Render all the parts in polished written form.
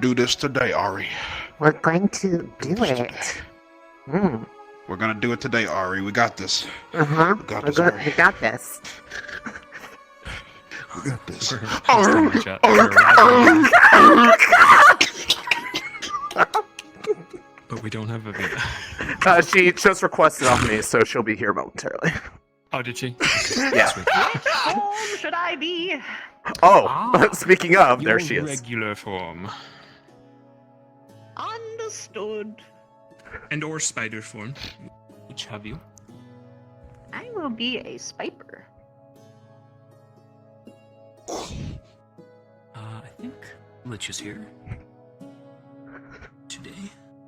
Do this today, Ari. We're going to do it. We're gonna do it today, Ari. We got this. Uh-huh. We got this, Ari. We got this. We got this. But we don't have a video. She just requested off me, so she'll be here momentarily. Oh, did she? Yeah. Which form should I be? Oh, speaking of, there she is. Regular form. Understood. And or spider form. Which have you? I will be a spiper. I think Lich is here. Today.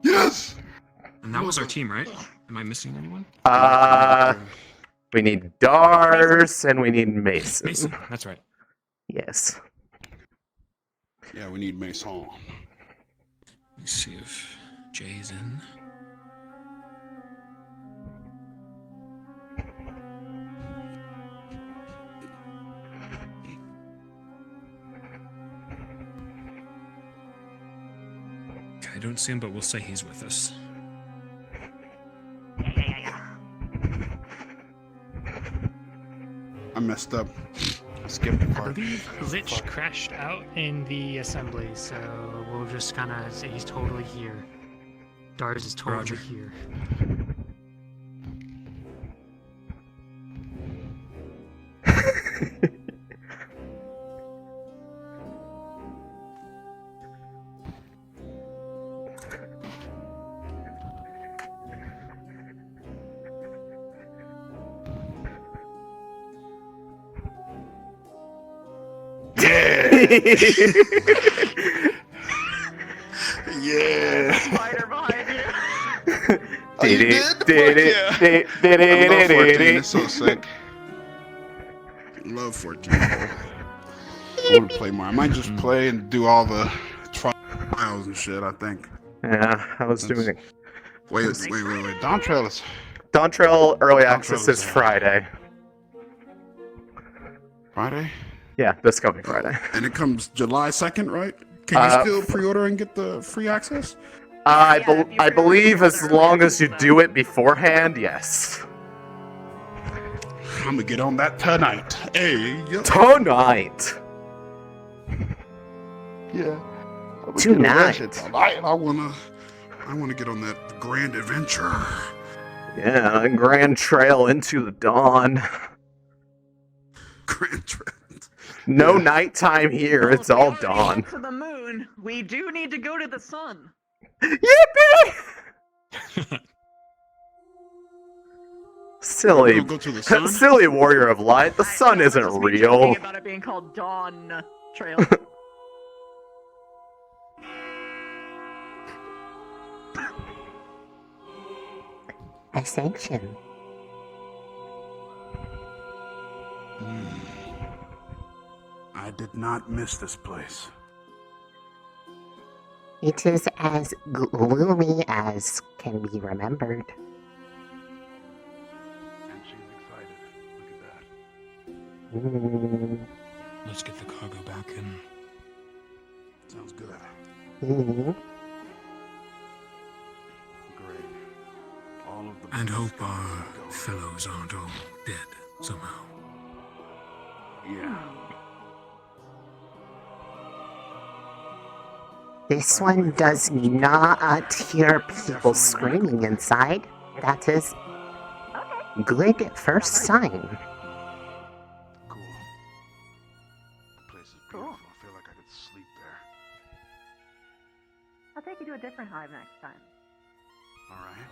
Yes! And that was our team, right? Am I missing anyone? We need Dars and we need Mason. Mason, that's right. Yes. Yeah, we need Mason. Let's see if Jay's in. I don't see him, but we'll say he's with us. I messed up. I skipped the I part. believe Lich crashed out in the assembly, so we'll just kind of say he's totally here. Dars is totally Roger. here. Yeah. Spider behind you. Oh, you did? Fuck yeah. I love 14. It's so sick. Love 14. I want to play more. I might just play and do all the trials and shit, I think. Yeah, I was doing it. Wait. Dawn Trail is... Dawn Trail Early Dawn Access Trail is is- Friday. Friday? Yeah, this coming Friday. And it comes July 2nd, right? Can you still pre-order and get the free access? I believe as long as you do it beforehand, yes. I'm gonna get on that tonight. Hey, yo. Tonight. Yeah. Tonight. I wanna get on that grand adventure. Yeah, Grand Trail into the dawn. Grand Trail. No Yeah. nighttime here, Well, it's if we all already dawn. went to the moon. We do need to go to the sun. Yippee! Silly, We'll go to the sun? silly warrior of light. The sun I isn't was just real. joking about it being called Dawn Trail. Ascension. I did not miss this place. It is as gloomy as can be remembered. And she's excited. Look at that. Let's get the cargo back in. Sounds good. Mm. Great. All of the And best hope our guys go. fellows aren't all dead somehow. Yeah. This one does not hear people screaming inside. That is good first sign. Cool. The place is beautiful. I feel like I could sleep there. I'll take you to a different hive next time. All right.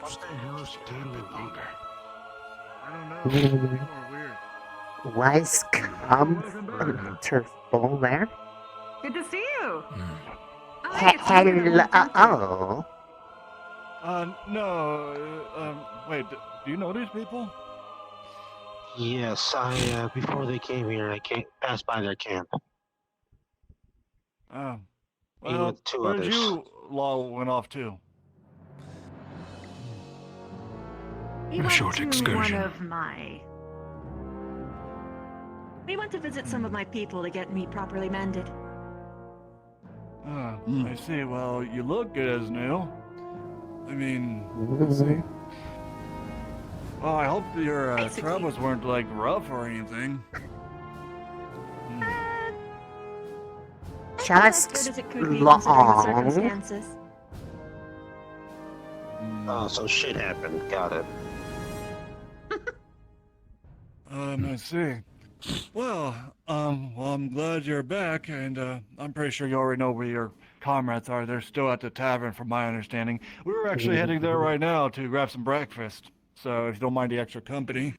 What the hell is taking a bit longer? I don't know. Mm. More weird. Was comfortable there. Good to see you. Hmm. Hello. No. Wait. Do you know these people? Yes, before they came here, I passed by their camp. Oh. Me Well, with two where'd others. you law went off to? We A went short to excursion. One of my. We went to visit some of my people to get me properly mended. Ah, I see. Well, you look good as new. I mean, let's see. Well, I hope your Basically. travels weren't like rough or anything. Just As good as it could be considering the long. circumstances. Oh, so shit happened. Got it. I see. Well, I'm glad you're back, and I'm pretty sure you already know where your comrades are. They're still at the tavern, from my understanding. We were actually heading there right now to grab some breakfast. So if you don't mind the extra company.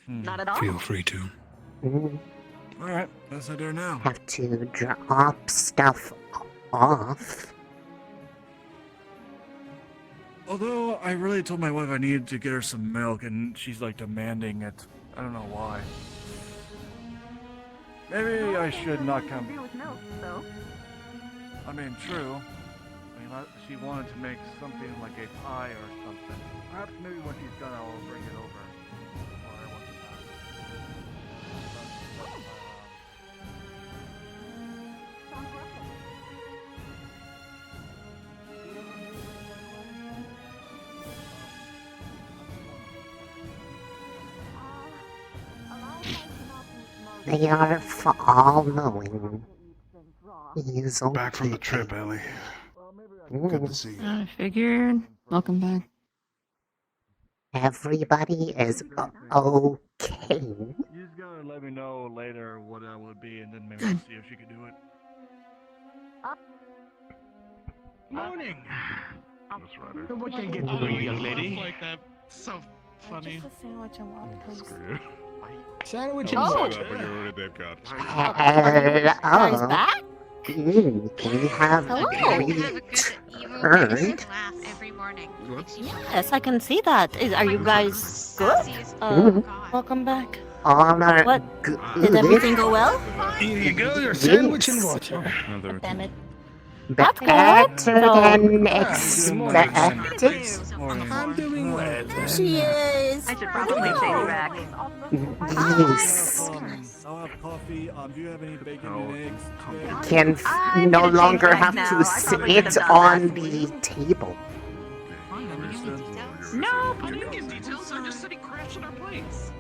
Not at all. Feel free to. All right, let's head there now. Have to drop stuff off. Although I really told my wife I needed to get her some milk, and she's like demanding it. I don't know why. Maybe I should not Do come. with milk, though. I mean, true. I mean, she wanted to make something like a pie or something. Perhaps maybe when she's done, I will bring it over. Or I want They are following. He's okay. Back from the trip, Ellie. Good to see you. I figured. Welcome back. Everybody is okay. You just gotta let me know later what that would be, and then maybe I'll see if she can do it. Morning. That's right. What can I get for you, young lady? Like that. So funny. Just a sandwich and water, please. Sandwich and water. Guys back? Can we have Hello. returned? every morning. Yes, I can see that. Are you guys good? Welcome back. Honor. What? Good. Did everything go well? Here you go, your sandwich and water. Damn it. Better than expected. I'm doing well. There she is. I should probably take you back. Yes. I'll have coffee. Do you have any bacon and eggs? Can no longer have to sit on the table. No. I didn't get details. I just said he crashed at our place.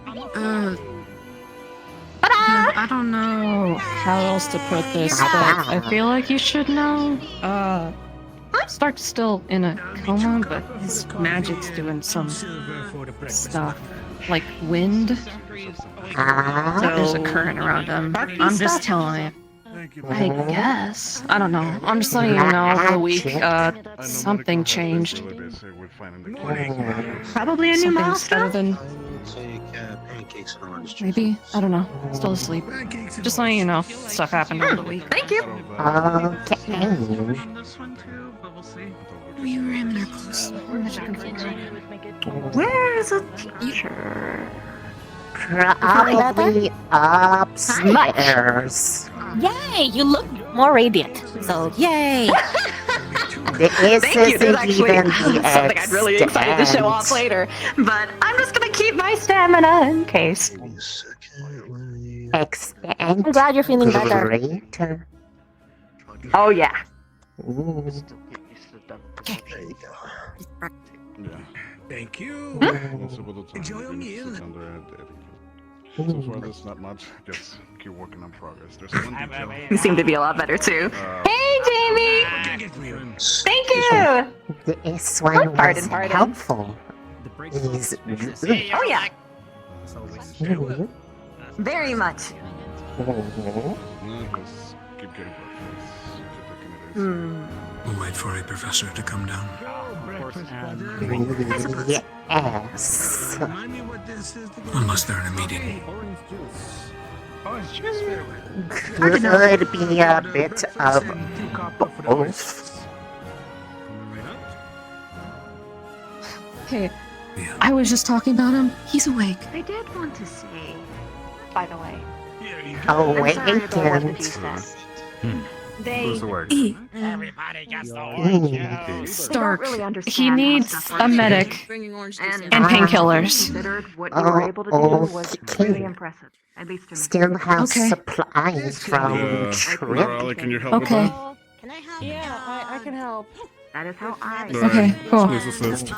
I don't know how else to put this, but I feel like you should know. Stark's still in a coma, but his magic's doing some stuff. Like wind. So there's a current around him. I'm just telling you. I guess. I don't know. I'm just letting you know for the week, something changed. Probably a new Something's milestone. better than Take pancakes and orange juice. maybe. I don't know. Still asleep. Just letting you know. Stuff happened over the week. Thank you. Okay. This one too, but we'll see. We were in there close. Where is a teacher? Probably upstairs. Yay! You look more radiant. So yay! This Thank you. isn't There's actually even the something I'm really excited to show off extent. later, but I'm just gonna keep my stamina in case. I'm glad you're feeling better. Greater. Oh yeah. Mm. There you go. Thank you. Enjoy your meal. So far, there's not much. Just keep working on progress. There's one detail. You seem to be a lot better too. Hey, Jamie. Thank you. This one was helpful. He's Oh yeah. Mhm. Very much. Mhm. Just keep getting progress. We'll wait for a professor to come down. Yes. Remind me what this is. Unless they're in a meeting. Orange juice. Could be a bit of both. Hey, I was just talking about him. He's awake. I did want to say, by the way. Here you go. Awakened. Who's the word? Everybody gets the orange juice. Stark. He needs a medic and painkillers. Okay. Still have Okay. supplies from Trip. Riley, can you help Okay. with that? Can I help? Yeah, I can help. That is how I. Okay, cool. Please assist.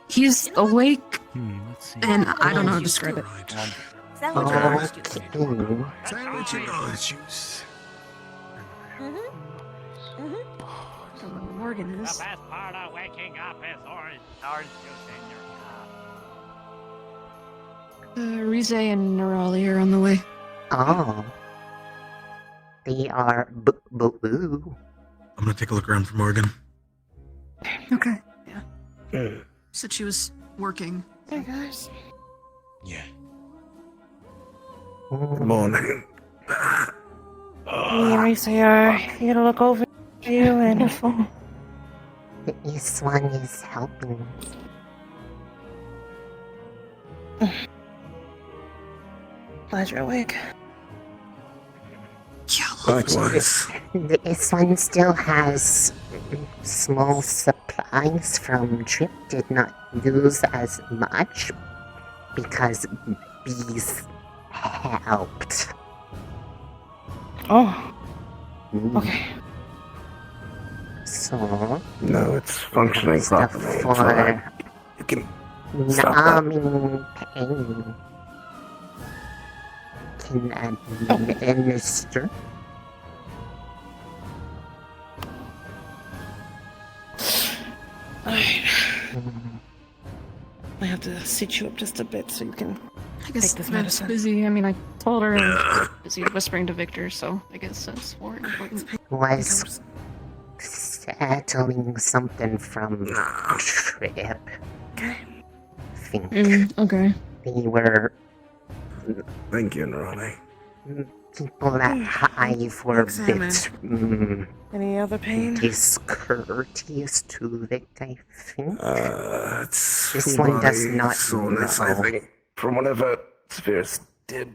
He's awake, Let's see. and I don't know how to describe it. Okay. Sandwich and orange juice. I don't know where Morgan The is. best part of waking up is orange juice in your cup. Risei and Nerali are on the way. Oh. They are boo. I'm gonna take a look around for Morgan. Okay. Yeah. Said she was working. Hey guys. Yeah. Good morning. Me and Risei are here to look over you and the phone. This one is helping. Glad you're awake. Likewise. This one still has small supplies from Trip. Did not lose as much because bees helped. Oh, Mm. okay. So, No, it's functioning stuff properly. It's for alright. You can stop that. numbing pain can administer. Alright. Mm. I have to sit you up just a bit so you can I guess take this that's medicine. busy. I mean, I told her I was busy whispering to Victor, so I guess that's more important. Was settling something from Trip. Okay. Think Okay. they were Thank you, Nerali. people that Hive were a bit Any other pain? discourteous to Vic, I think. It's This full one does body not soreness, I know. think, from whatever Spheres did.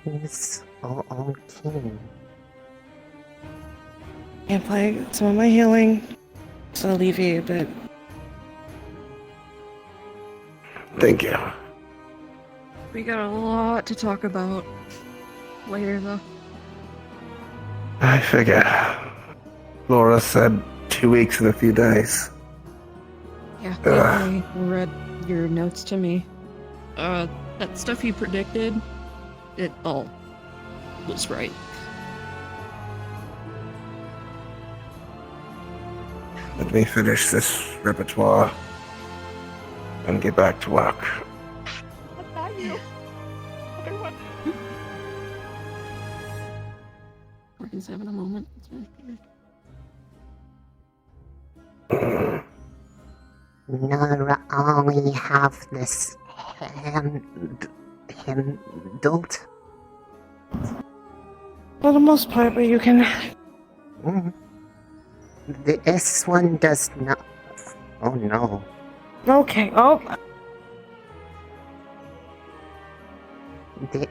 He's okay. Can't play some of my healing to alleviate a bit. Thank you. We got a lot to talk about later, though. I figure. Laura said 2 weeks and a few days. Yeah, they read your notes to me. That stuff you predicted, it all was right. Let me finish this repertoire and get back to work. What about you? Everyone. Morgan's having a moment. Not only have this handled. For the most part, but you can. This one does not. Oh no. Okay. Oh.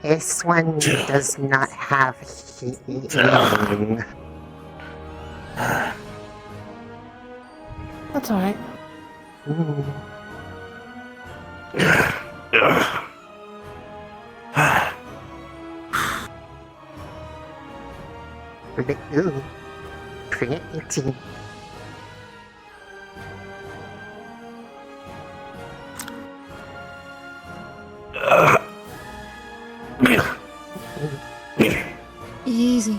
This one does not have healing. That's alright. Ooh, pretty. Easy.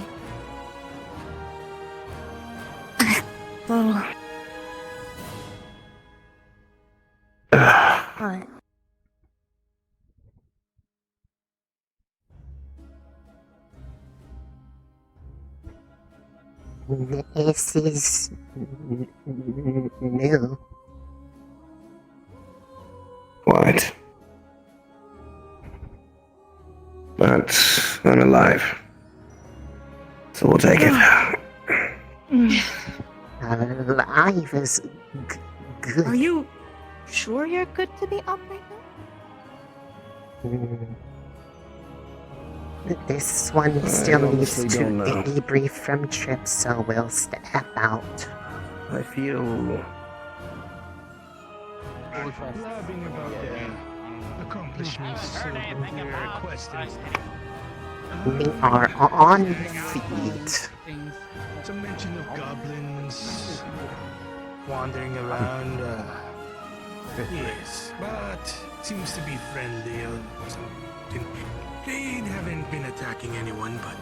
Oh. Alright. This is new. What? But I'm alive. So we'll take it. Alive is good. Are you sure you're good to be up right This one still needs honestly to don't know. debrief from trip, so we'll step out. I feel Blabbing about their accomplishments, so their quest instead. We are on feet. Some mention of goblins wandering around. Yes, but seems to be friendly or something. They haven't been attacking anyone, but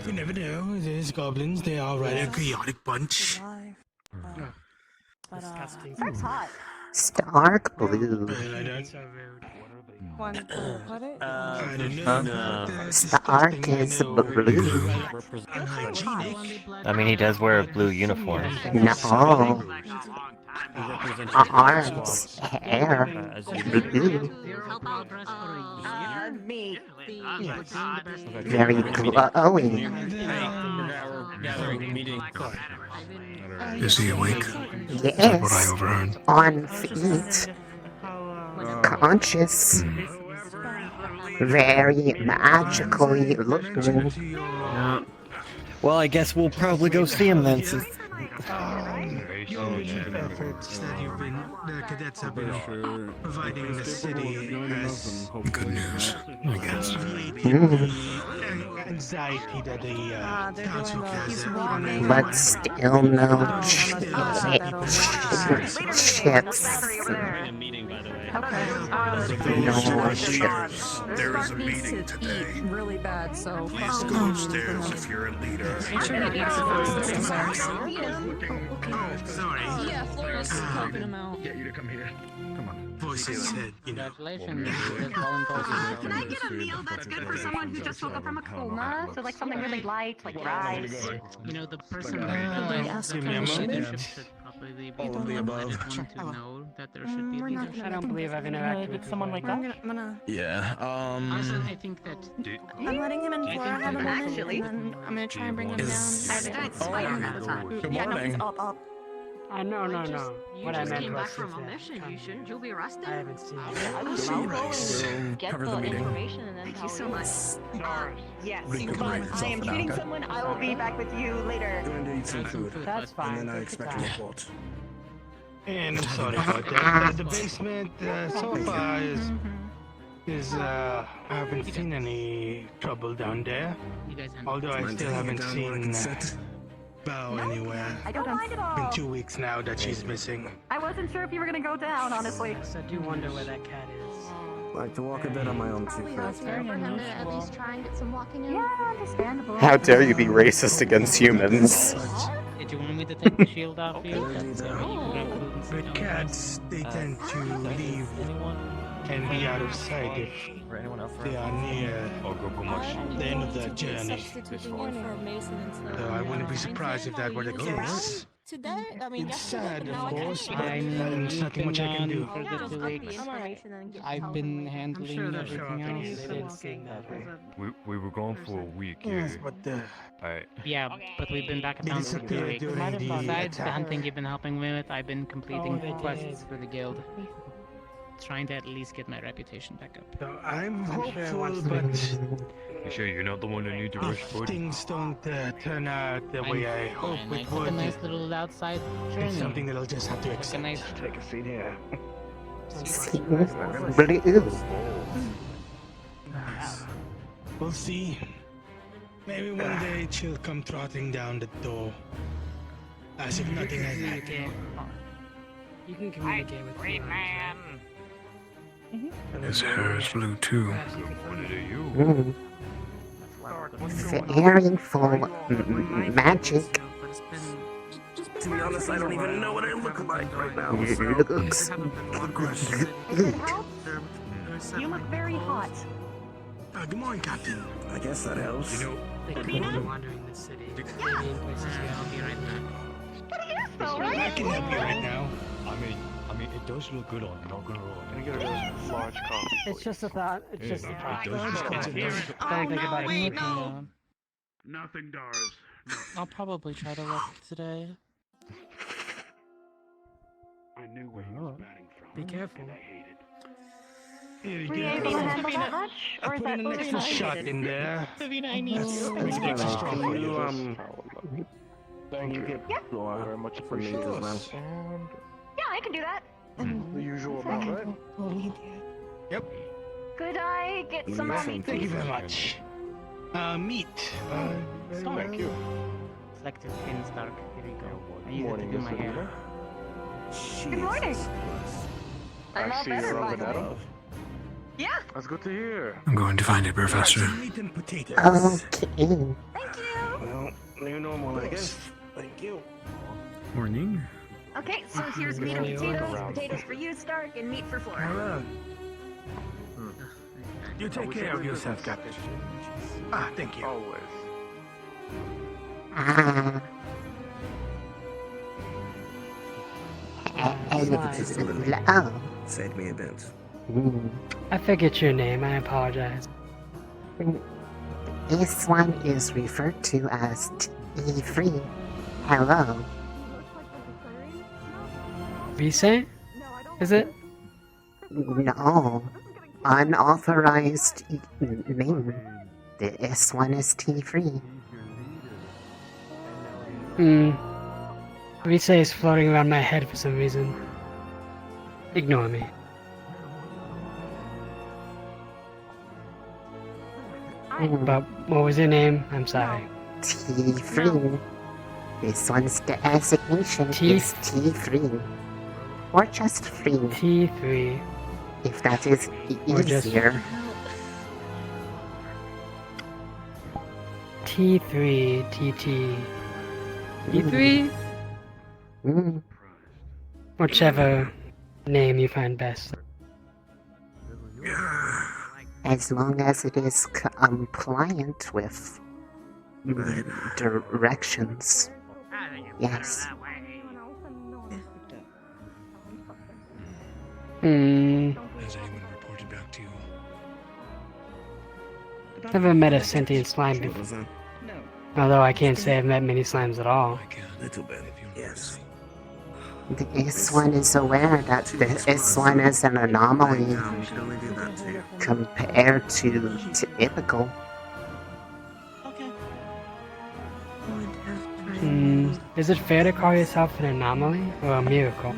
you never know. There's goblins. They are rather chaotic bunch. Disgusting. hot. Stark blue. But I don't. So rude. One, put it. I don't know. Stark is blue. Unhygienic. I mean, he does wear a blue uniform. No. Arms, hair, blue. Me. Very glowing. Is he awake? Yes. overheard. On feet. Conscious. Very magically looking. Well, I guess we'll probably go see him then. Since... Efforts that the cadets have been providing the city has good news, I guess. Anxiety that the council has. But still no chips. No chips. There is a meeting today. Really bad, so. Please go upstairs if you're a leader. Sorry. Yeah, Flores is helping him out. Get you to come here. Come on. Voices said, Congratulations. Can I get a meal that's good for someone who just woke up from a coma? So like something really light, like rice. You know, the person Give me a moment. should probably be All of the above. one to know that there should be leadership. I don't believe I've interacted with someone like that. I'm gonna. Yeah, Also, I think that I'm letting him in Do you for think have a that- moment, Actually- and then I'm gonna try and bring him down. Is- It's spider all the time. Good Yeah, no, morning. he's up. no. You What I just meant came was back from if a that mission. comes You shouldn't you be arrested? I haven't seen I it. will So go nice. and get Cover the the meeting. information and then thank you so much. Yes. Recuperate I itself am now, treating okay? someone. I will be back with you later. Going to eat some food. That's fine. And then I Take your expect a time. report. And I'm sorry about that. The basement so far is I haven't seen any trouble down there. You guys handle Although I Mind still taking haven't it down where I can seen sit? Bow anywhere. I don't mind at Been all. 2 weeks now that she's missing. I wasn't sure if you were gonna go down, honestly. Yes, I do wonder where that cat is. like to walk a bit on my own too. That's very unusual. try and get some walking in. Yeah, understandable. How dare you be racist against humans? Did you want me to take the shield off you? The cats, they tend to leave and be out of sight if they are near the end of their journey. So I wouldn't be surprised if that were the case. Today, I mean, It's sad, of course, but I'm there's nothing much I can do. for the 2 weeks. I've been handling sure they'll everything show up any else. second. We were gone for a week, Yes, but Alright. Yeah, but we've been back at They town for 2 disappeared weeks. during the Besides the attack. hunting you've been helping me with, I've been completing they quests did. for the guild. Trying to at least get my reputation back up. so I'm hopeful, once but You sure you're not the one who needs to rush if bud? things don't turn out the way I hope And I it took a would, nice little outside it's journey. something that I'll just have to Took a accept. nice Take a seat here. Blue. We'll see. Maybe one day she'll come trotting down the door. As if nothing has happened. You can communicate with me. His hair is blue too. Very full magic. To be honest, I don't even know what I look like right now. Looks good. You look very hot. Good morning, Captain. I guess that helps. You know, They could be wandering the city. Maybe in places. Yeah, I'll be right back. I can help you right now. I mean, it does look good on, not gonna lie. Can I get a large coffee? It's just a thought. It's just a thought. Don't think about it. Nothing, Doris. I'll probably try to work today. I knew where he was batting from. Be careful. And I hated. Here you Were you go. able to handle that much? I Or is put that in an extra shot in there. Savina, I need That's you. extra strong for you. Thank you. Yeah. Very much appreciated. Yeah, I can do that. The usual amount, right? Yep. Could I get some more meat, Thank you please? very much. Meat. Thank you. Selective pin Stark. Here you go. I use it to Morning, do Miss my hair. Savina. Good morning. I'm all I see better, you're by on the way. banana. Yeah. That's good to hear. I'm going to find it, Professor. Meat and potatoes. Okay. Thank you. Well, new normal, I guess. Thank you. Morning. Okay, so here's meat and potatoes. Potatoes for you, Stark, and meat for Flora. Hello. You take care of yourself, Captain. Ah, thank you. Always. Ah. Hello. Said me a bit. I forget your name. I apologize. This one is referred to as T3. Hello. Risei? Is it? No. Unauthorized name. This one is T3. Risei is floating around my head for some reason. Ignore me. But what was your name? I'm sorry. T3. This one's designation is T3. Or just 3. T3. If that is Or just- easier. T3, TT. T3? Whichever name you find best. As long as it is compliant with directions. Yes. Has anyone reported back to you? Never met a sentient slime before. Although I can't say I've met many slimes at all. Little bit, yes. This one is aware that this one is an anomaly We should only do that too. compared to typical. Is it fair to call yourself an anomaly or a miracle?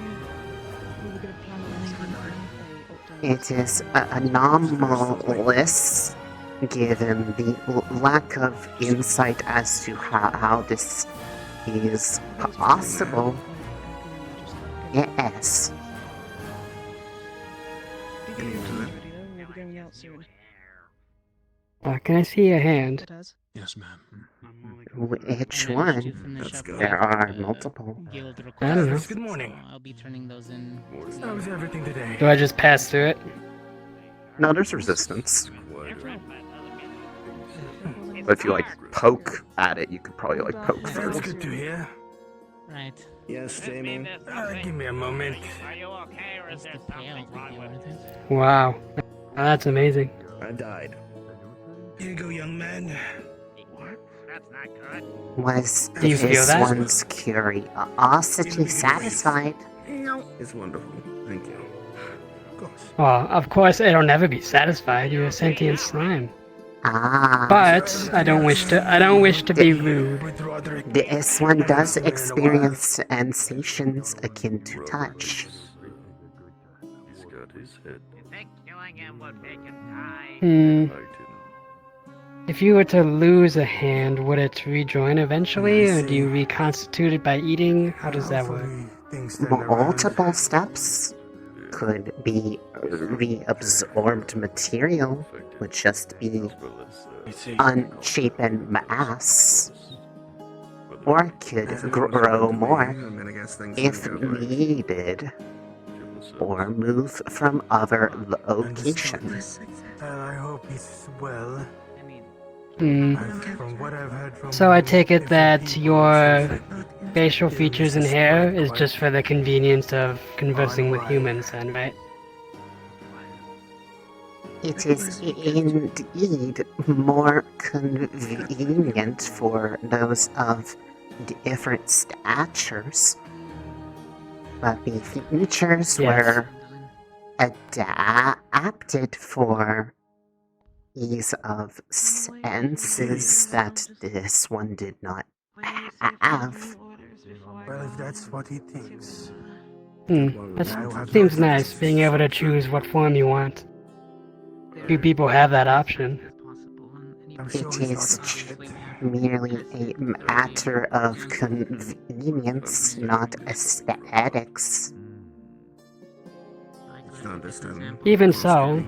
It is anomalous given the lack of insight as to how this is possible. Yes. Can I see your hand? Yes, ma'am. Which one? There are multiple. I don't know. Good morning. I'll be turning those in. How's everything today? Do I just pass through it? No, there's resistance. But if you like poke at it, you could probably like poke That's first. good to hear. Right. Yes, Jamie. Give me a moment. Wow. That's amazing. I died. Here you go, young man. Was Do you feel this that? one's curiosity satisfied? It's wonderful. Thank you. Well, of course it'll never be satisfied. You're a sentient slime. Ah. But I don't wish to be rude. This one does experience sensations akin to touch. If you were to lose a hand, would it rejoin eventually, or do you reconstitute it by eating? How does that work? Multiple steps could be reabsorbed material, would just be unshapen mass, or could grow more if needed, or move from other locations. I hope he's well. Hmm. From what I've heard from So I take it that your facial features and hair is just for the convenience of conversing with humans then, right? It is indeed more convenient for those of different statures, but the features Yes. were adapted for ease of senses that this one did not have. Well, if that's what he thinks. That seems nice, being able to choose what form you want. Few people have that option. It is merely a matter of convenience, not aesthetics. Even so,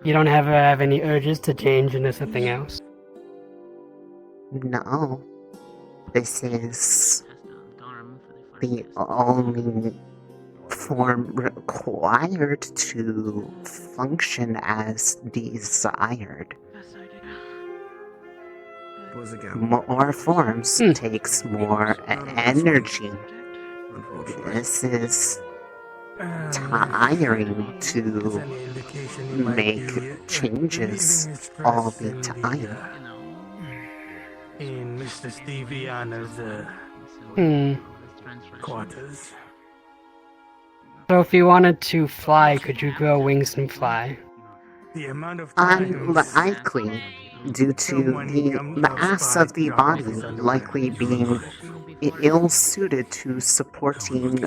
you don't ever have any urges to change into something else. No. This is the only form required to function as desired. More forms takes more energy. This is tiring to make changes all the time. In Mr. Steviana's quarters. So if you wanted to fly, could you grow wings and fly? The amount of time Unlikely, due to the mass of the body likely being ill-suited to supporting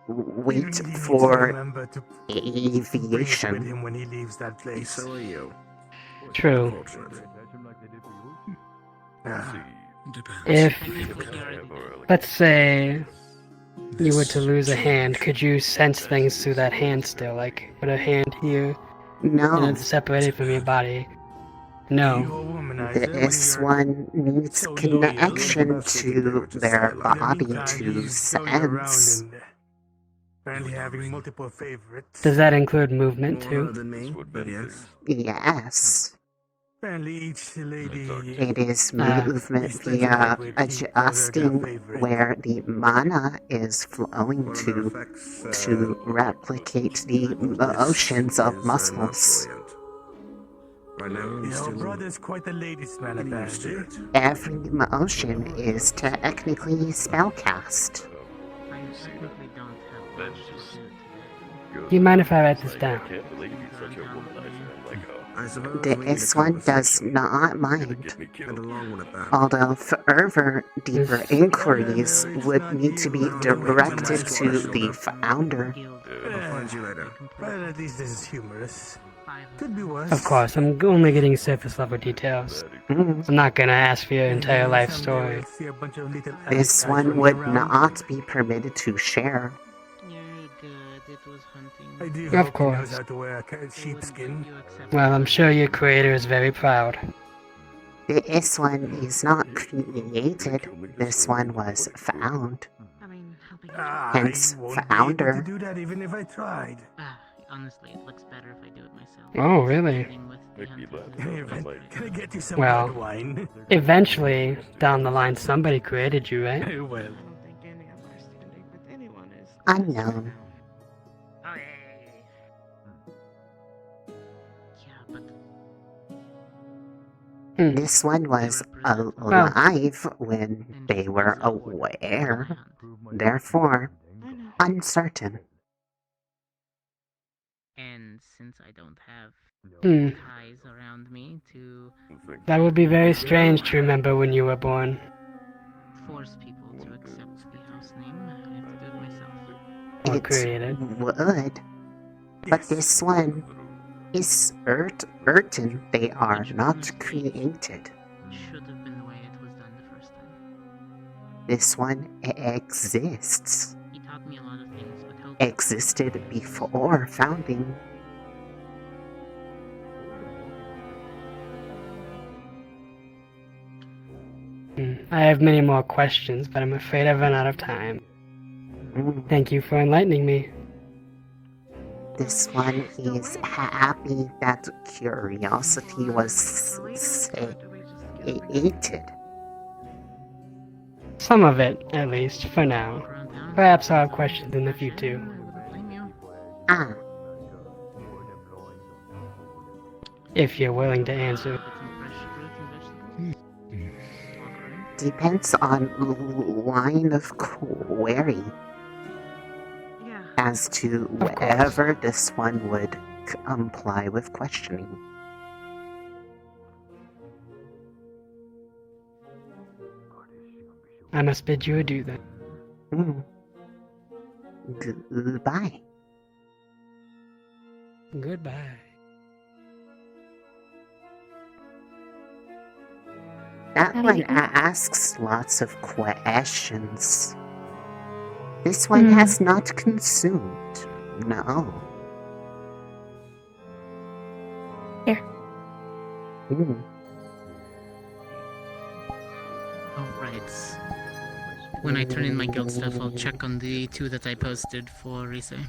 weight for aviation. when he leaves that place. So are you. True. If, let's say, you were to lose a hand, could you sense things through that hand still? Like, put a hand here, No. and it's separated from your body? No. This one needs connection to their body to sense. Apparently having multiple favorites. Does that include movement too? Yes. Apparently each lady It is movement via adjusting where the mana is flowing to replicate the motions of muscles. Your brother's quite a ladies' man, apparently. Every motion is technically spellcast. Do you mind if I write this down? This one does not mind, although further deeper inquiries would need to be directed to the founder. Well, at least this is humorous. Could be worse. Of course, I'm only getting surface level details. I'm not gonna ask for your entire life story. This one would not be permitted to share. Of course. How to wear a sheepskin. Well, I'm sure your creator is very proud. This one is not created, this one was found. Hence, I won't be able founder. to do that even if I tried. Honestly, it looks better if I do it myself. Oh, really? Can I get you some Well, red wine? eventually, down the line, somebody created you, right? Well, Unknown. This one was alive when they were aware, therefore uncertain. And since I don't have ties around me to That would be very strange to remember when you were born. force people to accept the house name, I have to do it myself. Or created. Would, but this one is certain they are not created. Should have been the way it was done the first time. This one exists. He taught me a lot of things, but helped Existed before founding. I have many more questions, but I'm afraid I've run out of time. Thank you for enlightening me. This one is happy that curiosity was sated. Some of it, at least, for now. Perhaps I'll have questions in the future. Ah, If you're willing to answer. depends on line of query. as to whatever this one would comply with questioning. I must bid you adieu then. Goodbye. Goodbye. That one asks lots of questions. This one has not consumed. No. Here. Alright. When I turn in my guild stuff, I'll check on the 2 that I posted for Risei.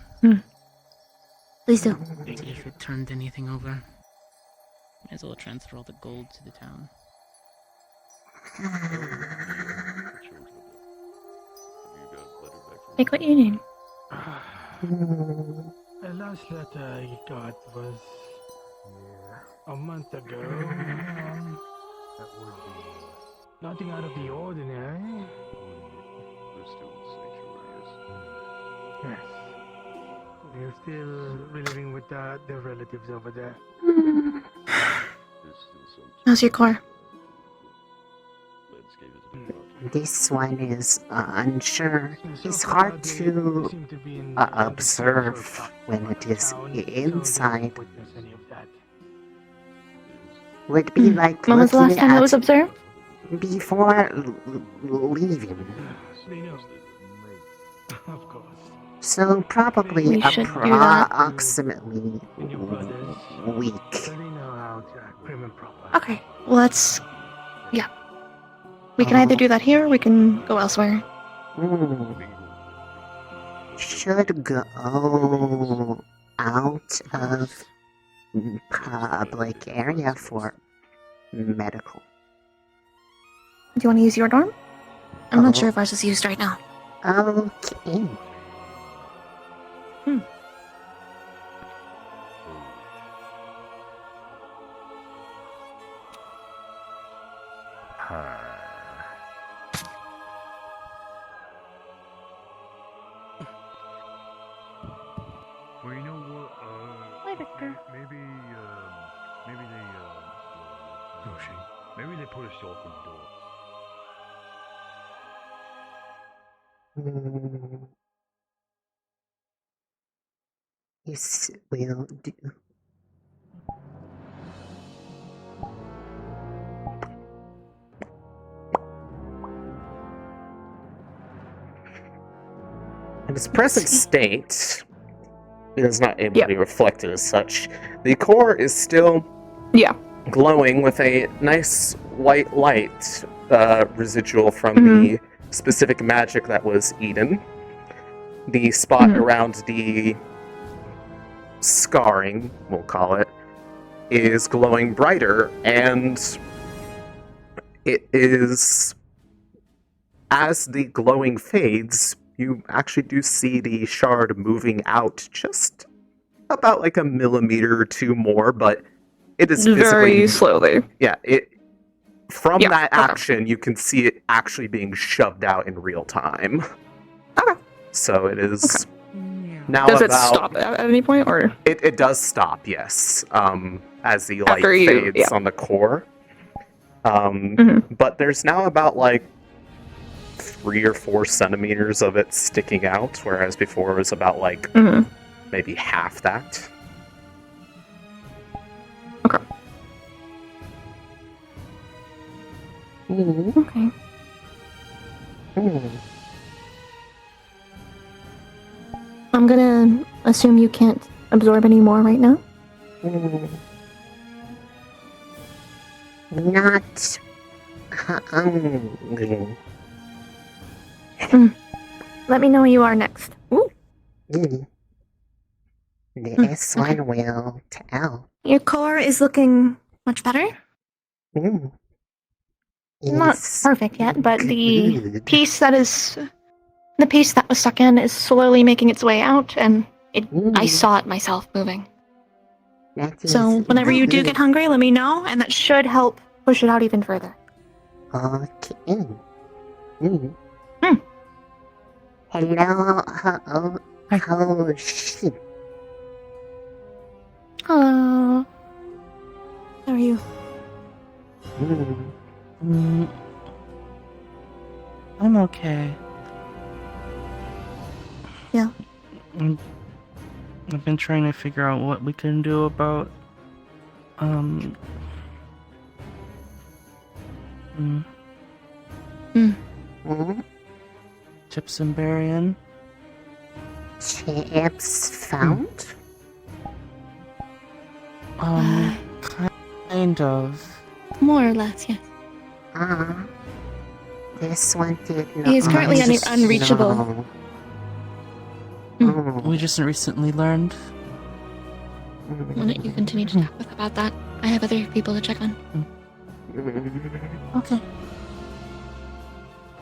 Please do. See if it turned anything over. Might as well transfer all the gold to the town. Take what you need. The last letter I got was a month ago. Nothing out of the ordinary. Yes. We're still reliving with the relatives over there. How's your core? This one is unsure. It's hard to observe when it is inside. Would be like When was the last looking time it at was observed? before leaving. Of course. So probably We should do that. approximately week. Okay, well let's... Yeah. We can either do that here or we can go elsewhere. Should go out of public area for medical. Do you want to use your dorm? I'm not sure if ours is used right now. Okay. Well, you know what? Hi, Victor. Maybe they, maybe they put a shelf in the door. This will do. In its present state, it is not able to be reflected as such. The core is still glowing with a nice white light residual from the specific magic that was eaten. The spot around the scarring, we'll call it, is glowing brighter, and it is, as the glowing fades, you actually do see the shard moving out just about like a millimeter or two more, but it is very slowly. Yeah, from that action, you can see it actually being shoved out in real time. Okay. So it is now Does about... it stop at any point, or? It does stop, yes, as the light After you- fades on the core. But there's now about like 3 or 4 centimeters of it sticking out, whereas before it was about like maybe half that. Okay. I'm gonna assume you can't absorb any more right now. Not hungry. Let me know when you are next. This one will tell. Your core is looking much better. Not perfect yet, but the piece that was stuck in is slowly making its way out, and I saw it myself moving. So whenever you do get hungry, let me know, and that should help push it out even further. Okay. Hello, Oh, shit. Hello. How are you? I'm okay. Yeah. I've been trying to figure out what we can do about, Chips and Berrien. Chips found? Kind of. More or less, yes. This one did not. He is currently unreachable. No. We just recently learned. Why don't you continue to talk with about that? I have other people to check on. Okay.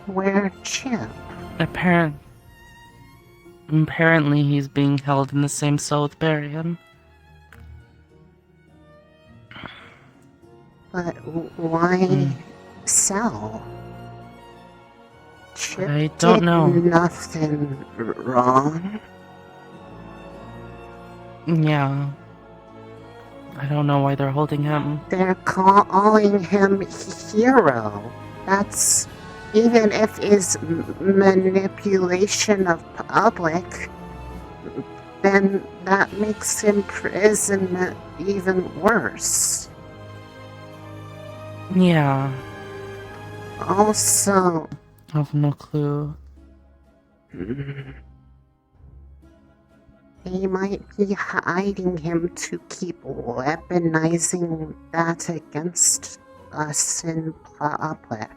Where Chip? Apparently he's being held in the same cell with Berrien. But why cell? Chip I don't did know. Nothing wrong. Yeah. I don't know why they're holding him. They're calling him hero. That's even if it's manipulation of public, then that makes imprisonment even worse. Yeah. Also, I have no clue. They might be hiding him to keep weaponizing that against us in public.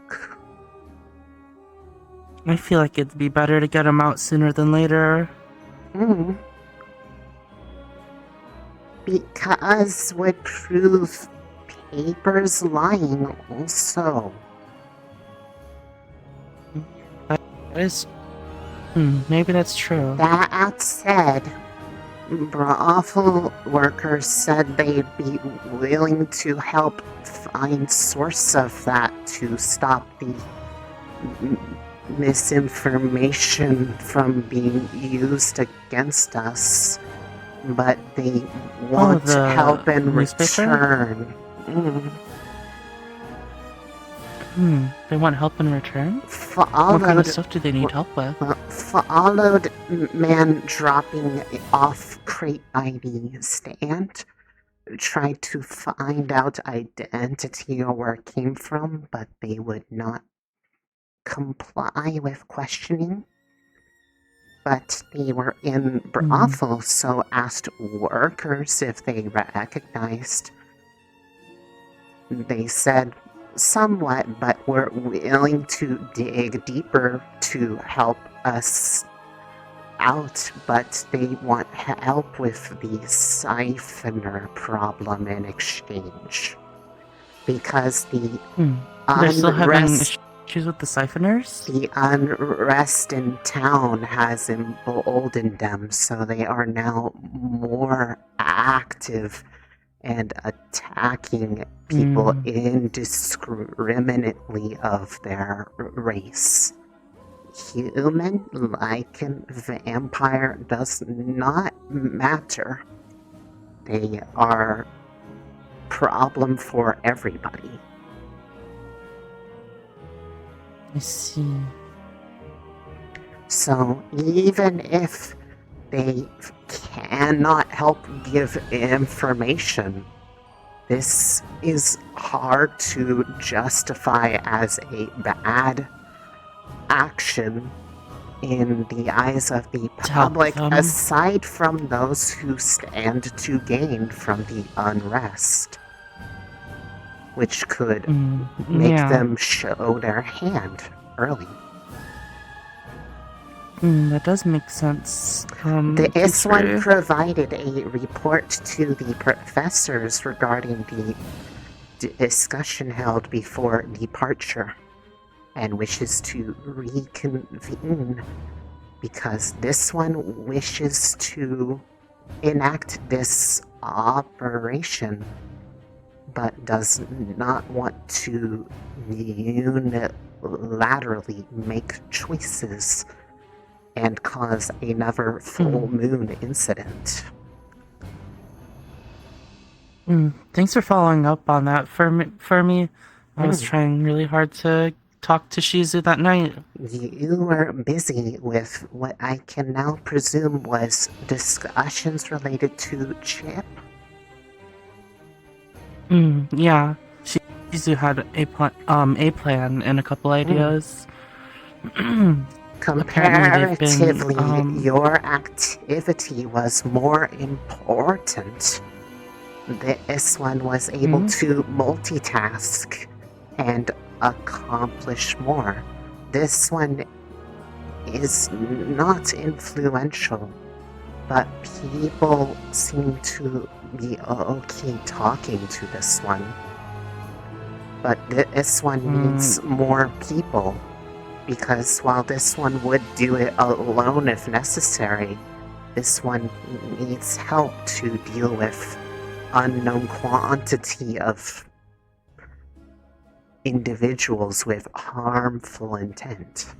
I feel like it'd be better to get him out sooner than later. Because would prove papers lying also. That is... maybe that's true. That said, brothel workers said they'd be willing to help find source of that to stop the misinformation from being used against us, but they want help in return. They want help in return? Followed, what kind of stuff do they need help with? Followed man dropping off crate ID stand. Tried to find out identity or where it came from, but they would not comply with questioning. But they were in brothel, so asked workers if they recognized. They said somewhat, but were willing to dig deeper to help us out, but they want help with the siphoner problem in exchange. Because the They're still having issues with the siphoners? The unrest in town has emboldened them, so they are now more active and attacking people indiscriminately of their race. Human, lycan, vampire does not matter. They are problem for everybody. I see. So even if they cannot help give information, this is hard to justify as a bad action in the eyes of the public, aside from those who stand to gain from the unrest, which could make them show their hand early. That does make sense. This one provided a report to the professors regarding the discussion held before departure, and wishes to reconvene because this one wishes to enact this operation, but does not want to unilaterally make choices and cause another full moon incident. Thanks for following up on that for me. I was trying really hard to talk to Shizu that night. You were busy with what I can now presume was discussions related to Chip? Yeah. Shizu had a plan and a couple ideas. Comparatively, your activity was more important. This one was able to multitask and accomplish more. This one is not influential, but people seem to be okay talking to this one. But this one needs more people, because while this one would do it alone if necessary, this one needs help to deal with unknown quantity of individuals with harmful intent.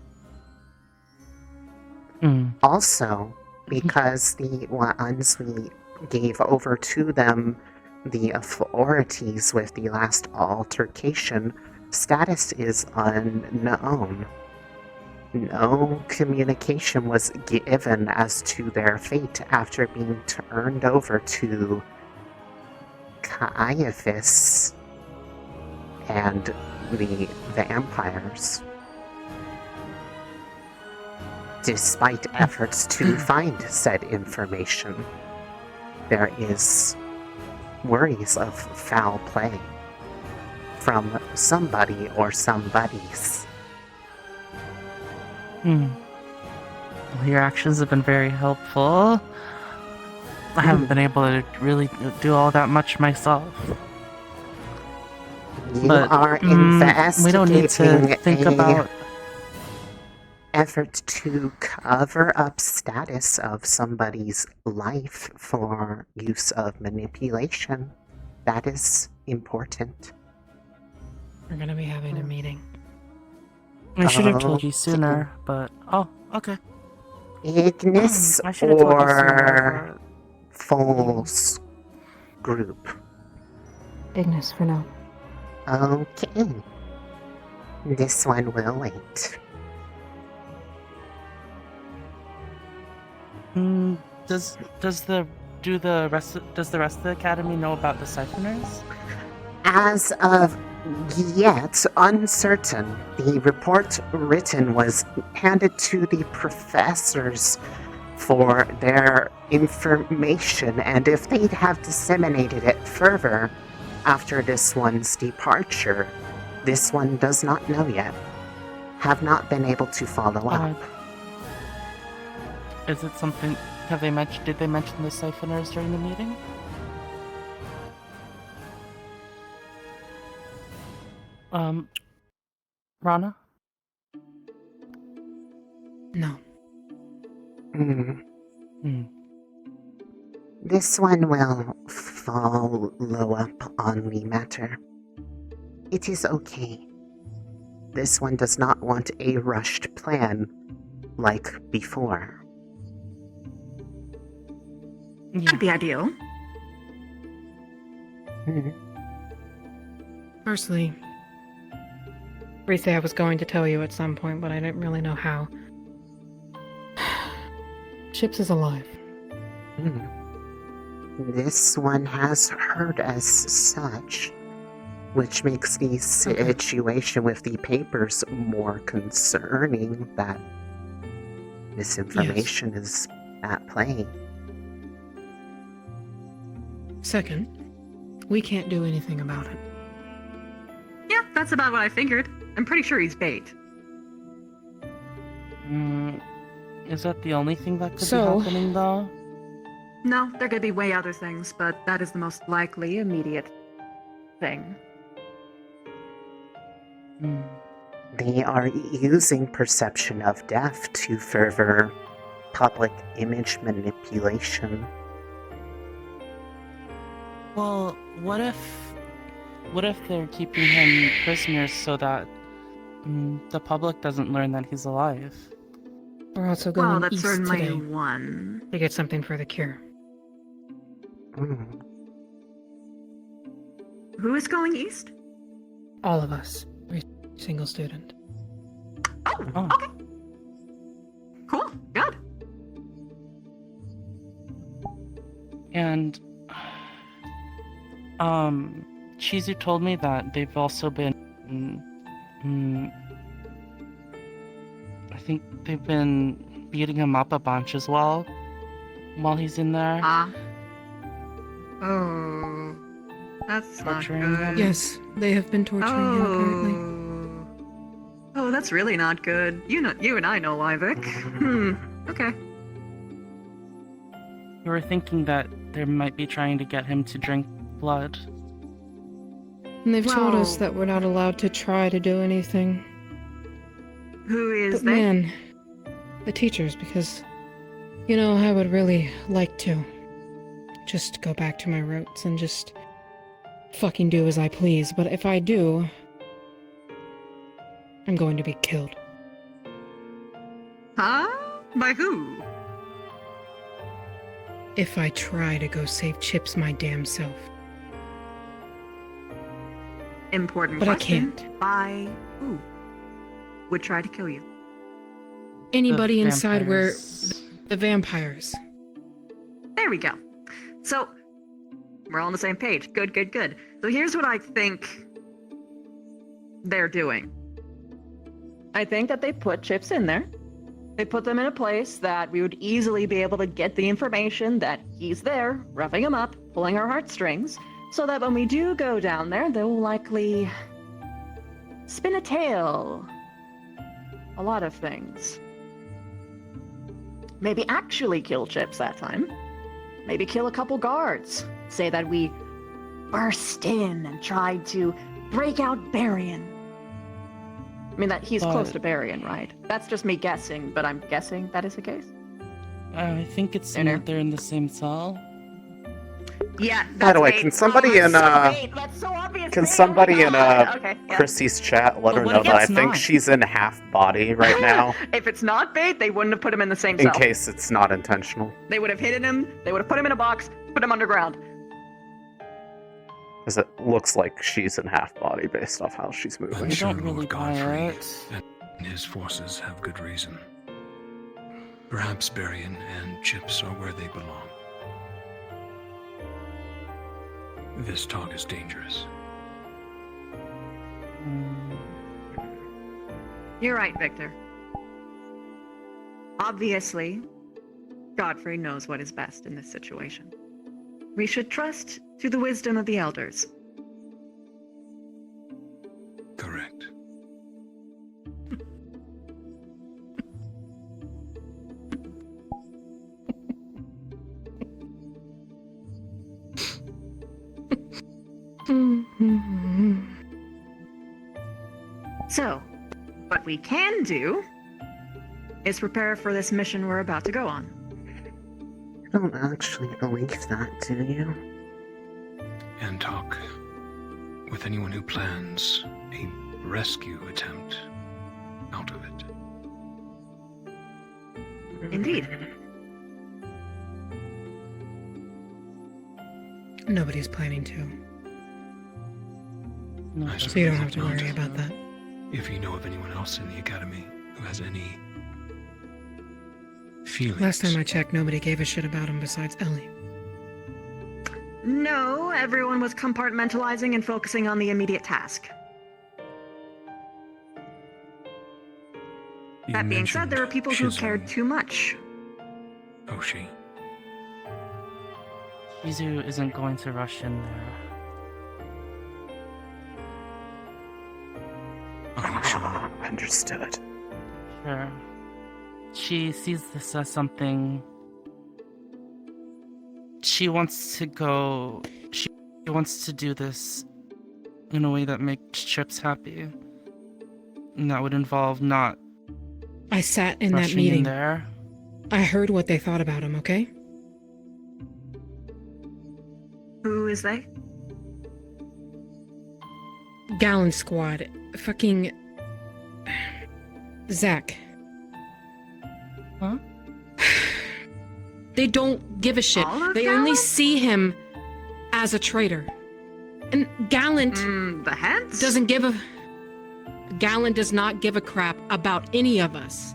Also, because the ones we gave over to them, the authorities with the last altercation, status is unknown. No communication was given as to their fate after being turned over to Caiaphas and the vampires. Despite efforts to find said information, there is worries of foul play from somebody or somebodies. Well, your actions have been very helpful. I haven't been able to really do all that much myself. You are investigating we don't need to think about effort to cover up status of somebody's life for use of manipulation. That is important. We're gonna be having a meeting. I should have told you sooner, but okay. Ignis I should have told you or sooner. Fool's group? Ignis for now. Okay. This one will wait. Does the rest of the academy know about the siphoners? As of yet, uncertain. The report written was handed to the professors for their information, and if they'd have disseminated it further after this one's departure, this one does not know yet. Have not been able to follow up. Is it something? Did they mention the siphoners during the meeting? Rana? No. This one will follow up on the matter. It is okay. This one does not want a rushed plan like before. That'd be ideal. Firstly, Risei, I was going to tell you at some point, but I didn't really know how. Chips is alive. This one has heard as such, which makes the situation with the papers more concerning that this information is at play. Second, we can't do anything about it. Yeah, that's about what I figured. I'm pretty sure he's bait. Is that the only thing that could be So- happening, though? No, there could be way other things, but that is the most likely immediate thing. They are using perception of death to further public image manipulation. Well, what if they're keeping him prisoner so that the public doesn't learn that he's alive? We're also Well, going that's east certainly today one. to get something for the cure. Who is going east? All of us. Every single student. Oh, okay. Cool. Good. And Chizu told me that they've also been I think they've been beating him up a bunch as well while he's in there. Oh. That's not Torturing good. him? Yes, they have been torturing him apparently. Oh, that's really not good. You and I know why, Vic. Okay. We were thinking that they might be trying to get him to drink blood. And they've told us Well- that we're not allowed to try to do anything. Who is But they? man, the teachers, because, you know, I would really like to just go back to my roots and just fucking do as I please. But if I do, I'm going to be killed. Huh? By who? If I try to go save Chips my damn self. Important But I question. can't. By who? Would try to kill you. Anybody The inside where vampires. the vampires. There we go. So, we're all on the same page. Good, good, good. So here's what I think they're doing. I think that they put Chips in there. They put them in a place that we would easily be able to get the information that he's there, roughing him up, pulling our heartstrings, so that when we do go down there, they'll likely spin a tale. A lot of things. Maybe actually kill Chips that time. Maybe kill a couple guards. Say that we burst in and tried to break out Barian. I mean, that he's close to Barian, right? That's just me guessing, but I'm guessing that is the case. I think it's Dinner. they're in the same cell. Yeah. By the way, can somebody in Chrissy's chat let her know that I think she's in half body right now, If it's not bait, they wouldn't have put him in the same in cell. case it's not intentional. They would have hidden him. They would have put him in a box, put him underground. Because it looks like she's in half body based off how she's I moving. don't really buy it. And his forces have good reason. Perhaps Barian and Chips are where they belong. This talk is dangerous. You're right, Victor. Obviously, Godfrey knows what is best in this situation. We should trust to the wisdom of the elders. Correct. So, what we can do is prepare for this mission we're about to go on. I don't actually believe that, do you? And talk with anyone who plans a rescue attempt out of it. Indeed. Nobody's planning to. I So you don't certainly have to hope worry not. about that. If you know of anyone else in the academy who has any feelings. Last time I checked, nobody gave a shit about him besides Ellie. No, everyone was compartmentalizing and focusing on the immediate task. You That being said, mentioned there were people who Chisholm. cared too much. Oshi. Chizu isn't going to rush in there. Understood. Sure. She sees this as something. She wants to go. She wants to do this in a way that makes Chips happy. And that would involve not I sat in that rushing meeting. in there. I heard what they thought about him, okay? Who is they? Gallon Squad. Fucking... Zach. Huh? They don't give a shit. They only see him as a traitor. And Gallant the hens? Gallant does not give a crap about any of us.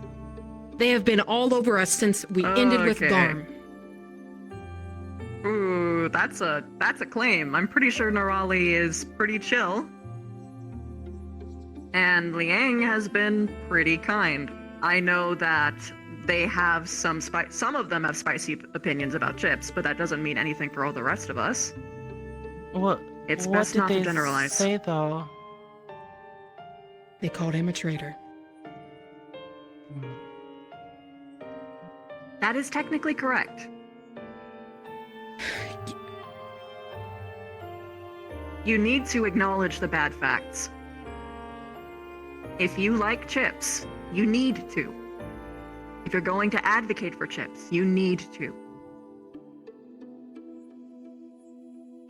They have been all over us since we ended with Okay. Garm. Ooh, that's a claim. I'm pretty sure Nerali is pretty chill. And Liang has been pretty kind. I know that they have some of them have spicy opinions about chips, but that doesn't mean anything for all the rest of us. It's What best did not they to generalize. say though? They called him a traitor. That is technically correct. You need to acknowledge the bad facts. If you like chips, you need to. If you're going to advocate for chips, you need to.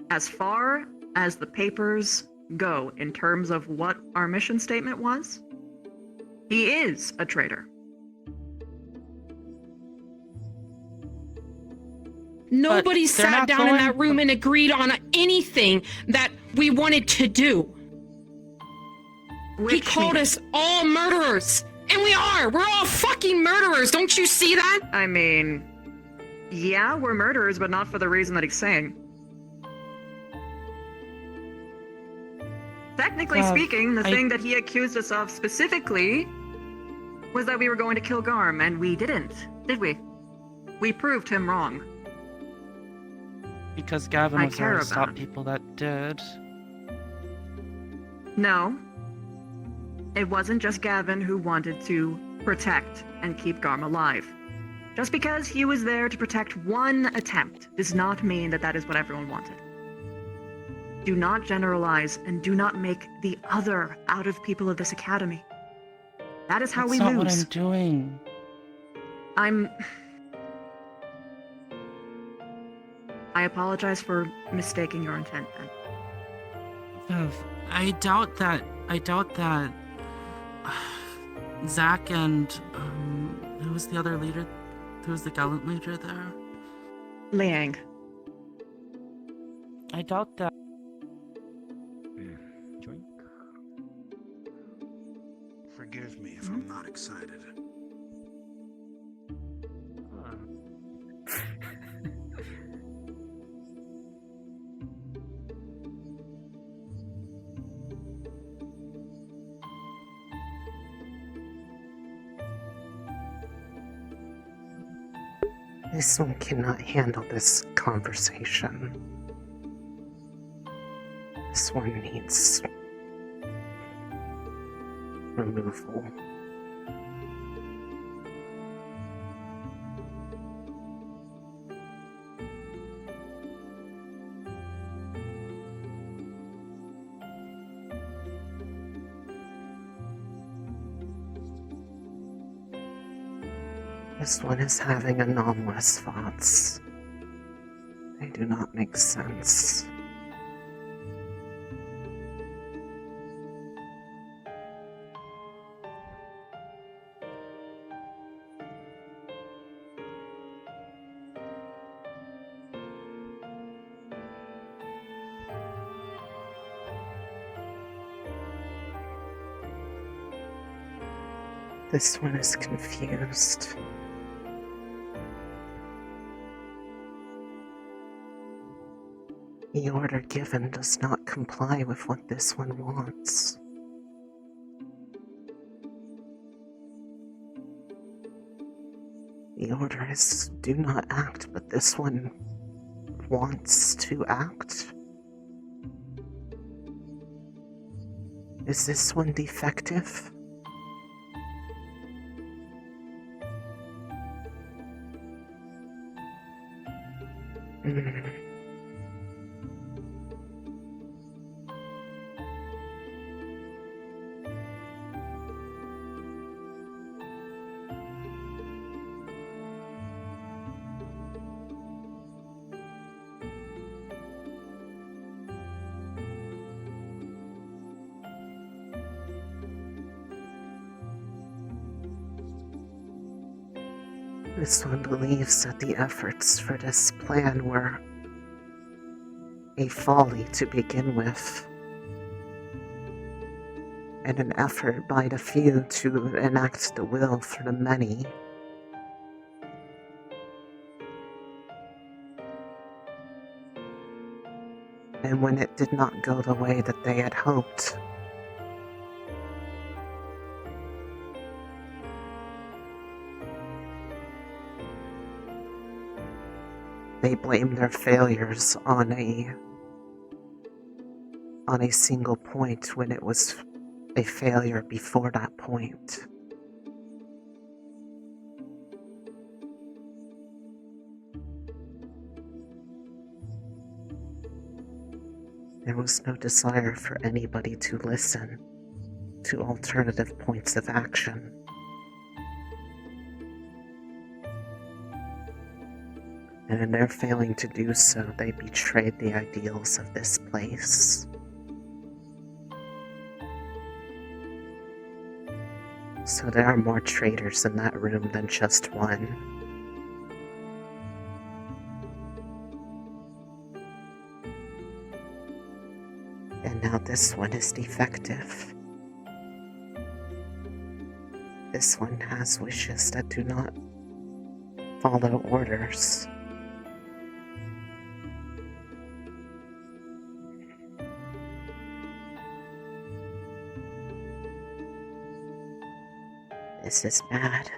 As far as the papers go in terms of what our mission statement was, he is a traitor. Nobody they're sat not down in going- that room and agreed on anything that we wanted to do. He called us all murderers. And we are! We're all fucking murderers! Don't you see that? I mean, yeah, we're murderers, but not for the reason that he's saying. Technically speaking, the thing that he accused us of specifically was that we were going to kill Garm, and we didn't, did we? We proved him wrong. Because Gavin I was there care to stop about people that did. No. It wasn't just Gavin who wanted to protect and keep Garm alive. Just because he was there to protect one attempt does not mean that that is what everyone wanted. Do not generalize and do not make the other out of people of this academy. That is how That's we not lose. what I'm doing. I apologize for mistaking your intent then. I doubt that Zach and who was the other leader? Who was the gallant leader there? Liang. I doubt that. Forgive me if I'm not excited. This one cannot handle this conversation. This one needs removal. This one is having anomalous thoughts. They do not make sense. This one is confused. The order given does not comply with what this one wants. The order is do not act, but this one wants to act. Is this one defective? This one believes that the efforts for this plan were a folly to begin with, and an effort by the few to enact the will for the many. And when it did not go the way that they had hoped, they blamed their failures on a single point when it was a failure before that point. There was no desire for anybody to listen to alternative points of action. And in their failing to do so, they betrayed the ideals of this place. So there are more traitors in that room than just one. And now this one is defective. This one has wishes that do not follow orders. This is bad.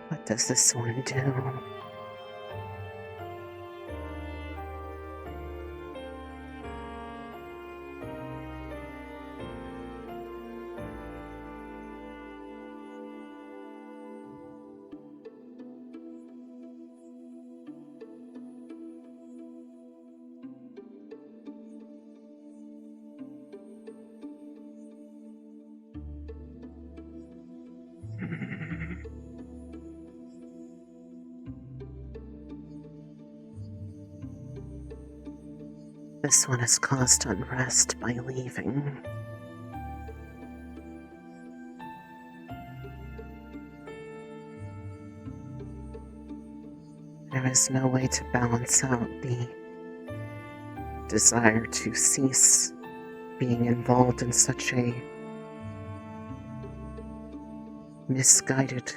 What does this one do? This one has caused unrest by leaving. There is no way to balance out the desire to cease being involved in such a misguided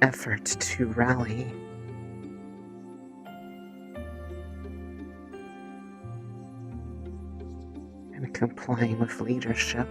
effort to rally. And complying with leadership.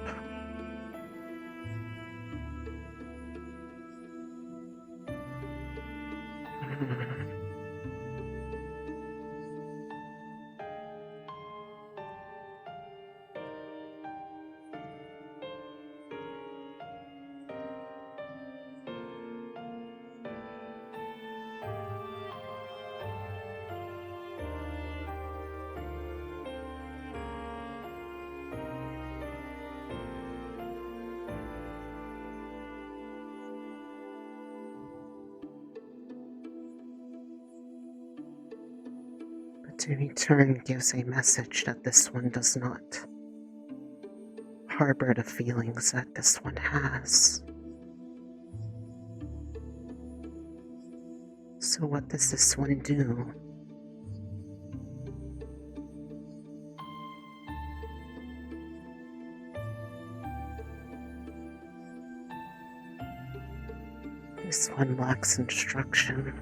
To return gives a message that this one does not harbor the feelings that this one has. So what does this one do? This one lacks instruction.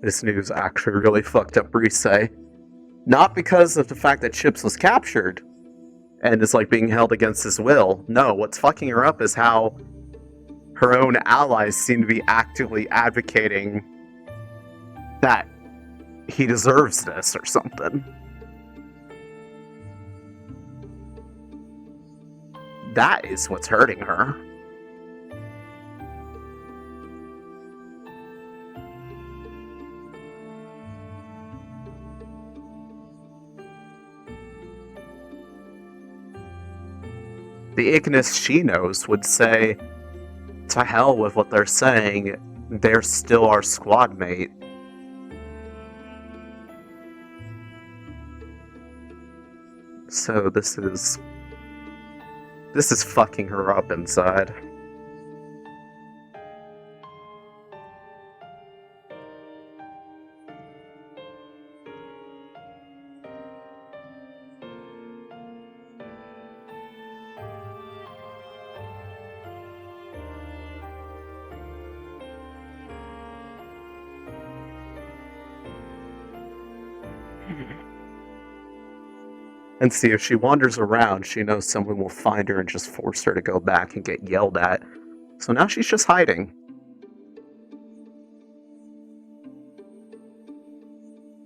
This news actually really fucked up Risei. Not because of the fact that Chips was captured and is like being held against his will. No, what's fucking her up is how her own allies seem to be actively advocating that he deserves this or something. That is what's hurting her. The Ignis she knows would say, to hell with what they're saying, they're still our squad mate. So this is fucking her up inside. And see, if she wanders around, she knows someone will find her and just force her to go back and get yelled at. So now she's just hiding.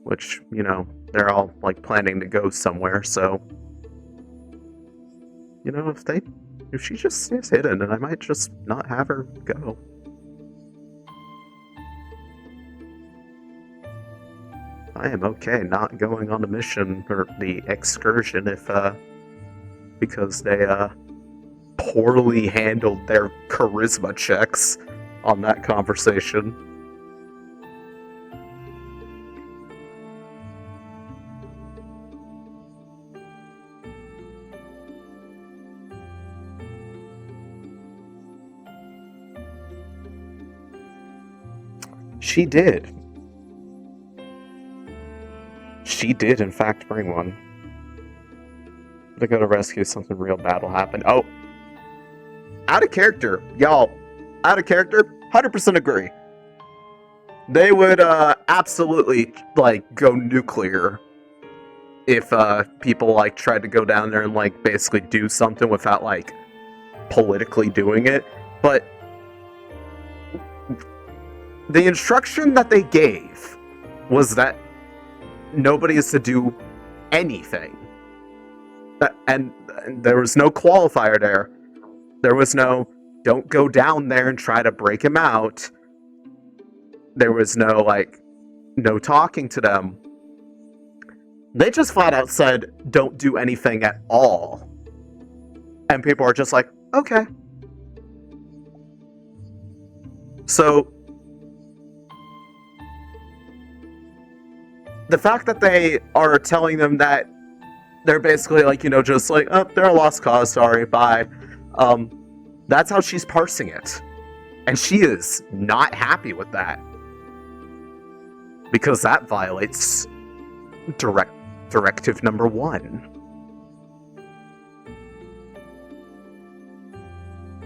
Which, you know, they're all, like, planning to go somewhere, so... You know, if she just stays hidden, then I might just not have her go. I am okay not going on the mission or the excursion if because they poorly handled their charisma checks on that conversation. She did. She did, in fact, bring one. To go to rescue, something real bad will happen. Oh! Out of character, y'all. Out of character, 100% agree. They would, absolutely, like, go nuclear if, people, like, tried to go down there and, like, basically do something without, like, politically doing it. But the instruction that they gave was that nobody is to do anything. And there was no qualifier there. There was no, don't go down there and try to break him out. There was no, like, no talking to them. They just flat out said, don't do anything at all. And people are just like, okay. So, the fact that they are telling them that they're basically like, you know, just like, oh, they're a lost cause, sorry, bye. That's how she's parsing it. And she is not happy with that. Because that violates directive number 1.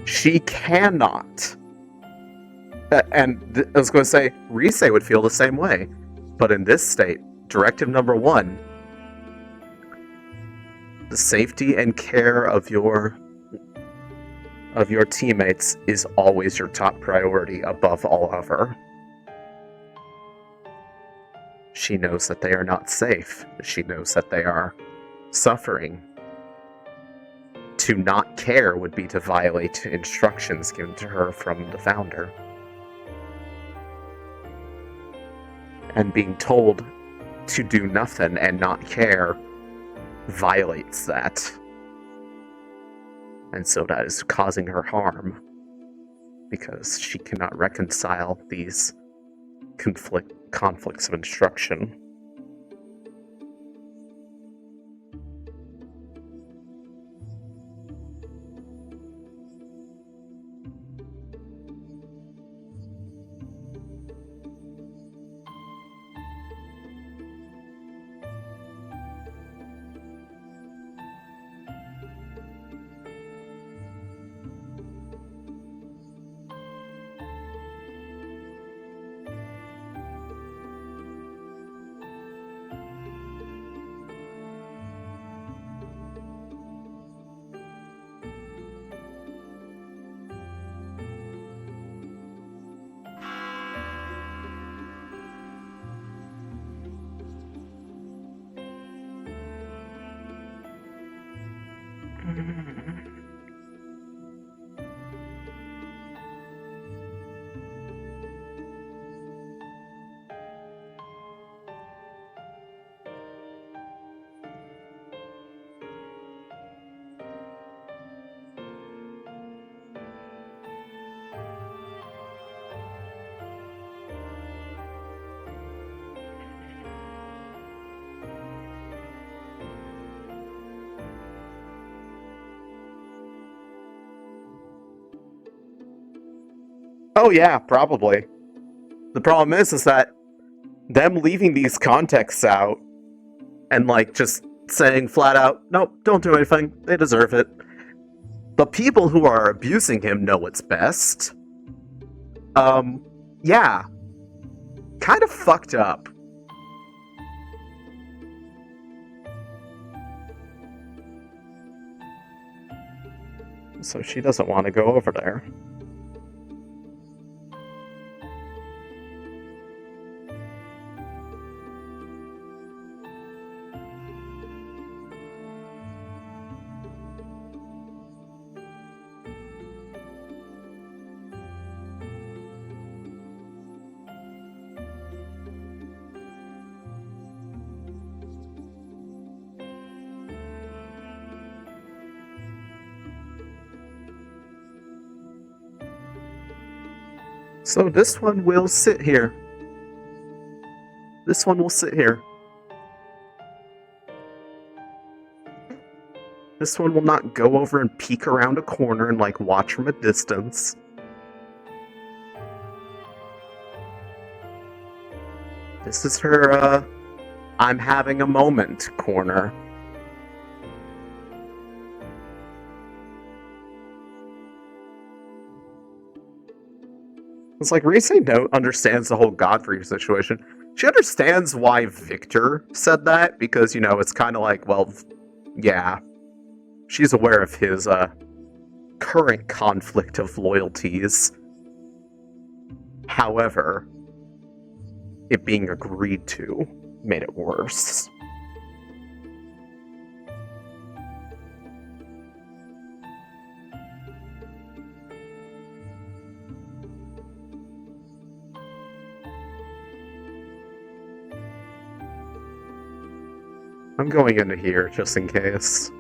She cannot. And I was going to say, Risei would feel the same way. But in this state, directive number 1, the safety and care of your teammates is always your top priority above all other. She knows that they are not safe. She knows that they are suffering. To not care would be to violate instructions given to her from the founder. And being told to do nothing and not care violates that. And so that is causing her harm. Because she cannot reconcile these conflicts of instruction. Oh yeah, probably. The problem is that them leaving these contexts out and like just saying flat out, nope, don't do anything, they deserve it. The people who are abusing him know what's best. Yeah. Kind of fucked up. So she doesn't want to go over there. So this one will sit here. This one will sit here. This one will not go over and peek around a corner and like watch from a distance. This is her, I'm having a moment corner. It's like Risei understands the whole Godfrey situation. She understands why Victor said that, because, you know, it's kind of like, well, yeah. She's aware of his, current conflict of loyalties. However, it being agreed to made it worse. I'm going into here just in case.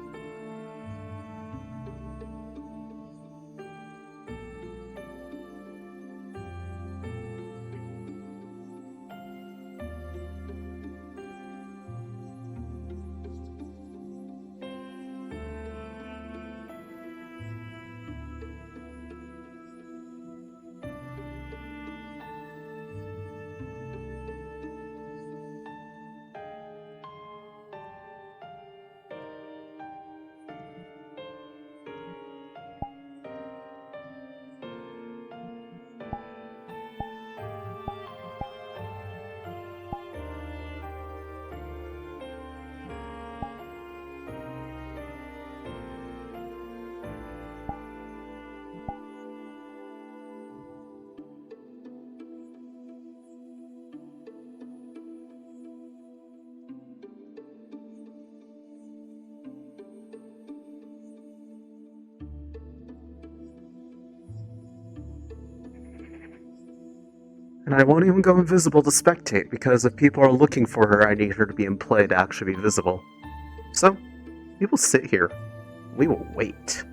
And I won't even go invisible to spectate, because if people are looking for her, I need her to be in play to actually be visible. So, we will sit here. We will wait.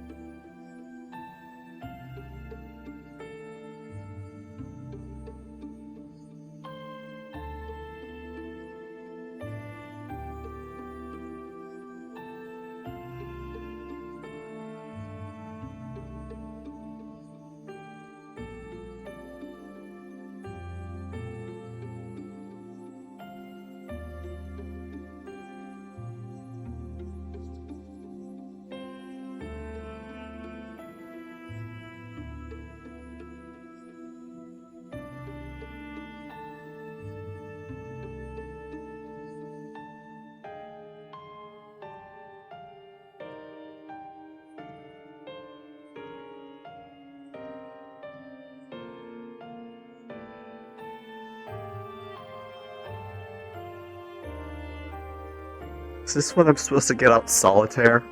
Is this when I'm supposed to get out solitaire?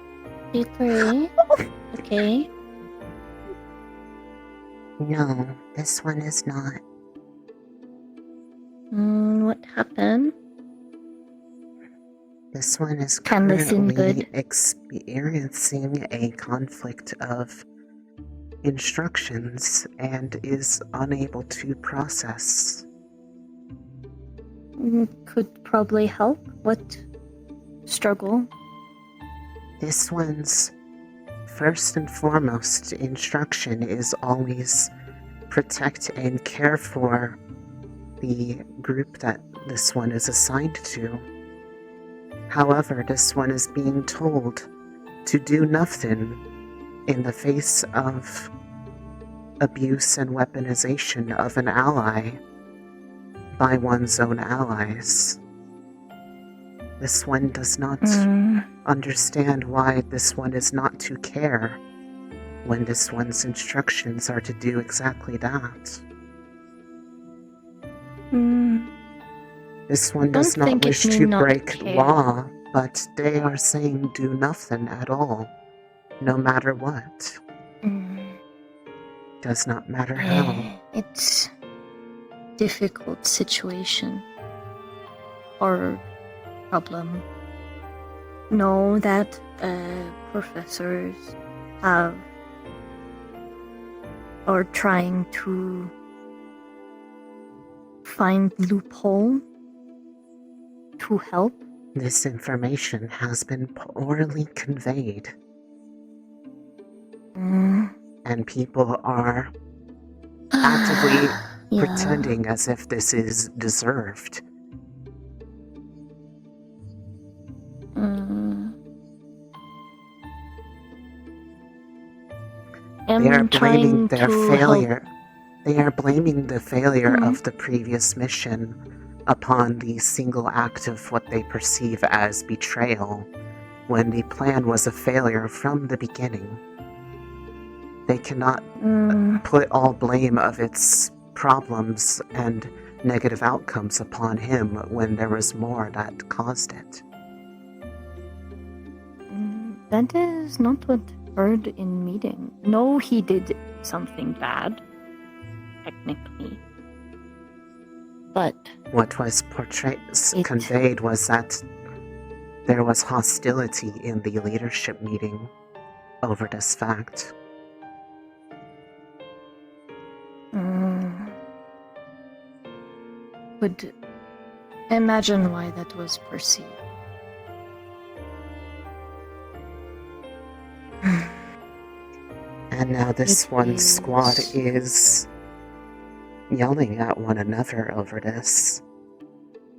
Bakery. Okay. No, this one is not. What happened? This one is Kinda seemed currently good. experiencing a conflict of instructions and is unable to process. Could probably help. What struggle? This one's first and foremost instruction is always protect and care for the group that this one is assigned to. However, this one is being told to do nothing in the face of abuse and weaponization of an ally by one's own allies. This one does not understand why this one is not to care when this one's instructions are to do exactly that. This one does not wish to break law, but they are saying do nothing at all, no matter what. Does not matter how. It's difficult situation or problem. Know that professors are trying to find loophole to help. This information has been poorly conveyed. And people are actively pretending as if this is deserved. They are blaming their failure. They are blaming the failure of the previous mission upon the single act of what they perceive as betrayal, when the plan was a failure from the beginning. They cannot put all blame of its problems and negative outcomes upon him when there was more that caused it. That is not what heard in meeting. No, he did something bad, technically. But what was conveyed was that there was hostility in the leadership meeting over this fact. Would imagine why that was perceived. And now this one squad is yelling at one another over this.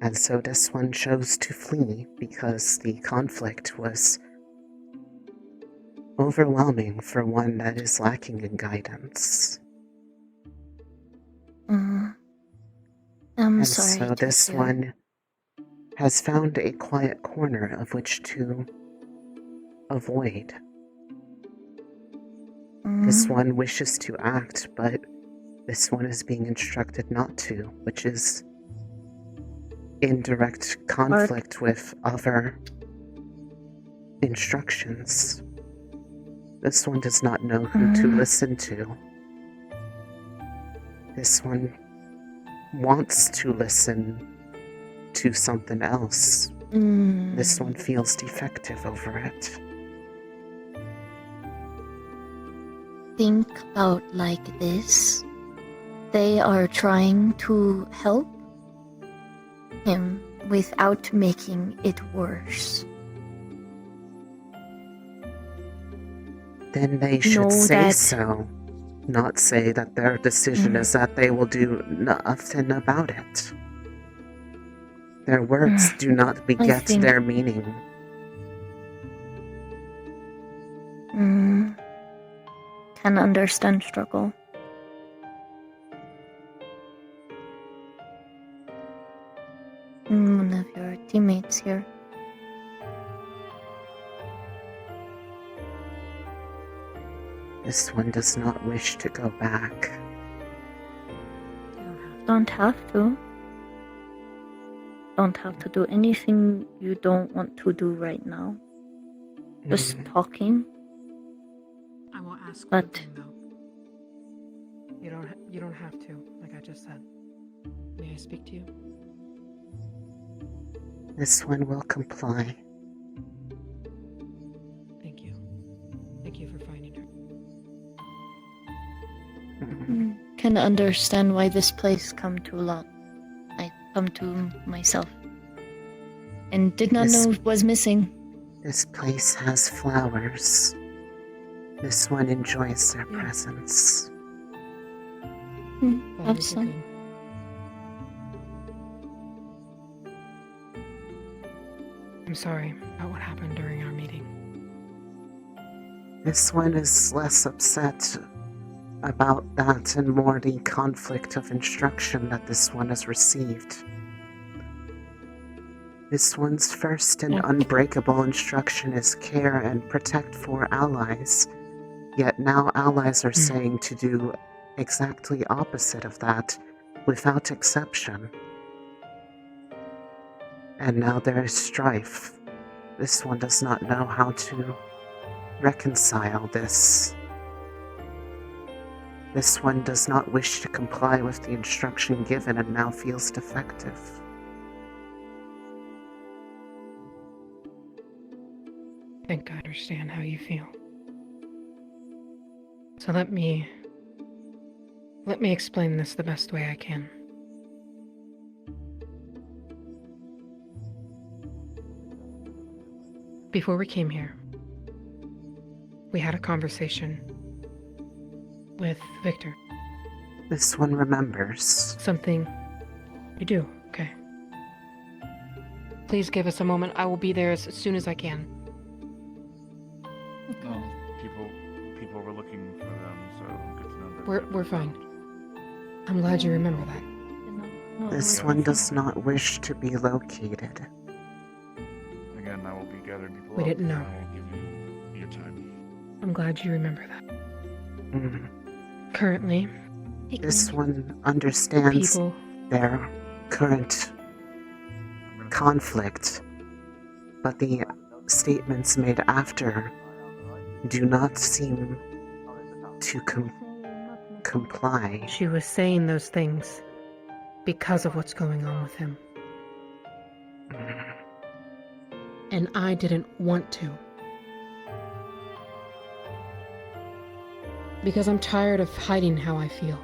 And so this one chose to flee because the conflict was overwhelming for one that is lacking in guidance. I'm and sorry. So this one has found a quiet corner of which to avoid. This one wishes to act, but this one is being instructed not to, which is in direct conflict with other instructions. This one does not know who to listen to. This one wants to listen to something else. This one feels defective over it. Think about like this. They are trying to help him without making it worse. Then they should say so, not say that their decision is that they will do nothing about it. Their words do not beget their meaning. Can understand struggle. One of your teammates here. This one does not wish to go back. Don't have to. Don't have to do anything you don't want to do right now. Just talking. I will ask. But you don't have to, like I just said. May I speak to you? This one will comply. Thank you. Thank you for finding her. Can understand why this place come to a lot. I come to myself. And did not know it was missing. This place has flowers. This one enjoys their presence. That's Awesome. good. I'm sorry about what happened during our meeting. This one is less upset about that and more the conflict of instruction that this one has received. This one's first and unbreakable instruction is care and protect for allies, yet now allies are saying to do exactly opposite of that, without exception. And now there is strife. This one does not know how to reconcile this. This one does not wish to comply with the instruction given and now feels defective. I think I understand how you feel. So let me explain this the best way I can. Before we came here, we had a conversation with Victor. This one remembers. Something you do, okay. Please give us a moment. I will be there as soon as I can. No, people were looking for them, so good to know that. We're fine. I'm glad you remember that. This one does not wish to be located. Again, I will be gathering people We up, didn't know. and I will give you your time. I'm glad you remember that. Mm. Currently, This one understands people their current conflict, but the statements made after do not seem to comply. She was saying those things because of what's going on with him. And I didn't want to. Because I'm tired of hiding how I feel.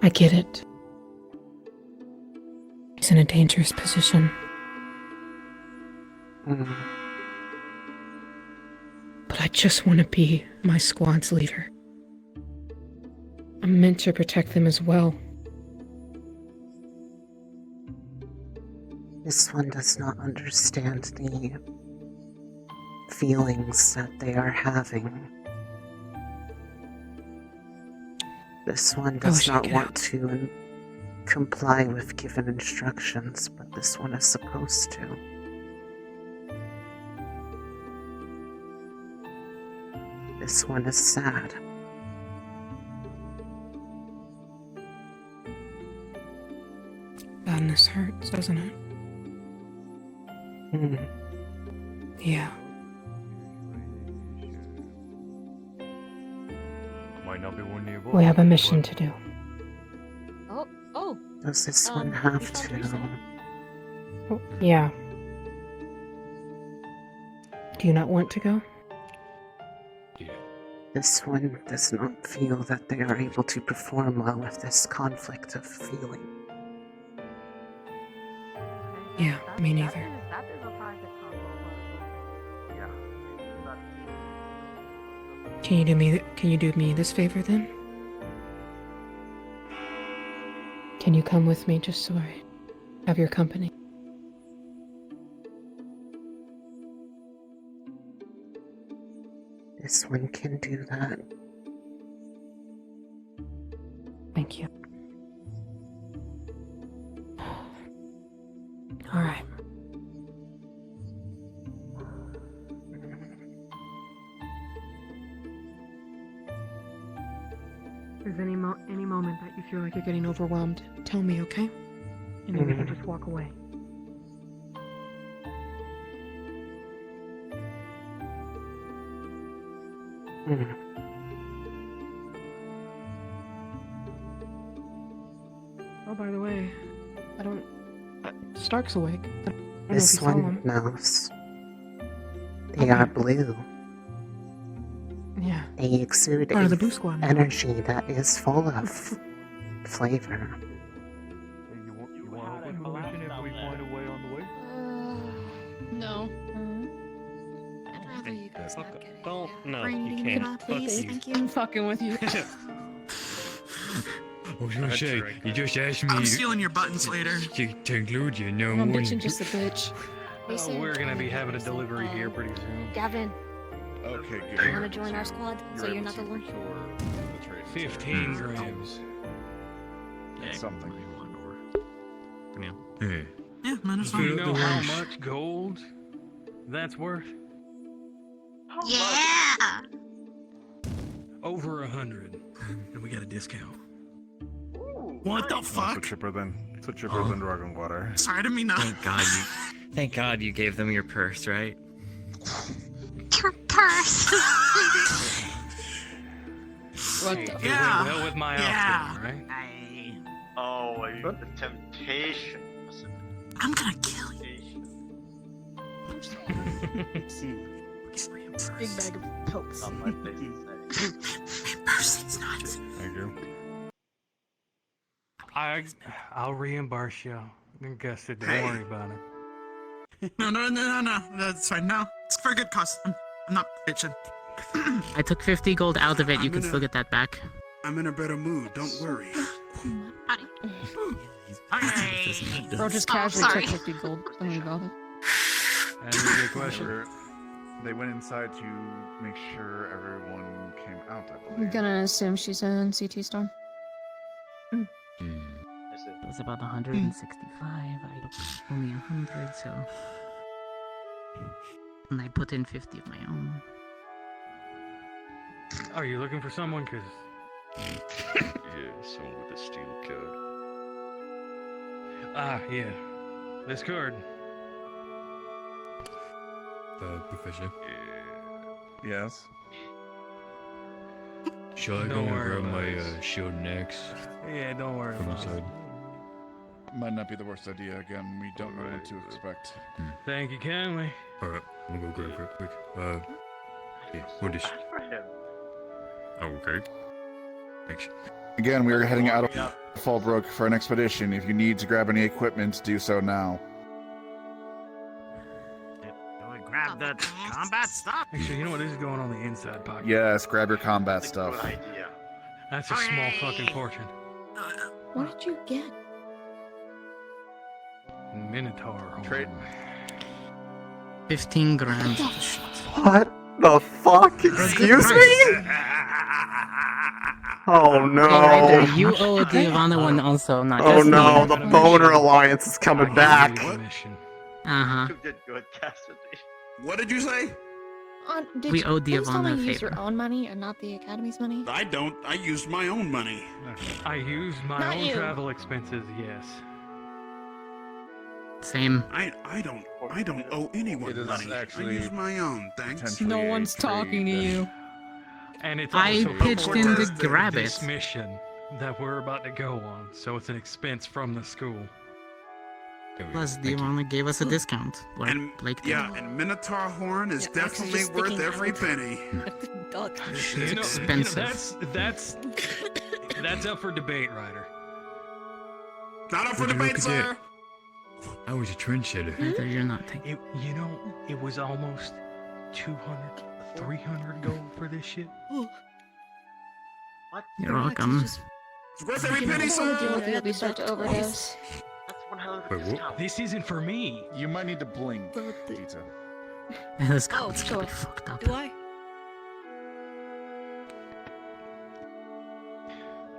I get it. He's in a dangerous position. But I just want to be my squad's leader. I'm meant to protect them as well. This one does not understand the feelings that they are having. This one does not want to comply with given instructions, but this one is supposed to. This one is sad. Sadness hurts, doesn't it? Yeah. Might not be one nearby. We have a mission to do. Oh. Does this one have to? Yeah. Do you not want to go? This one does not feel that they are able to perform well with this conflict of feeling. Yeah, me neither. Can you do me this favor then? Can you come with me just so I have your company? This one can do that. Thank you. All right. If there's any moment that you feel like you're getting overwhelmed, tell me, okay? And then we can just walk away. Oh, by the way, I don't... Stark's awake. I don't know if This you saw one him. knows. They are blue. Yeah. They exude Part of the a Blue Squad now. energy that is full of flavor. You want open permission if we find a way on the way? No. I'd rather Don't. No, Branding you it can't. up, Fuck please. you. Thank you. I'm fucking with you. I was gonna say, you just asked me. I'm stealing your buttons later. To include you, no I'm one. bitching just a bitch. Oh, we're gonna be having a delivery here pretty soon. Gavin, Okay, you good. want to join our squad so you're not the one? 15 grams. That's something. Yeah. Yeah, man, it's Do you fine. know how much gold that's worth? Yeah. Over 100. And we got a discount. What the fuck? It's cheaper than Dragon Water. Sorry, I didn't mean to. Thank God you gave them your purse, right? Your purse. What the It went well with my outfit, right? Oh, the temptation. I'm gonna kill you. Big bag of pelts. My purse is not. Thank you. I'll reimburse you. Guess it. Don't worry about it. No. That's fine. No, it's for a good cause. I'm not bitching. I took 50 gold out of it. You can still get that back. I'm in a better mood. Don't worry. Bro, just casually took 50 gold. Don't worry about it. And a question. They went inside to make sure everyone came out, I I'm believe. gonna assume she's in CT Storm. It was about 165. I only 100, so. And I put in 50 of my own. Are you looking for someone? Cause Yeah, someone with a steel code. yeah, this card. Professor. Yes. Shall I go Don't and worry grab about my it. shield next? Yeah, don't worry From about it. inside. Might not be the worst idea. Again, we don't know what to expect. Thank you kindly. Alright, I'm gonna go grab it quick. Yeah, what is. Oh, okay. Thanks. Again, we are heading out of Fallbrook for an expedition. If you need to grab any equipment, do so now. Grab the combat stuff. Actually, you know what? This is going on the inside pocket. Yes, grab your combat stuff. That's a small fucking fortune. What did you get? Minotaur. Trade. 15 grams. What the fuck? Excuse me? Oh no. You owe the Ivana one also, not Oh just no, me. the Boner Alliance is coming back. Uh-huh. You did good, Cassidy. What did you say? Did We you, owed the please tell me Ivana a you use favor. your own money and not the Academy's money? I don't. I used my own money. I use my Not own you. travel expenses, yes. Same. I don't owe anyone It is money. actually I use my own. Thanks. potentially No a one's talking to trade. you. And it's I also pitched in to towards grab this it. mission that we're about to go on, so it's an expense from the school. Plus, the Ivana gave us a discount. Like, And like yeah, and Minotaur horn is definitely just worth sticking every out. penny. You know, expensive. that's up for debate, Ryder. Not up for Would you debate, look at sir. I was a trendsetter. Either you're not taking. It was almost 200, 300 gold for this shit. You're welcome. It's worth every You know, I penny, don't want to deal sir. with you if you start to overdose. That's one hell of a Wait, what? discount. This isn't for me. You might need to blink, Pizza. This Oh, cupboard's sure. gonna be fucked up. Do I?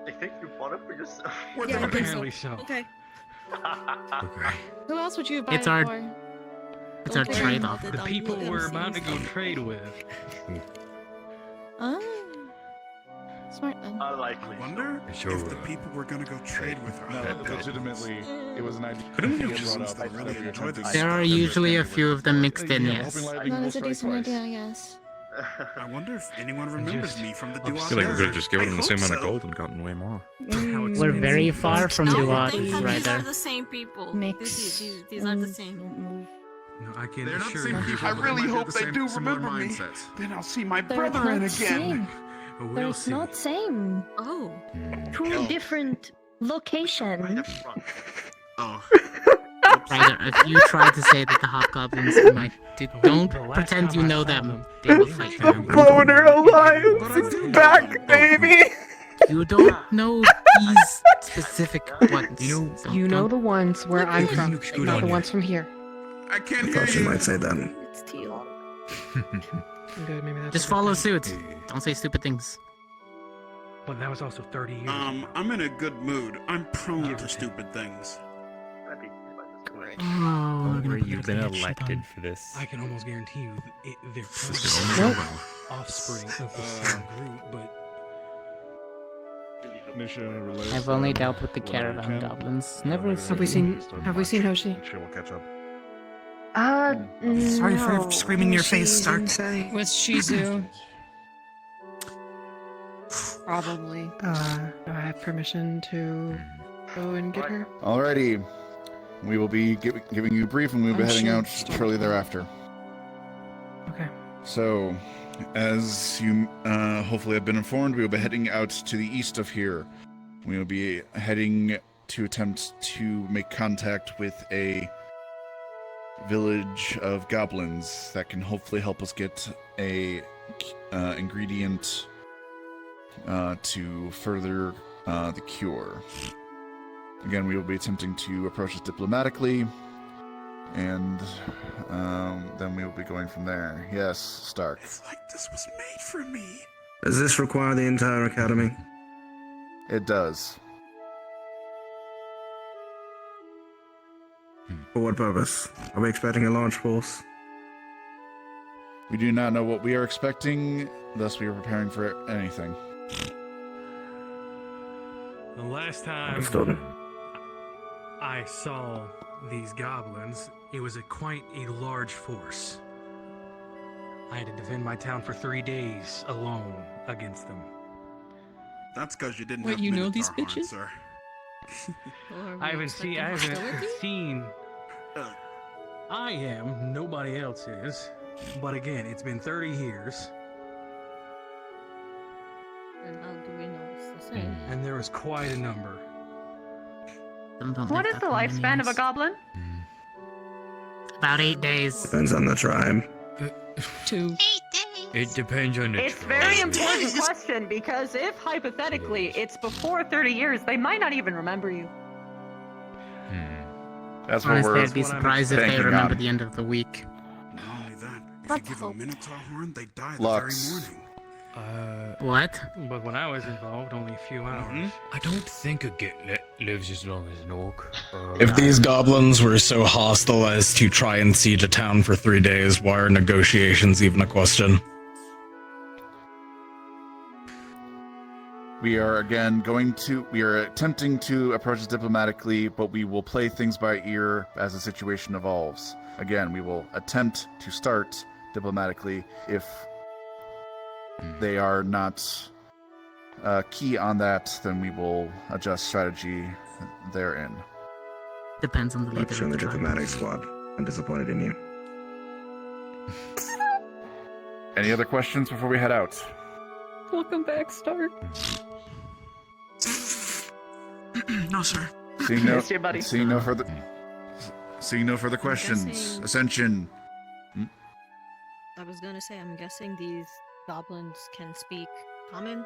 I think you bought it for yourself. Worth Yeah, I every think penny. Apparently so. Okay. Okay. Who else would you buy It's it our- for? It's our Don't worry trade-off. about it, The I'll people look we're at about to things. go trade with. Ah. Smart then. Unlikely. I wonder So, if the people we're gonna go trade with are No, hot-blooded. legitimately, it was an idea. Couldn't we that just brought up really that we were enjoy attempting this? to There are split usually a with few of them mixed in, Yeah, yes. hoping lightning That will is a strike decent twice. idea, yes. I wonder if anyone remembers Just- me from the I Duat feel like we Desert. could've just given I them the same hope amount of so. gold and gotten way more. We're very far from No, Duat, I think that these are Ryder. the same people. Mix. These are the same. No, I can They're not the assure same you. people. I but really might have hope the they same- do similar remember me. mindsets. Then I'll see my They're brother not in again. same. We'll They're see. not same. Oh. Two different locations. Oh. Ryder, if you try to say that the hobgoblins might, don't pretend you know them. They will fight The them. Boner Alliance is back, baby! You don't know these specific ones. You know the ones where I'm from, looks good not on the you. ones from here. I can't I hear thought she you. might say that. It's teal. Good, maybe that's Just a good follow thing. suit. Don't say stupid things. But that was also 30 years. I'm in a good mood. I'm prone to stupid things. Oh, Don't we're gonna worry, put you've their been shit elected on. for this. I can almost guarantee you they're This is probably the only offspring of the same group, but Mission related. I've only dealt with the caravan goblins. Never Have we seen Hoshi? Sure, we'll catch up. Sorry for screaming in your face, Stark. With Shizu. Probably. Do I have permission to go and get her? Alrighty. We will be giving you a brief and we'll be I'm heading sure out Stark shortly will. thereafter. Okay. So, as you hopefully have been informed, we will be heading out to the east of here. We will be heading to attempt to make contact with a village of goblins that can hopefully help us get a ingredient to further the cure. Again, we will be attempting to approach this diplomatically, and then we will be going from there. Yes, Stark. It's like this was made for me. Does this require the entire academy? It does. For what purpose? Are we expecting a large force? We do not know what we are expecting, thus we are preparing for anything. the last time Understood. I saw these goblins, it was quite a large force. I had to defend my town for 3 days alone against them. That's because you didn't Wait, have you know these Minotaur horns, bitches? sir. I haven't seen. I am. Nobody else is. But again, it's been 30 years, And how do we know it's the same? and there was quite a number. What is the lifespan of a goblin? About 8 days. Depends on the tribe. 2. It depends on the It's a very important question because if hypothetically it's before 30 years, they might not even remember you. That's what Honestly, we're I'd be surprised if they banking remember on. the end of the week. Not only that, if you give a Minotaur horn, they die the Lux. very morning. What? But when I was involved, only a few hours. I don't think a git lives as long as an orc. If these goblins were so hostile as to try and siege a town for 3 days, why are negotiations even a question? We are attempting to approach this diplomatically, but we will play things by ear as the situation evolves. Again, we will attempt to start diplomatically. If they are not key on that, then we will adjust strategy therein. Depends on the leader Lecture of in the the tribe. diplomatic squad. I'm disappointed in you. Any other questions before we head out? Welcome back, Stark. No, sir. Seeing no, Missed you, buddy. seeing no further questions. guessing- Ascension. I was gonna say, I'm guessing these goblins can speak common.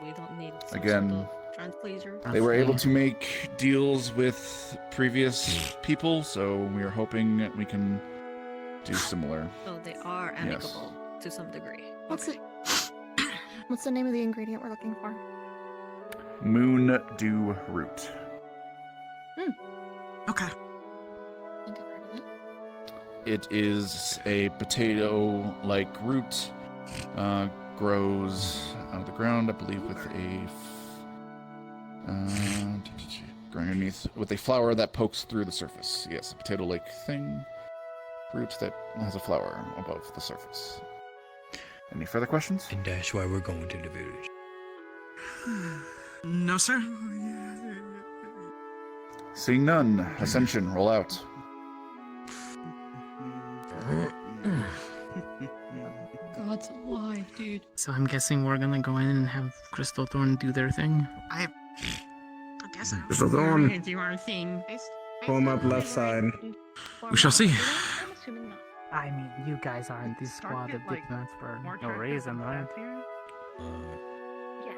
We don't need some Again, sort of translator. They were able to make deals with previous people, so we are hoping that we can do similar. So they are Yes. amicable to some degree. What's it? What's the name of the ingredient we're looking for? Moon Dew Root. Okay. It is a potato-like root, grows out of the ground, I believe, with growing underneath, with a flower that pokes through the surface. Yes, a potato-like thing, root that has a flower above the surface. Any further questions? And that's why we're going to the village. No, sir. Seeing none, Ascension, roll out. God's alive, dude. So I'm guessing we're gonna go in and have Crystal Thorn do their thing. I guess I Crystal Thorn. Do our thing. I Form up left side. We shall see. I mean, you guys aren't the squad of diplomats for no reason, right?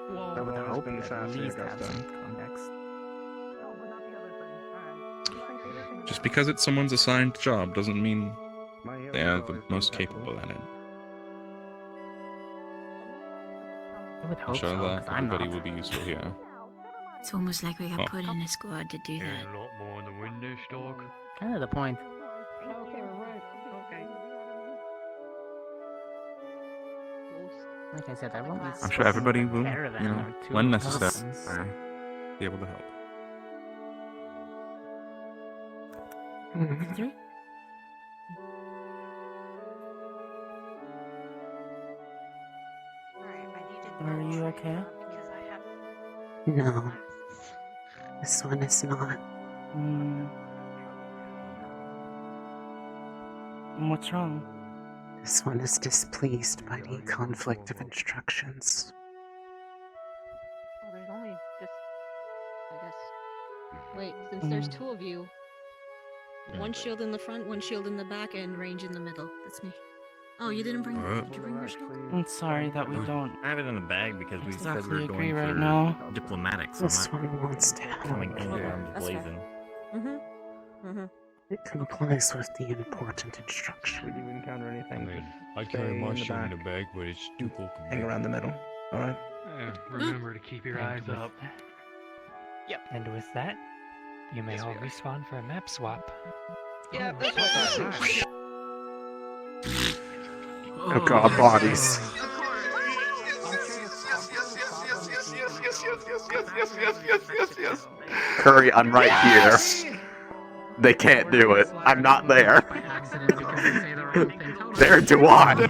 I would hope you at least have some context. Just because it's someone's assigned job doesn't mean they are the most capable at it. I would I'm hope sure so, that 'cause I'm everybody not. will be useful here. It's almost like we got Oh. put in a squad to do that. A lot more in the window stock. Kind of the point. Okay, right. Okay. Like I said, I won't be I'm sure everybody will, caravan you know, or two when persons. necessary, be able to help. Three? Are you okay? No. This one is not. What's wrong? This one is displeased by the conflict of instructions. Oh, there's only just, I guess. Wait, since there's two of you, one shield in the front, one shield in the back, and range in the middle. That's me. Oh, you didn't bring. Did you bring your shield? I'm sorry that we don't. I have it in the bag because we said we exactly were agree going right for now. diplomatic. So This I'm one wants to not coming in help. guns That's fair. blazing. It complies with the important instruction. Should you encounter anything, I stay carry my in the shit in back. the bag, but it's too cold. hang around the middle. All right. Remember to keep your eyes up. Yep. And with that, you may all respawn for a map swap. Yeah, that's what Oh god, bodies. Curry, I'm right here. They can't do it. I'm not there. There do I.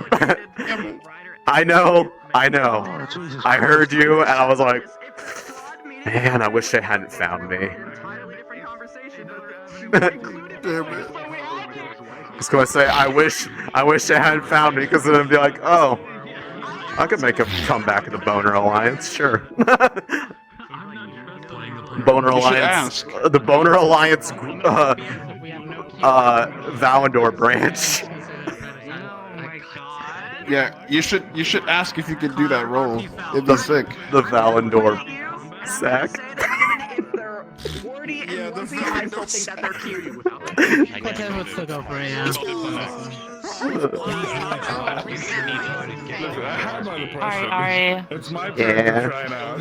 I know. I heard you, and I was like, man, I wish they hadn't found me. I was gonna say, I wish they hadn't found me, because then it'd be like, oh, I could make a comeback in the Boner Alliance, sure. Boner You should Alliance, ask. the Boner Alliance, Valandor branch. Yeah, you should ask if you could do that role. It'd be sick. The Valandor sack. Yeah, I still think that they're cute. Whichever would still go for it, yeah. Alright. It's my Yeah. to try now.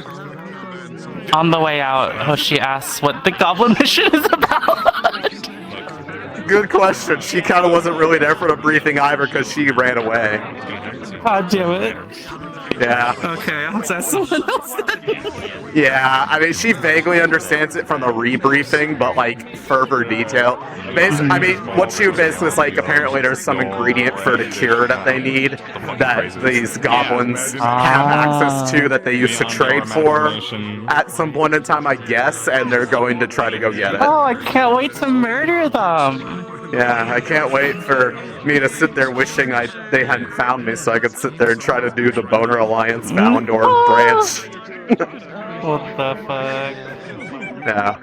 On the way out, Hoshi asks what the goblin mission is about. Good question. She kind of wasn't really there for the briefing either because she ran away. God damn it. Yeah. Okay, I'll test someone else then. Yeah, I mean, she vaguely understands it from the rebriefing, but like further detail. I mean, what she basically is like, apparently there's some ingredient for the cure that they need that these goblins have access to that they used to trade for at some point in time, I guess, and they're going to try to go get it. Oh, I can't wait to murder them. Yeah, I can't wait for me to sit there wishing they hadn't found me so I could sit there and try to do the Boner Alliance Valandor branch. What the fuck? Yeah.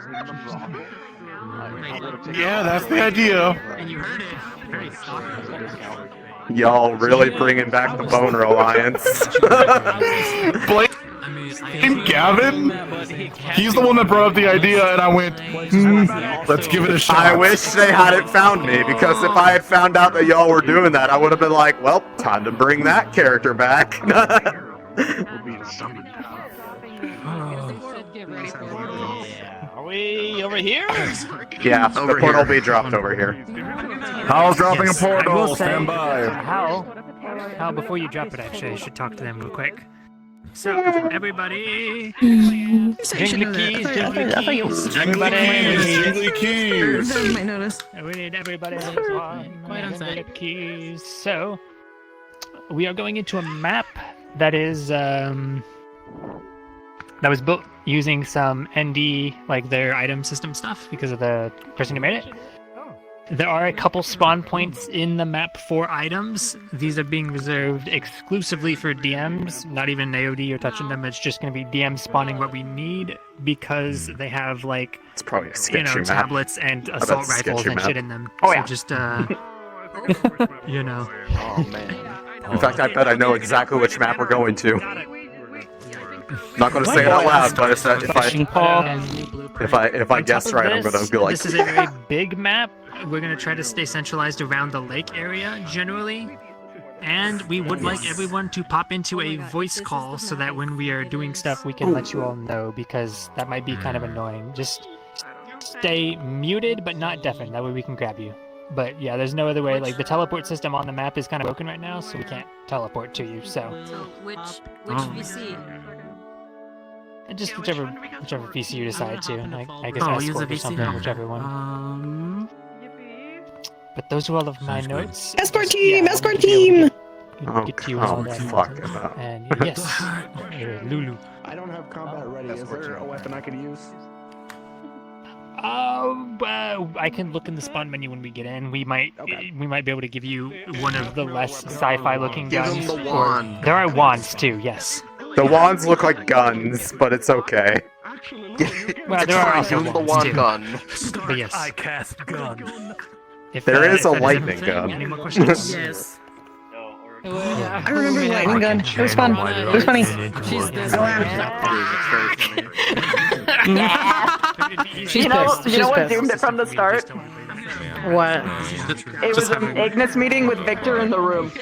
Yeah, that's the idea. And you heard it. Very soft. Y'all really bringing back the Boner Alliance. Blame Gavin? He's the one that brought up the idea, and I went, let's give it a shot. I wish they hadn't found me, because if I had found out that y'all were doing that, I would have been like, well, time to bring that character back. Are we over here? Yeah, the portal will be dropped over here. Hal's dropping a I will portal, say, stand by. Hal, before you drop it, actually, I should talk to them real quick. So, everybody, Jingly keys, Jingly keys. Might notice. We need everybody. Quite on site. Keys. So, we are going into a map that is that was built using some ND, like their item system stuff, because of the person who made it. There are a couple spawn points in the map for items. These are being reserved exclusively for DMs, not even AOD or touching them. It's just going to be DMs spawning what we need because they have, like, it's probably a sketchy map. tablets and assault rifles and shit in them. Oh, so yeah. just, you know. Oh, man. In fact, I bet I know exactly which map we're going to. Not going to say it out loud, but if I guess right, I'm going to be like... This is a very big map. We're going to try to stay centralized around the lake area, generally. And we would like everyone to pop into a voice call so that when we are doing stuff, we can let you all know, because that might be kind of annoying. Just stay muted, but not deafened. That way we can grab you. But yeah, there's no other way. Like, the teleport system on the map is kind of broken right now, so we can't teleport to you, so... Which VC? Just whichever VC you decide to. I guess I'll use escort a or VC. something, whichever one. But those are all of my notes. Escort team! Escort team! Get you all that. And yes, Lulu. I don't have combat ready. Is there a weapon I could use? I can look in the spawn menu when we get in. We might be able to give you one of the less sci-fi looking guns. Give him the wand. There are wands too. Yes. The wands look like guns, but it's okay. Well, there are also the wands wand too. gun. But yes. I cast gun. There is a if that lightning everything, gun. Any more questions? Yes. I remember lightning gun. It was fun. It was funny. You know what doomed it from the start? What? It was an Ignis meeting with Victor in the room.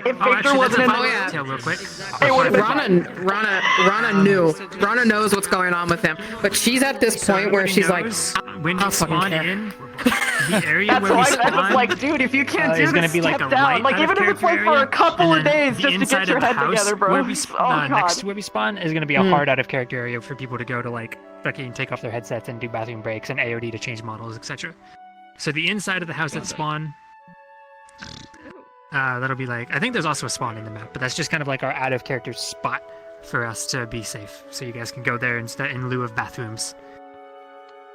If Victor wasn't in the real quick. it would have been Rana knows what's going on with him, but she's at this point where she's like, when I'll you fucking spawn care. in, the area That's where we why spawn I was like, dude, if you can't do is going this, to be like step a down. light Like, out of even if it's like character for a area, couple and of then days the just to inside get your of the head house together, bro. Where we next God. to where we spawn is going to be a hard out of character area for people to go to, like, fucking take off their headsets and do bathroom breaks and AOD to change models, etc. So the inside of the house that spawn, that'll be like, I think there's also a spawn in the map, but that's just kind of like our out of character spot for us to be safe. So you guys can go there instead in lieu of bathrooms.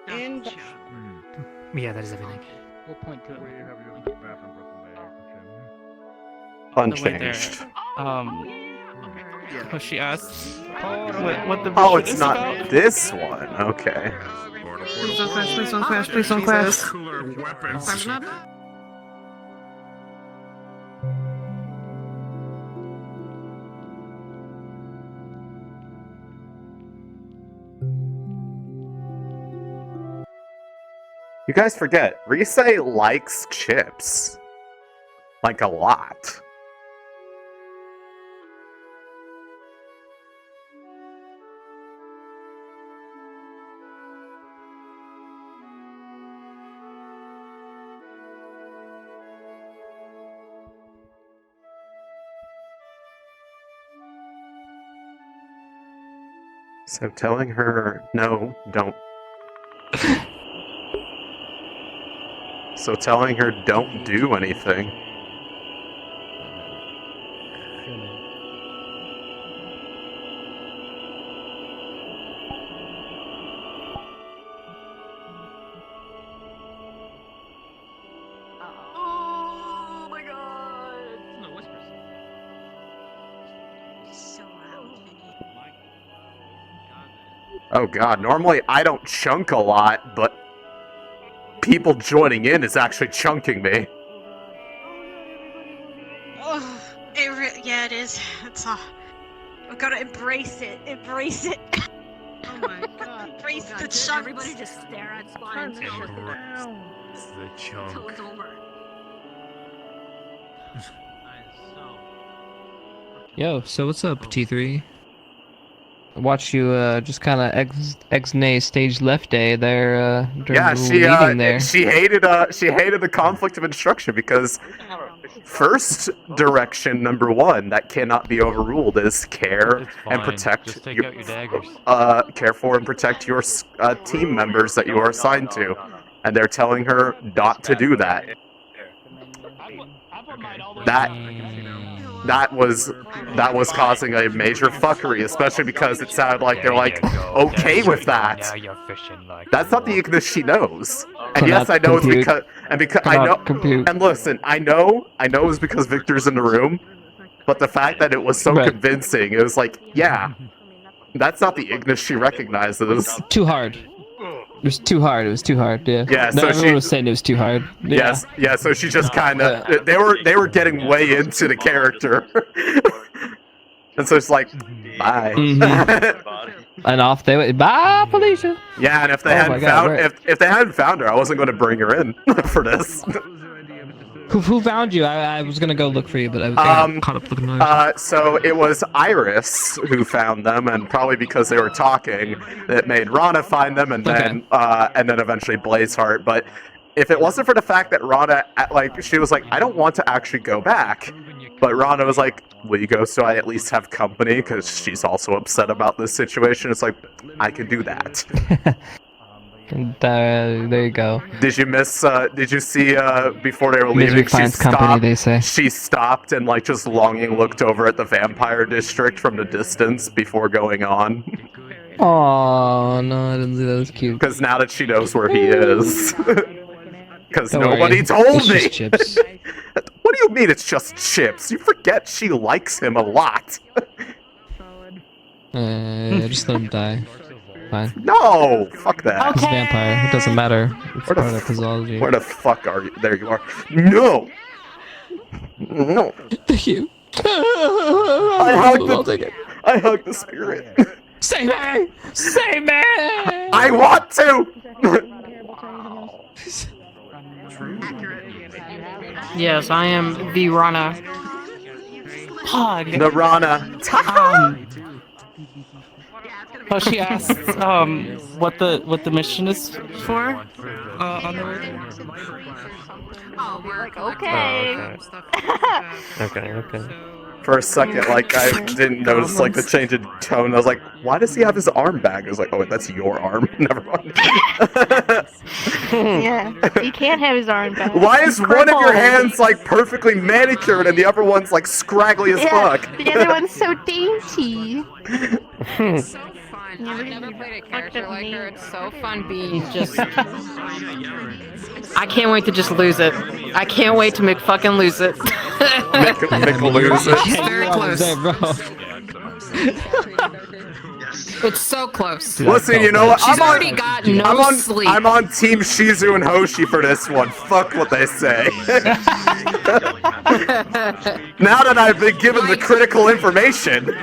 And Yeah, that is everything. We'll point to it. Unchanged. Oh, she asked What the oh, it's not about? This one. Okay. Please don't crash, please don't crash, please don't crash. You guys forget, Risei likes chips. Like a lot. So telling her, no, don't. So telling her, don't do anything. Oh my god! No whispers. So loud. Oh god, normally I don't chunk a lot, but people joining in is actually chunking me. Oh, yeah, it is. It's we've got to embrace it. Embrace it. Oh my god. Embrace Oh god, the just chunks. everybody just stare at spawn The chunk. until it's over. Yo, so what's up, T3? I watched you just kind of ex-nay stage left day there during Yeah, the meeting there. she hated the conflict of instruction because first direction number one that cannot be overruled is care and protect Just take out your daggers. care for and protect your team members that you are assigned to, and they're telling her not to do that. that was causing a major fuckery, especially because it sounded like they're like okay with that. That's not the Ignis she knows. And yes, I know it's because I know. And listen, I know it's because Victor's in the room, but the fact that it was so convincing, it was like, yeah, that's not the Ignis she recognizes. Too hard. It was too hard. It was too hard. Yeah. Yeah. No, So everyone she was saying it was too hard. Yeah. Yes. Yeah. So she just kind of they were getting way into the character, and so it's like, bye. And off they went. Bye, Felicia. Yeah, and if they hadn't found if they hadn't found her, I wasn't going to bring her in for this. Who found you? I was gonna go look for you, but I got caught up looking at So it was Iris who found them, and probably because they were talking, it made Rana find them, and then eventually Blazeheart. But if it wasn't for the fact that Rana, she was like, I don't want to actually go back, but Rana was like, will you go so I at least have company? Because she's also upset about this situation. It's like, I can do that. There you go. Did you miss? Did you see? Before they were leaving, Misery finds company, they say. She stopped and just longing looked over at the vampire district from the distance before going on. Oh no, I didn't see that. That was cute. Because now that she knows where he is, because Don't nobody worry. told It's me. just Chips. What do you mean it's just Chips? You forget she likes him a lot. Yeah, just let him die. Fine. No, fuck that. He's a vampire. It doesn't matter. It's part of physiology. Where the fuck are you? There you are. No. No. Thank you. I'll take it. I hug the spirit. Save me! Save me! I want to! Yes, I am the Rana. Hug. The Rana. Oh, she asked what the mission is for on the way. Oh, we're like, okay. Okay. For a second, I didn't notice the change in tone. I was like, why does he have his arm back? I was like, oh, wait, that's your arm. Never mind. Yeah, he can't have his arm back. Why is one of your hands perfectly manicured and the other one's scraggly as fuck? The other one's so dainty. I've never played a character like her. It's so fun being just. I can't wait to just lose it. I can't wait to fucking lose it. Make lose it. It's very close. There, bro. It's so close. Listen, you know what? She's already got no sleep. I'm on Team Shizu and Hoshi for this one. Fuck what they say. Now that I've been given the critical information.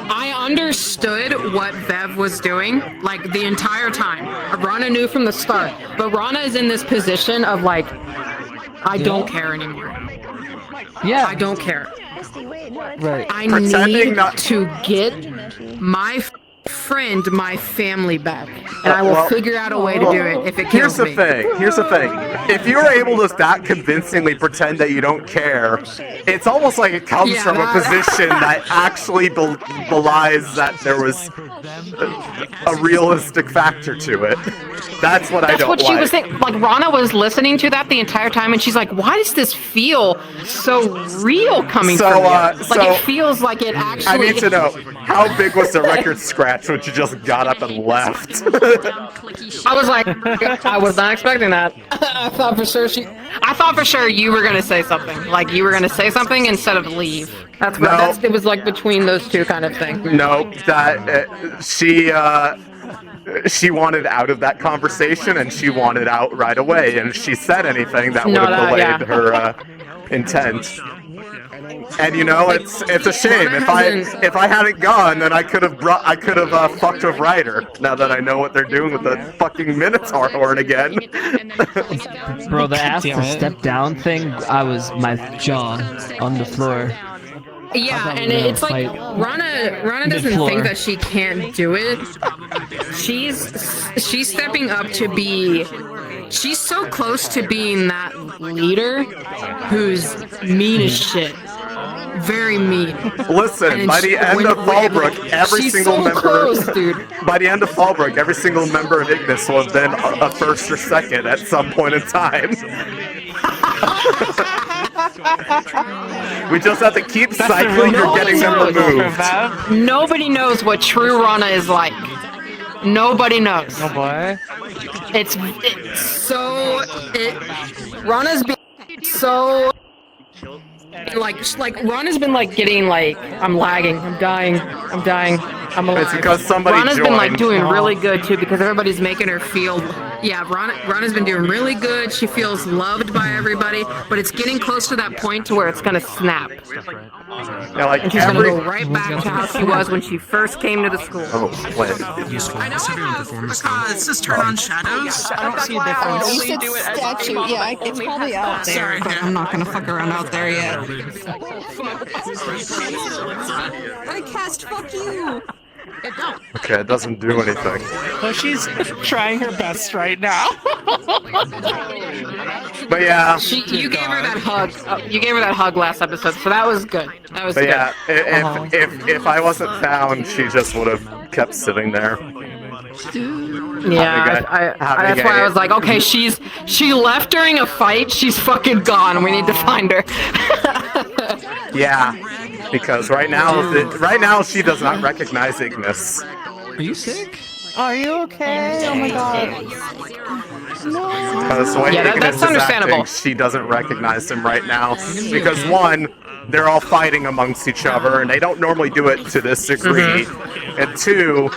I understood what Bev was doing, the entire time. Rana knew from the start. But Rana is in this position of, I don't care anymore. Yeah. I don't care. Right. I need to get my friend, my family back. And I will figure out a way to do it if it kills me. Here's the thing. If you're able to that convincingly pretend that you don't care, it's almost like it comes from a position that actually belies that there was a realistic factor to it. That's what I don't like. That's what she was saying. Rana was listening to that the entire time, and she's like, why does this feel so real coming from you? It feels like it actually... I need to know, how big was the record scratch when you just got up and left? I was like, I was not expecting that. I thought for sure you were gonna say something. You were gonna say something instead of leave. It was between those two kind of thing. No, she wanted out of that conversation, and she wanted out right away. And if she said anything, that would have delayed her intent. And it's a shame. If I hadn't gone, then I could have fucked with Ryder. Now that I know what they're doing with the fucking Minotaur horn again. Bro, the ask to step down thing, my jaw on the floor. Yeah, and it's Rana doesn't think that she can't do it. She's stepping up to be. She's so close to being that leader who's mean as shit. Very mean. Listen, by the end of Fallbrook, every single member. By the end of Fallbrook, every single member of Ignis will have been a first or second at some point in time. We just have to keep cycling or getting them removed. Nobody knows what true Rana is like. Nobody knows. Oh boy. It's so Rana's been so like Rana's been like getting like I'm lagging, I'm dying, I'm alive. It's because somebody Rana's been like joined. doing really good too because everybody's making her feel. Yeah, Rana's been doing really good. She feels loved by everybody, but it's getting close to that point to where it's gonna snap. Yeah, like And she's gonna go right back to how she was when she first came to the school. Oh, wait. I know because just turn on shadows. I don't see a difference. You said statue. Yeah, it's probably out there. Sorry, But I'm not gonna fuck around out there yet. I cast fuck you. Okay, it doesn't do anything. Well, she's trying her best right now. But yeah. You gave her that hug. You gave her that hug last episode, so that was good. That was But good. yeah, if I wasn't found, she just would have kept sitting there. Yeah, that's why I was like, okay, she left during a fight. She's fucking gone. We need to find her. Yeah, because right now she does not recognize Ignis. Are you sick? Are you okay? Oh my god. Because the way Ignis that's is understandable. acting, she doesn't recognize him right now. Because one, they're all fighting amongst each other, and they don't normally do it to this degree. And two,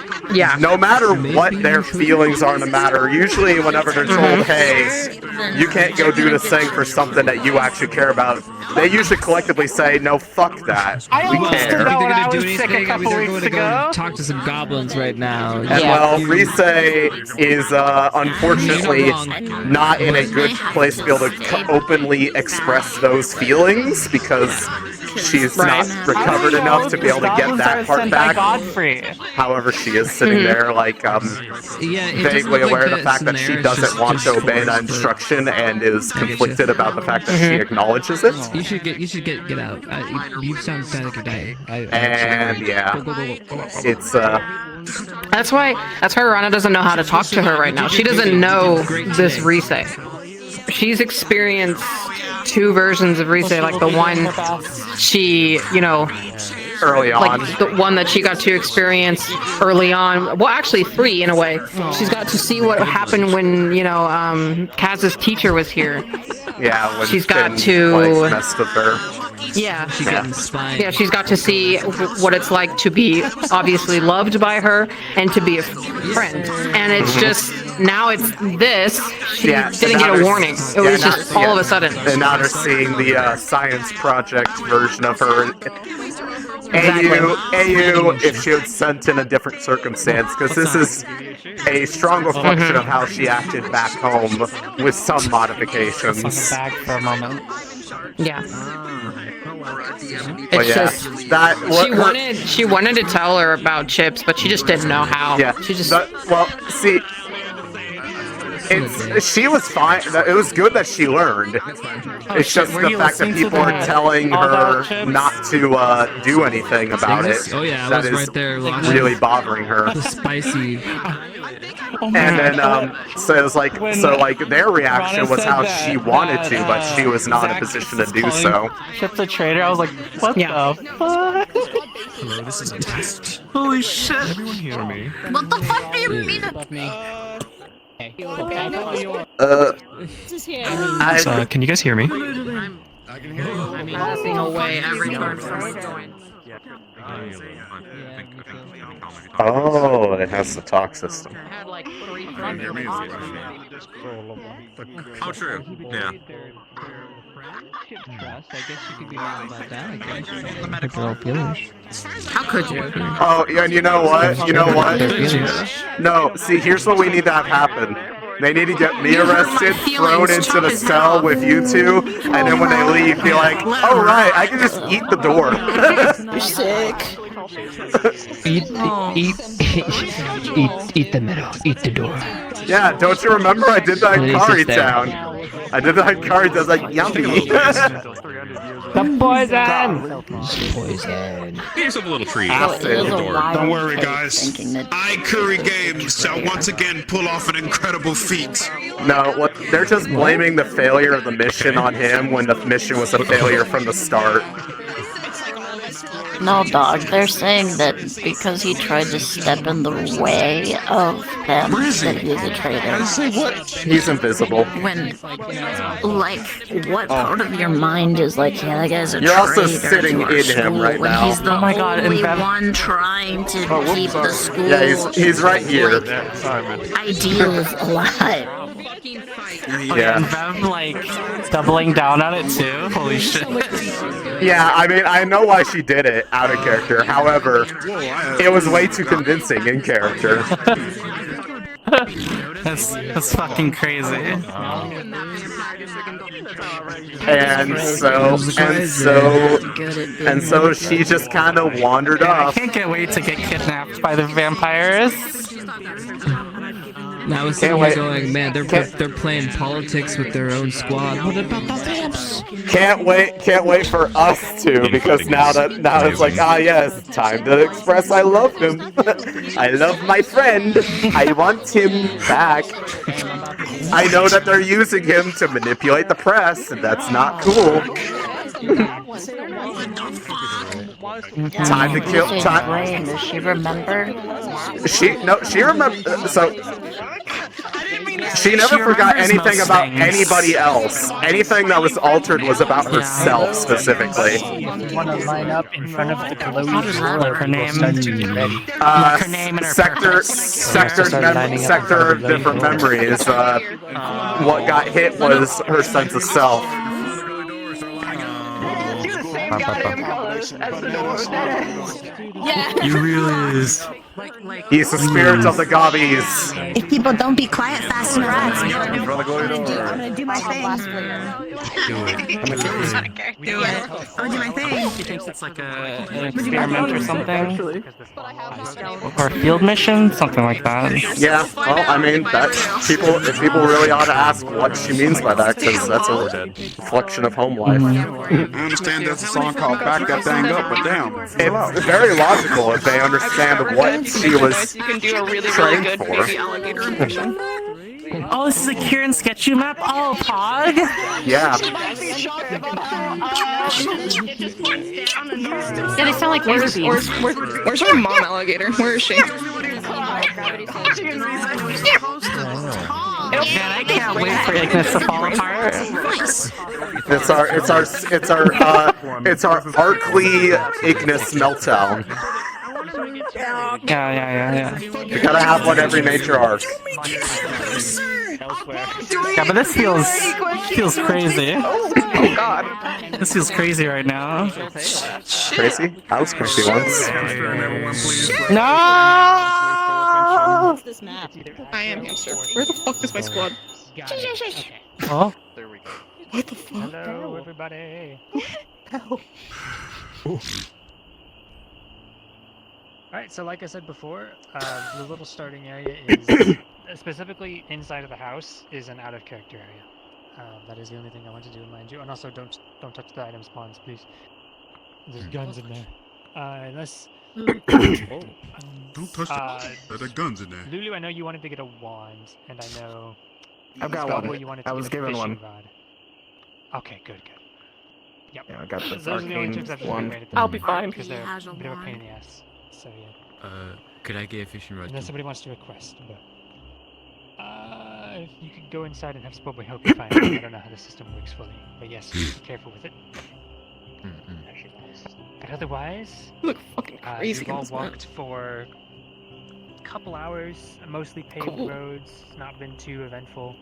no matter what their feelings are in the matter, usually whenever they're told, hey, you can't go do this thing for something that you actually care about, they usually collectively say, no, fuck that. We care. They're gonna do anything. They're going to go talk to some goblins right now. And well, Risei is unfortunately not in a good place to be able to openly express those feelings because she's not recovered enough to be able to get that part back. However, she is sitting there like vaguely aware of the fact that she doesn't want to obey that instruction and is conflicted about the fact that she acknowledges it. You should get out. You sound like you're dying. And yeah, it's That's why Rana doesn't know how to talk to her right now. She doesn't know this Risei. She's experienced two versions of Risei, like the one she, early on. Like the one that she got to experience early on. Well, actually three in a way. She's got to see what happened when, Kaz's teacher was here. Yeah, when she's got Finn, to messed with her. Yeah. Yeah, she's got to see what it's like to be obviously loved by her and to be a friend. And it's just, now it's this. She didn't get a warning. It was just all of a sudden. And now they're seeing the science project version of her. AU, if she was sent in a different circumstance, because this is a strong reflection of how she acted back home with some modifications. Back for a moment. Yeah. But It's just that she wanted to tell her about Chips, but she just didn't know how. Yeah. She just see. She was fine. It was good that she learned. It's just the fact that people are telling her not to do anything about it. Oh yeah, I that was is right there. really bothering her. The spicy. And then, so it was like, their reaction was how she wanted to, but she was not in a position to do so. Chip's a traitor. I was like, what the fuck? Hello, this is a test. Holy shit! Everyone hear me? What the fuck do you mean? Can you guys hear me? I'm passing away every turn from join. Oh, it has the talk system. Oh, true. Yeah. I guess you could be wrong about that. I guess. How could you? Oh, yeah, and you know what? No, see, here's what we need to have happen. They need to get me arrested, thrown into the cell with you two, and then when they leave, be like, oh right, I can just eat the door. You're sick. Eat the middle. Eat the door. Yeah, don't you remember I did that in Kari Town? I did that in Kari Town. I was like, yummy. The poison! Poison. Here's a little treat. Don't worry, guys. I, Curry Games, shall once again pull off an incredible feat. No, what they're just blaming the failure of the mission on him when the mission was a failure from the start. No, dog. They're saying that because he tried to step in the way of them, that he's a traitor. Say what? He's invisible. When, like, what part of your mind is like, yeah, that guy's a You're traitor also sitting to our in him school, right when now. he's the Oh my God, only and one trying to keep the school Yeah, he's right here. ideals alive. Yeah. And Bev, like, doubling down on it too? Holy shit. Yeah, I mean, I know why she did it out of character. However, it was way too convincing in character. That's fucking crazy. And so she just kind of wandered I off. can't get wait to get kidnapped by the vampires. Now I was sitting here going, man, they're playing politics with their own squad. What about the vamps? Can't wait for us to, because now it's like, ah yes, time to express I love him. I love my friend. I want him back. I know that they're using him to manipulate the press, and that's not cool. Time to kill. Time. Does she remember? She remember. So she never forgot anything about anybody else. Anything that was altered was about herself specifically. Want to line up in front of the glowing Look her name. Uh, Her name and her sector of different memories. What got hit was her sense of self. He really is. He's the spirit of the gobbies. If people don't be quiet fast enough, I'm gonna do my thing. Do it. I'm gonna do my thing. She thinks it's like an experiment or something? Or a field mission? Something like that. Yeah, well, I mean, if people really ought to ask what she means by that, because that's a reflection of home life. I understand there's a song called Back That Thing Up, but damn. It's very logical if they understand what she was You can do a really, really trained good for. baby alligator impression. Oh, this is a Kieran sketchy map? Oh, Pog? Yeah. Yeah, they sound like where's our mom alligator? Where is she? Man, I can't wait for Ignis to fall apart. It's our Arkley Ignis meltdown. Yeah. We gotta have one every major arc. Yeah, but this feels crazy. Oh god. This feels crazy right now. Crazy? I was crazy once. No! This map. I am hamster. Where the fuck is my squad? Oh? There we go. What the fuck? Hello, everybody. Alright, so like I said before, the little starting area is, specifically inside of the house, is an out-of-character area. That is the only thing I want to do, mind you. And also, don't touch the item spawns, please. There's guns in there. Unless... Don't touch there are guns in there. Lulu, I know you wanted to get a wand, and I know... I've got Spellboy, one. you wanted to I was get a given fishing one. rod. Okay, good. Yep. Yeah, I got the Those are the only two arcane exceptions one. we made at the I'll be moment, fine. because they're a bit of a pain in the ass. So yeah. Could I get a fishing rod? Unless somebody wants to request, but if you could go inside and have Spellboy help you find it. I don't know how the system works fully, but yes, be careful with it. But otherwise, Look fucking crazy. you've all walked for a couple hours, mostly paved roads, not been too eventful.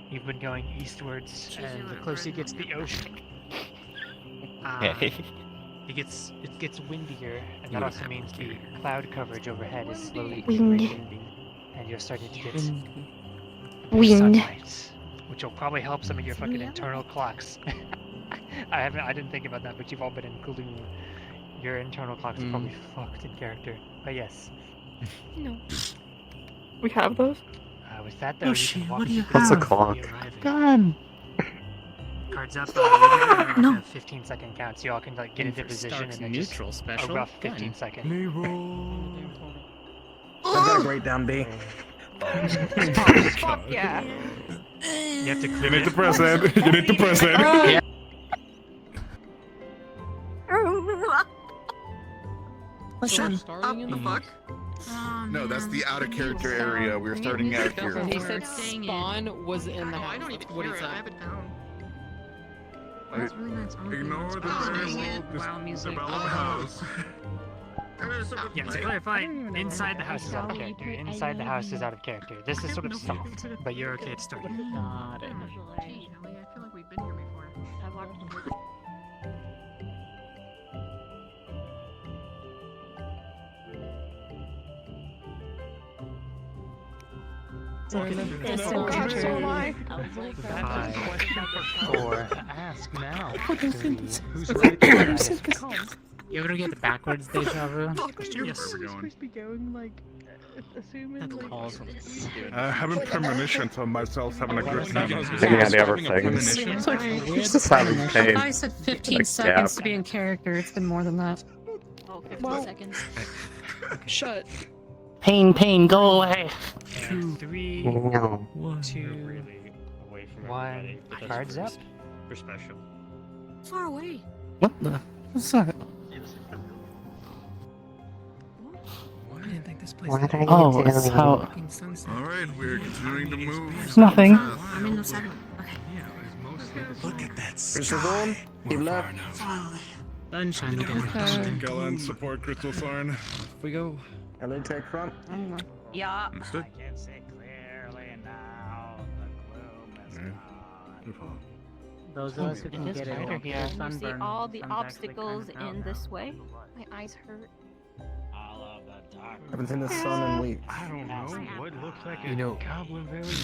You've been going eastwards, and the closer you get to the ocean, it gets windier, and that also means the cloud coverage overhead is slowly decreasing, and you're starting to get sunlight, which will probably help some of your fucking internal clocks. I didn't think about that, but you've all been in gloom. Your internal clocks are probably fucked in character. But yes. No. We have those? With that though, you can walk What's a clock? Gun! Cards up. We're doing a 15-second count, so y'all can like get into position and then just neutral special. a rough 15-second. I've got a great down B. Fuck yeah. You have to You clear need it. to press it. You need to press it. Yeah. Listen. What the fuck? No, that's the out of character area. We're starting out here. He said spawn was in the house. I don't even What hear he it. I said. have it down. That's really nice. Ignore the Wow, music. house. Yeah, to clarify, inside the house is out of character. Inside the house is out of character. This is sort of soft, but you're okay to start. Got it. Gee, Ellie, I feel like we've been here before. I've walked. Ask now. Who's ready to You ever get backwards deja vu? Yes. Having premonitions of myself having a good time. Thinking of the other things. It's just having pain. I said 15 Like, seconds yeah. to be in character. It's been more than that. Oh, 15 seconds. Shut. Pain, go away. 2, 3, No. 2, 1. Cards up. For special. Far away. What the? What's that? I didn't think this place. What are you Oh, it's doing? how. Alright, we're continuing to move. There's nothing. I'm in the segment. Okay. Look at that sky. He left. Sunshine again. Gallant support Crystal Thorn. We go. LA take front. Yeah. Understood. can see clearly now. The gloom is gone. Those of us who can get it over here. Can you see Sunburn. all the Sun's actually obstacles kind of out in now. this way? My eyes hurt. Haven't seen the sun in weeks. I don't know what looks like You know,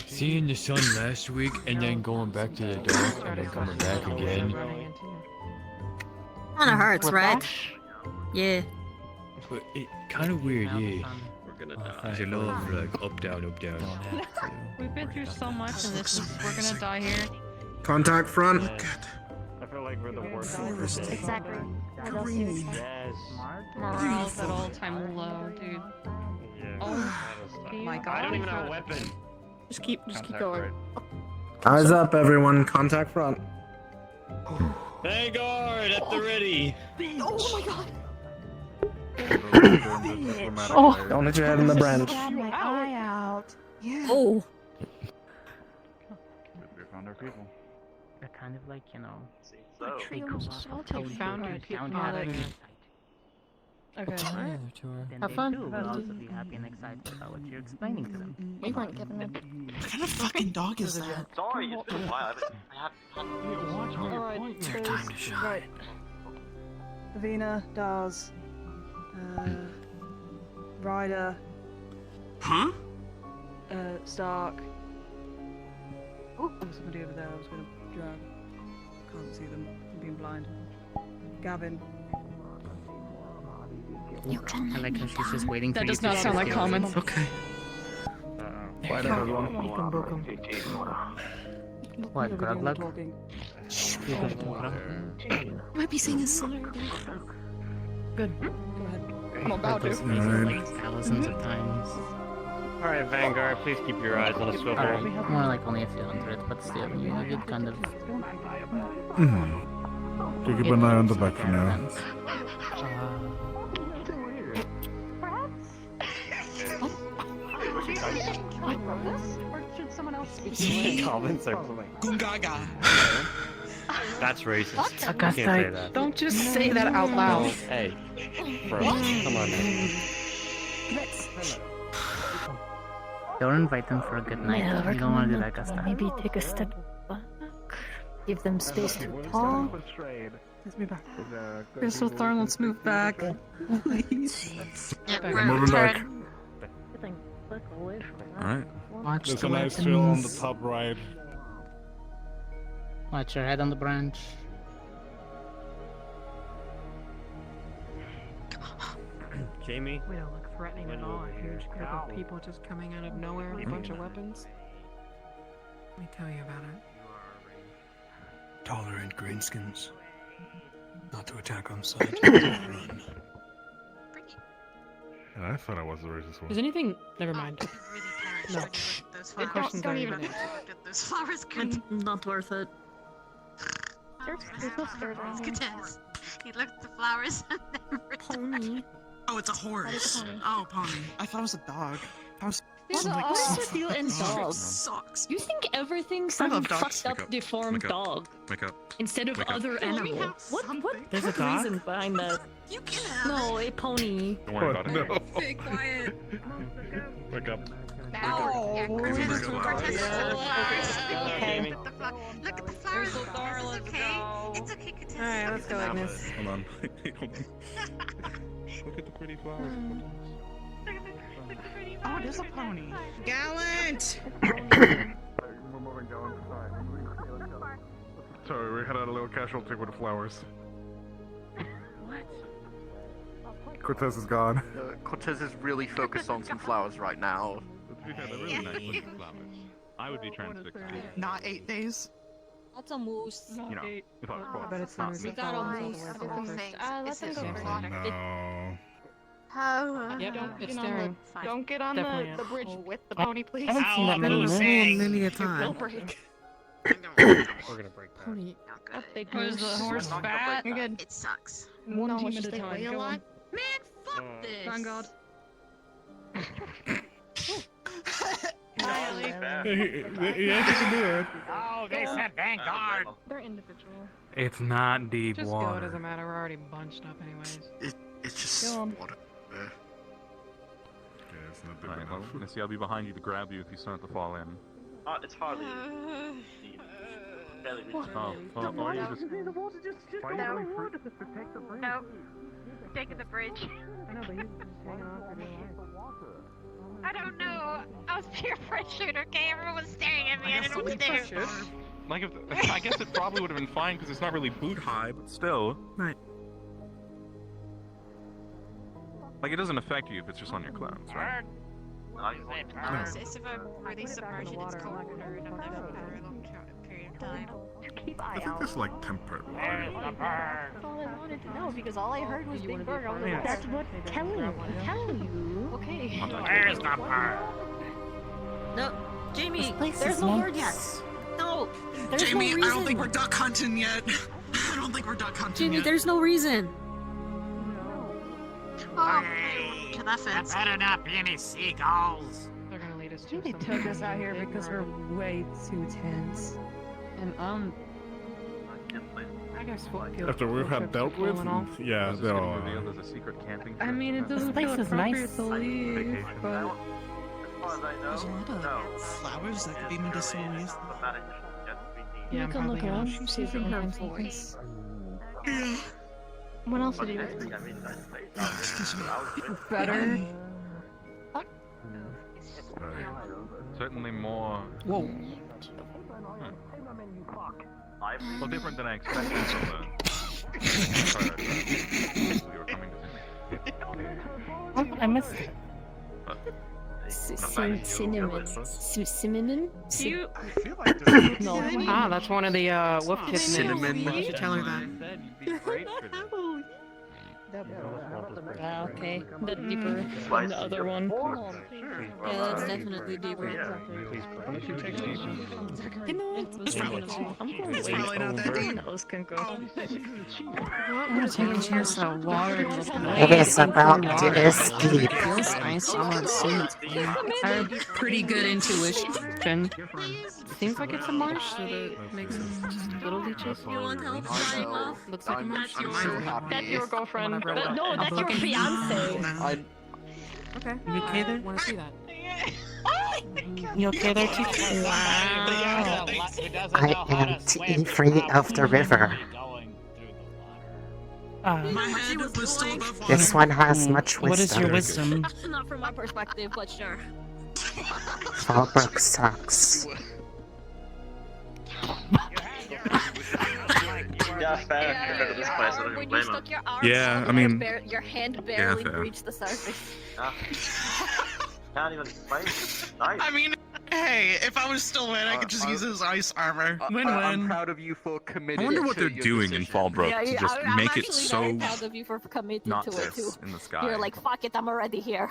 seeing the sun last week and then going back to the dark and then coming back again. Kinda hurts, right? Yeah. But it kind of weird, yeah. We're gonna die. There's a lot of like up, down, up, down. We've been through so much and we're gonna die here. Contact front. I feel like we're the worst. Exactly. Morale's at all-time low, dude. Oh my god. I don't even have a weapon. Just keep going. Eyes up, everyone. Contact front. Vanguard at the ready. Oh my god. Oh. Don't hit your head in the branch. My eye out. Oh. We found our people. They're kind of like, you know. They go You found your people. Okay. Then Have they fun. too will also be happy and excited about what you're explaining to them. We weren't given it. What kind of fucking dog is that? Sorry, it's been a while. Alright, It's your time to shine. Right. Vina, Daz, Ryder, Huh? Stark. Oh, there was somebody over there I was gonna drag. Can't see them. I'm being blind. Gavin. You can. I like how she's just waiting for That you does to not say sound like the comments. skills. Okay. Right, everyone. What, Gruglug? Talking. You're going to Gruglug? I might be saying a slur. Good. Go ahead. I'm about to. Like thousands of times. Alright, Vanguard, please keep your eyes on a swivel. Alright, more like only a few hundred, but still, you did kind of... Keep an eye on the back for now. Or should someone else speak? Comments are playing. Gungaga. That's racist. Augusta, Can't say that. Don't just say that out loud. Hey, bro, come on, man. Don't invite them for a good night. Yeah, You don't want to do that, Augusta. Maybe take a step back. Give them space to talk. Let's move back. Crystal Thorn, let's move back. Please. I'm moving back. Alright. Watch There's the a nice fill on the weapons. top right. Watch your head on the branch. Jamie? We don't look threatening at all. A huge group of people just coming out of nowhere with a bunch of weapons. Let me tell you about it. tolerant greenskins. Not to attack on sight. Run. I thought I was the racist one. Is anything? Never mind. No. Those Good flowers. questions Don't are even even answered. get those flowers green. It's not worth it. There's no stairs around here. Cortez. He looked at the flowers and then Pony. Oh, it's a horse. Oh, pony. I thought it was a dog. I was. There's I'm a like, lot sucks. of you and dogs. Sucks. You think everything's I some love dogs. fucked up, Wake up. deformed Wake up. dog Wake up. instead of Wake up. other animal? What There's a dog? reason behind that? You can have No, a pony. Don't worry about it. No. Stay quiet. Wake up. Yeah, Cortez is Oh. Cortez is Okay. Look at the flowers. Cortez, it's okay. It's okay, Cortez. Alright, let's go, Agnes. Hold on. Hold on. Look at the pretty flowers. Oh, there's a pony. Gallant! Sorry, we had a little casualty with the flowers. Cortez is gone. Cortez is really focused on some flowers right now. We had a really nice looking flowers. I would be transfixed. Not 8 days. That's a moose. You know, if I was caught. But it's We got a moose. Let them go first. No. How? Yep, don't it's get staring. on the, don't get on Definitely the is. bridge with the pony, please. I haven't seen that many Many a time. They'll break. We're gonna break that. Pony. Not Up good. they go. Was the horse fat? You're good. It sucks. One No, team it's at a just they time. weigh a Go lot. on. Man, fuck this. Vanguard. Yeah, you can do it. Oh, they said vanguard. They're individual. It's not deep Just go. It doesn't matter. We're already bunched up anyways. It's just Go on. water. Okay, it's not big Alright, well, enough. Missy, I'll be behind you to grab you if you start to fall in. It's hardly. Barely reaching. Oh, well, or you just. No. Taking the bridge. I don't know. I was peer pressured, okay? Everyone was staring at me. I didn't know what to do. Like, if, I guess it probably would have been fine because it's not really boot high, but still. Right. Like, it doesn't affect you if it's just on your clowns, right? It's if I'm really submerged in its cold water and I'm there for a long period of time. I think this is like temperate water. That's all I wanted to know because all I heard was Big Bird. I was like, that's what I'm telling you. Okay. Where's the bird? No, Jamie, This place there's is no word nice. yet. No, there's Jamie, no reason. I don't think we're duck hunting yet. I don't think we're duck hunting Jamie, yet. there's no reason. Oh, to that There fence. better not be any seagulls. They're gonna lead us to They some took us out here because we're way too tense. And I guess what feels After we've had dealt with, yeah, This is they're getting all. revealed as a secret camping I trip. mean, it doesn't place feel is appropriate nice. to leave, but As far as I know, There's a lot of no. flowers that could be medicinal use. But not initially yet to be deemed. yeah, You I'm can probably look gonna around, see if you can have voice. Yeah. What else But did you I do? think I made a nice place. I was with better. Certainly more. Whoa. Well, different than I expected from the. You were coming to I missed it. Cinnamon. Cinnamon? Do you? No. Ah, that's one of the wolf kids. Cinnamon. You should tell her that. Ah, okay. The deeper than the other one. Yeah, that's definitely deeper. You know what? It's probably not that deep. Those can go. I'm gonna take a chance at water. It is about this deep. Feels nice on the sea. I have pretty good intuition. Seems like it's a marsh, so that makes just little leeches. You want help flying off? Looks like a marsh. That's your girlfriend. I'm But no, that's your fiance. Okay. You okay there? Wanna see that? You okay there, too? I am free of the river. My head was still above water. This one has much wisdom. What is your wisdom? Not from my perspective, but sure. Fallbrook sucks. Yeah, fair. Compared to this place, I don't even When you blame him. stuck your arm Yeah, out, I mean- your hand barely fair. reached the surface. Can't even fight. Nice. I mean, I Hey, if I was still in, I could just use his ice armor. I'm Win-win. proud of you for committing. I wonder what to they're your doing in decision. Fallbrook to just I'm make it actually so very proud of you for committing not to it too. this in the sky. You're like, fuck it, I'm already here.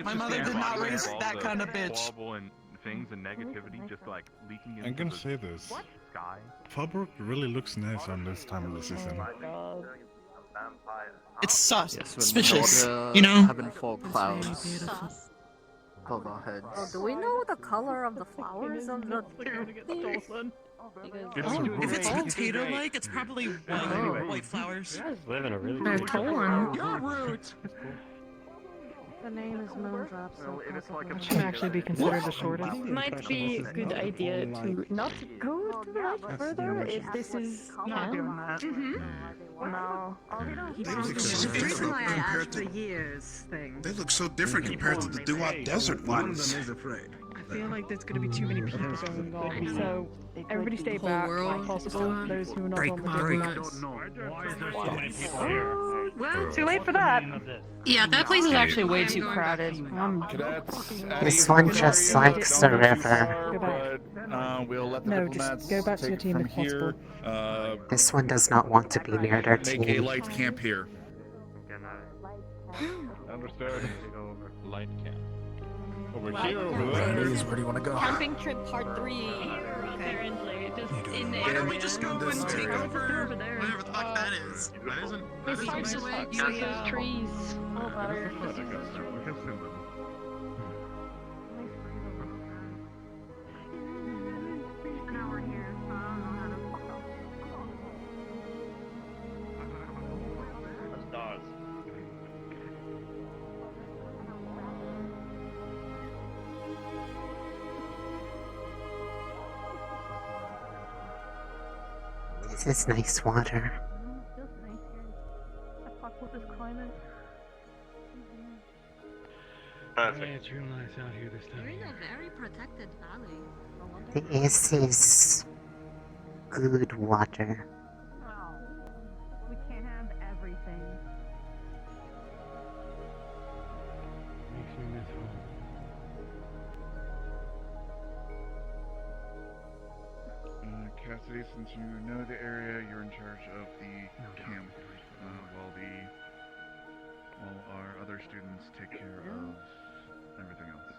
My mother did not raise that kind of bitch. Horrible and things and negativity just like leaking into I'm gonna the say this. sky. Fallbrook really looks nice on this time of the season. It's sus. Yes, with Suspicious, the you know? Heaven fog clouds above our heads. Oh, do we know the color of the flowers of the If it's potato-like, it's probably white flowers. Living a really They're good torn. You're rude. The name is Moondrop, so Which can actually be considered the shortest. might be a good idea to not go to the right further if this is Not doing that. No. They look so The reason different why I asked compared the to. years thing. They look so different compared to the Duat Desert ones. I feel like there's gonna be too many people going involved, so everybody stay Whole back world if possible. Those who are not break on the my group. rules. Well, too late for that. Yeah, that place is actually way too crowded. This one just likes the river. But we'll let the No, diplomats just go back to take your team from if here. This one does not want to be near their Make a team. light camp here. Understood. Light camp. Over Wow. here, over Where there. do you want to go? Camping trip part 3. Apparently, just in Why don't we just go and take over whatever the fuck that is? That isn't. This parts away, use those trees. Oh, better. Stars. This is nice water. Perfect. It's real nice out here this time. You're in a very protected valley. This is good water. We can't have everything. Makes me miss home. Cassidy, since you know the area, you're in charge of the camp, while our other students take care of everything else.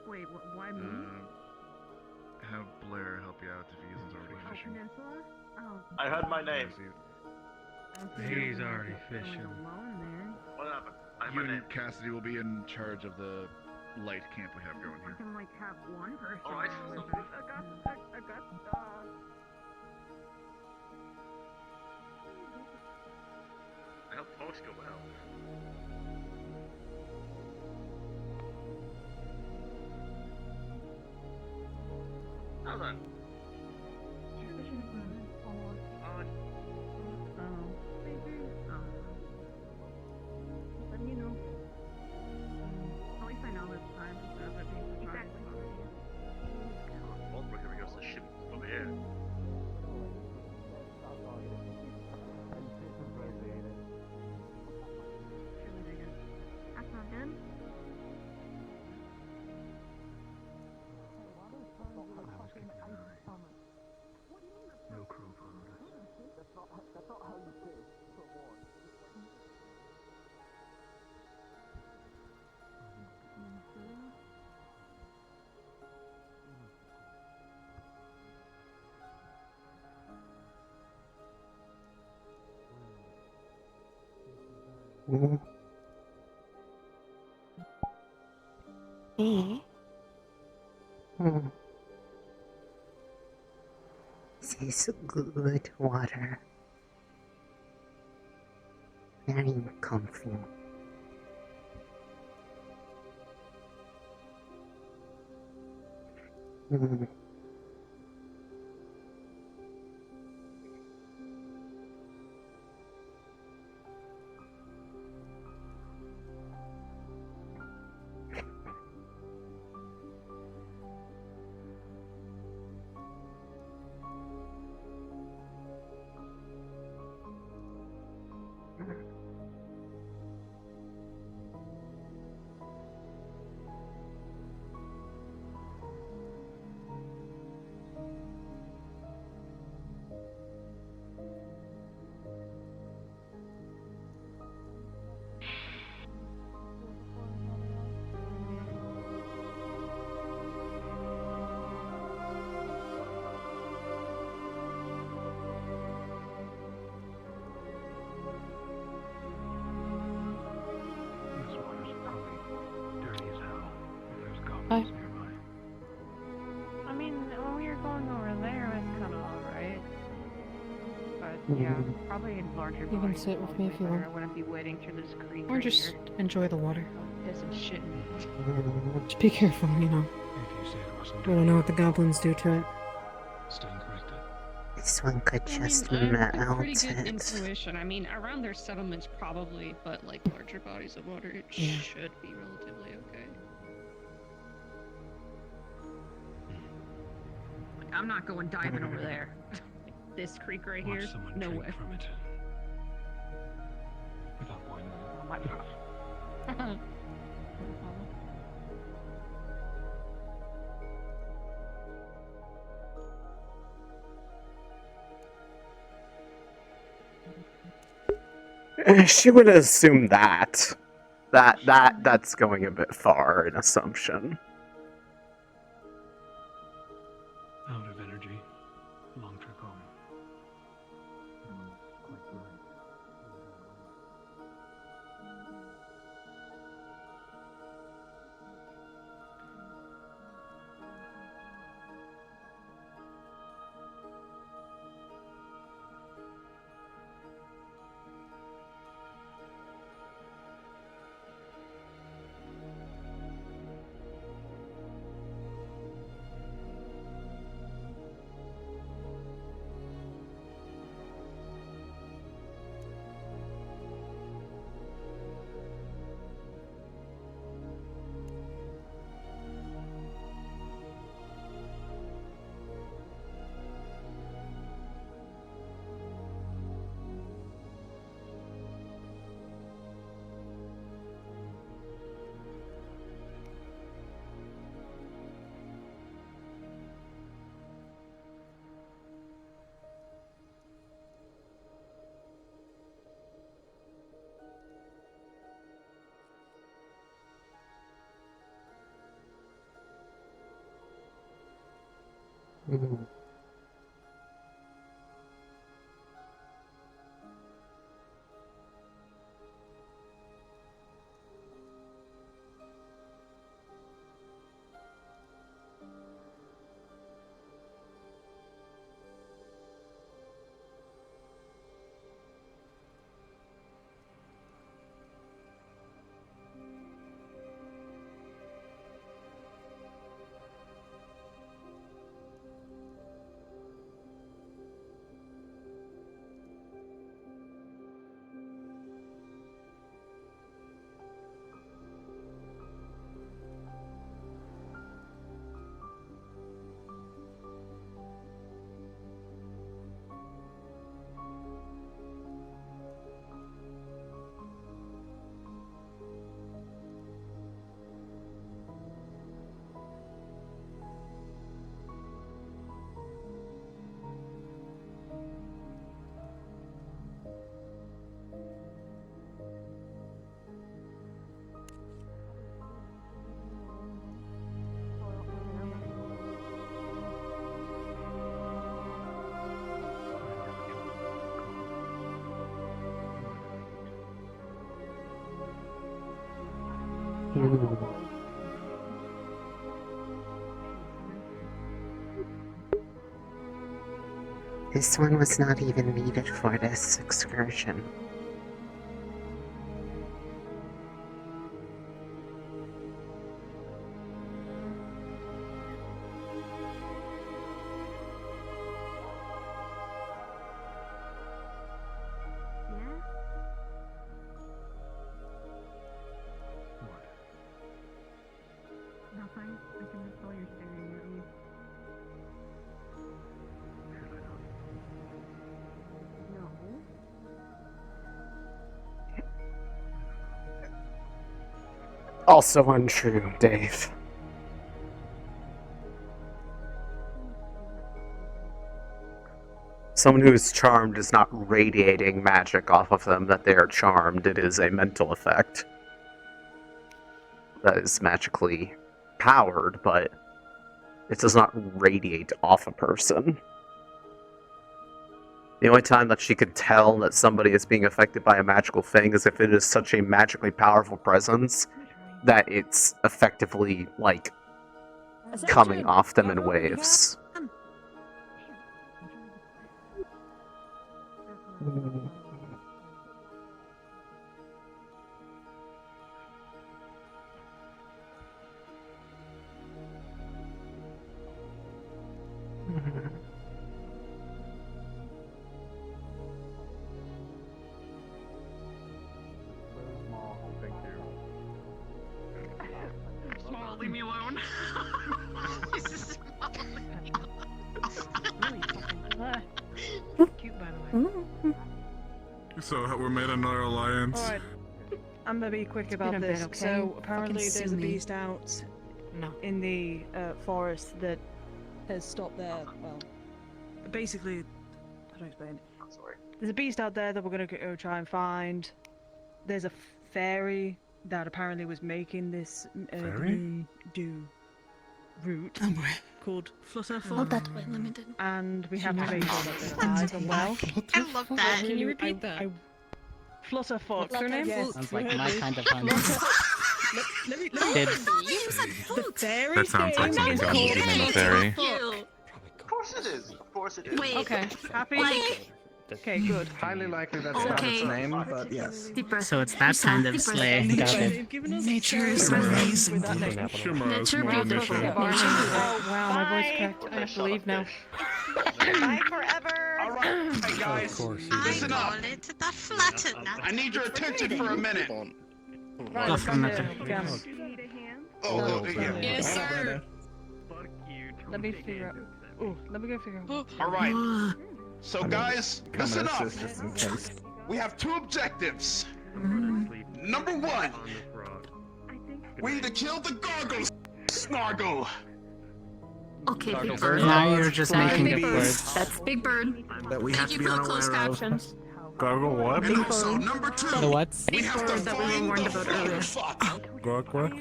Wait, why me? Have Blair help you out if he isn't already fishing. Peninsula? Oh. I heard my name. He's already fishing. What happened? I heard You my name. and Cassidy will be in charge of the light camp we have going I here. can like have one person. Alright. I hope talks go well. Now then. Let me know. At least I know this time instead of it being surprised. Fallbrook, here we go, so ship over here. That's not good. No crow followed us. Mm. Hmm. This is good water. Very comfy. Mm. Yeah, probably in larger You can bodies. sit with me if you want. I wouldn't be wading through this creek. Or right just here. enjoy the water. Piss and shit. Just be careful, you know. We don't know what the goblins do to it. This one could just I melt have pretty good it. intuition. I mean, around their settlements probably, but like larger bodies of water, it should be relatively okay. Like, I'm not going diving over there. Like, this creek right here, no way. From it. Without pointing. Oh, my God. She would assume that. That's going a bit far, an assumption. Out of energy. Long trip home. This one was not even needed for this excursion. Nothing. I can just tell you're staring at me. No. Also untrue, Dave. Someone who is charmed is not radiating magic off of them that they are charmed. It is a mental effect that is magically powered, but it does not radiate off a person. The only time that she could tell that somebody is being affected by a magical thing is if it is such a magically powerful presence that it's effectively, like, coming off them in waves. Small, leave me alone. Jesus, Cute, by the way. So we're made another alliance. Alright. I'm gonna be quick about been a this. bit, okay? So apparently Fucking there's sue a me. beast out in the forest that has stopped there. Well, basically, how do I explain it? There's a beast out there that we're gonna go try and find. There's a fairy that apparently was making this do route called Flutterfoot. Oh, that way limited. And we have to make sure that they're alive and well. I love that. Can you repeat that? Flutterfoot. What's her name? Yes. Sounds like my kind of fun. Let me. Did- The fairy That sounds like thing something is God would called name a fairy. Of course it is. Of course it is. Wait. Okay. Happy. Like, Okay, good. Highly likely that's not its name, but yes. So it's that kind of sleigh. Nature is amazing. Nature beautiful. Oh wow, my voice cracked. I have to leave now. Bye forever. All right, hey guys, listen up. I need your attention for a minute. Go for nothing. Oh, yeah. yes, sir. Let me figure out. Oh, let me go figure out. All right. So guys, listen up. We have two objectives. Number one, we need to kill the gargle snargle. Okay, Big Bird. Now you're just making Big it Bird. words. That's Big Bird. That we Thank have to you be for the closed unaware of. captions. Gargle what? And also, number two, The what? we have to that we were find warned the about earlier. Gargle?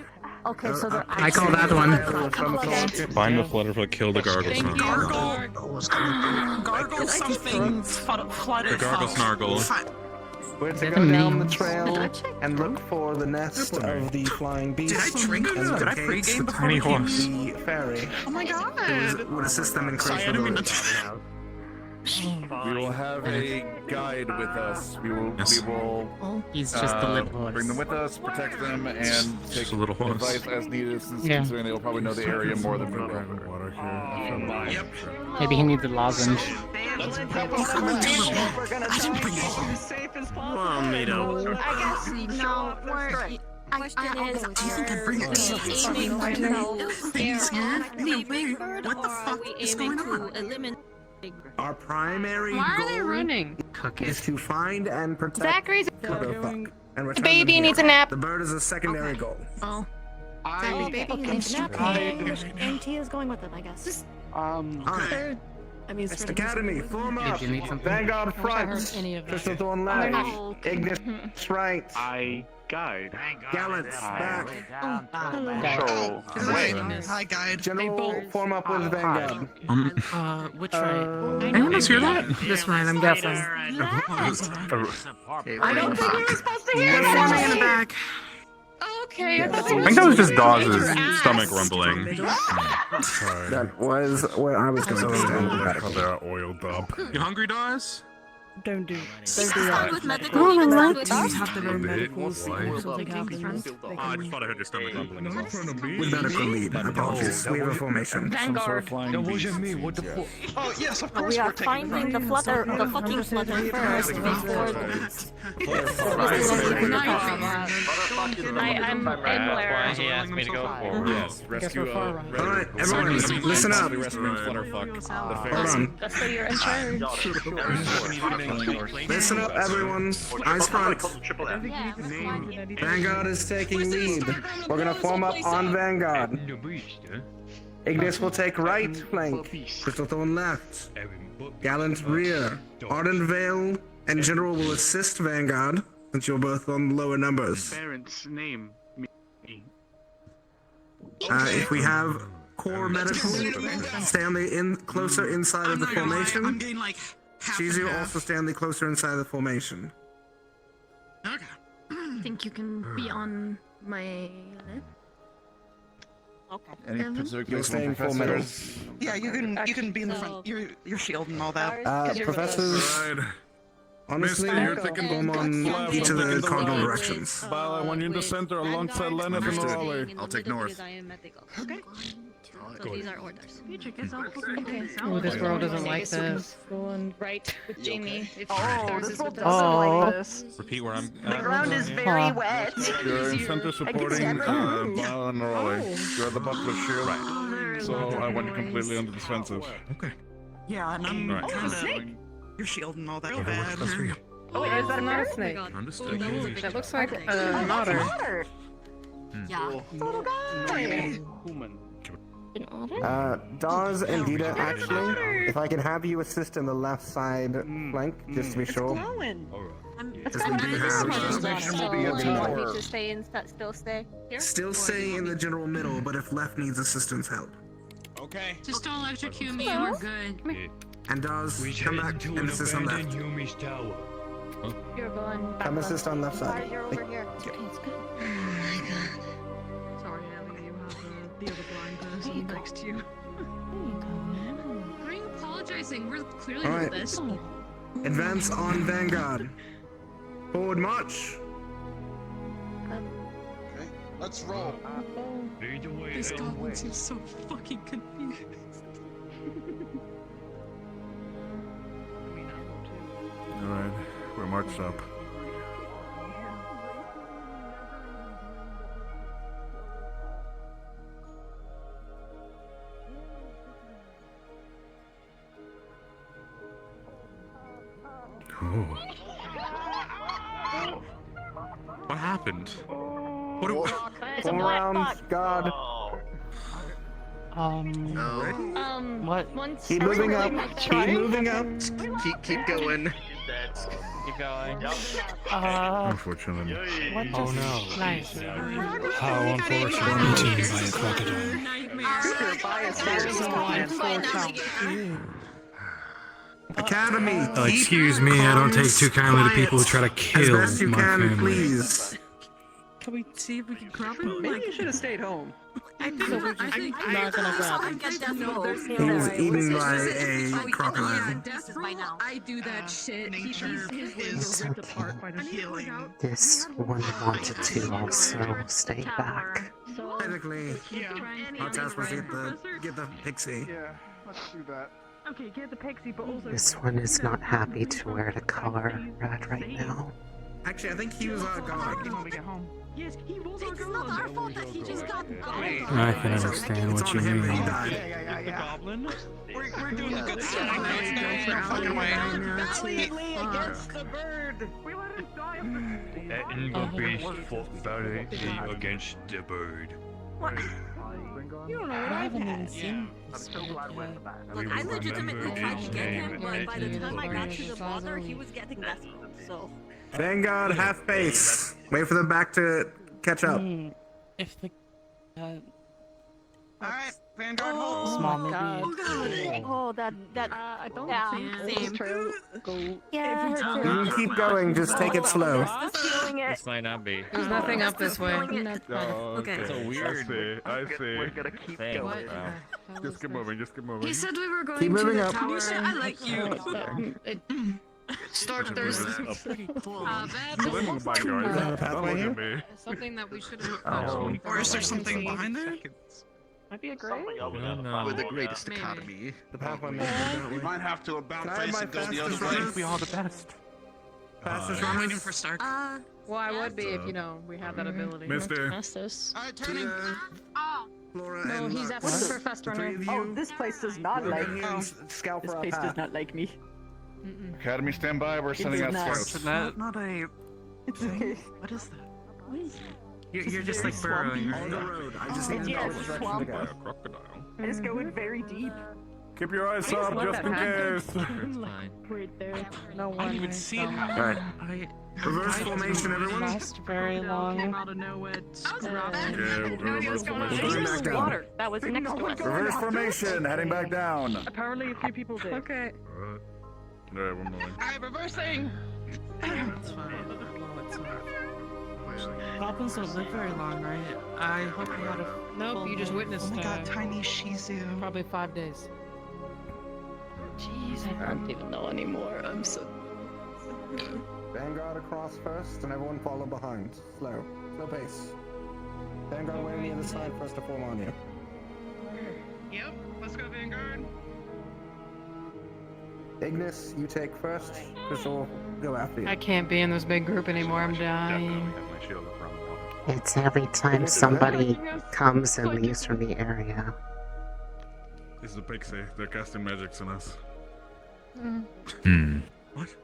Okay, so they're I call that one. Find the Flutterfoot, kill the gargle snargle. Gargle something The flooded. gargle snargle. We're to They're go the down the memes. trail and look for the nest of the flying beast. Did I drink? and Did I locate pregame the before we came? the fairy. Oh my god! Would assist them in Sorry, I creation didn't of mean the to. We will have a guide with us. We will. He's just a little horse. Bring them with us, protect them, and take a little horse. advice as needed. Since Yeah. considering they will probably know the area more than we will. Water here. Yep. Maybe he needs a lozenge. I didn't bring it. Safe as Well, Mito. I guess no. We're. Question is, Do you think I'd bring it? aiming to know Things here? the Big Bird, What the or are fuck we is aiming going on? to eliminate Big Bird? Our primary Why are they goal running? Cook is it. to find and protect Zachary's. Clutterfuck and return baby them needs a here. nap. The bird is a secondary goal. Oh. I Baby needs a nap. And Tia's going with them, I guess. Alright. I mean, Academy, form up. Did you need something? Vanguard I front. heard any of that. Crystal Thorn They're left. not- Ignis right. I guide. Gallants back. Control. Hi, guide. General, form up with Vanguard. Which way? Anyone else hear that? This way, I'm guessing. I don't think we were supposed to hear We're forming in the back. Okay, I thought I think that was just Dawes' stomach rumbling. That was where I was going to stand. How they're oiled up. You hungry, Dawes? Don't do. Start with medical. Do even start you with have to go medical? something happens. Oh, I just thought I heard your stomach rumbling. With medical lead. Apologies. We have a formation. Vanguard. That wasn't me. What the fuck? Oh yes, of We course are we're taking finding the flutter, the fucking flutter first before I'm where he asked me to go for. Yes, rescue. Alright, everyone, listen up. Hold on. That's why you're in charge. Listen up, everyone. Eyes front. Vanguard is taking lead. We're gonna form up on Vanguard. Ignis will take right flank. Crystal Thorn left. Gallant rear. Ardent Vale and General will assist Vanguard, since you're both on lower numbers. Parents' name. If we have core medical, stay on the closer inside of the I'm formation. getting like half Cheesy and will half. also stay on the closer inside of the formation. Okay. think you can be on my left. Okay. Any particular You're staying 4 minutes. Yeah, you can be in the front. Your shield and all that. Professors, Honestly, Mister, you're taking form on left, each of I'm the taking cardinal right. directions. Bala, when you're in the center alongside Lenneth and Raleigh. I'll take north. Okay. So these are orders. Oh, this world doesn't like this. Going right with Jamie. If Oh, Stars this is world with doesn't us. like this. Repeat where I'm The ground is very wet. You're in center supporting Bala and Raleigh. You're at the bottom of the shield. Right. So I went completely on the defensive. Okay. Yeah, and I'm Right. kind of. You're shielding all that Whatever works bad. best for you. Oh wait, is that a not a bird? snake. Understood. That looks like Oh, an that's otter. an otter. Yeah. It's a little guy. Dawes and Dita, actually, if I can have you assist in the left side flank, just to be sure. Glowing. Because we do have. Need to stay in, still stay here? Still stay in the general middle, but if left needs assistance, help. Okay. Just don't electrocute me and we're good. And Dawes, come back and assist on left. You're going back. Come assist on left side. You're over here. Sorry, Ellie, you have the other blind person next to you. Why are you apologizing? We're clearly Alright. with this. Advance on Vanguard. Forward march. Okay, let's roll. This goblin seems so fucking confused. Alright, we're marched up. Oh. What happened? What? 4 rounds, God. What? Once Keep moving up. Keep moving up. Keep going. Keep going. Unfortunately. What Oh no. Nice. How unfortunate. Eaten by a crocodile. Your bias here is unfortunate. Academy. Excuse me, I don't take too kindly to people who try to As kill best you my can, family. please. Can we see if we can grab him? Maybe you should have stayed home. I think Not gonna grab him. He was eaten by a crocodile. I do that shit. Nature is ripped apart by the healing. This one wanted to also stay back. Technically, our task was to get the pixie. Yeah, let's do that. Okay, get the pixie, but also. This one is not happy to wear the color red right now. Actually, I think he was our guard. When we get home. Yes, he was our It's not our fault that he just got I can understand It's what on you him that he mean. died. Goblin? We're doing a good thing. No fucking way. Valiantly against the bird. We let him die. And the beast fought valiantly against the bird. You don't know what I I haven't had. even seen I'm so glad we're in the back. Look, I legitimately tried to get him, but by the time I got to the water, he was getting desperate, so... Vanguard, half pace. Wait for the back to catch up. If the Alright, Vanguard, hold. small maybe. Oh, that. I don't Yeah. think true. Go. Yeah, Every time. You can keep going, just take it slow. Just feeling it. This might not be. There's nothing up this way. Okay. So weird. I see. We're gonna keep Thanks, going. bro. Just keep moving, just keep moving. He said we were going Keep to moving the up. tower. I like you. Start there's Living bad. by guards. pathway Don't look here? at me. Something that we should have. Or is there something behind there? Might be a great. No. We're the greatest academy. The pathway may We might have to about Can I have face my and go the fastest other way. runner? We are the best. Fastest I'm waiting runners. for Stark. Well, I would be if, you know, we had that ability. Mister. Alright, turning. Flora No, and he's asking for a fast the three runner. of Oh, you. this place does not We're like going me. in scout This for our place does path. not like me. Academy, stand by. We're sending out does scouts. Not a. It's okay. What is that? What is You're just like very burrowing, On the right? road. I just need to know Yes, which direction to swamp. go. Crocodile. I just go in very deep. Keep your eyes I just up, let just that in happen. case. It's fine. Right there. No one. I didn't even see it happen. Alright. Reverse formation, everyone. Last very long. Came out of nowhere. Yeah, we're reverse We're formation. going back down. Water. That was next to us. Reverse formation, heading back down. Apparently, a few people did. Okay. Alright, we're moving. Alright, reversing. It's fine. Goblins don't live very long, right? I hope you had a. Nope, you just witnessed. Oh my god, tiny Shizu. Probably 5 days. Jeez, I don't even know anymore. I'm so. Vanguard across first, and everyone follow behind. Slow pace. Vanguard way on the other side for us to form on you. Yep, let's go, Vanguard. Ignis, you take first. Crystal will go after you. I can't be in this big group anymore. I'm dying. It's every time somebody comes and leaves from the area. This is the Pixie. They're casting magics on us. What?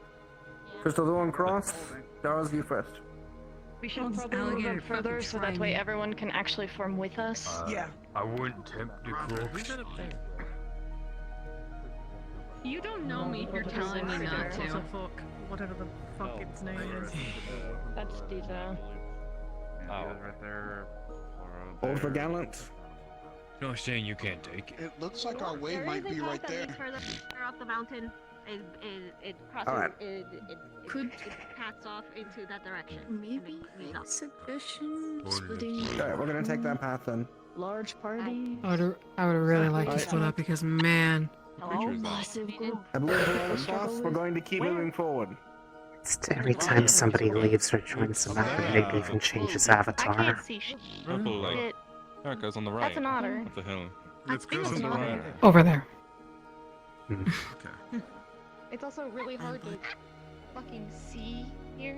Crystal, the one cross. Dara's you first. We should probably move up further so that way everyone can actually form with us. Yeah. I wouldn't tempt the crooks. You don't know me if you're telling me not to. Whatever the fuck its name is. That's Diva. Right there. Hold for Gallant. Not saying you can't take it. It looks like our way might be right there. Further up the mountain. It crosses. All right. It paths off into that direction. Maybe a suggestion splitting. Alright, we're gonna take that path then. Large party. I would really like to split up because, man. Oh, massive group. I believe we're all across. We're going to keep moving forward. It's every time somebody leaves or joins the map, it even changes avatar. Purple light. Oh, it goes on the right. That's an otter. What the hell? It goes on the right. Over there. Okay. It's also really hard to fucking see here.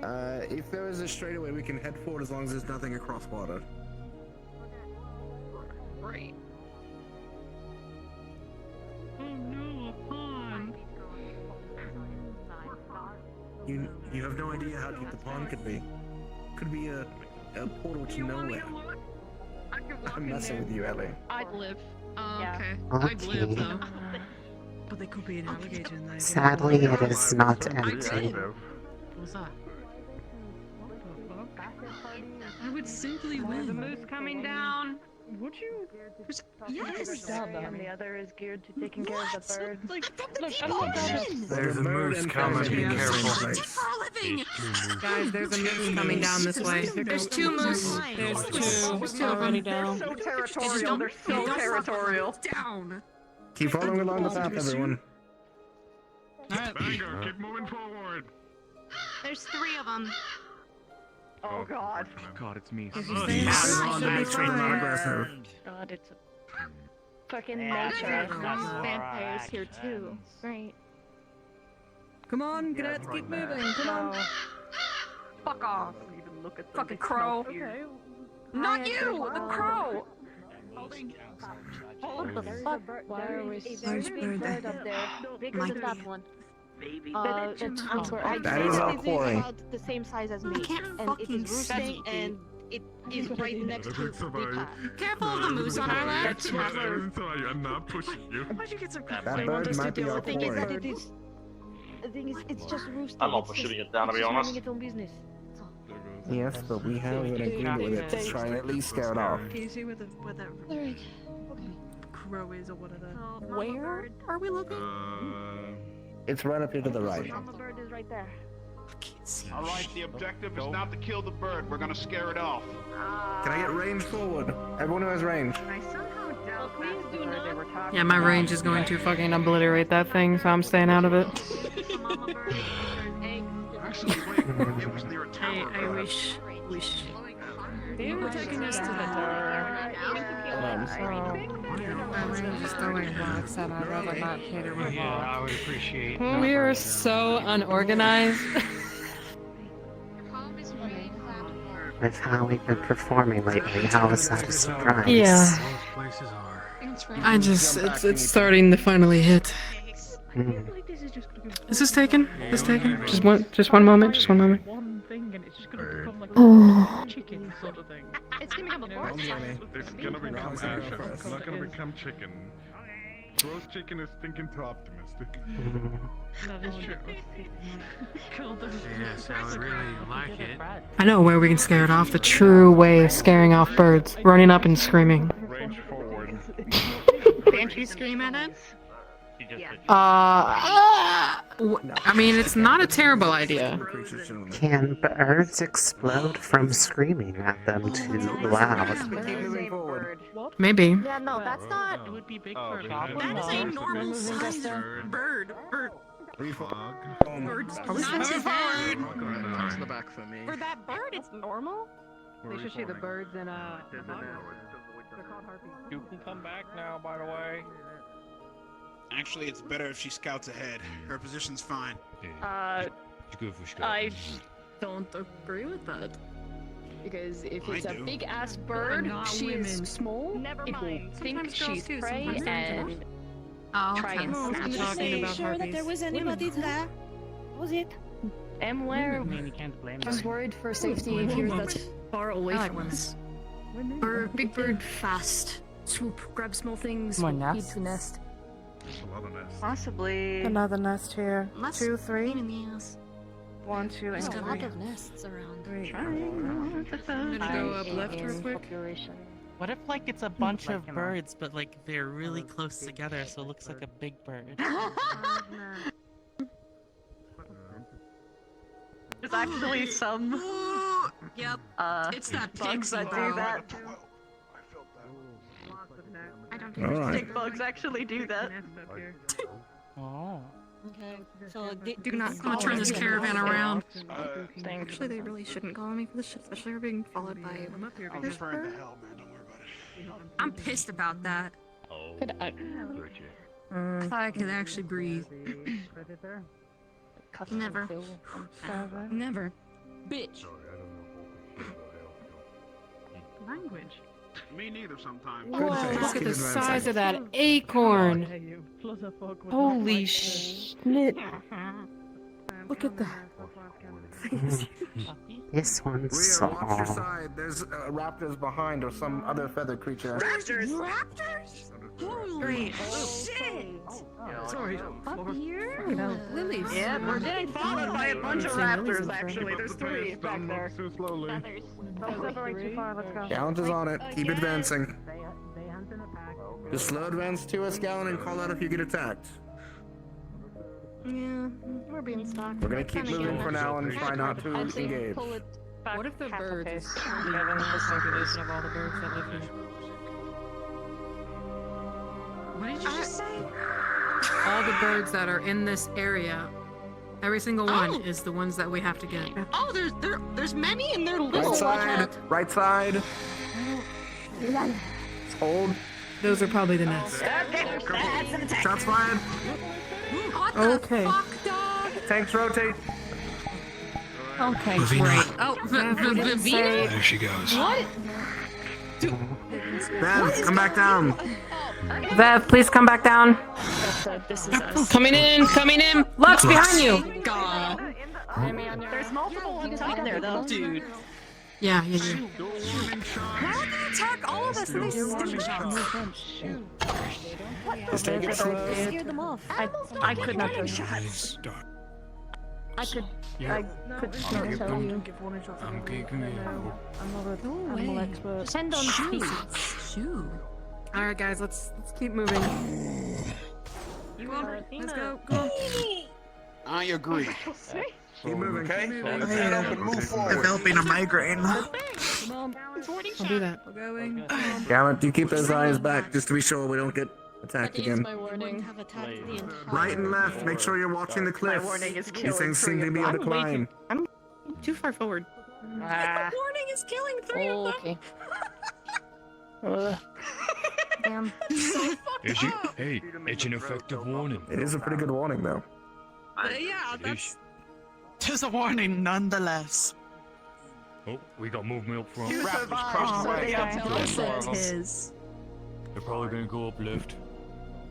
If there is a straightaway, we can head forward as long as there's nothing across water. Great. Oh no, a pond. You have no idea how deep the pond could be. Could be a portal to nowhere. I'm messing with you, Ellie. I'd live. Okay. Okay. I'd live though. But they could be an alligator in there. Sadly, it is not empty. What's that? I would simply win. The moose coming down. Would you? Yes. And the other is geared to taking care of the bird. Like, Look, There's a moose coming. Be careful. Guys, there's a moose coming down this way. There's two moose. There's two already down. So territorial. They're so territorial. Down. Keep following along the path, everyone. Vanguard, keep moving forward. There's 3 of them. Oh god. God, it's me. If you Oh, stay yeah. out, Should be fine. Aggressive. God, it's a fucking nature. Vampires here too. Great. Come on, cadets, keep moving. Come on. Fuck off. Even look at them. Fucking crow. Okay. Not you, the crow. What the fuck? Why are we Large bird there. up there? Bigger than that one. That is our quarry. About the same size as me, and it is roosting, and it is right next to the path. Careful of the moose on our left. I'm not pushing you. Why'd you get so close? That bird might be our quarry. The thing is, it's just roosting. I'm not shooting it down, to be honest. Its own business. Yes, but we have an agreement with it to try and at least scare it off. Can you see where the Alright. crow is or whatever? Where are we looking? It's right up here to the right. Mama bird is right there. Alright, the objective is not to kill the bird. We're gonna scare it off. Can I get range forward? Everyone who has range. I somehow doubt that's the bird they were talking Yeah, my about. range is going to fucking obliterate that thing, so I'm staying out of it. Actually, wait. It was near a tower. I wish. They were taking us to the door. My range is throwing blocks, and I'd rather not hit it with Yeah, I would appreciate. We are so unorganized. With how we've been performing lately, how is that a surprise? Yeah. It's starting to finally hit. Is this taken? Is this taken? Just one moment, One thing and it's just gonna become like Oh. a chicken sort of thing. It's gonna become a forest fire. It's gonna become action. It's not gonna become chicken. Roast chicken is thinking too optimistic. That is true. Yes, I would really like it. I know where we can scare it off. The true way of scaring off birds. Running up and screaming. Range forward. Can't you scream at it? I mean, it's not a terrible idea. Can birds explode from screaming at them too loud? Maybe. Yeah, no, that's not. It would be big Oh, for a that goblin. That is a normal sized bird. Birds Are we not moving forward. Touch the back for me. For that bird, it's normal. They should see the birds in They're called harpies. You can come back now, by the way. Actually, it's better if she scouts ahead. Her position's fine. I Scouting. don't agree with that. Because if it's I a do. big ass bird, not she women. is small. Never it will mind. think Sometimes girls she's do, prey sometimes girls and Oh, try and okay. snatch Talking it. about Sure that harpies. there was anybody there. Was it? And where? I mean, you can't blame I was them. worried for safety if you're that far away I like from women. us. Or big bird fast. Swoop, grab small things, More feed nest? to nest. Possibly. Another nest here. Let's 2, 3. pain in the ass. 1, 2, There's and a lot 3. of nests around. I'm gonna go up left real quick. What if, like, it's a bunch of birds, but, like, they're really close together, so it looks like a big bird? There's actually some Yep. It's that bugs pixie that do bug. that. I don't All right. Stick bugs actually do that. Oh. Okay. So Do not I'm gonna turn this caravan around. Actually, Actually, they really shouldn't call me for this shit, especially we're being followed by I'll this just burn bird. to hell, man. Don't worry about it. I'm pissed about that. Oh. I I thought I could actually breathe. Never. Never. Bitch. Language. Me neither sometimes. Whoa, face. look at Keep the advancing. size of that acorn. Holy shit. Look at that. This one's Rhea, watch your small. side. There's raptors behind or some other feathered creature. Raptors! Raptors? Holy shit! Sorry. Up here? Lilies. Yeah, we're getting followed by a bunch of raptors, actually. There's 3 back there. Too slowly. Don't separate too far, let's go. Gallon is on it. Keep advancing. Just slow advance to us, Gallon, and call out if you get attacked. Yeah, we're being stalked. We're gonna keep Kinda moving getting for it. now and try not to I'd say engage. pull it back. What if the half a bird pace. is given the population of all the birds that live here? What did you just say? All the birds that are in this area, every single one is the ones that we have to get. Oh, there's many and they're little. Right side. Right side. Hold. Those are probably the nests. Shots fired. What the Okay. fuck, dog? Tanks rotate. Okay, Lavina. great. Oh, didn't say- Vivina? There she goes. What? Bev, come back down. Bev, please come back down. This is us. Coming in, coming in. Lux behind you. God. There's multiple ones out there, though. Dude. Yeah. How did they attack all of us and they stupid shots? Just take it slow. Scared them off. I could not tell you. I could not tell you. I'm kicking it. I'm not an animal expert. Depend on species. Shoot. All right, guys, let's keep moving. Let's go. Go. I agree. Keep moving. Okay? Let's head up and move forward. Developing a migraine. I'll do that. We're going. Gallant, you keep those eyes back just to be sure we don't get attacked That is again. my warning. Have attacked the entire Right and left. Make sure you're watching the cliffs. warning is These killing things seem 3 to of be them. on the climb. I'm too far forward. Ah. Warning is killing 3 of them. Okay. Damn. Is it? Hey, it's an effective warning. It is a pretty good warning, though. Yeah, It that's. is. Tis a warning nonetheless. Oh, we got movement up front. You Raptors survived, crossed so the way. they got to His. They're probably gonna go up left.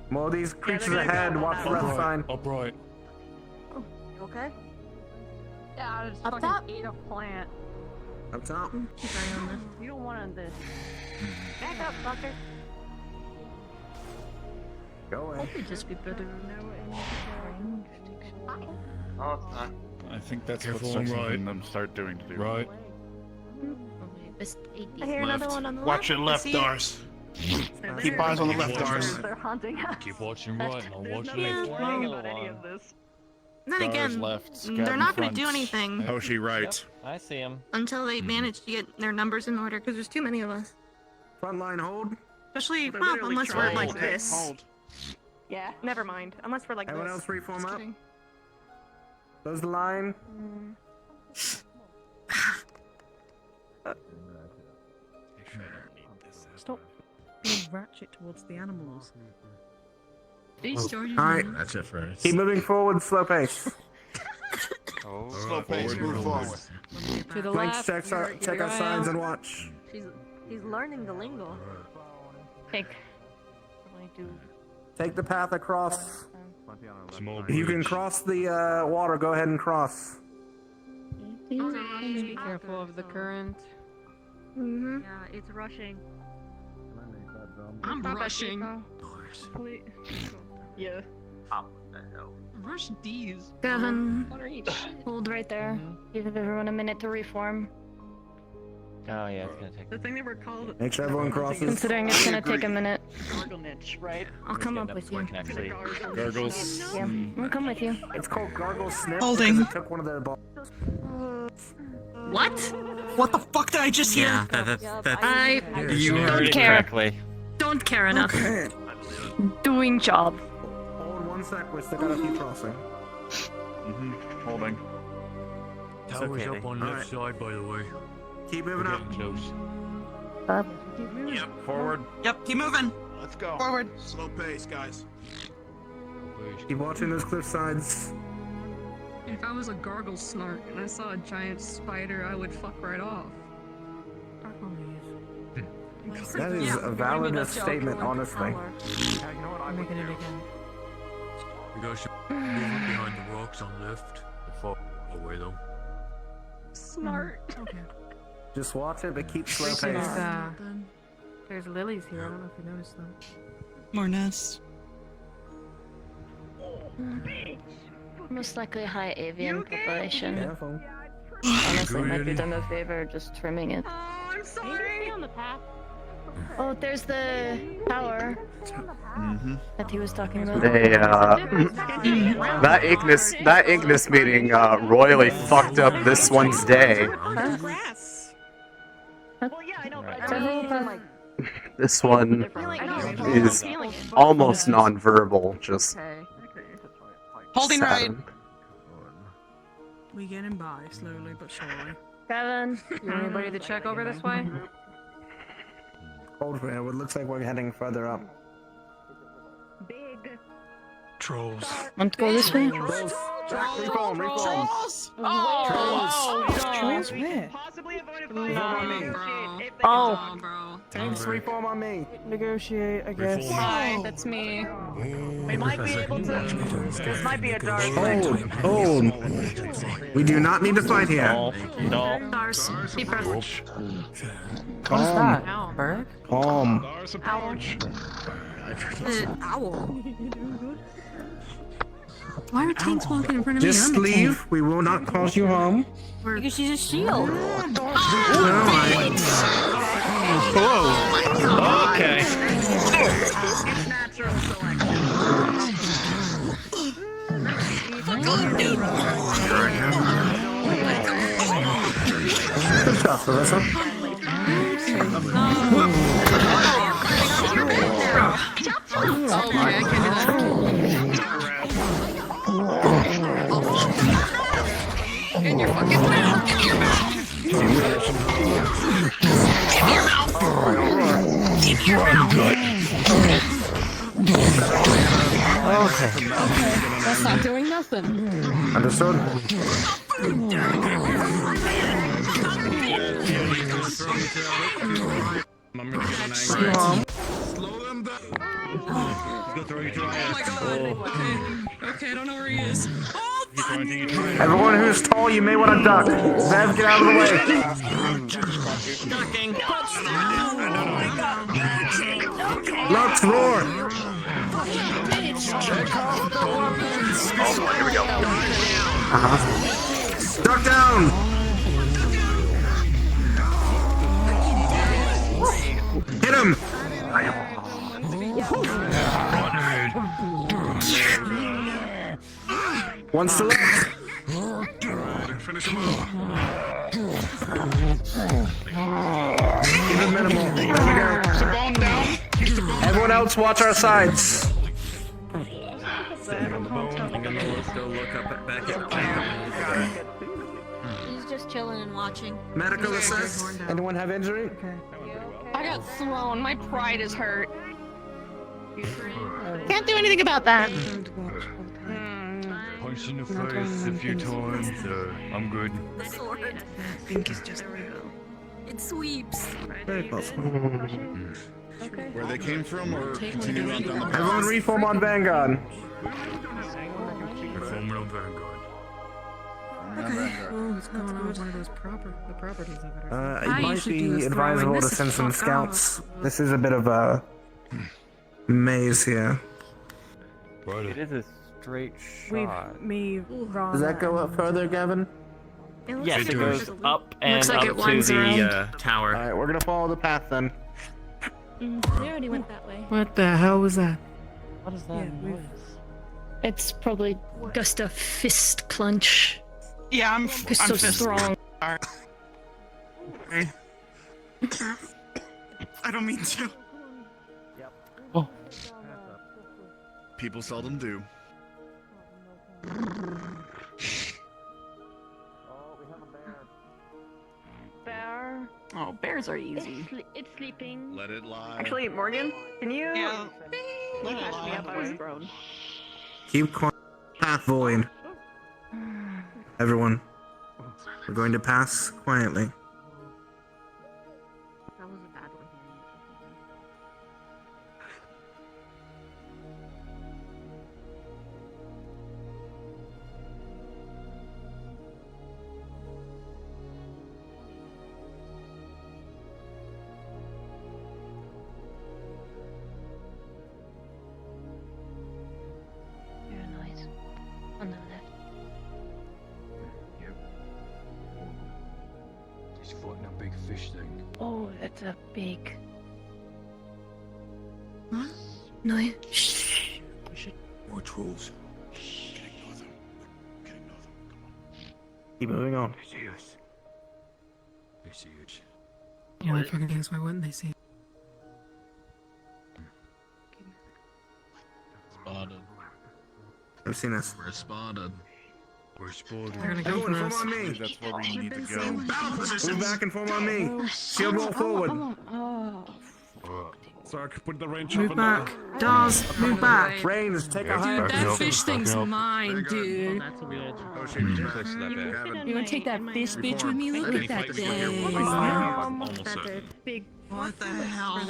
More of these creatures gonna ahead. go Watch the up left sign. Up right. Okay. Yeah, I just Up fucking top? ate a plant. Up top. You don't want this. Back up, fucker. Go away. Could just be better. I think that's Careful what on sections right. in them start doing to do. Right. Best 80. I hear another one on the Watch your left. left, Dars. Keep eyes on the left, Dars. They're hunting us. Keep watching right and I'll watch There's no left. warning about any of this. Then Stars again, left, they're Scout not in going to do front. anything Hoshi right. I see him. until they manage to get their numbers in order because there's too many of us. Front line hold. Especially, They're well, literally unless we're trying like to this. hold. Yeah, never mind. Unless we're like Everyone this. else reform Just up. kidding. Close the line. Stop being ratchet towards the animals. Alright. That's it first. Keep moving forward, slow pace. Slow pace, move forward. To the Lynx, left. check our signs and watch. He's learning the lingo. Take the path across. If you can cross the water, go ahead and cross. Be careful of the current. Yeah, it's rushing. I'm rushing. Yeah. Rush D's. Gavin, One each. hold right there. Give everyone a minute to reform. Oh yeah, it's gonna take. The thing they were called. Make sure everyone crosses. Considering it's gonna take a minute. Gargle niche, right? I'll come up with you. Gargles. Yeah, I'll come with you. It's called Gargle Snip. Holding. Because it took one of their balls. What? What the fuck did I just hear? Yeah, that's I You heard don't it care. correctly. Don't care enough. Okay. Doing job. Hold 1 sec, we still gotta keep crossing. Holding. Tower's up on left side, by the way. Keep moving up. Close. Yep, Forward. Yep, keep moving. let's go. Forward. Slow pace, guys. Keep watching those cliff sides. If I was a gargle snark and I saw a giant spider, I would fuck right off. That is a valid statement, honestly. I'm making it again. You guys should move behind the rocks on left. Far away though. Smart. Okay. Just watch it, but keep slow pace. There's lilies here. I don't know if you noticed them. More nests. Most likely high avian population. Careful. Honestly, might be done a favor just trimming it. Oh, I'm sorry. On the path. Oh, there's the tower that he was talking about. They, that Ignis meeting, royally fucked up this one's day. This one is almost non-verbal, just... Holding right. We getting by slowly but surely. Gavin, Anybody to check over this way? Hold for it. It looks like we're heading further up. Trolls. want to go this way? Trolls. Jack, reform. Trolls! Trolls where? Oh, Tanks, reform on me. Negotiate, I guess. Hi, that's me. We might be able to. This might be a dark Hold. We do not need to fight here. stars. Deeper. Calm. bird. Calm. Ouch. Owl. Why are tanks walking in front of me? Just I'm a tank. leave. We will not cause you harm. Because she's a shield. Whoa. Okay. It's natural Good job, Melissa. Oh, okay, I can do that. In your fucking mouth! In your mouth! In your mouth! In your mouth! Okay. That's not doing nothing. Understood. Oh my god! Okay, I don't know where he is. Everyone who's tall, you may want to duck. Zev, get out of the way. Ducking. Lux, roar. Here we go. Duck down. Hit him. One still left. Finish him off. Even minimal. There we go. Everyone else, watch our sides. Still look up back at chilling and watching. Medical assist. Anyone have injury? I got thrown. My pride is hurt. Can't do anything about that. Punched in the face a few times. I'm good. The sword. I think it's just It sweeps. Very possible. Where they came from, or continue on down the path? Everyone reform on Vanguard. Reforming on Vanguard. Oh, what's going on with one of those properties over there? It might be advisable to send some scouts. This is a bit of a maze here. It is a straight shot. Does that go up further, Gavin? Yes, it goes up and Looks like up it to winds the tower. Alright, we're gonna follow the path then. They already went that way. What the hell was that? What is that noise? It's probably just a fist clench. Yeah, I'm so strong. Okay. I don't mean to. Oh. People seldom do. Bear. Oh, bears are easy. It's sleeping. Let it lie. Actually, Morgan, can you Yeah. catch me up? I was thrown. Keep quiet. Path void. Everyone, we're going to pass quietly. That was a bad one. Hear a noise on the left. He's fighting a big fish thing. Oh, that's a big. What? No. Shh. More trolls. Keep moving on. It's huge. It's huge. Yeah, that fucking things. Why wouldn't they see? Spotted. I've seen this. We're spotted. We're spotted. They're gonna go Everyone, for us. form on me. That's where we need to go. Battle positions. Move back and form on me. Shield wall forward. Sark, put the range Move back. Dawes, move back. Reigns, take a high. Dude, That fish thing's mine, dude. That's what we had. Oh shit, you're close to that bad. You wanna take that fish bitch with me? Look at that thing. Almost there. Big. What the hell? I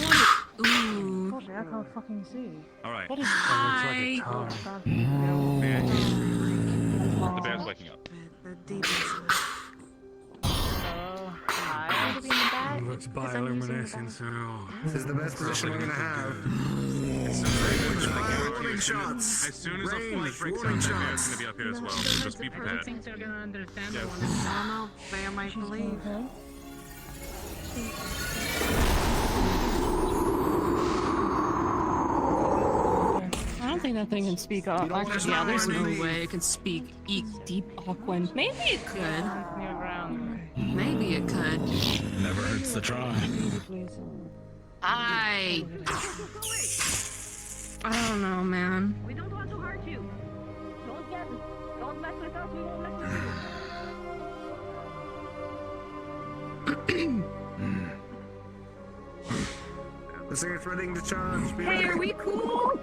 want it. Ooh. I can't fucking see. Alright. What is hi? The bear's waking up. Let's bioluminescence. This is the best position we're gonna have. Warning shots. As soon as a flight Range, breaks warning out, the bear's shots. gonna be up here as well. So just be prepared. Things are gonna understand Yes. I don't know. Bear might believe. I don't think that thing can speak up. Actually, yeah, there's no way it can speak deep Aquan. Maybe it could. Maybe it could. Never hurts to try. I don't know, man. We don't want to hurt you. Don't mess with us. We won't mess with you. This thing is ready to charge. Be Hey, ready. are we cool?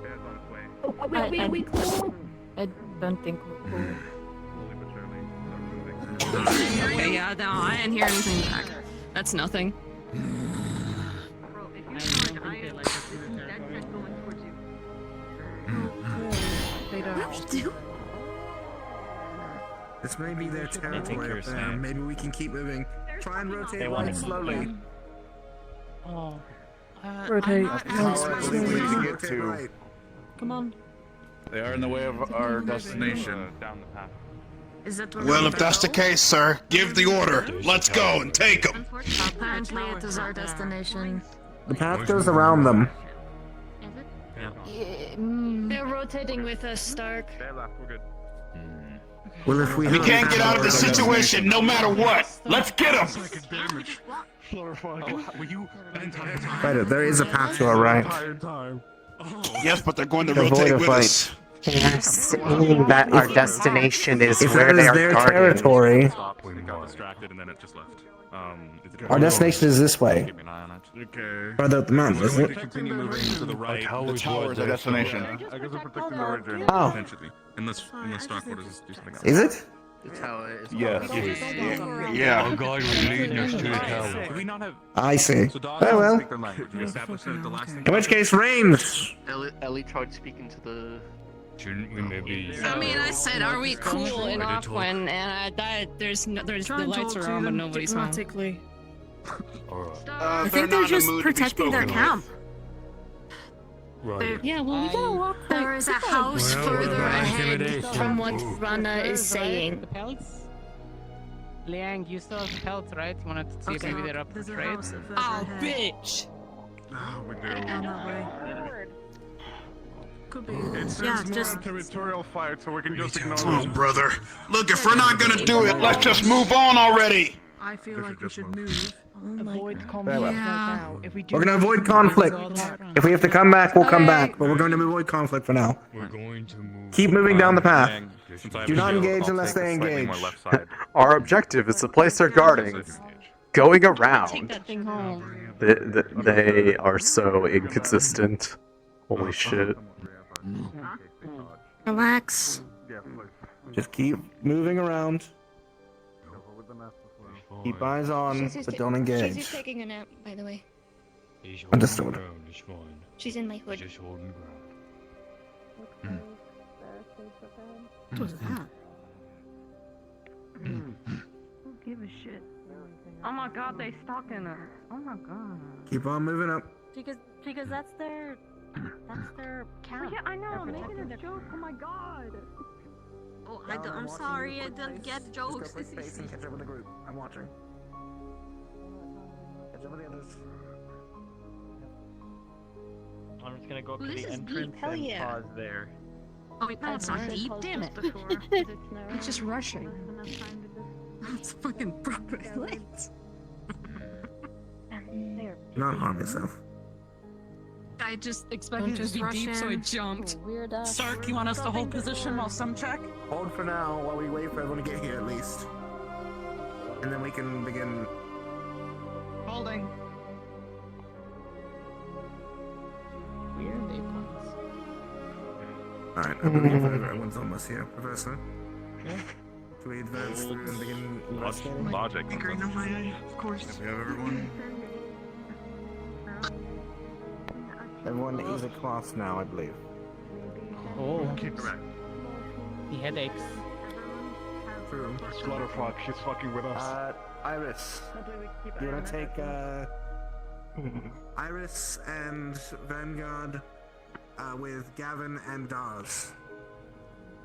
Bear's on its way. Are we cool? I don't think we're cool. Slowly but surely. Start moving. Okay, yeah, no, I didn't hear anything back. That's nothing. Bro, if you charge, I am dead set going towards you. They What do we do? This may be their take territory your up there. stand. Maybe we can keep moving. Try and rotate They right want to slowly. Oh. rotate. Rotate right. Come on. They are in the way of our destination. Down the path. Is that Well, if that's the case, sir, give the order. Let's go and take them. Apparently, it is our destination. The path goes around them. They're rotating with us, Stark. Bear left, we're good. Well, if we We can't get out of this situation no matter what. Let's get them. Psychic damage. Were you the entire time? Right, there is a path to our right. Entire time. Oh. Yes, but they're going to Avoid rotate a with fight. us. They're saying that our destination is If where that they is are their guarding. territory, It got distracted and then it just left. our destination is this way. Keep an eye on it. Okay. Further up the mountain, We're isn't going it? to continue moving to the right. The tower is our destination. I guess we're protecting the region, Oh. potentially. Unless Stockwater's do something else. Is it? The tower is Yes. Yeah. Our guide was leading us to the tower. Do we not have... I see. So dogs Very well. speak their language. We established that at the last thing. In which case, range. Ellie tried speaking to the... Shouldn't we maybe... I mean, I said, are we cool in Aquan? And there's the lights are on, but nobody's home. I think they're just protecting their camp. Right. Yeah, well, we gotta walk. There is a house further ahead from what Rana is saying. The pelts? Liang, you still have the pelts, right? You wanted to see if maybe they're up for trade? Oh, bitch! Oh, we do. Could be. It seems more a territorial fight, so we can just ignore Oh, them. brother. Look, if we're not gonna do it, let's just move on already. I feel like we should move. Avoid Very conflict well. right now. If we do We're gonna avoid conflict. If we have to come back, we'll come back. But we're going to avoid conflict for now. We're going to move... Keep moving down the path. Since I have Do a not shield, engage I'll unless take they the slightly engage. more left side. Our objective is to place their guarding. Going Take around. that thing home. They are so inconsistent. Holy shit. Relax. Just keep moving around. Keep eyes on, but don't She's engage. just taking a nap, by the way. He's holding Understood. ground, it's fine. She's in my hood. Just holding ground. What was that? Who give a shit? Oh my god, they stalking her. Oh my god. Keep on moving up. Because that's their camp. Yeah, I know, I'm making a joke. Oh my god. Oh, I'm sorry, I don't get jokes. This is... Catch up with the group. I'm watching. Catch up with the others. I'm just gonna go up Ooh, to this the is entrance deep, hell and yeah. pause there. Oh, wait, no, it's not deep, damn it. It's just rushing. It's fucking proper lit. Not harm yourself. I just expected it to be deep, so I jumped. Sark, you want us to hold position while some check? Hold for now while we wait for everyone to get here at least. And then we can begin. Holding. Weird waypoints. Alright, I believe everyone's almost here. Professor? Should we advance through and begin investigating? Logic. Of course. We have everyone. Everyone is a class now, I believe. Oh, Correct. the headaches. True. Slaughterfuck, she's fucking with us. Iris. You wanna take, Iris and Vanguard, with Gavin and Dawes.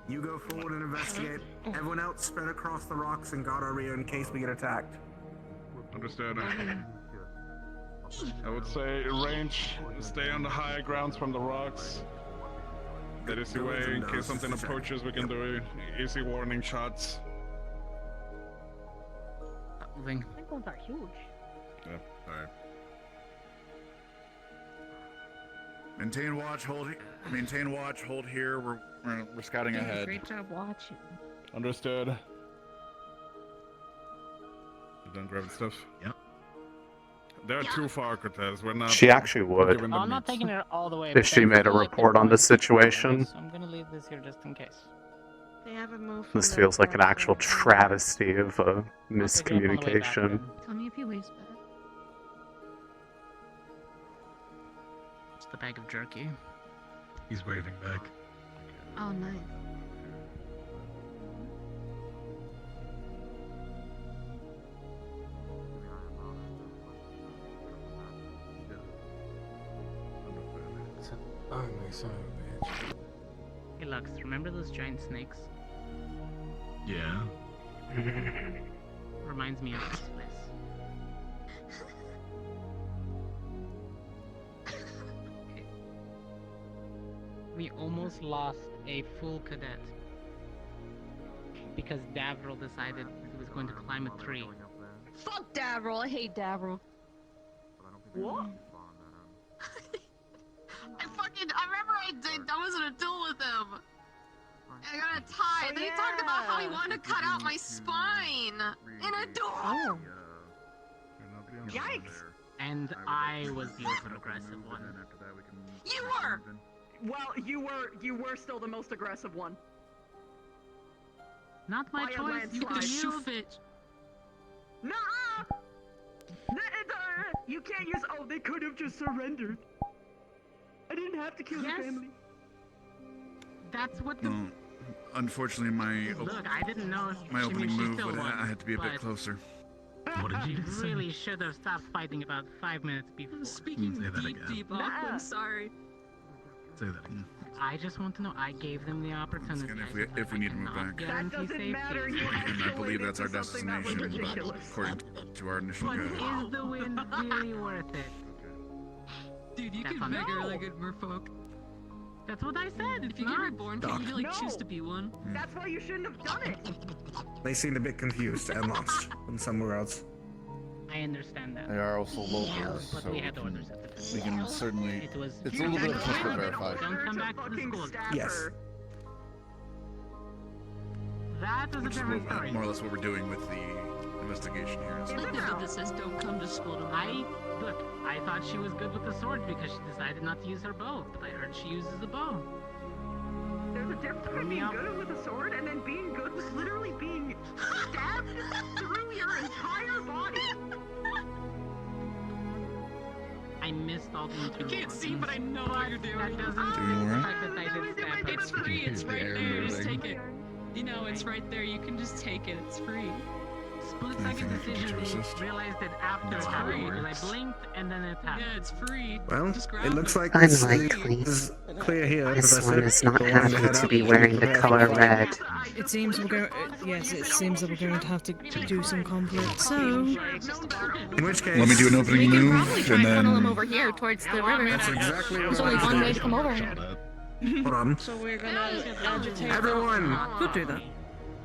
You go forward and investigate. Everyone else spread across the rocks and guard our rear in case we get attacked. Understood. I would say range, stay on the higher grounds from the rocks. That is the way, in case something approaches, we can do easy warning shots. Moving. I think those are huge. Yeah, alright. Maintain watch, hold here. We're scouting ahead. Great job watching. Understood. You done grabbing stuff? Yep. They're too far, Cortez. We're not. She actually would. giving Oh, them I'm not meats. taking it all the way. If but she I made a feel like report they're on this going situation. So I'm gonna leave this here just in case. They haven't moved. This feels like an actual travesty of miscommunication. Tell me if he waves back. It's the bag of jerky. He's waving back. Oh, nice. Oh, my son of a bitch. Hey, Lux, remember those giant snakes? Yeah. Reminds me of this place. Okay. We almost lost a full cadet because Davril decided he was going to climb a tree. Fuck Davril, I hate Davril. What? I remember I was in a duel with him. They talked about how he wanted to cut out my spine in a door. Yikes! And I was the over-aggressive one. You were. Well, you were still the most aggressive one. Not my By a choice. You could landslide. shoot it. Nuh-uh! You can't use. Oh, they could have just surrendered. I didn't have to kill the family. That's what the. No, unfortunately, my Look, I didn't know. my she opening still move would won, I had to be a bit but closer. What did you really should have stopped fighting about 5 minutes before. Speaking deep, awkward, sorry. Say that again. I just want to know. I gave them the opportunity. And if we need to move back, That doesn't matter. and I believe that's our destination, according to our initial But guide. is the win really worth it? Dude, you That's could on make a me. really good merfolk. That's what I said. If you get reborn, can you like choose to be one? That's why you shouldn't have done it. They seemed a bit confused and lost from somewhere else. I understand that. They are also locals, But so we had orders at the time. we can certainly. It was. It's a little bit of push for verify. Don't come back to the school. Yes. That is a Which is different story. more or less what we're doing with the investigation here. There's a note that says don't come to school tomorrow. Look, I thought she was good with the sword because she decided not to use her bow, but I heard she uses a bow. There's a difference between being good with a sword and then being good with literally being stabbed through your entire body. I missed all the I can't see, but I know what you're doing. That doesn't Doing the what? fact that I did stab her. It's free. It's right there. Just take it. You know, it's right there. You can just take it. It's free. Split-second Anything I can do to decision. assist? Realized it after it happened because I blinked and then it happened. Yeah, it's free. Well, Just grab it looks like Unlikely. this is clear here. This Professor. one is not Go on and happy head to out. be wearing the color red. It seems we're going. Yes, it seems that we're going to have to do some conflict. So, In which case, Let me do an opening move, Try and and funnel them then over here towards the river. That's exactly what There's I only wanted one to way do. to come over. Hold on. So we're gonna agitate. Everyone, could do that.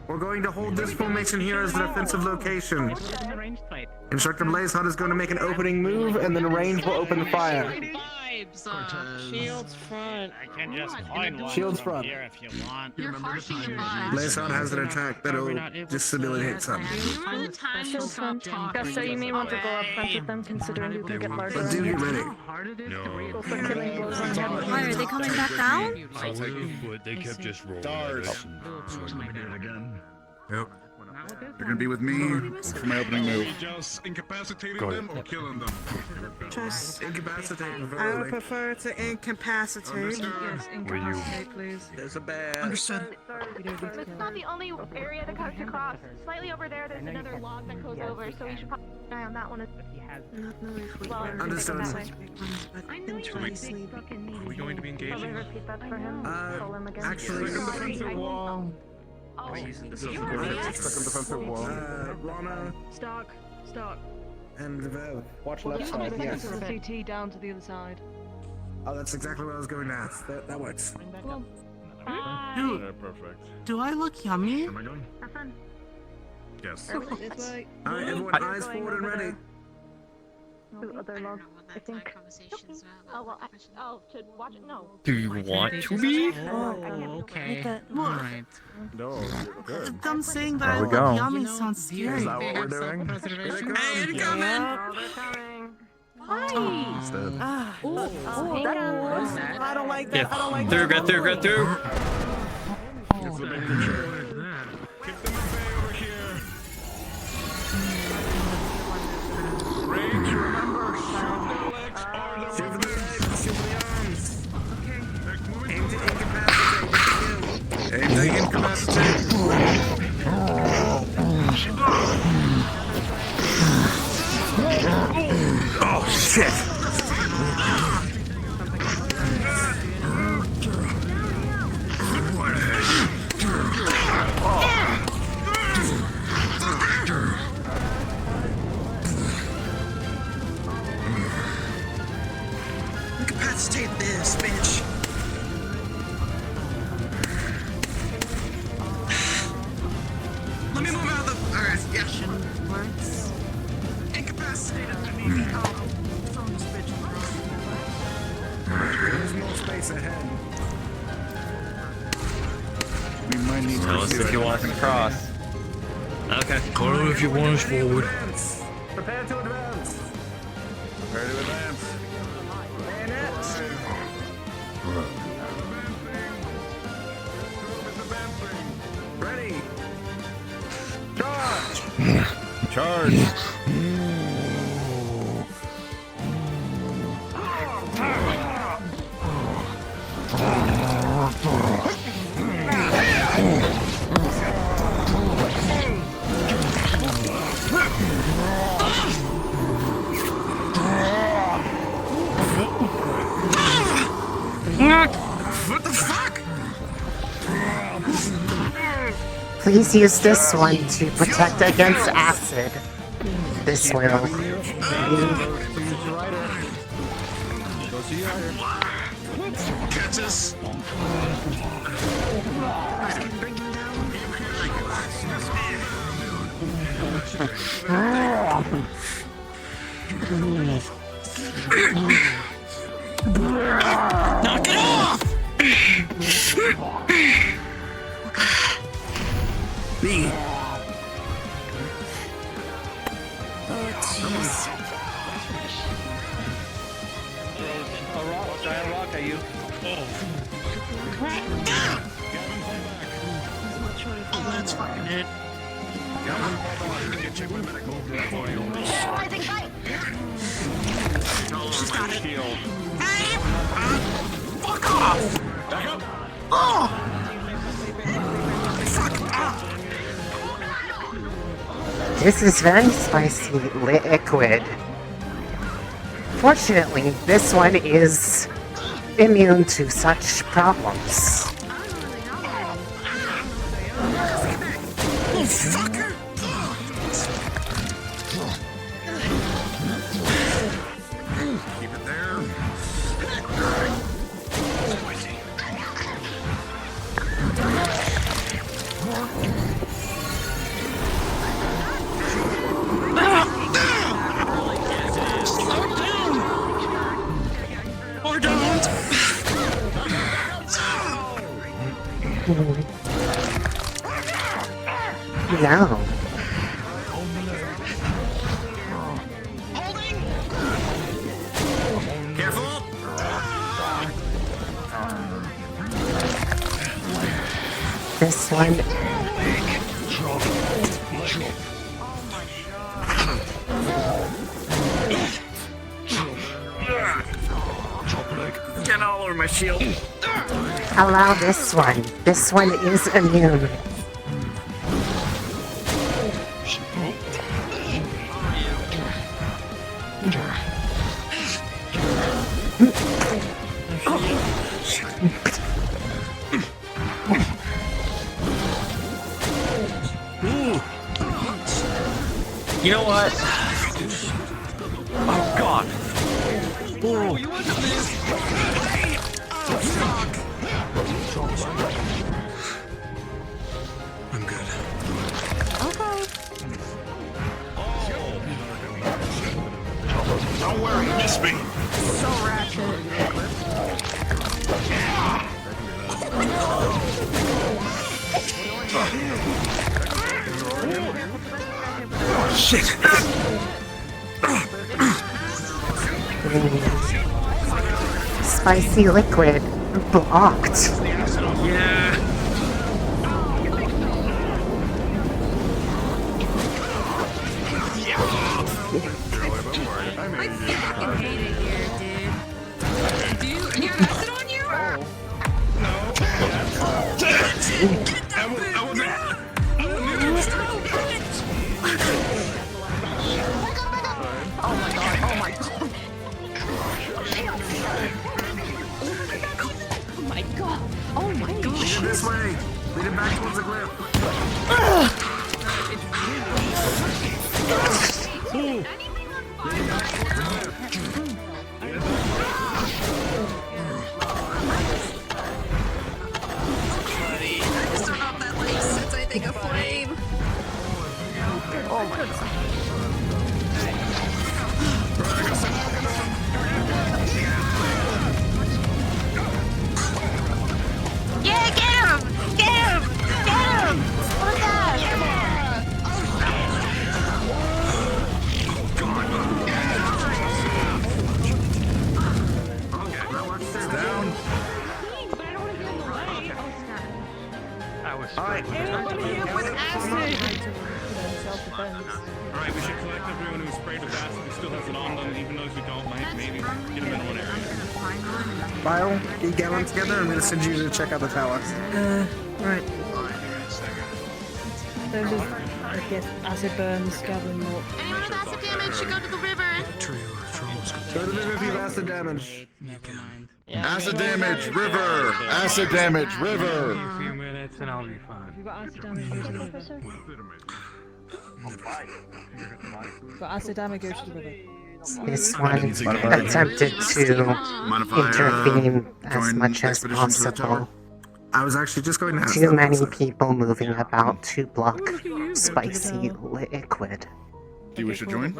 we're going to hold this formation here as a defensive location. It was an arranged fight. Instructor Blazeheart is going to make an opening move, and then Range will open fire. Shields front. I can just coin one Shields from front. here if you want. You're harshing your Blazeheart has an attack that'll disabilitate some. By the time you stop talking. Gus, so you may want to go up front with them, considering you can get larger. But do get ready. No. Go for killing blows on top of Why are they coming back down? But they kept just rolling. Stars. Yep. You're gonna be with me for my opening move. Just incapacitating Go them or killing them? Just incapacitate, I would preferably. prefer to incapacitate. Yes, Were you- incapacitate, please. There's a bear. Understood. It's not the only area that cuts across. Slightly over there, there's another log that goes over, so we should probably keep an eye on that one. Well, Understood. that way. Are we going to be engaging? Probably repeat that for him. Call him again. Actually, Defensive wall. Oh, defensive wall. Rana Stark. and Vev. Watch left side, yes. The CT down to the other side. Oh, that's exactly what I was going to ask. That works. Perfect. Do I look yummy? Am I going? have fun. Yes. This way. Alright, everyone, eyes forward and ready. To other log, I think. Oh, well, to watch it? No. Do you want to be? Oh, okay. Alright. No, good. Them saying that There I we look go. yummy sounds scary. Is that what we're doing? Hey, incoming! Instead. I don't like that. I don't like Through, that. get through. Keep them at bay over here. Range, remember, shoot their legs or the Shoot for the legs, shoot for the arms. Next moving Aim to incapacitate. Aim to incapacitate. Oh, shit. Incapacitate this, bitch. Let me move out of the. Alright, yeah. Incapacitated. Throw this bitch across. There's more space ahead. We might need Tell us if you want us to cross. Okay. Call if you want us forward. Prepare to advance. Prepare to advance. Bayonets. Ready. Charge. Charge. What the fuck? Please use this one to protect against acid. This will. Catch us. Knock it off! Me. Oh, jeez. Giant rock at you. Oh, that's fucking it. She's got it. Hey! Fuck off! Back up! Oh! Fuck off! This is very spicy liquid. Fortunately, this one is immune to such problems. Oh, fucker! Keep it there. Or don't! No. Careful! This one. Get all over my shield. Allow this one. This one is immune. You know what? Oh god. Oh, you want this? Oh, fuck. I'm good. Don't worry, miss me. So ratchet. Shit. Spicy liquid blocked. Yeah. I fucking hate it here, dude. Do you have acid on you? Oh my god, oh my god. Oh my god. Oh my god. Lead it this way. Lead it back towards the cliff. I just turned off that light since I think a flame. Oh my god. Yeah, get him! Get him! Alright. Alright, we should collect everyone who's sprayed with acid who still has it on them, even those who don't, maybe get them in one area. Bile, get Galen together. I'm gonna send you to check out the tower. Right. There's just, I guess, acid burns, gathering more. Anyone with acid damage should go to the river. Go to the river if you have acid damage. Acid damage, river! Acid damage, river! A few minutes and I'll be fine. If you got acid damage, go to the river. Got acid damage, go to the river. This one attempted to intervene as much as possible. I was actually just going to ask Too many people moving about to block spicy liquid. Do you wish to join?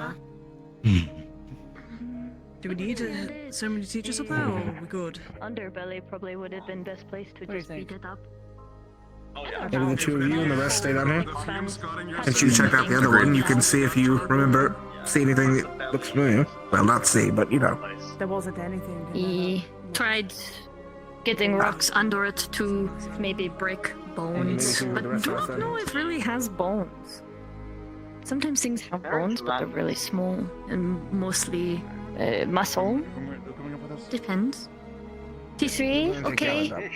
Do we need so many teachers up there, or are we good? Underbelly probably would have been best place to just beat it up. Maybe the two of you and the rest stay down here. Since you checked out the other one, you can see if you remember, see anything that looks familiar. Well, not see, but you know. There wasn't anything. He tried getting rocks under it to maybe break bones, but do not know if it really has bones. Sometimes things have bones, but they're really small and mostly muscle. Depends. T3, okay.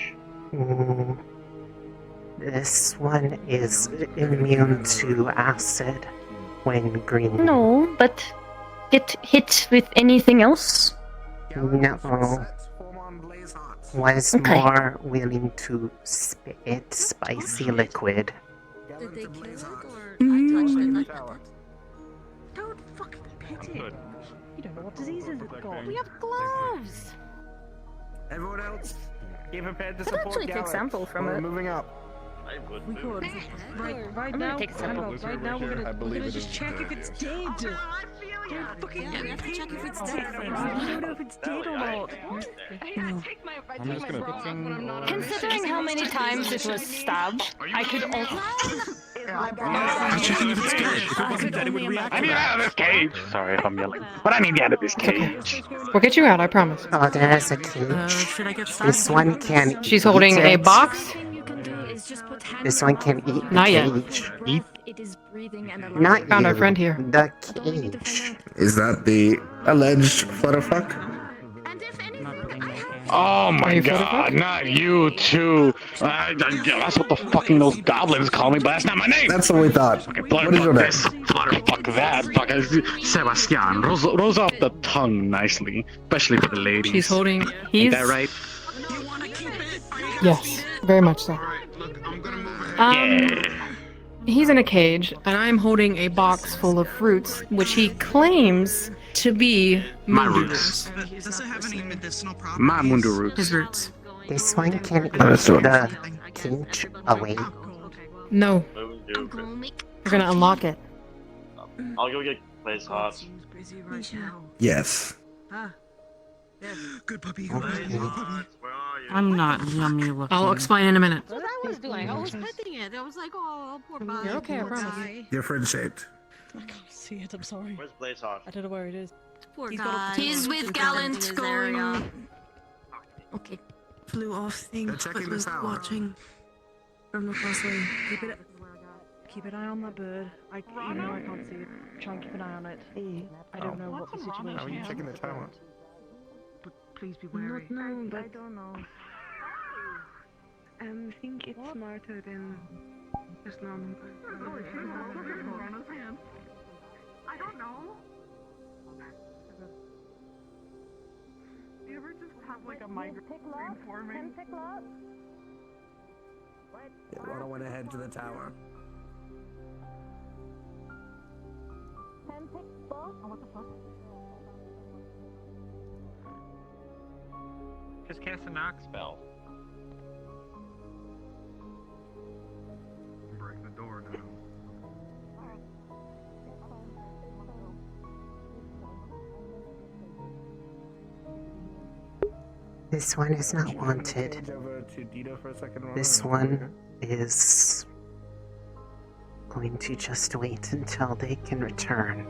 This one is immune to acid when green. No, but get hit with anything else? No. Was more willing to spit spicy liquid. Did they kill it, or I touched it? Don't fucking pit it. You don't know what diseases it's got. We have gloves. Everyone else, be prepared to Could support actually take Galen. sample from We're it. moving up. We could. Right I'm now, gonna take a sample. right now we're gonna just check if it's dead. Don't fucking Yeah, we have to check if it's dead. dead. We don't know if it's dead or not. Considering how many times it was stabbed, I could also. I'm checking if it's dead. If it wasn't dead, it would react. I need out of this cage! Sorry if I'm yelling. But I need to get out of this cage. We'll get you out, I promise. Oh, there's a cage. Should I get This one can. She's holding eat a it. box. This one can eat the Not yet. cage. It is breathing and alive. Not Found you, our friend here. The cage. Is that the alleged flutterfuck? Oh my you god, not you too. That's what the fucking those goblins call me, but that's not my name. That's what we thought. Okay, What is your name? Fuck that. Fuck Sebastian. Rolls off the tongue nicely, especially for the ladies. She's holding. Ain't He's. that right? Yes, very much so. He's in a cage, and I'm holding a box full of fruits, which he claims to be My mundu roots. Does it have any medicinal properties? My mundu roots. His roots. This one can eat that's the one. the cage away. No, I'm gonna make you're gonna unlock it. I'll go get place hot. Yes. Good puppy, good puppy, good puppy. I'm not yummy looking. I'll explain in a minute. That's what I was doing. I was petting it. I was like, oh, poor guy. You're okay, I poor promise. guy. Different shaped. I can't see it. I'm sorry. Where's Blaze Hawk? I don't know where it is. Poor He's guy. got a He's potato. with He's got Gallant in his going. area. Okay. Flew off thing. They're checking but the was tower. watching from the crossway. Keep an eye on that bird. Even though I can't see it, try and keep an eye on it. I don't know what the situation is. How are you checking the tower? But please be wary. No, but I don't know. I think it's smarter than just normal. I don't know. You ever just have like a migraine forming? Yeah, Lana went ahead to the tower. What the fuck? Just cast a knock spell. Break the door down. This one is not wanted. Over to Dito for a second. This one is going to just wait until they can return.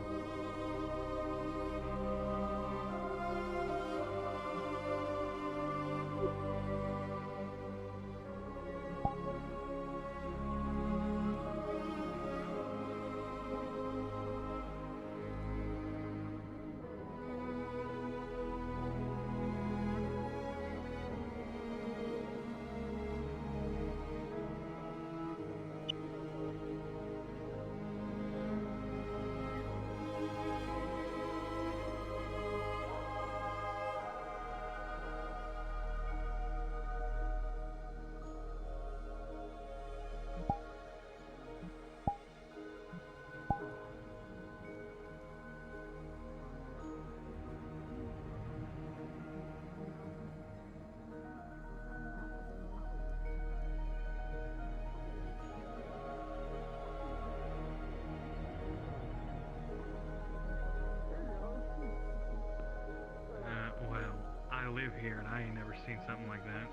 here, and I ain't never seen something like that.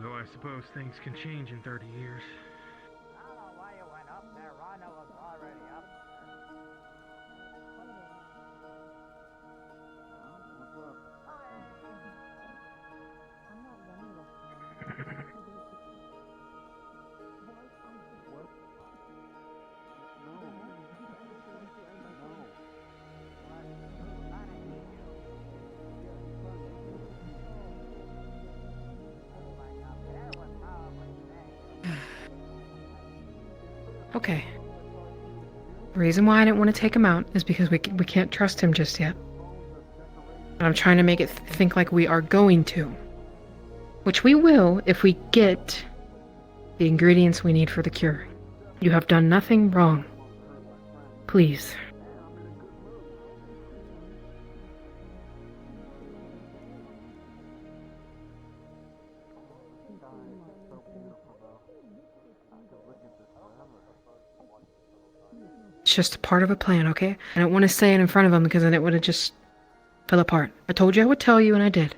Though I suppose things can change in 30 years. Okay. The reason why I didn't want to take him out is because we can't trust him just yet. But I'm trying to make it think like we are going to. Which we will if we get the ingredients we need for the cure. You have done nothing wrong. Please. It's just a part of a plan, okay? I don't want to say it in front of him because then it would have just fell apart. I told you I would tell you and I did.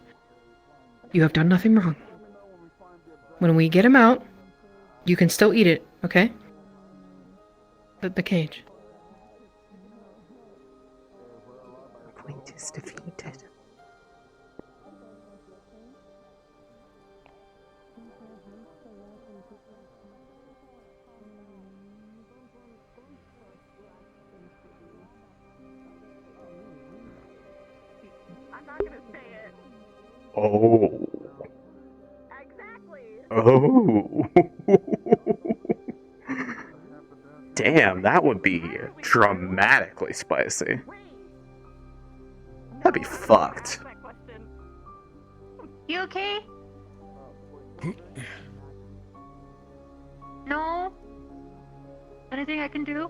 You have done nothing wrong. When we get him out, you can still eat it, okay? The cage. Point is defeated. I'm not gonna say it. Oh. Oh. Damn, that would be dramatically spicy. That'd be fucked. You okay? No? Anything I can do?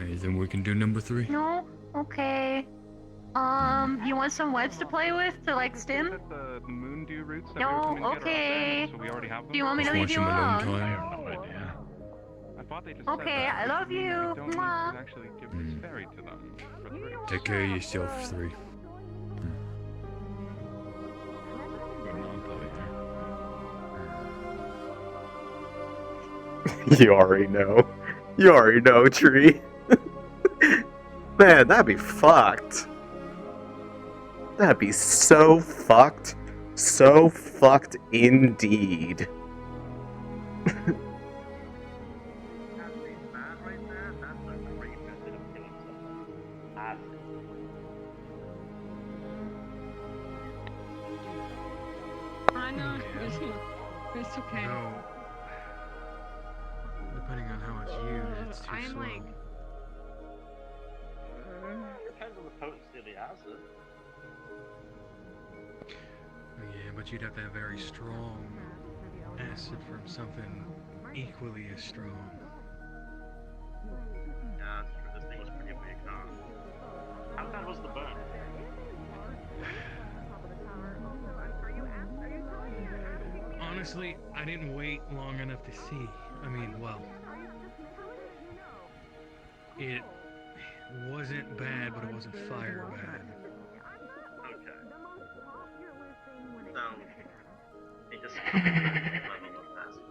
Anything we can do, number 3? No? Okay. You want some webs to play with to like stim? The moon dew roots that No, we were coming to get are okay. up there, so we already have them. Do you want me to Just leave you watch him alone alone? time. I have no idea. I thought they just said Okay, that. I love We you. don't need Mwah. to actually give this fairy to them. For 3. Take care of yourself, 3. You already know. You already know, Tree. Man, that'd be fucked. That'd be so fucked. So fucked indeed. I know. It's okay. No. Depending on how it's used, it's too I'm slow. like. Depends on the potency of the acid. Yeah, but you'd have to have very strong acid from something equally as strong. Yeah, that's true. This thing was pretty weak, huh? How bad was the burn? Honestly, I didn't wait long enough to see. I mean, well, it wasn't bad, but it wasn't fire bad. Okay. So, it just level of acid.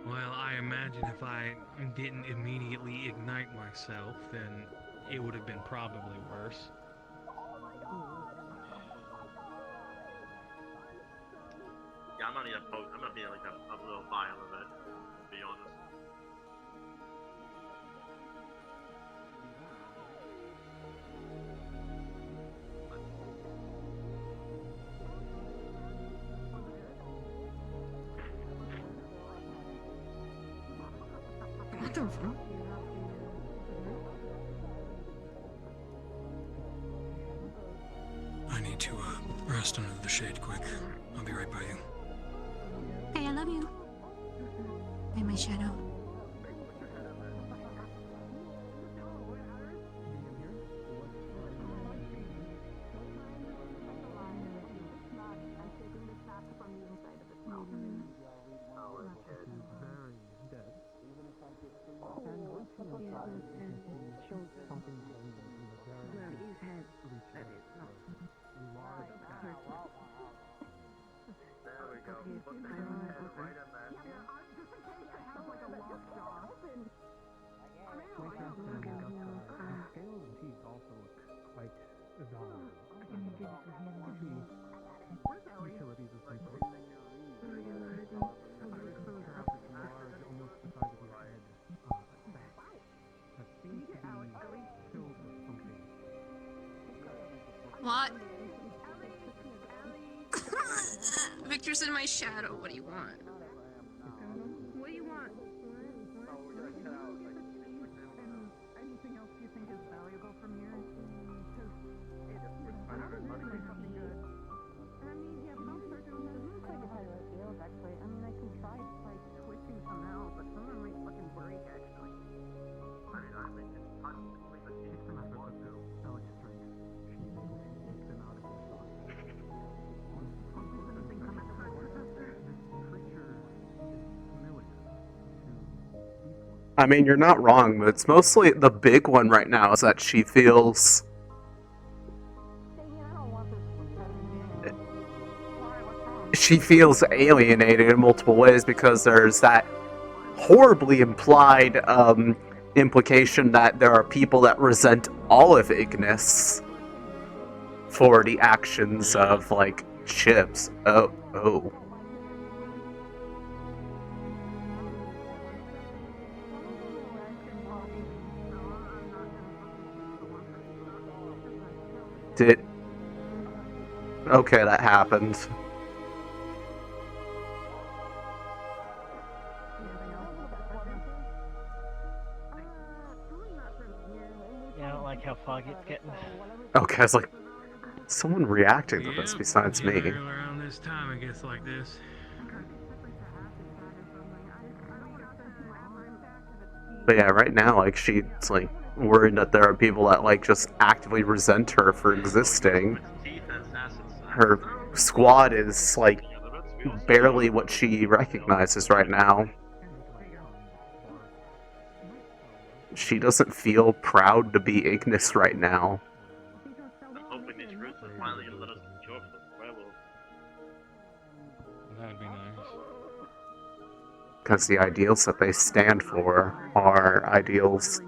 Well, I imagine if I didn't immediately ignite myself, then it would have been probably worse. Yeah, I'm gonna be like a little vial of it, to be honest. What the fuck? I need to rest under the shade quick. I'll be right by you. Hey, I love you. Hey, my shadow. What? Victor's in my shadow. What do you want? What do you want? Anything else you think is valuable from here? I mean, yeah, most circumstances like how it feels actually. I mean, I can try like switching somehow, but someone might fucking break actually. I think it's possibly the case for my boss to sell it straight. She's able to take them out of the store. Something come at the professor. This creature is familiar to I mean, you're not wrong, but it's mostly the big one right now is that she feels. She feels alienated in multiple ways because there's that horribly implied implication that there are people that resent all of Ignis for the actions of, like, Chips. Oh. Okay, that happened. Yeah, I don't like how foggy it's getting. Okay, I was like, someone reacting to this besides me. Around this time it gets like this. But yeah, right now, like, she's, like, worried that there are people that, like, just actively resent her for existing. Her squad is, like, barely what she recognizes right now. She doesn't feel proud to be Ignis right now. I'm hoping these roots are finally gonna let us cure for the werewolf. That'd be nice. Because the ideals that they stand for are ideals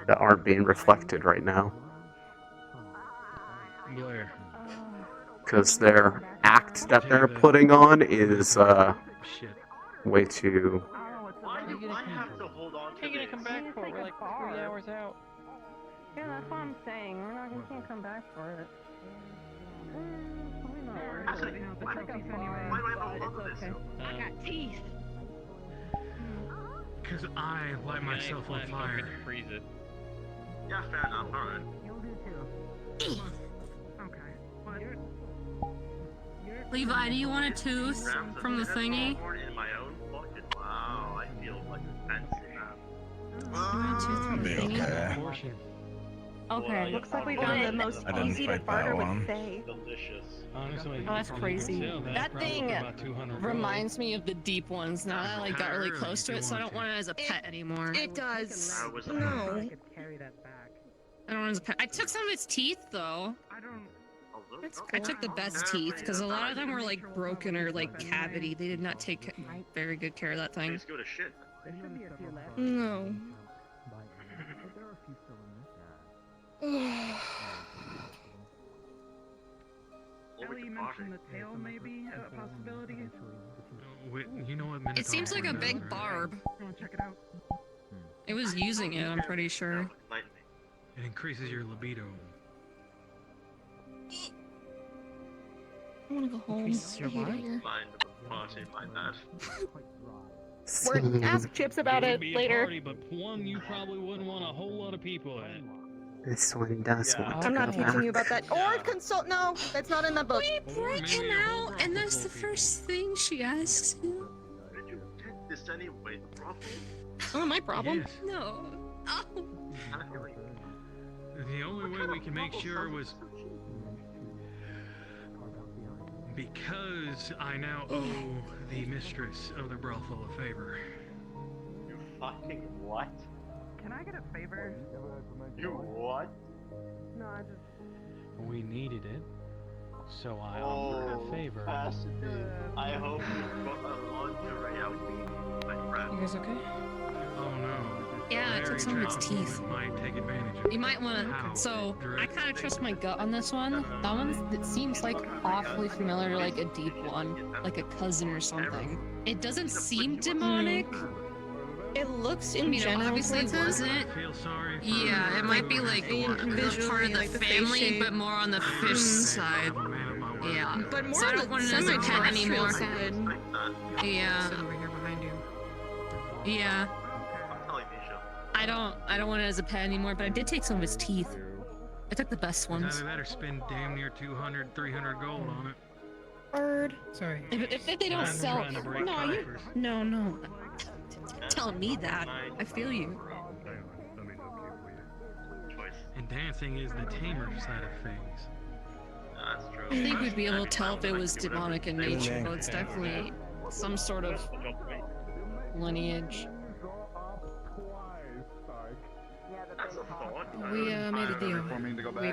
that aren't being reflected right now. Blair. Because their act that they're putting on is way too. Why do I have to hold on to You're gonna come back for it. We're like 3 hours out. Yeah, that's what I'm saying. We can't come back for it. Actually, why do I have to hold on to this? I got teeth. Because I light myself on fire. Freeze it. Yeah, fair enough. Alright. You'll do too. Okay. Levi, do you want a tooth from the thingy? In my own pocket. Wow, I feel like fancy now. Want a tooth from the thingy? Okay, looks like we found the most easy to barter with Faye. Delicious. Honestly, Oh, that's crazy. That thing reminds me of the deep ones now that I like got really close to it, so I don't want it as a pet anymore. It does. No. I could carry that back. I don't want it as a pet. I took some of its teeth though. I took the best teeth because a lot of them were like broken or like cavity. They did not take very good care of that thing. Let's go to shit. No. Ellie mentioned the tail, maybe a possibility. You know what? It seems like a big barb. You wanna check it out? It was using it, I'm pretty sure. It increases your libido. I wanna go home. Increases your I hate it what? here. Mind the party, my dad. We're ask Chips about it Be a later. party, but one you probably wouldn't want a whole lot of people at. This one does want to I'm not go teaching you back. about that. Or consult. No, that's not in the book. We break him out, and that's the first thing she asks you. Did you take this anyway? The problem? It's not my problem. Yes. No. Oh. The only way we can make sure was because I now owe the mistress of the brothel a favor. You fucking what? Can I get a favor? You what? No, I just. We needed it, so I offered a favor. I hope you got a lingerie out, my friend. You guys okay? Oh no. Yeah, I took some of its teeth. Might take advantage of You might want to. So I kind of trust my gut on this one. That one it seems like awfully familiar to like a deep one, like a cousin or something. It doesn't seem demonic. It looks I in mean, it general obviously towards it. wasn't. Yeah, it might be like part of the family, but more on the fish side. Yeah. But more so I on don't the want it as a pet semi-terrestrial anymore. side. Yeah. Sit over here behind you. Yeah. I don't want it as a pet anymore, but I did take some of its teeth. I took the best ones. Either that or spend damn near 200, 300 gold on it. Bird. Sorry. If they don't sell, no. Telling me that. I feel you. And dancing is the tamer side of things. That's true. I think we'd be able to tell if it was demonic in nature, but it's definitely some sort of lineage. We made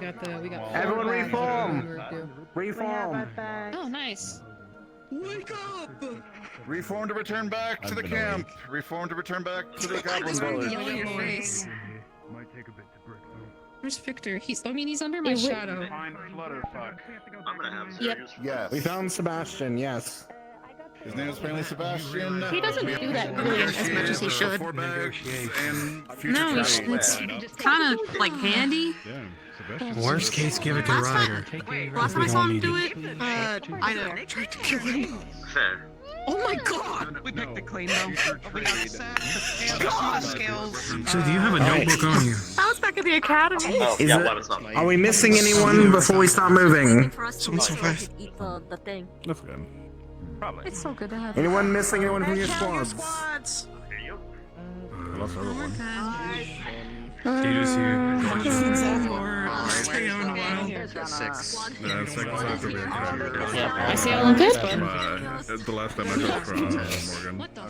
a deal. We got. Everyone four bags reform! we were due. Reform! Oh, nice. Wake up! Reform to return back to the camp. Reform to return back to the goblin village. Yell in your face. Might take a bit to break through. Where's Victor? He's under my shadow. Find Flutterfuck. I'm gonna have Yep. serious Yes. We found Sebastian, yes. His name is apparently Sebastian. He doesn't do that really as much as he should. 4 bags and future No, it's kind of like handy. Worst case, give it to Ryder. Last time I saw him do it, I tried to kill him. fair. Oh my god! We picked the clean though. We got the set, skills. So do you have a notebook on you? I was back at the academy. Oh, Is yeah, it- weapons not. Are we missing anyone before we start moving? Someone survived. Eat the thing. That's good. Probably. It's so good to have. Anyone missing anyone from your squads? Here you Lost another one. Data's here. Stay on a while. 6. Second time for me. I see all good. The last time I talked from Morgan. What the?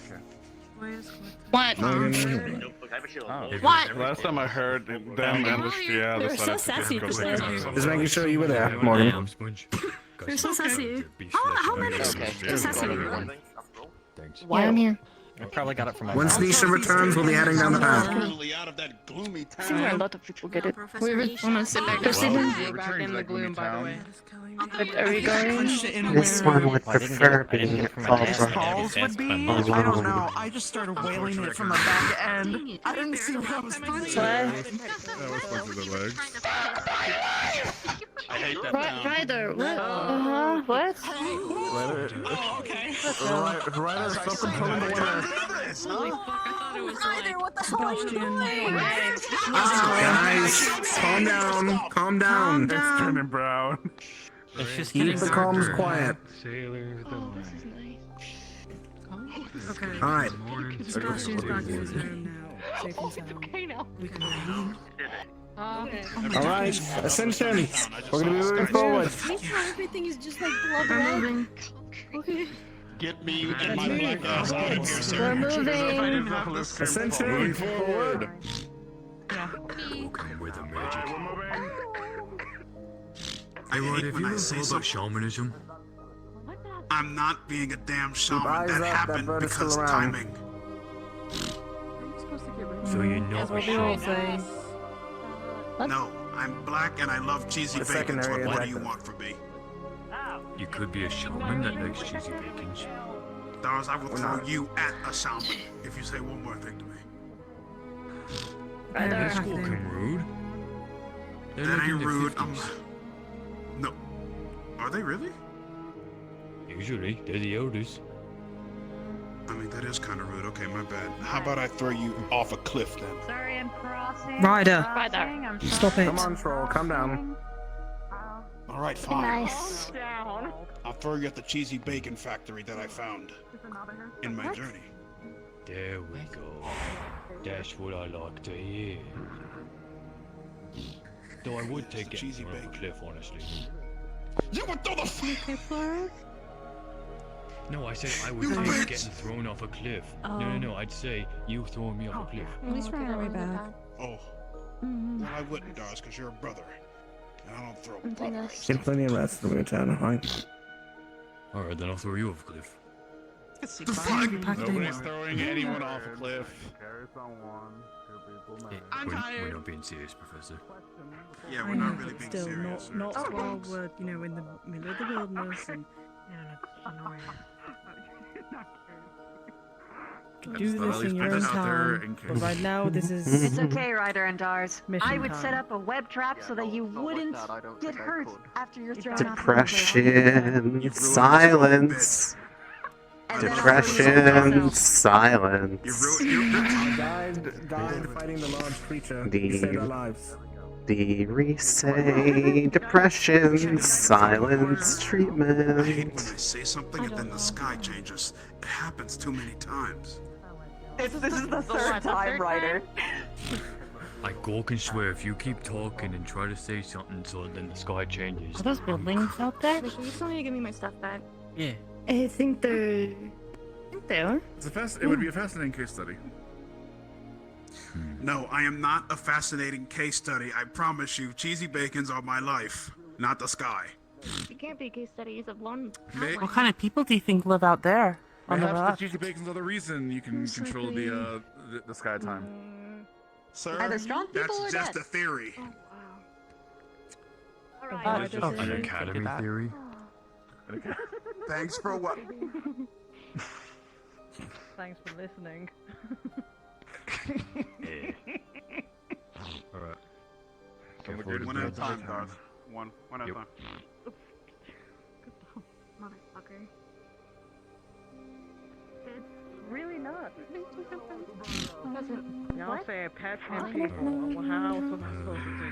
What? What? Last time I heard them and Lustria They were so decided sassy to for just go saying. take Just making sure you were there, Morgan. You're so sassy. How many so sassy? Thanks. Why I'm here? I probably got it from my Once mom. Nisha returns, we'll be heading down the path. out of that gloomy I think where a lot of people get it. We want to sit back there. Back in the gloom, by the way. But are we going? This one would prefer being over Balls would be? I don't know. I just started wailing it from the back end. I didn't see what I was punching. That was supposed to be the legs. I hate that Right, town. Ryder, what? What? Oh, okay. Ryder, stop controlling the winner. Holy fuck! I thought it was like. What the hell are you doing? Guys, calm down, calm down. It's turning brown. It's just Keep the comms quiet. Sailor the Oh, this is nice. Okay. Alright. Sebastian's back in his room now. Safe and sound. Okay, now. We can move. Okay. Alright, Ascension. We're gonna be moving forward. Everything is just like blah Okay. Get me and my black ass out of here, We're sir. moving. Ascension. Moving forward. Welcome with the magic. We're moving. Hey, Ryder, have you ever thought about shamanism? I'm not being a damn shaman. eyes That up, that happened bird is still because around. timing. So you're not a shaman? No, I'm black and I love cheesy The bacon. secondary What do you objective. want from me? You could be a shaman that likes cheesy bacons. Dars, I will We're throw not. you at a shaman if you say one more thing to me. That's fucking rude. They're That like in ain't their rude. 50s. No. Are they really? Usually, they're the elders. I mean, that is kind of rude. Okay, my bad. How about I throw you off a cliff then? Sorry, I'm crossing. Ryder. I'm Stop it. Come on, Troll, calm down. All right, fine. Nice. I'll throw you at the cheesy bacon factory that I found in my journey. There we go. That's what I like to hear. Though I would take it cheesy off a cliff, honestly. You would throw the No, I said I would say getting thrown off a cliff. No, I'd say you throwing me off a cliff. At least we're on our way back. Oh. Well, I wouldn't, Dars, because you're a brother. And I don't throw brothers. Get plenty of rest in the town, right? Alright, then I'll throw you off a cliff. The fuck? Nobody's throwing anyone off a cliff. We're not being serious, Professor. Yeah, we're not really being Still, serious. not while we're, you know, in the middle of the wilderness and, annoying. Do this in your own time. But right now, this is. It's okay, Ryder and Dars. I would time. set up a web trap so that you wouldn't get hurt after you're thrown Depression, silence. Depression, silence. Died fighting the large creature. He saved our lives. The Risei, depression, silence, treatment. I hate when they say something and then the sky changes. It happens too many times. This is the third time, Ryder. I go can swear if you keep talking and try to say something so then the sky changes. Are those buildings out there? Can you tell me to give me my stuff back? Yeah. I think they're. There. It would be a fascinating case study. No, I am not a fascinating case study. I promise you, cheesy bacons are my life, not the sky. It can't be case studies of one. What kind of people do you think live out there? On the Perhaps the rock? cheesy bacons are the reason you can control the sky time. Sir, Either strong people that's or just dead. a theory. Alright. An academy theory? Thanks for what? Thanks for listening. Alright. One at a time, Darth. One at a time. Motherfucker. It's really not. Y'all say a pet and people. Well, how else was I supposed to do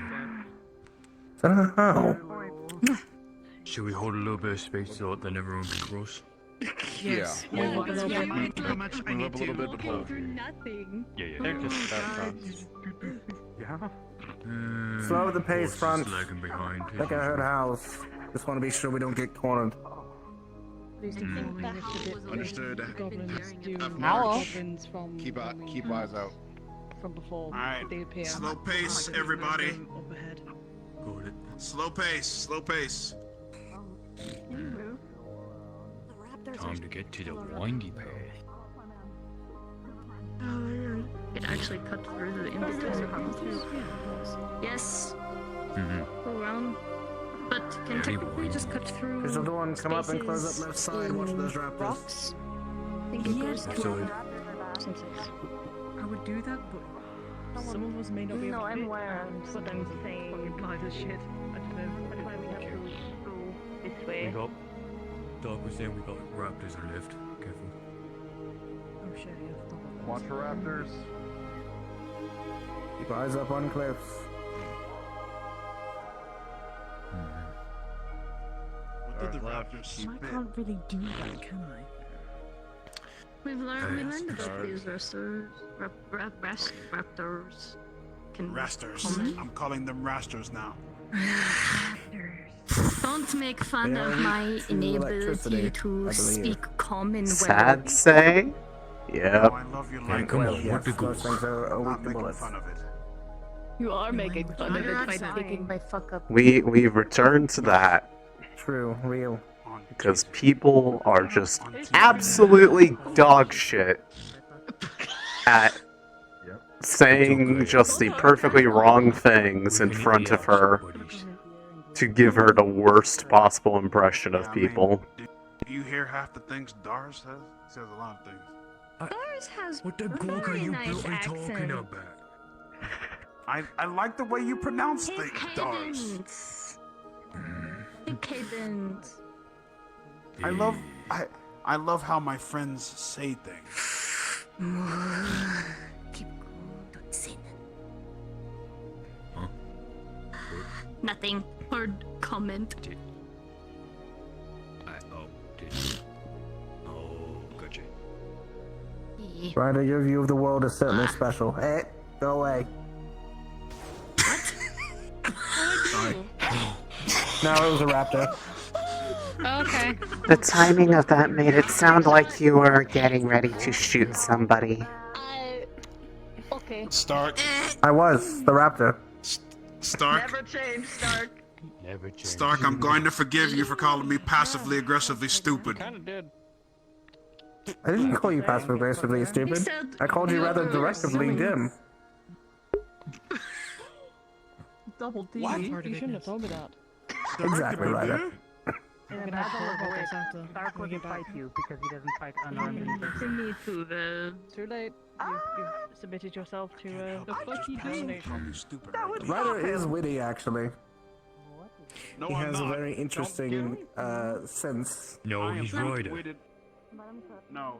that? How? Should we hold a little bit of space so then everyone can cross? Yes. Yeah. Move up a little bit. How much I Move need up a little bit, but hold. For nothing. Yeah. They're just Yeah. Slow the pace, front. Lagging behind. I think I heard howls. Just want to be sure we don't get cornered. Understood. Goblins do Owl. goblins from Keep eyes out. from before Alright. they appear. Slow pace, everybody. Up ahead. Got it. Slow pace, slow pace. Time to get to the windy path. It actually cut through the in-between. Yes. Go around. But can technically just cut through. There's another one. Come up and close spaces up left side. Watch those raptors. Rocks. I think it goes Absolutely. I would do that, but some of us may not be able No, to I'm fit aware, around but some I'm saying- fucking glider shit. I don't know. That's why we have to go this way. We got. Doc was saying we got raptors on the left. Careful. Oh shit, yeah. Watch for raptors. Keep eyes up on cliffs. What did the raptors I spit? can't really do that, can I? We learned that these raptors can Rasters. comment. I'm calling them rasters now. Don't make fun They of are my weak to inability electricity, to I believe. speak common Sad well. say? Oh, Yep. I love your Hey, language. come on, Yes, what the go? those things are weak Not to making bullets. fun of it. You are making fun of Your it by accent. taking my fuck up. We've returned to that True, real. because people are just absolutely dog shit at saying just the perfectly wrong things in front of her to give her the worst possible impression of people. Do you hear half the things Dars says? He says a lot of things. Ours has What the gawk are very you nice talking accent. about? I like the way you pronounce His things, Dars. cadence. The cadence. I love how my friends say things. Keep going, don't say Huh? nothing. Hard comment. Did. Oh, gotcha. Ryder, your view of the world is certainly special. Hey, go away. What? No, it was a raptor. Okay. The timing of that made it sound like you were getting ready to shoot somebody. Okay. Stark. I was the raptor. Stark. Never change, Stark. Never change. Stark, I'm going to forgive you for calling me passively aggressively stupid. Kinda did. I didn't call you passive aggressively stupid. I called you rather directly dim. Double D. What? You shouldn't have told me that. Exactly, Ryder. In a battle of this after. Stark when we wouldn't get back. fight you because he doesn't fight unarmed. Me too, then. Too late. You've submitted yourself to The fuck you doing? Stupid. Ryder is witty, actually. No, He I'm has a not. very interesting sense. No, I am he's not Ryder. witted. No.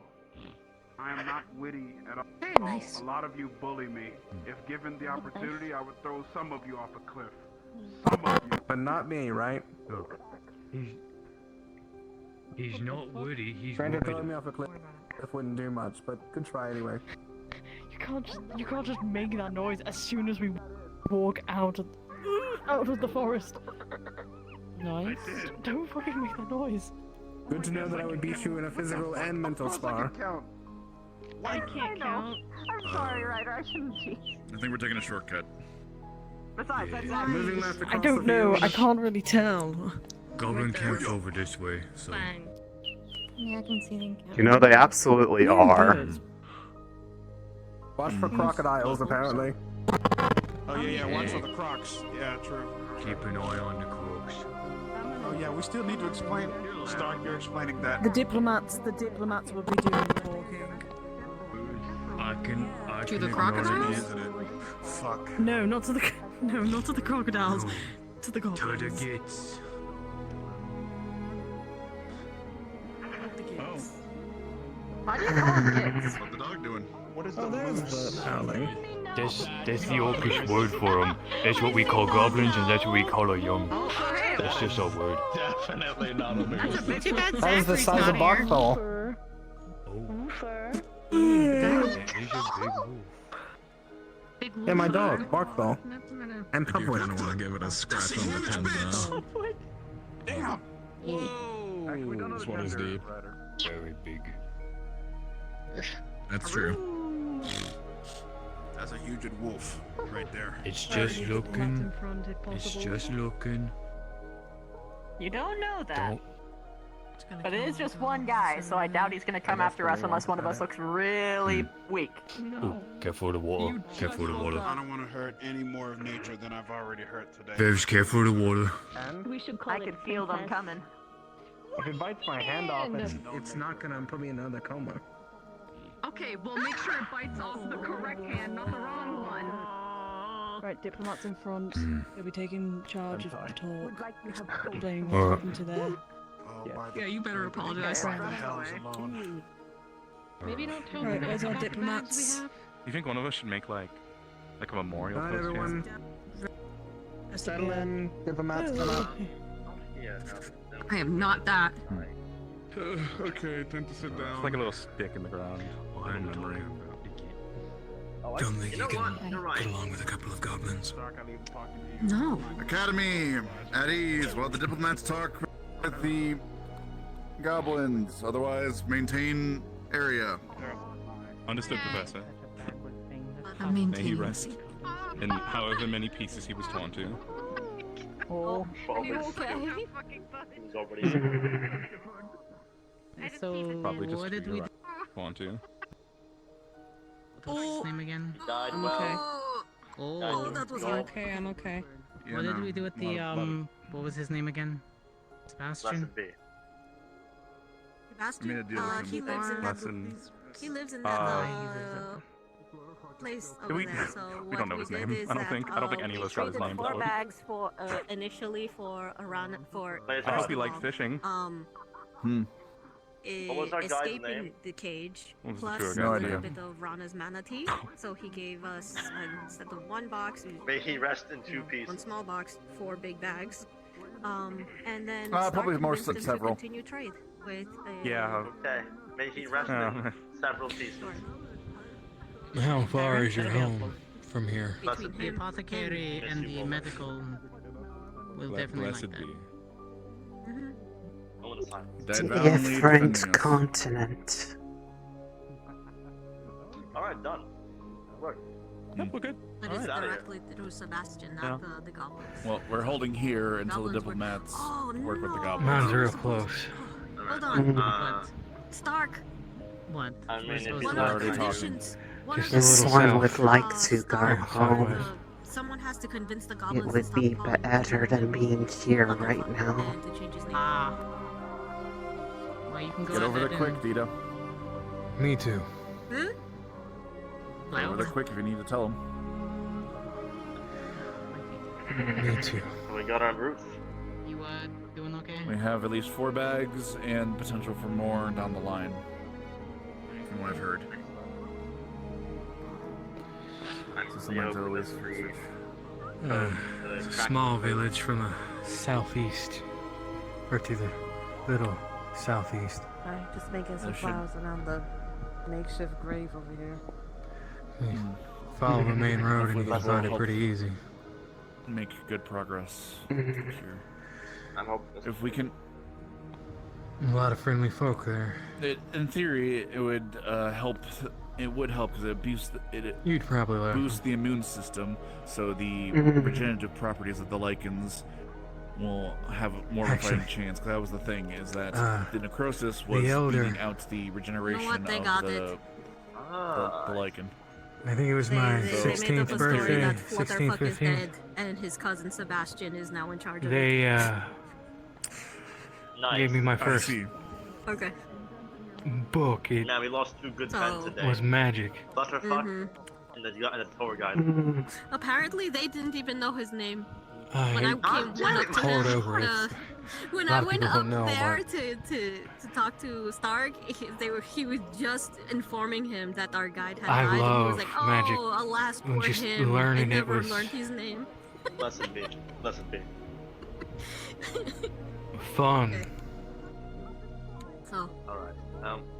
I am not witty at all. Very nice. A lot of you bully me. If given the opportunity, I would throw some of you off a cliff. Some of you. But not me, right? Look, he's not witty, he's Granted, throwing me Ryder. off a cliff wouldn't do much, but good try anyway. You can't just make that noise as soon as we walk out of the forest. Nice. Don't fucking make that noise. Good to know that I would beat you in a physical and mental spar. I can't count. I'm sorry, Ryder. I shouldn't cheat. I think we're taking a shortcut. Besides, that's Moving left across I don't the know. field. I can't really tell. Goblin camp's over this way, so. Fine. Yeah, I can see them. You know, they absolutely are. Watch for crocodiles, apparently. Oh yeah, watch for the crocs. Yeah, true. Keep an eye on the crooks. Oh yeah, we still need to explain. Stark, you're explaining that. The diplomats will be doing the talking. I can To the ignore crocodiles? it. Isn't it? Fuck. No, not to the crocodiles. No. To the To the goblins. gates. Oh. Why do you call it kids? What's the dog doing? What is Oh, there's the howling. That's the Orcish word for them. That's what we call goblins, and that's what we call our young. That's just our word. Definitely not a That's a movie. too bad That is the Zachary's size not of here. Barthol. Big Yeah, my wolf. dog, Barthol. And I do Pupwood. kind of want to give it a scratch on the tendon now. Damn. Whoa! This one is deep. Very big. That's true. That's a huge wolf right there. It's just looking. In front, if It's possible. just looking. You don't know that. Don't. But it is just one guy, so I doubt he's gonna come after us unless one of us looks really weak. Oh, careful of the water. Careful of the water. I don't want to hurt any more of nature than I've already hurt today. Very careful of the water. We should call I it could feel them princess. coming. If it bites my hand off, it's not gonna put me in another coma. Okay, well make sure it bites off the correct hand, not the wrong one. Right, diplomats in front. They'll be taking charge of the talk. Explain Alright. what's happened to there. Yeah, you better apologize. Maybe don't tell Right, me where's our about the bags diplomats? we have. You think one of us should make like a memorial Alright, post here? everyone. Settle in. Diplomats come up. I am not that. Okay, time to sit down. It's like a little stick in the ground. Little memory. Don't think you can get along with a couple of goblins. No. Academy, at ease while the diplomats talk with the goblins. Otherwise, maintain area. Understood, Professor. I mean, May he rest in however many pieces he was torn to. Oh. Are you okay? So, Probably just what did you we were torn to. What's his name again? I'm okay. Oh, that was okay. I'm okay. what did we do with the what was his name again? Sebastian? Sebastian? He lives in Lesson. He lives in that place Do over we- there. So we what don't know his did name. is I don't that, think any of we us got his traded name, 4 though. bags for initially for a run for. I hope he liked fishing. What was our guy's escaping name? the cage, What was the plus tour a guide? No little idea. bit of Rana's manatee. So he gave us instead of 1 box, May he rest in 2 1 pieces. small box, 4 big bags. And then Probably Stark more convinced him to several. continue trade with Yeah. Okay. May he rest in several pieces. How far is your home from here? Blessed The apothecary and the medical will definitely Blessed like that. be. other side. Different continent. Alright, done. Work. Yep, we're good. That is directly through Sebastian, not the goblins. Well, we're holding here until the diplomats work with the goblins. Mine's real close. Hold on. Stark. What? I mean, if One he's of the already talking. conditions. This one would like to go home. Someone has to convince the It goblins would be better than being here right now. to change his name. Well, you can go Get over there quick, and... Vito. Me too. Get over there quick if you need to tell them. Me too. We got our roof. You doing okay? We have at least 4 bags and potential for more down the line. From what I've heard. So somebody's always It's a small village from the southeast, or to the little southeast. Alright, just making some should- flowers around the makeshift grave over here. Follow the main road and you can That will find it help pretty easy. Make good progress. For sure. I'm hoping. If we can, A lot of friendly folk there. in theory, it would help. It would help because You'd probably laugh. boost the immune system, so the regenerative properties of the lichens will have more of a fighting chance. Because that was the thing, is that the necrosis was beating out the regeneration They of got the lichen. I think it was my They 16th made up a story birthday, that 16th, Flutterfuck is 15th. dead, and his cousin Sebastian is now in charge of it. They gave me my I first see. Okay. book. It Now we lost 2 good men today. was magic. Butterfuck Mhm. and the tour guide. Apparently, they didn't even know his name. I When I went up to poured him, over it. when A lot I of went people up don't know, there but- to talk to Stark, he was just informing him that our guide had I died, and he love was like, "Oh, magic. alas, When poor just him. I learning it never was- learned his name." Blessed be. Blessed be. Fun. So. Alright.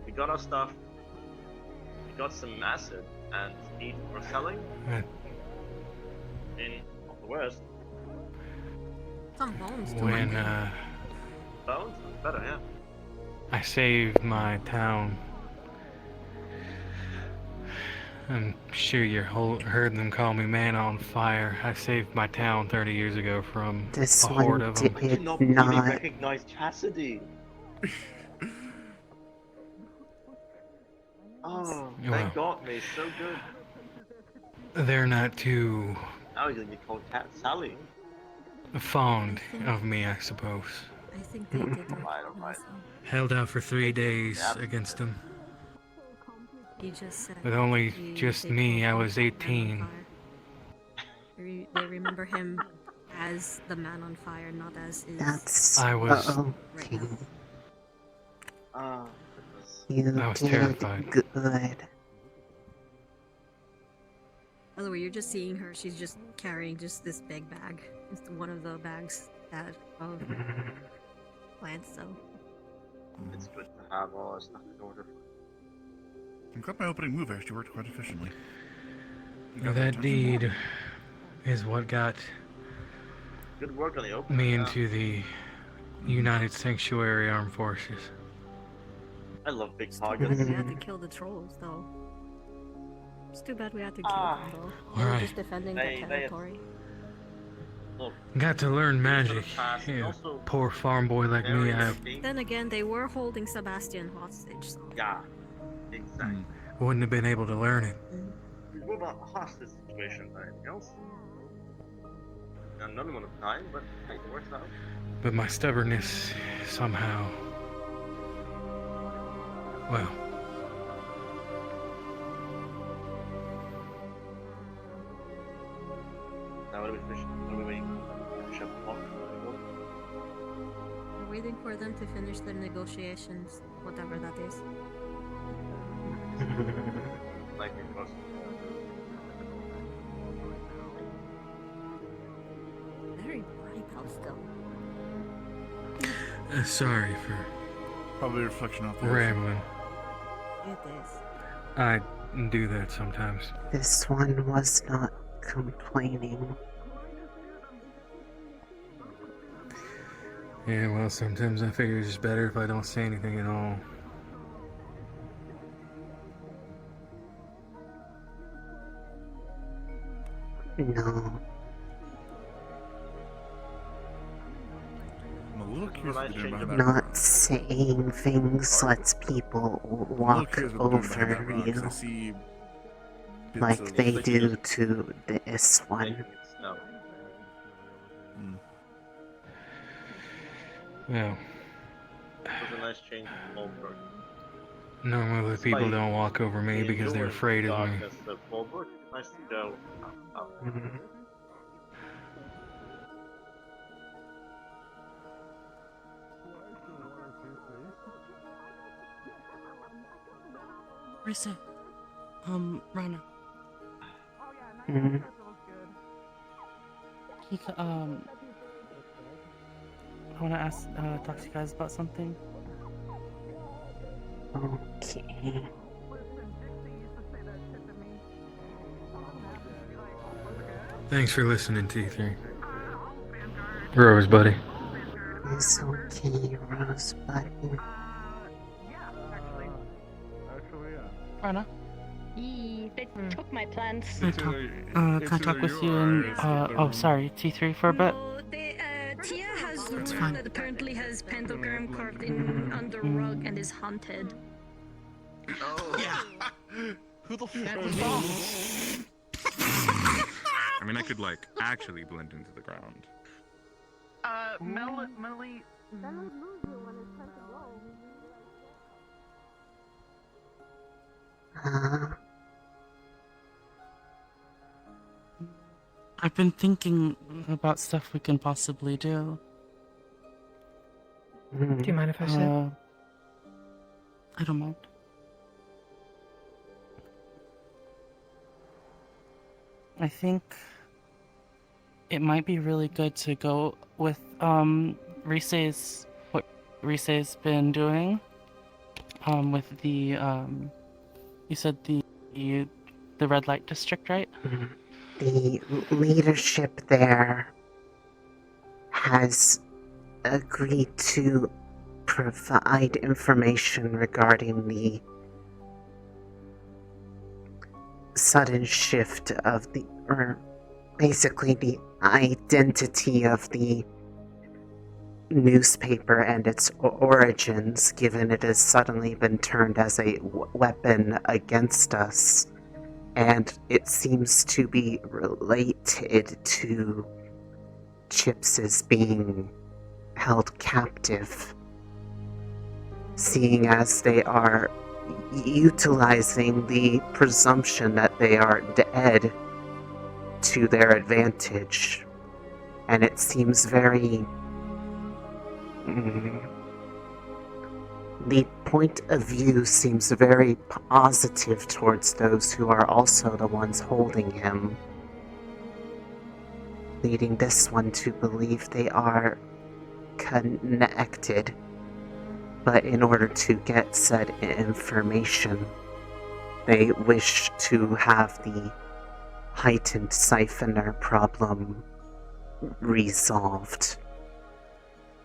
We got our stuff. We got some acid and meat for selling. Yeah. In of the West. Some bones too. When Bones? Better, yeah. I saved my town, I'm sure you heard them call me Man on Fire. I saved my town 30 years ago from This a horde one of them. did not not. really recognize Chastity. Oh, they Well. got me so good. They're not too Now he's gonna be called Cat Sally. fond of me, I suppose. I think they did. Held out for 3 days against them. He just said. With only he just did me, call I him was Man on 18. Fire. They remember him as the Man on Fire, not as his. That's I was- okay. Ah, You I was did terrified. good. By the way, you're just seeing her. She's just carrying just this big bag. It's one of the bags that of plants. So it's good to have all our stuff in order. I'm glad my opening move actually worked quite efficiently. You got That touch? deed is what got Good work on the opening. me yeah. into the United Sanctuary Armed Forces. I love big we targets. had to kill the trolls, though. It's too bad we had to kill them, though. They were Alright. just defending They- the they- territory. Look, Got to learn magic. past, Yeah, also poor farm boy like me. very I distinct. Then again, they were holding Sebastian hostage, so. Yeah, exactly. wouldn't have been able to learn it. We were not a hostage situation by anything else. And none of them died, but hey, it works out. But my stubbornness somehow. Well, Now what are we finishing? What are we waiting? Finish up the walk? We're waiting for them to finish their negotiations, whatever that is. Like it was. Very bright house, though. sorry for Probably a reflection off there. rambling. It is. I do that sometimes. This one was not complaining. Yeah, well, sometimes I figure it's just better if I don't say anything at all. No. I'm a little curious what they're doing behind that Not rock. saying things lets people I'm a little walk curious what they're doing behind that over rock, 'cause you I see bits like of... they do to this one. Well, It was a nice change of Fallbrook. normally people don't walk over me because they're afraid of me. Darkness of Fallbrook. Nice to go out. Risei. Rana. Mhm. I want to talk to you guys about something. Okay. Thanks for listening, T3. Rose, buddy. It's okay, Rose Button. Rana. They took my plants. Can I talk with you and, oh, sorry, T3 for a bit? Tia has learned that apparently has pentagram carved in under a rug and is haunted. Oh. Yeah. Who the fuck was that? I mean, I could, like, actually blend into the ground. Melly. I've been thinking about stuff we can possibly do. Do you mind if I sit? I don't mind. I think it might be really good to go with Risei's, what Risei's been doing with the you said the red light district, right? The leadership there has agreed to provide information regarding the sudden shift of the, or basically the identity of the newspaper and its origins, given it has suddenly been turned as a weapon against us. And it seems to be related to Chips's being held captive, seeing as they are utilizing the presumption that they are dead to their advantage. And it seems very... the point of view seems very positive towards those who are also the ones holding him, leading this one to believe they are connected. But in order to get said information, they wish to have the heightened siphoner problem resolved.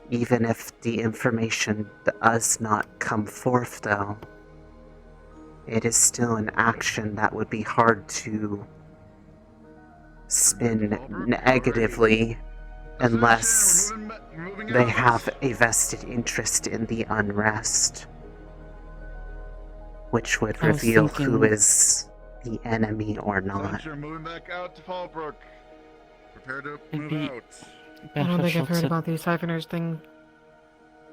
Even if the information does not come forth, though, it is still an action that would be hard to spin negatively unless they have a vested interest in the unrest, which would reveal who is the enemy or not. You're moving back out to Fallbrook. Prepare to move out. I don't think I've heard about the siphoners thing,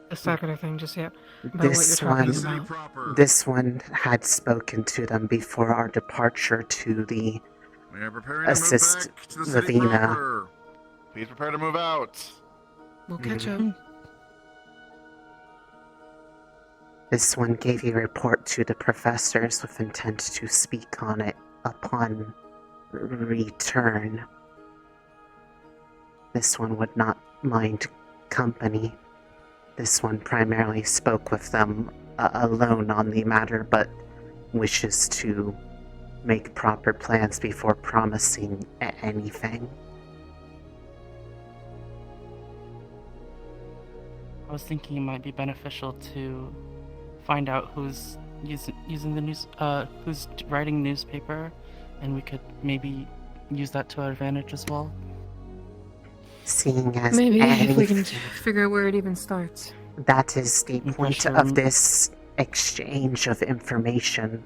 the siphoner thing just yet. About what you're talking about. This one had spoken to them before our departure to the We are preparing to assist move back to the city Lavina. proper. Please prepare to move out. We'll catch up. This one gave a report to the professors with intent to speak on it upon return. This one would not mind company. This one primarily spoke with them alone on the matter, but wishes to make proper plans before promising anything. I was thinking it might be beneficial to find out who's using the news, who's writing newspaper, and we could maybe use that to our advantage as well. Seeing as Maybe if we can anything, figure out where it even starts. that is the point of this exchange of information.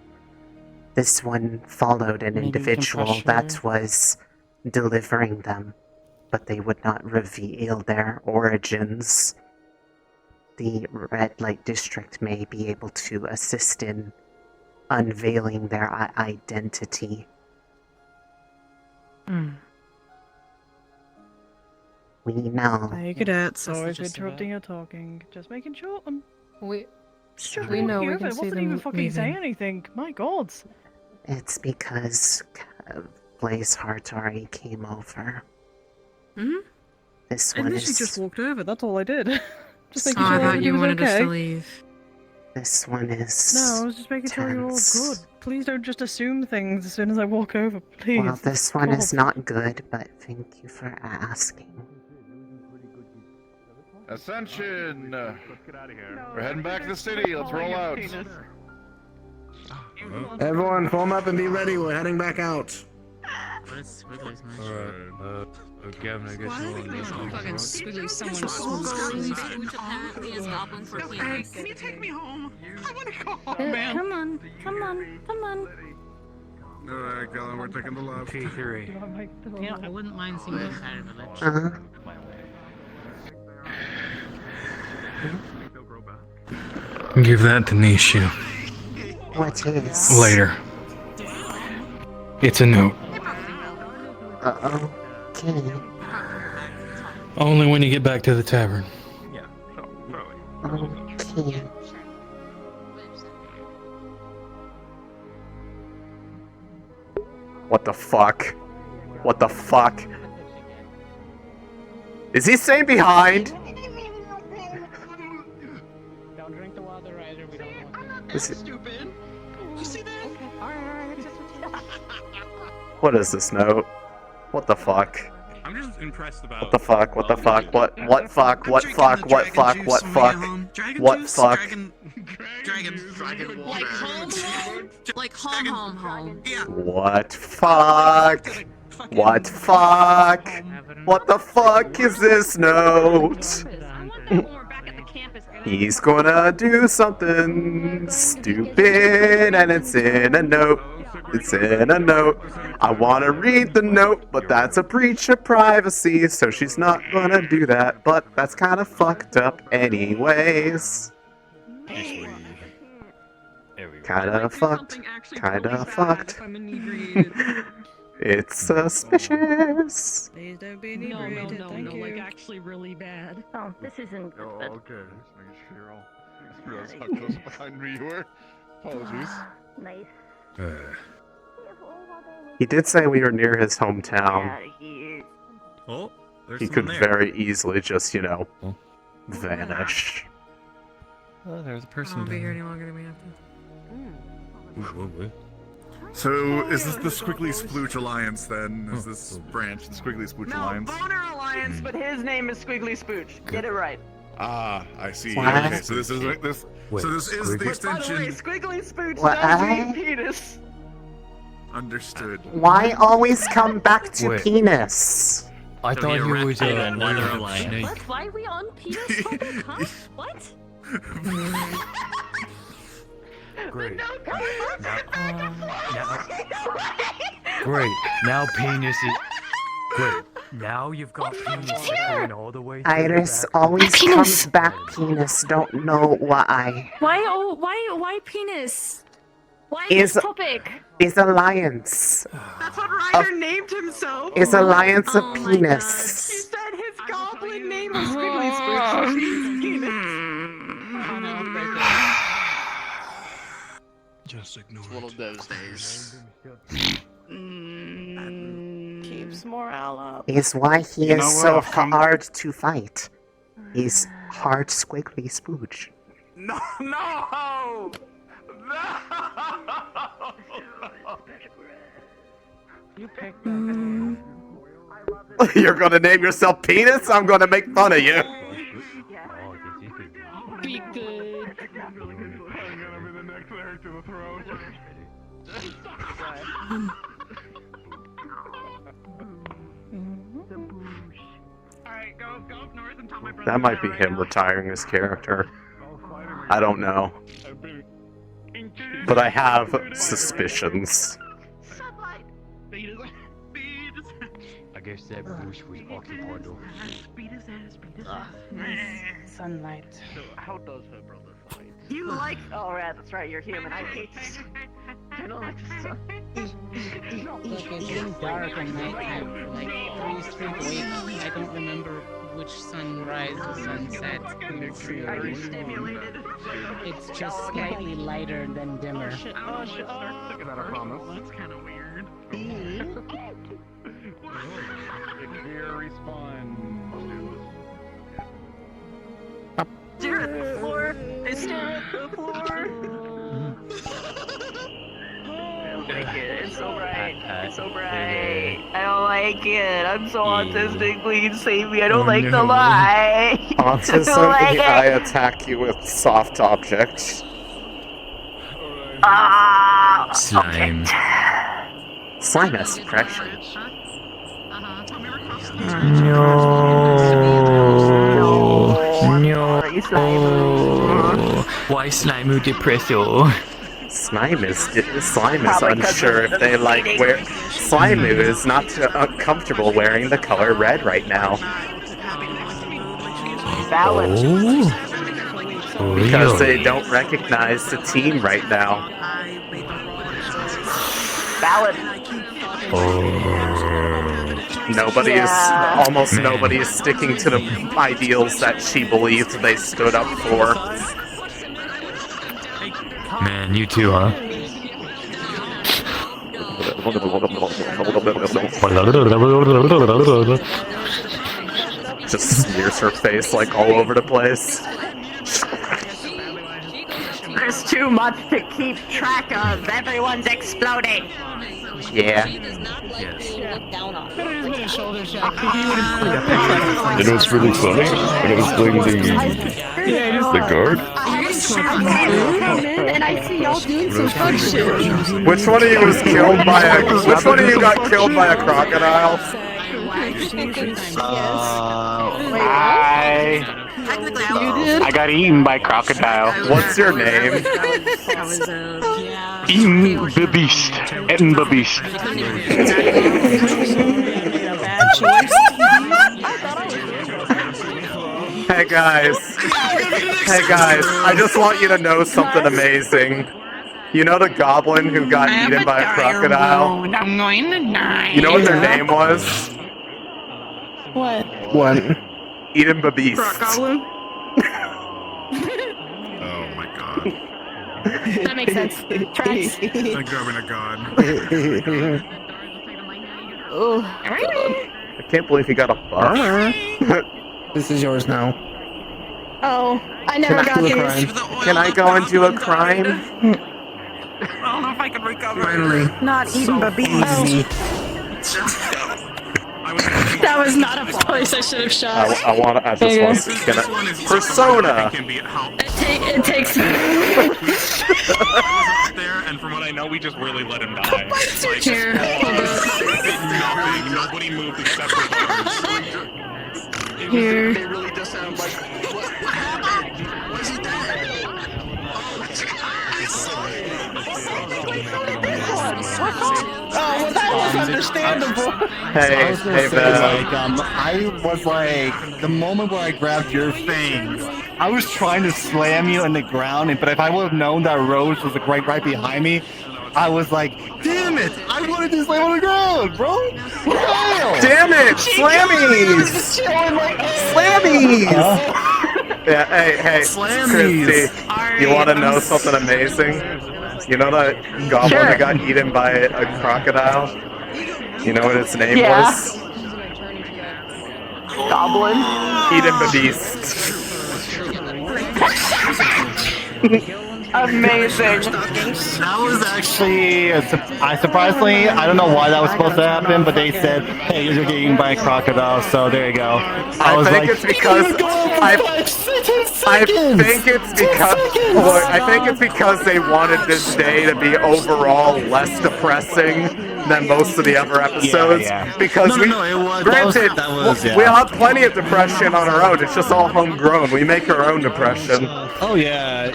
This one followed an Maybe we can individual pressure- that was delivering them, but they would not reveal their origins. The Red Light District may be able to assist in unveiling their identity. We know. Hey, cadets. Sorry for interrupting your talking. Just making sure. We know we it can see wasn't them even fucking say leaving. anything. My God. It's because Blaze Hartari came over. Hmm? This I one literally is. just walked over. That's all I did. Just making Oh, I sure thought everybody you was wanted okay. us to leave. This one is. No, I was just making sure you're all tense. good. Please don't just assume things as soon as I walk over, please. Well, this one is God. not good, but thank you for asking. Ascension! We're heading back to the city. Let's roll out. Everyone, form up and be ready. We're heading back out. What is Squiggly's man? Alright, Gavin, I guess you'll on this one. Fucking squiggly someone Which apparently is goblin for penis. Can you take me home? I want to go Oh, home, man. come on, come on, come on. Alright, Galen, we're taking the left. P3. You know, I wouldn't mind seeing the side of the ledge. Uh-huh. Give that to Nishu. What is? Later. It's a note. Uh-oh. Okay. Only when you get back to the tavern. Okay. What the fuck? What the fuck? Is he staying behind? Don't drink the water either, we don't want to. Is it- Stupid. You see that? What is this note? What the fuck? I'm just impressed about. What the fuck? What the fuck? What fuck? What fuck? What fuck? What fuck? What fuck? Dragon Like home. Yeah. What fuck? What fuck? What the fuck is this note? He's gonna do something stupid and it's in a note. It's in a note. I wanna read the note, but that's a breach of privacy, so she's not gonna do that. But that's kinda fucked up anyways. Kinda fucked. Kinda fucked. It's suspicious. Please don't be No, inebriated. no, Thank you. like actually really bad. Oh, this isn't good. Oh, okay. Just making sure I'll realize how close behind me you were. Apologies. Nice. He did say we were near his hometown. Oh, there's He someone could there. very easily just, vanish. Oh, there's a I person won't be down here there. any longer than we have to. So, is this the Squiggly Splooch Alliance then? Is this branch, the Squiggly Splooch No, Alliance? Boner Alliance, but his name is Squiggly Spooch. Get it right. Ah, I see. What? Okay, so this is this. So this is the By the way, extension. Squiggly Spooch What? does mean penis. Understood. Why always come back to Wait. penis? I thought he was another a alliance. snake. What? Why are we on penis topic, huh? What? Great. Great. Now penis is. Great. Now you've got penis going all the way. Iris always Penis. comes back penis. Don't know why. Why? Oh, why penis? Why Is- this topic? Is alliance. That's what Ryder named himself. Is alliance Oh of my He penis. said his goblin name was Squiggly Spooch, so she's penis. Just ignore One of those days. Keeps morale up. Is why he You is know so what? hard to fight. He's hard squiggly spooch. No, no! You picked You're gonna name yourself penis? I'm gonna make fun of you. That might be him retiring his character. I don't know. But I have suspicions. I guess that bush was occupied. Sunlight. So how does her brother fight? You like? Oh, yeah, that's right. You're human. I hate this. I don't like this stuff. Look, it's getting dark and nighttime, like 3 straight weeks. I don't remember which sunrise or sunset. Are you stimulated? It's just slightly lighter than dimmer. Oh shit! Oh shit! Is that a promise? That's kind of weird. Exterior respawn. Stare at the floor. I stare at the floor. I don't like it. It's so bright. It's so bright. I don't like it. I'm so autistic. Please save me. I don't like the light. Autism, like I attack you with soft objects. Slime. Slime has suppression. No. Why slime depresso? Slime is unsure if they like wear. Slime is not comfortable wearing the color red right now. Because they don't recognize the team right now. Valid. Almost nobody is sticking to the ideals that she believed they stood up for. Man, you too, huh? Just smears her face like all over the place. There's too much to keep track of. Everyone's exploding. Yeah. You know what's really funny? When I was playing the guard. And I see y'all doing some fun shit. Which one of you was killed by a? Which one of you got killed by a crocodile? I got eaten by crocodile. What's your name? Eaten the beast. Eaten the beast. Hey guys, I just want you to know something amazing. You know the goblin who got eaten by a crocodile? I'm going to die. You know what their name was? What? What? Eden Babeast. Rock goblin? Oh my god. That makes sense. Tracks. Thank God we're not god. Oh. I can't believe he got a buff. This is yours now. Oh, I never got these. Can I go and do a crime? I don't know if I can recover. Finally. Not eating babies. That was not a place I should have shot. I just want to Persona! It takes there, and from what I know, we just really let him die. Like, Here. nobody moved except for the Here. They really just sound like. What happened? Why is he dead? Oh, well, that was understandable. Hey, I was like, the moment where I grabbed your thing, I was trying to slam you on the ground, but if I would have known that Rose was like right behind me, I was like, damn it! I wanted to slam on the ground, bro! Damn it! Slammies! Slammies! Yeah, hey, Christy, you want to know something amazing? You know that goblin that got eaten by a crocodile? You know what its name was? Goblin? Eden the Beast. Amazing. That was actually, surprisingly, I don't know why that was supposed to happen, but they said, hey, you're getting eaten by a crocodile, so there you go. I think it's because I think it's because they wanted this day to be overall less depressing than most of the other episodes. Because we have plenty of depression on our own. It's just all homegrown. We make our own depression. Oh yeah,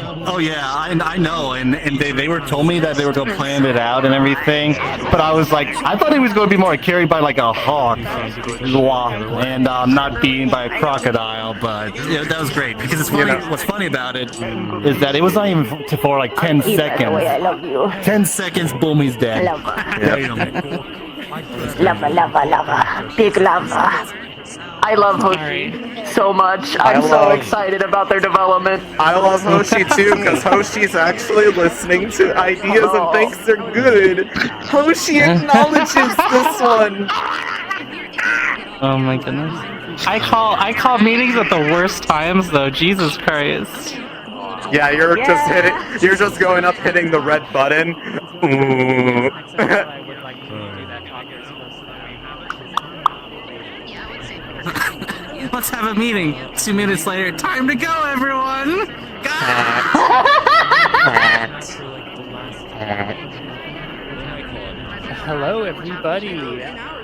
I know, and they were told me that they were gonna plan it out and everything, but I was like, I thought he was gonna be more carried by like a hawk, and not being by a crocodile, but yeah, that was great, because it's funny, what's funny about it is that it was not even for like 10 seconds. I love you. 10 seconds, boom, he's dead. Lava. Big lava. I love Hoshi so much. I'm so excited about their development. I love Hoshi too, because Hoshi's actually listening to ideas and thinks they're good. Hoshi acknowledges this one. Oh my goodness. I call meetings at the worst times though. Jesus Christ. Yeah, you're just going up hitting the red button. Let's have a meeting. 2 minutes later, time to go, everyone. Go! Hello, everybody.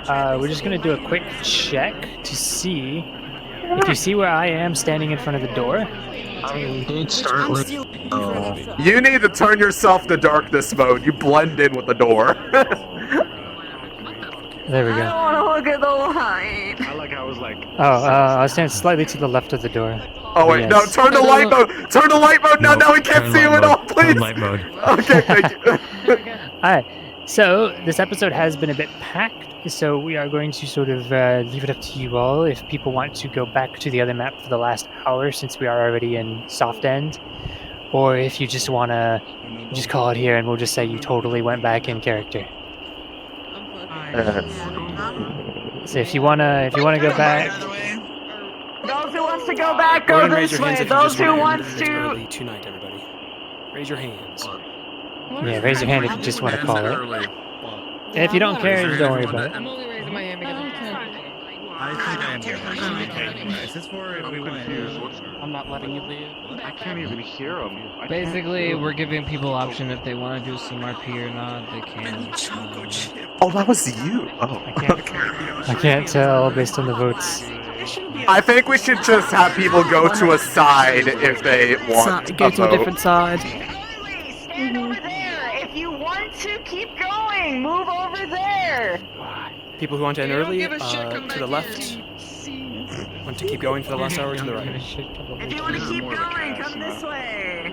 We're just gonna do a quick check to see if you see where I am standing in front of the door. You need to turn yourself to darkness mode. You blend in with the door. There we I go. don't want to look at the light. I like how I was like. Oh, I'll stand slightly to the left of the door. Oh wait, no, turn the light mode! Turn the light mode! No, we can't see him at all, please! Turn light mode. Okay, thank you. Alright, so this episode has been a bit packed, so we are going to sort of leave it up to you all if people want to go back to the other map for the last hour since we are already in soft end, or if you just want to just call it here and we'll just say you totally went back in character. So if you wanna go back. Those who wants to go back, go this way. Those who wants to. Tonight, everybody. Raise your hands. Yeah, raise your hand if you just want to call it. If you don't care, don't worry about it. I'm only raising my hand because I think I am. Is this for if we want to? I'm not letting you leave. I can't even hear him. Basically, we're giving people option if they want to do some RP or not, they can. Oh, that was you. Oh, I can't tell based on the votes. I think we should just have people go to a side if they want Go to a different side. Stand over there. If you want to keep going, move over there. People who want to end early, to the left. Want to keep going for the last hour, to the right. If you want to keep going, come this way.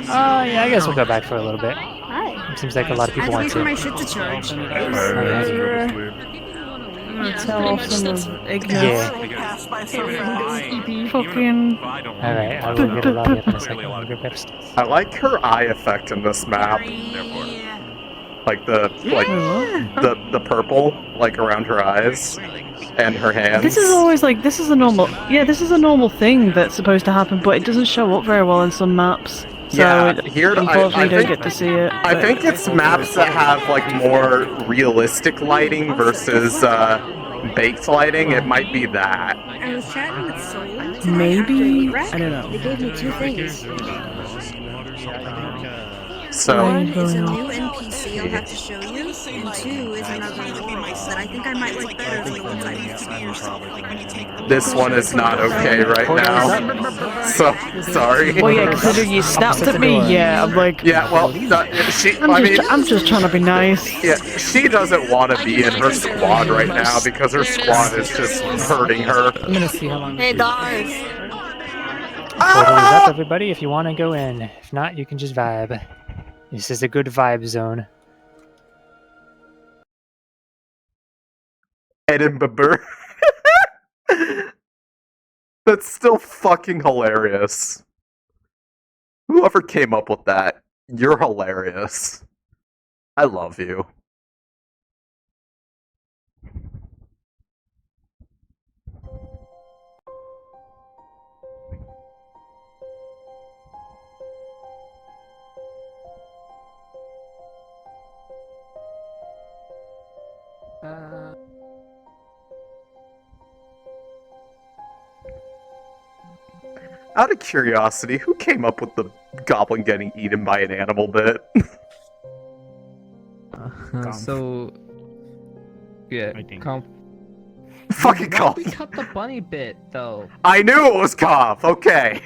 Yeah, I guess we'll go back for a little bit. Hi. It seems like a lot of people want I had to wait for to. my shit to charge. I'm gonna tell some of Yeah. fucking. Alright, I will get a lobby up in a second. I'll go upstairs. I like her eye effect in this map. Like the purple like around her eyes and her hands. This is always like this is a normal thing that's supposed to happen, but it doesn't show up very well in some maps. So Yeah, here unfortunately I you don't think- get to see it. I think it's maps that have like more realistic lighting versus baked lighting. It might be that. I was chatting with Soul. Maybe I don't know. They gave me two things. So One is a new NPC I'll have to show you, and two is another one that I think I might like better than the ones I've used. this one is not okay right now. So sorry. Well, yeah, considering you snapped at me, yeah, I'm like. Yeah, well, I'm just trying to be nice. Yeah, she doesn't want to be in her squad right now because her squad is just hurting her. I'm gonna see how long. Hey, guys. Totally up, everybody. If you want to go in, if not, you can just vibe. This is a good vibe zone. Edinburgh. That's still fucking hilarious. Whoever came up with that, you're hilarious. I love you. Out of curiosity, who came up with the goblin getting eaten by an animal bit? So, yeah, Fucking Comp. We cut the bunny bit though. I knew it was Comp. Okay.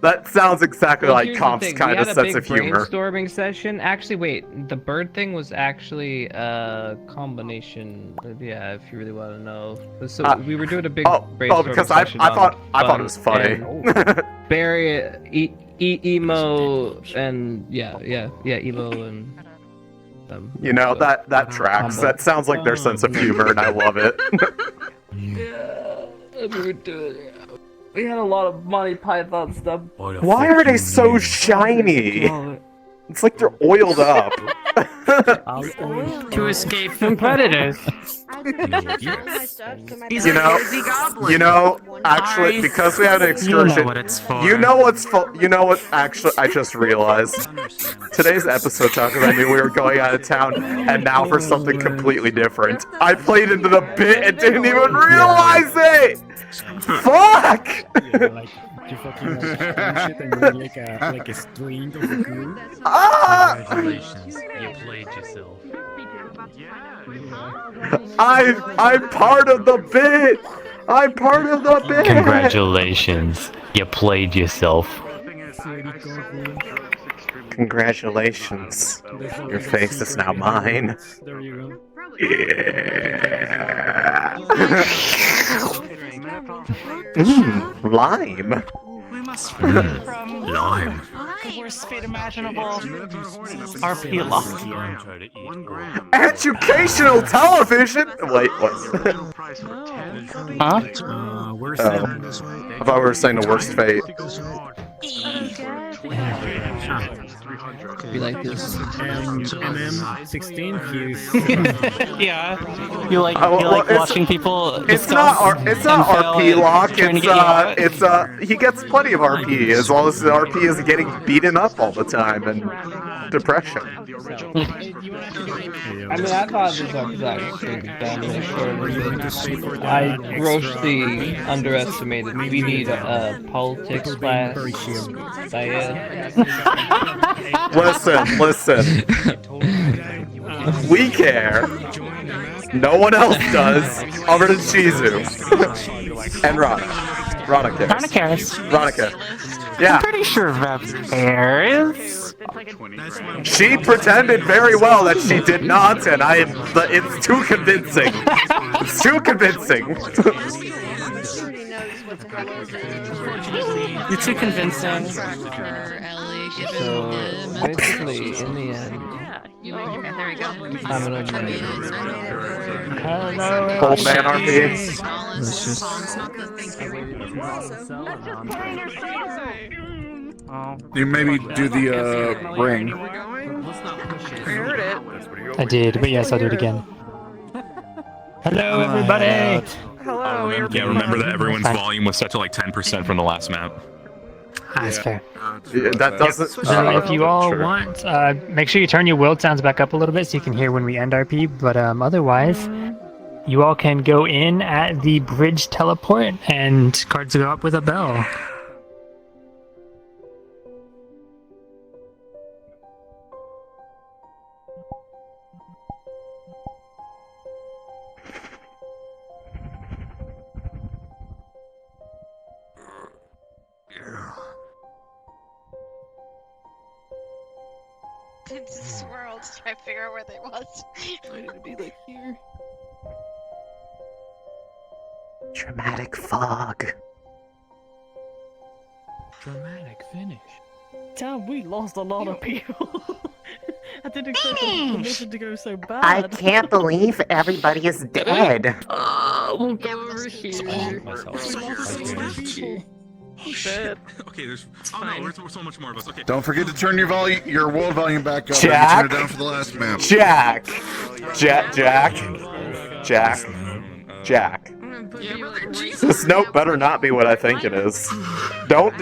That sounds exactly Well, like here's the Comp's thing, kind of sense of We had a big humor. brainstorming session. Actually, wait, the bird thing was actually a combination. Yeah, if you really want to know. So we were doing a big brainstorming because I session thought on it was funny. and Barry, emo, and yeah, emo and. You know, that tracks. That sounds like their sense of humor, and I love it. We had a lot of Monty Python stuff. Why are they so shiny? It's like they're oiled up. To escape from predators. You know, actually, because we had an excursion, You know what it's for. you know what, actually, I just realized. Today's episode talked about I knew we were going out of town, and now for something completely different. I played into the bit and didn't even realize it! Fuck! You fucking shit and you're like a string of a goo. Congratulations, you played yourself. I'm part of the bit! I'm part of the bit! Congratulations, you played yourself. Congratulations. Your face is now mine. There you go. Yeah. Lime. Lime. The worst fate imaginable. RP lock. Educational television? Wait, what? Huh? I thought we were saying the worst fate. You like this? MM16 Yeah. You like watching people. It's not RP lock. He gets plenty of RP as long as the RP isn't getting beaten up all the time and depression. I mean, I thought this episode actually done really short. I grossly underestimated. We need a politics class. Listen. We care. No one else does, other than Shizu. And Rana. Rana cares. Rana cares. Yeah. I'm pretty sure Vev cares. She pretended very well that she did not, and it's too convincing. It's too convincing. You're too convincing. So basically, in the end, there we go. I'm gonna Old man RP. You maybe do the ring. I heard it. I did, but yes, I'll do it again. Hello, everybody! Hello, Yeah, remember that everyone's volume was set to like 10% from the last map. That's fair. Yeah, that doesn't. So if you all want, make sure you turn your world sounds back up a little bit so you can hear when we end RP. But otherwise, you all can go in at the bridge teleport, and cards go up with a bell. Into this world to try to figure out where they was. I need to be like here. Dramatic fog. Dramatic finish. Damn, we lost a lot of people. I didn't expect the mission to go so bad. I can't believe everybody is dead. We'll go over here. Oh shit. Okay, there's. Oh no, there's so much more of us. Okay. Don't forget to turn your world volume back up. Jack. And turn it down for the last map. Jack. This note better not be what I think it is. Don't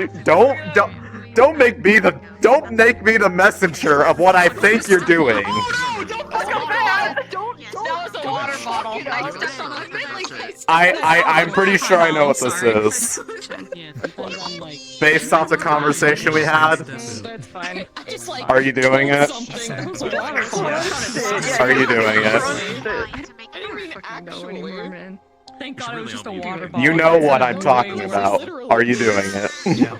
make me the messenger of what I think you're doing. I'm pretty sure I know what this is. Based off the conversation we had. That's fine. Are you doing it? Are you doing it? Thank God it was just a water bottle. You know what I'm talking about. Are you doing it? Yeah.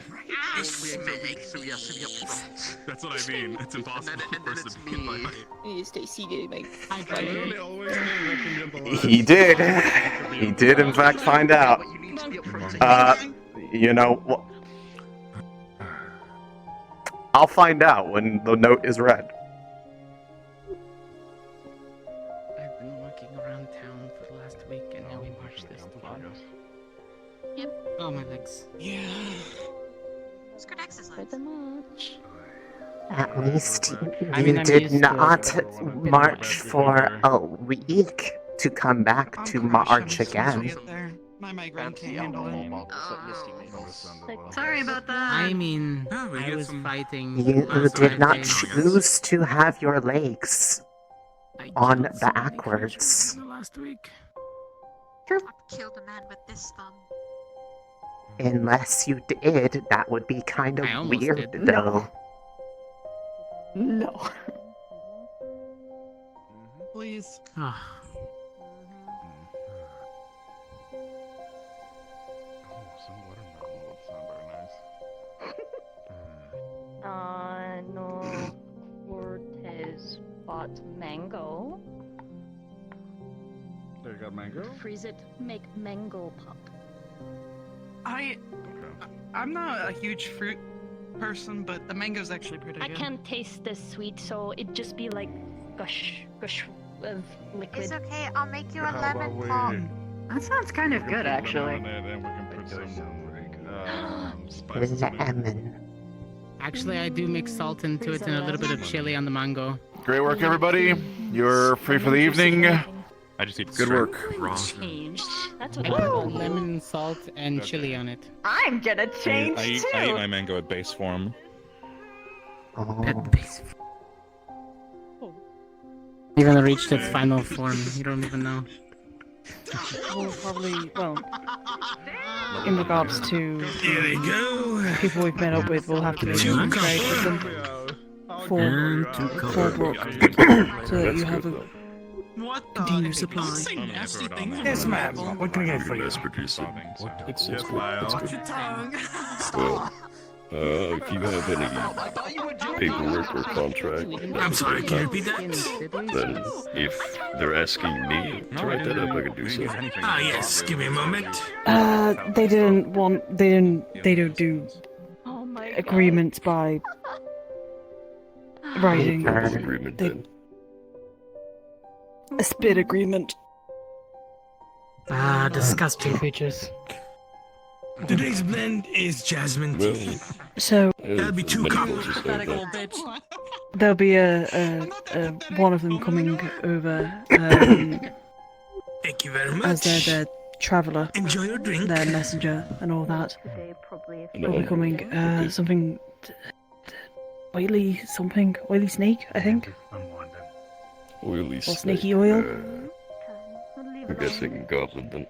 That's what I mean. It's impossible for us to be in my He did. He did, in fact, find out. You know, I'll find out when the note is read. I've been walking around town for the last week, and now we march this tomorrow. Yep. Oh, my legs. Yeah. It's good exercise. Pretty much. At least you did not march for a week to come back to march again. My migraine can't handle it. Sorry about that. I mean, I was fighting. You did not choose to have your legs on backwards. Last week. True. Killed a man with this thumb. Unless you did, that would be kind of weird, though. No. Please. No. Cortez bought mango. There you got mango? Freeze it, make mango pop. I'm not a huge fruit person, but the mango's actually pretty good. I can't taste the sweet, so it'd just be like gush of liquid. It's okay, I'll make you a lemon pop. That sounds kind of good, actually. Lemon. Actually, I do mix salt into it and a little bit of chili on the mango. Great work, everybody. You're free for the evening. I just eat good work. That's what I put lemon, salt, and chili on it. I'm gonna change I eat my mango at base form. At base form. You're gonna reach its final form. You don't even know. We'll probably, in regards to people we've met up with, we'll have to trade with them for Brook, so that you have a continuous supply. Yes, ma'am. What can I get for you? It's Well, if you have any paperwork or contract, I'm sorry, can you repeat that? Then if they're asking me to write that up, I can do so. Ah, yes, give me a moment. They don't do agreements by writing. Agreement then. A spit agreement. Ah, disgusting. Bitches. Today's blend is jasmine tea. So That'll be 2 copies. there'll be a one of them coming over. Thank you very much. As they're the traveller. Enjoy your drink. Their messenger and all that. Will be coming. Something. Oily snake, I think. Oily Or snake. snaky oil. I'm guessing goblin then.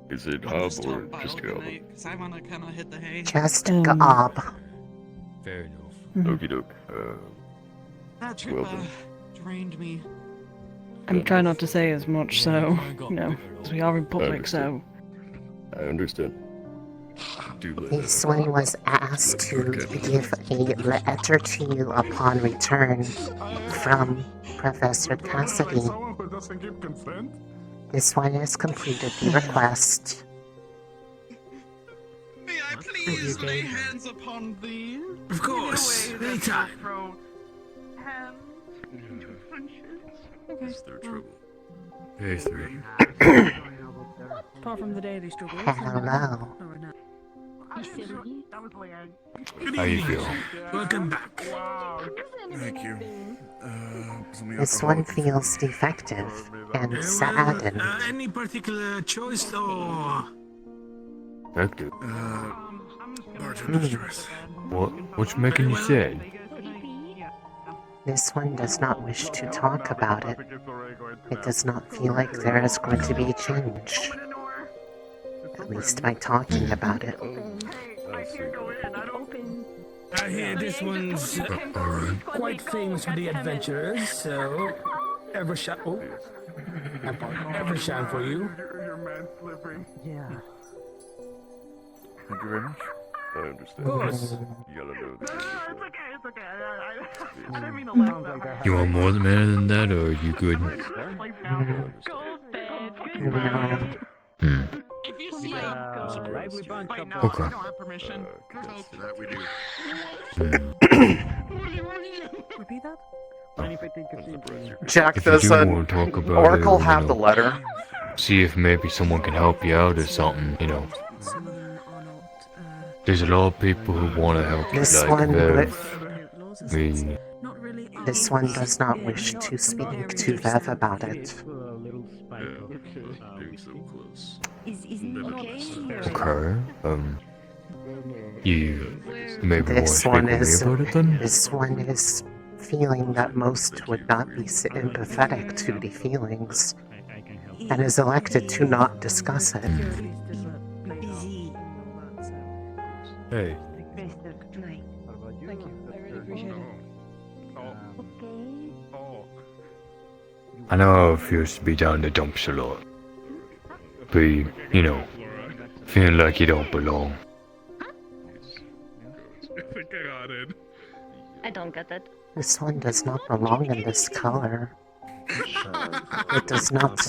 Is it hob or just goblin? Because I want to kind of hit the hay. Just gob. Fair enough. Mhm. Okie doke. That trip well then. drained me. I'm trying not to say as much, so because we are in public, so. I understand. Do This one was asked to give a letter to you upon return from Professor Cassidy. Someone who doesn't give consent? This one has completed the request. May I please lay hands upon thee? Of course, anytime. Is there trouble? Hey, three. Apart from the daily struggle. Hello. How you feel? Welcome back. Thank you. This one feels defective and saddened. Any particular choice or... Active. Bartender's choice. What's making you sad? This one does not wish to talk about it. It does not feel like there is going to be change. At least by talking about it. I hear this one's quite famous for the adventurers, so ever shine for you. Yeah. Thank you very much. I understand. Of course. You gotta know that. It's okay. I didn't mean to laugh that hard. You want more than that, or are you good? If you see a lively bunch of Okay. I don't have permission. That we do. Repeat that? Jack, If you does do an want to talk about Oracle it, have the letter? See if maybe someone can help you out or something, you know. There's a lot of people who want to help you, This like one Vev. Me. This one does not wish to speak to Vev about it. Okay. You maybe want to This speak one with is me about it then? this one is feeling that most would not be sympathetic to the feelings, and is elected to not discuss it. Hey. Thank you. I really appreciate it. I know how it feels to be down in the dumps a lot. Be, you know, feeling like you don't belong. I don't get it. This one does not belong in this color. It does not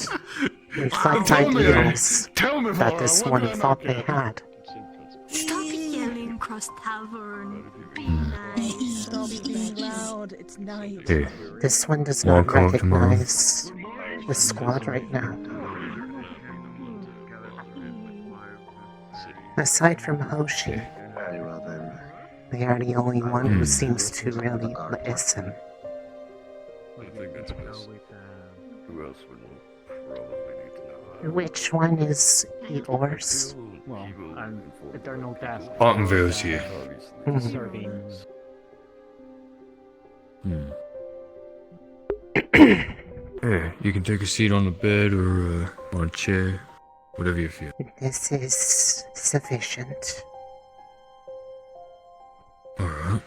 reflect ideals that this one thought they had. Stop yelling across tavern. Stop being loud. It's night. Hey. This one does Wanna not come up tomorrow? recognize the squad right now. Aside from Hoshi, they are the only one who seems to really listen. I think that's best. Who else would probably need to know? Which one is yours? Well, eternal task. Ottenville's here. Serving. Hey, you can take a seat on the bed or on a chair, whatever you feel. This is sufficient. Alright.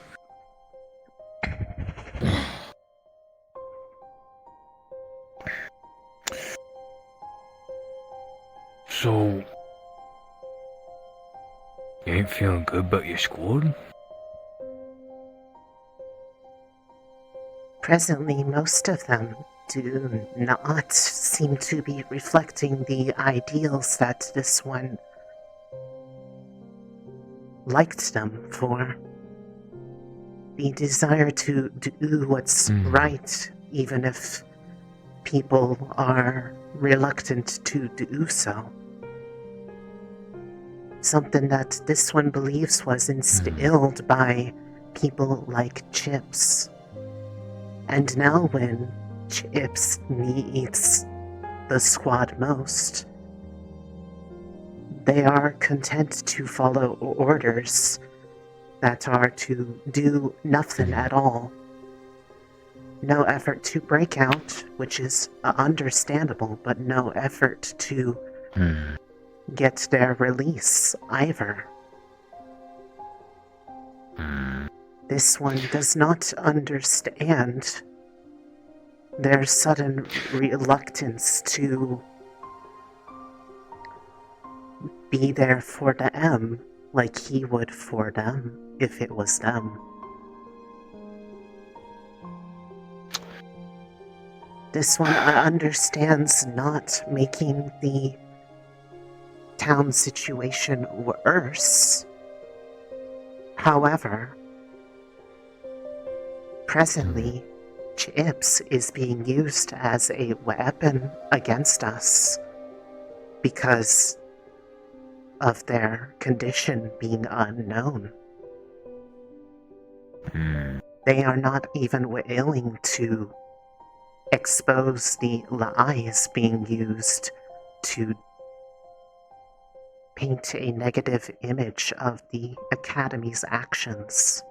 So, you ain't feeling good about your squad? Presently, most of them do not seem to be reflecting the ideals that this one liked them for. The desire to do what's right, even if people are reluctant to do so. Something that this one believes was instilled by people like Chips. And now when Chips needs the squad most, they are content to follow orders that are to do nothing at all. No effort to break out, which is understandable, but no effort to get their release either. This one does not understand their sudden reluctance to be there for them like he would for them if it was them. This one understands not making the town situation worse. However, presently, Chips is being used as a weapon against us because of their condition being unknown. They are not even willing to expose the lies being used to paint a negative image of the Academy's actions.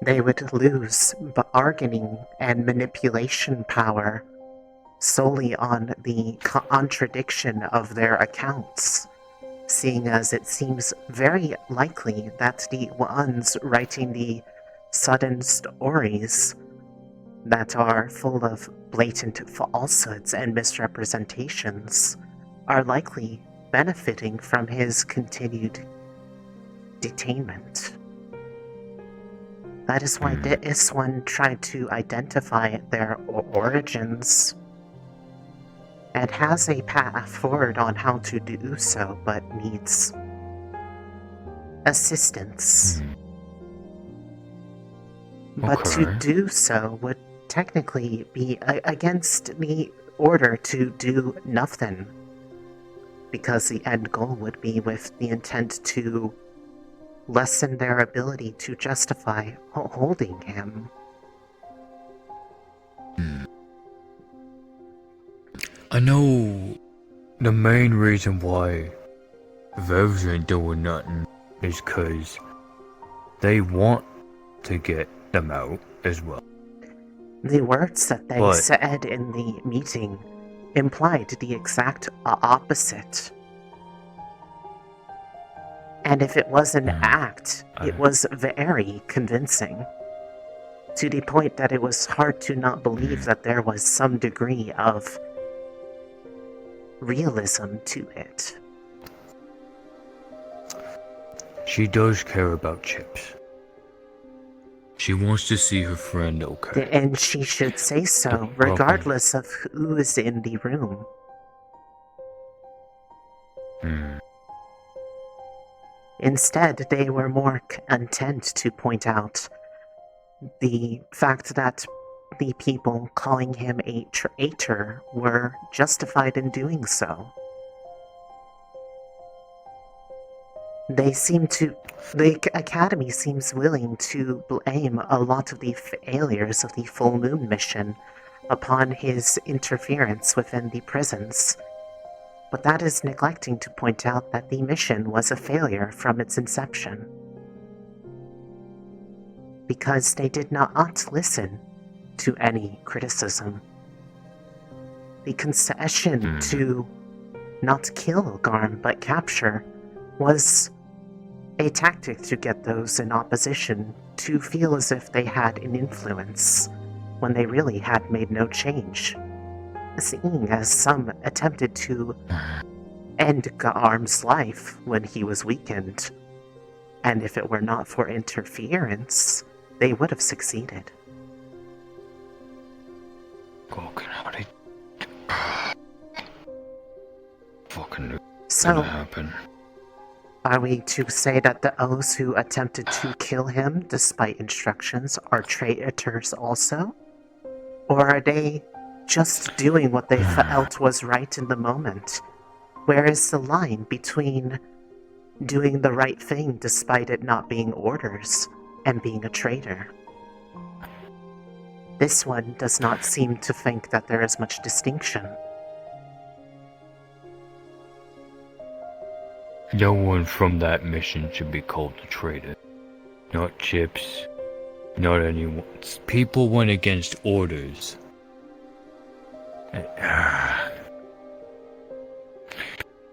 they would lose bargaining and manipulation power solely on the contradiction of their accounts, seeing as it seems very likely that the ones writing the sudden stories that are full of blatant falsehoods and misrepresentations are likely benefiting from his continued detainment. That is why this one tried to identify their origins and has a path forward on how to do so, but needs assistance. But to do so would technically be against the order to do nothing, because the end goal would be with the intent to lessen their ability to justify holding him. I know the main reason why those ain't doing nothing is because they want to get them out as well. The words that they said in the meeting implied the exact opposite. And if it was an act, it was very convincing. To the point that it was hard to not believe that there was some degree of realism to it. She does care about Chips. She wants to see her friend okay. And she should say so, regardless of who is in the room. Instead, they were more content to point out the fact that the people calling him a traitor were justified in doing so. The Academy seems willing to blame a lot of the failures of the Full Moon mission upon his interference within the prisons. But that is neglecting to point out that the mission was a failure from its inception. Because they did not listen to any criticism. The concession to not kill Garm but capture was a tactic to get those in opposition to feel as if they had an influence when they really had made no change. Seeing as some attempted to end Garm's life when he was weakened, and if it were not for interference, they would have succeeded. So, happen. Are we to say that those who attempted to kill him despite instructions are traitors also? Or are they just doing what they felt was right in the moment? Where is the line between doing the right thing despite it not being orders and being a traitor? This one does not seem to think that there is much distinction. No one from that mission should be called a traitor. Not Chips. Not anyone. People went against orders.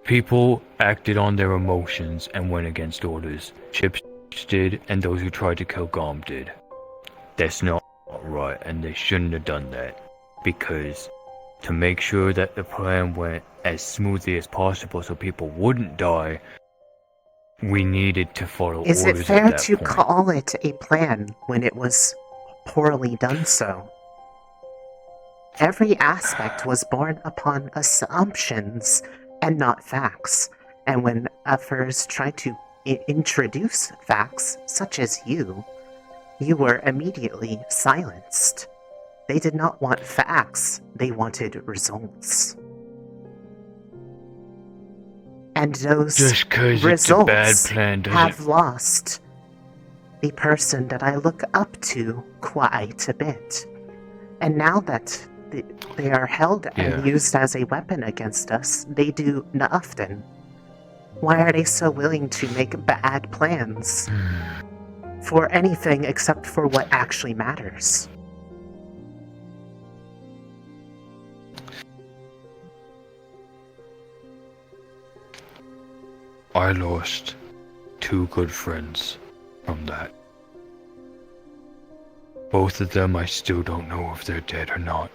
People acted on their emotions and went against orders. Chips did, and those who tried to kill Garm did. That's not right, and they shouldn't have done that. Because to make sure that the plan went as smoothly as possible so people wouldn't die, we needed to follow orders. Is it fair to call it a plan when it was poorly done so? Every aspect was born upon assumptions and not facts, and when others tried to introduce facts, such as you were immediately silenced. They did not want facts, they wanted results. And those results have lost the person that I look up to quite a bit. And now that they are held and used as a weapon against us, they do nothing. Why are they so willing to make bad plans? for anything except for what actually matters. I lost 2 good friends from that. Both of them I still don't know if they're dead or not.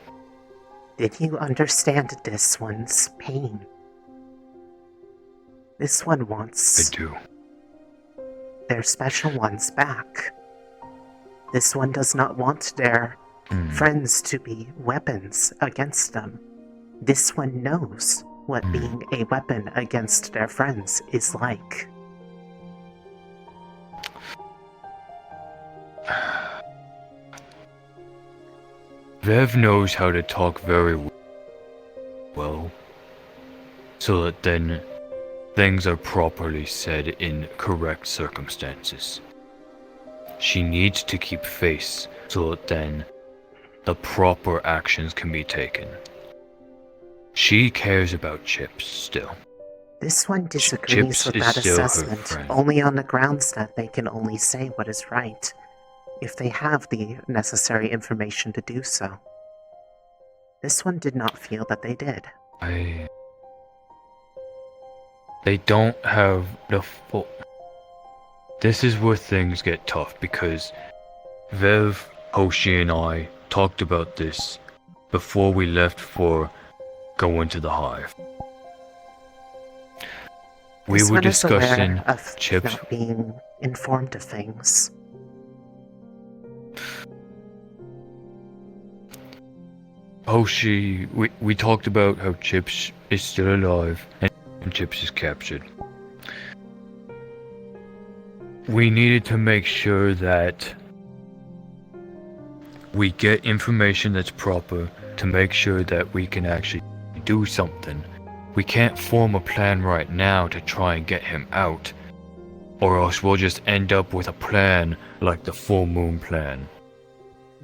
Did you understand this one's pain? This one wants... I do. Their special ones back. This one does not want their friends to be weapons against them. This one knows what being a weapon against their friends is like. Vev knows how to talk very well, so that then things are properly said in correct circumstances. She needs to keep face so that then the proper actions can be taken. She cares about Chips still. This one disagrees with that assessment only on the grounds that they can only say what is right if they have the necessary information to do so. This one did not feel that they did. They don't have the full... This is where things get tough, because Vev, Hoshi, and I talked about this before we left for going to the Hive. We were discussing of Chips not being informed of things. Hoshi, we talked about how Chips is still alive and Chips is captured. We needed to make sure that we get information that's proper to make sure that we can actually do something. We can't form a plan right now to try and get him out, or else we'll just end up with a plan like the full moon plan.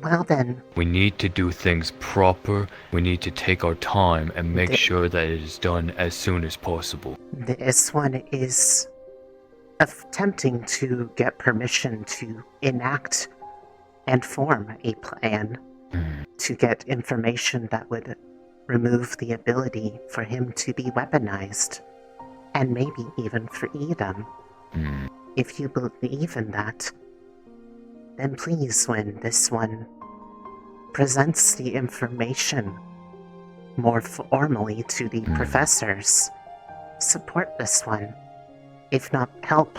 Well then... We need to do things proper, we need to take our time and make sure that it is done as soon as possible. This one is attempting to get permission to enact and form a plan to get information that would remove the ability for him to be weaponized, and maybe even for Edom. If you believe in that, then please, when this one presents the information more formally to the professors, support this one. If not help,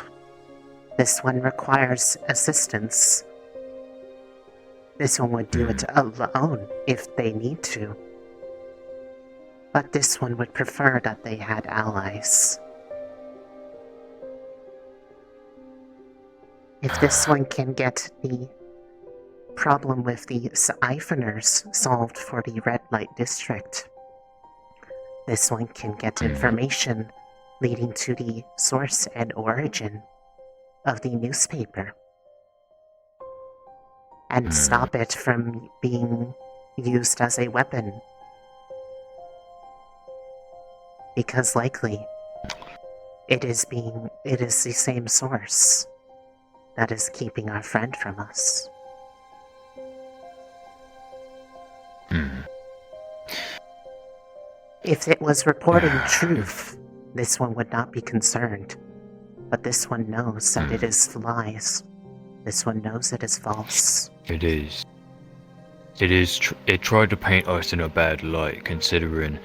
this one requires assistance. This one would do it alone if they need to. But this one would prefer that they had allies. If this one can get the problem with the siphoners solved for the red light district, this one can get information leading to the source and origin of the newspaper, and stop it from being used as a weapon. Because likely, it is the same source that is keeping our friend from us. If it was reporting truth, this one would not be concerned. But this one knows that it is lies. This one knows it is false. It is. It tried to paint us in a bad light, considering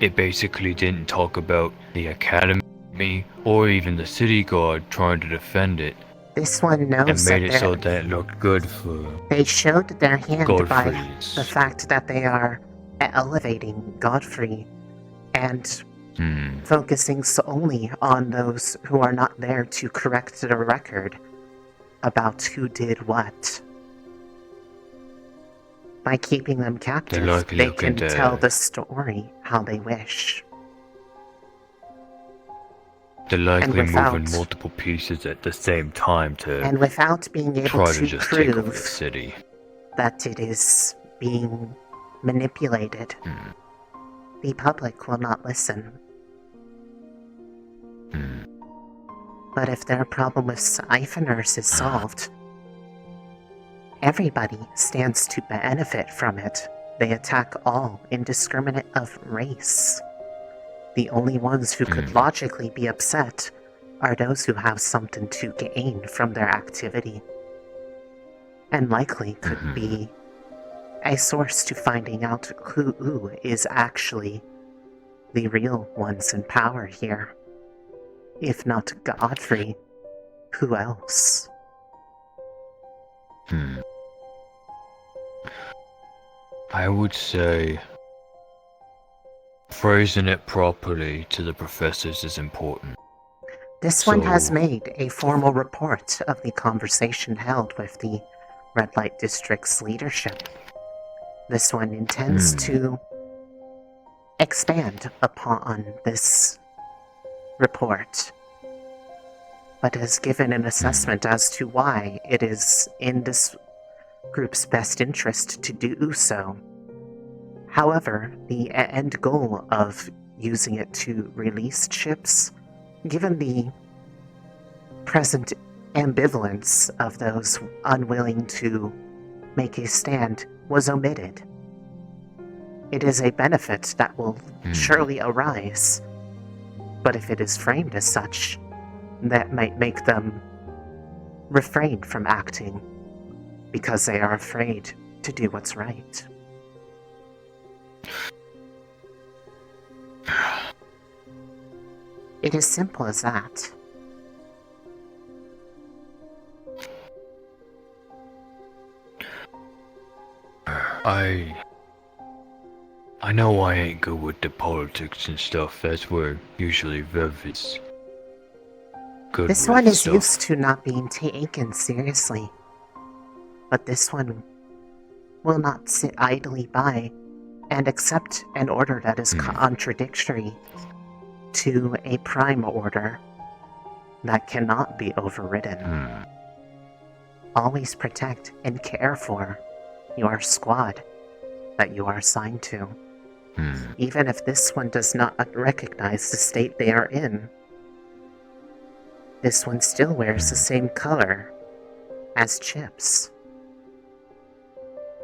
it basically didn't talk about the academy or even the city guard trying to defend it. This one knows and made it so that it looked good for... They showed their hand by Godfrey's. the fact that they are elevating Godfrey and focusing solely on those who are not there to correct the record about who did what. By keeping them captive, they can tell the story how they wish. They're likely moving multiple pieces at the same time to and without being able try to just take over the prove city. that it is being manipulated, the public will not listen. But if their problem with siphoners is solved, Everybody stands to benefit from it. They attack all, indiscriminate of race. The only ones who could logically be upset are those who have something to gain from their activity, and likely could be a source to finding out who is actually the real ones in power here. If not Godfrey, who else? I would say phrasing it properly to the professors is important. This one has made a formal report of the conversation held with the Red Light District's leadership. This one intends to expand upon this report, but has given an assessment as to why it is in this group's best interest to do so. However, the end goal of using it to release ships, given the present ambivalence of those unwilling to make a stand, was omitted. It is a benefit that will surely arise, but if it is framed as such, that might make them refrain from acting because they are afraid to do what's right. It is simple as that. I know I ain't good with the politics and stuff. That's where usually Vev is good This with one is stuff. used to not being taken seriously, but this one will not sit idly by and accept an order that is contradictory to a prime order that cannot be overridden. Always protect and care for your squad that you are assigned to. Even if this one does not recognize the state they are in, this one still wears the same color as Chips.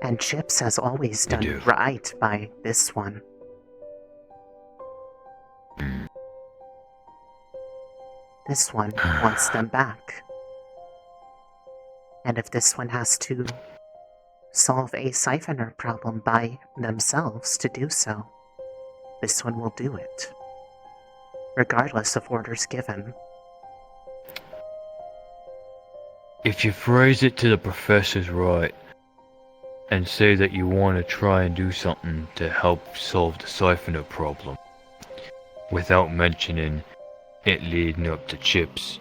And Chips has always done right by this one. This one wants them back. And if this one has to solve a siphoner problem by themselves to do so, this one will do it, regardless of orders given. If you phrase it to the professors right, and say that you want to try and do something to help solve the siphoner problem, without mentioning it leading up to Chips,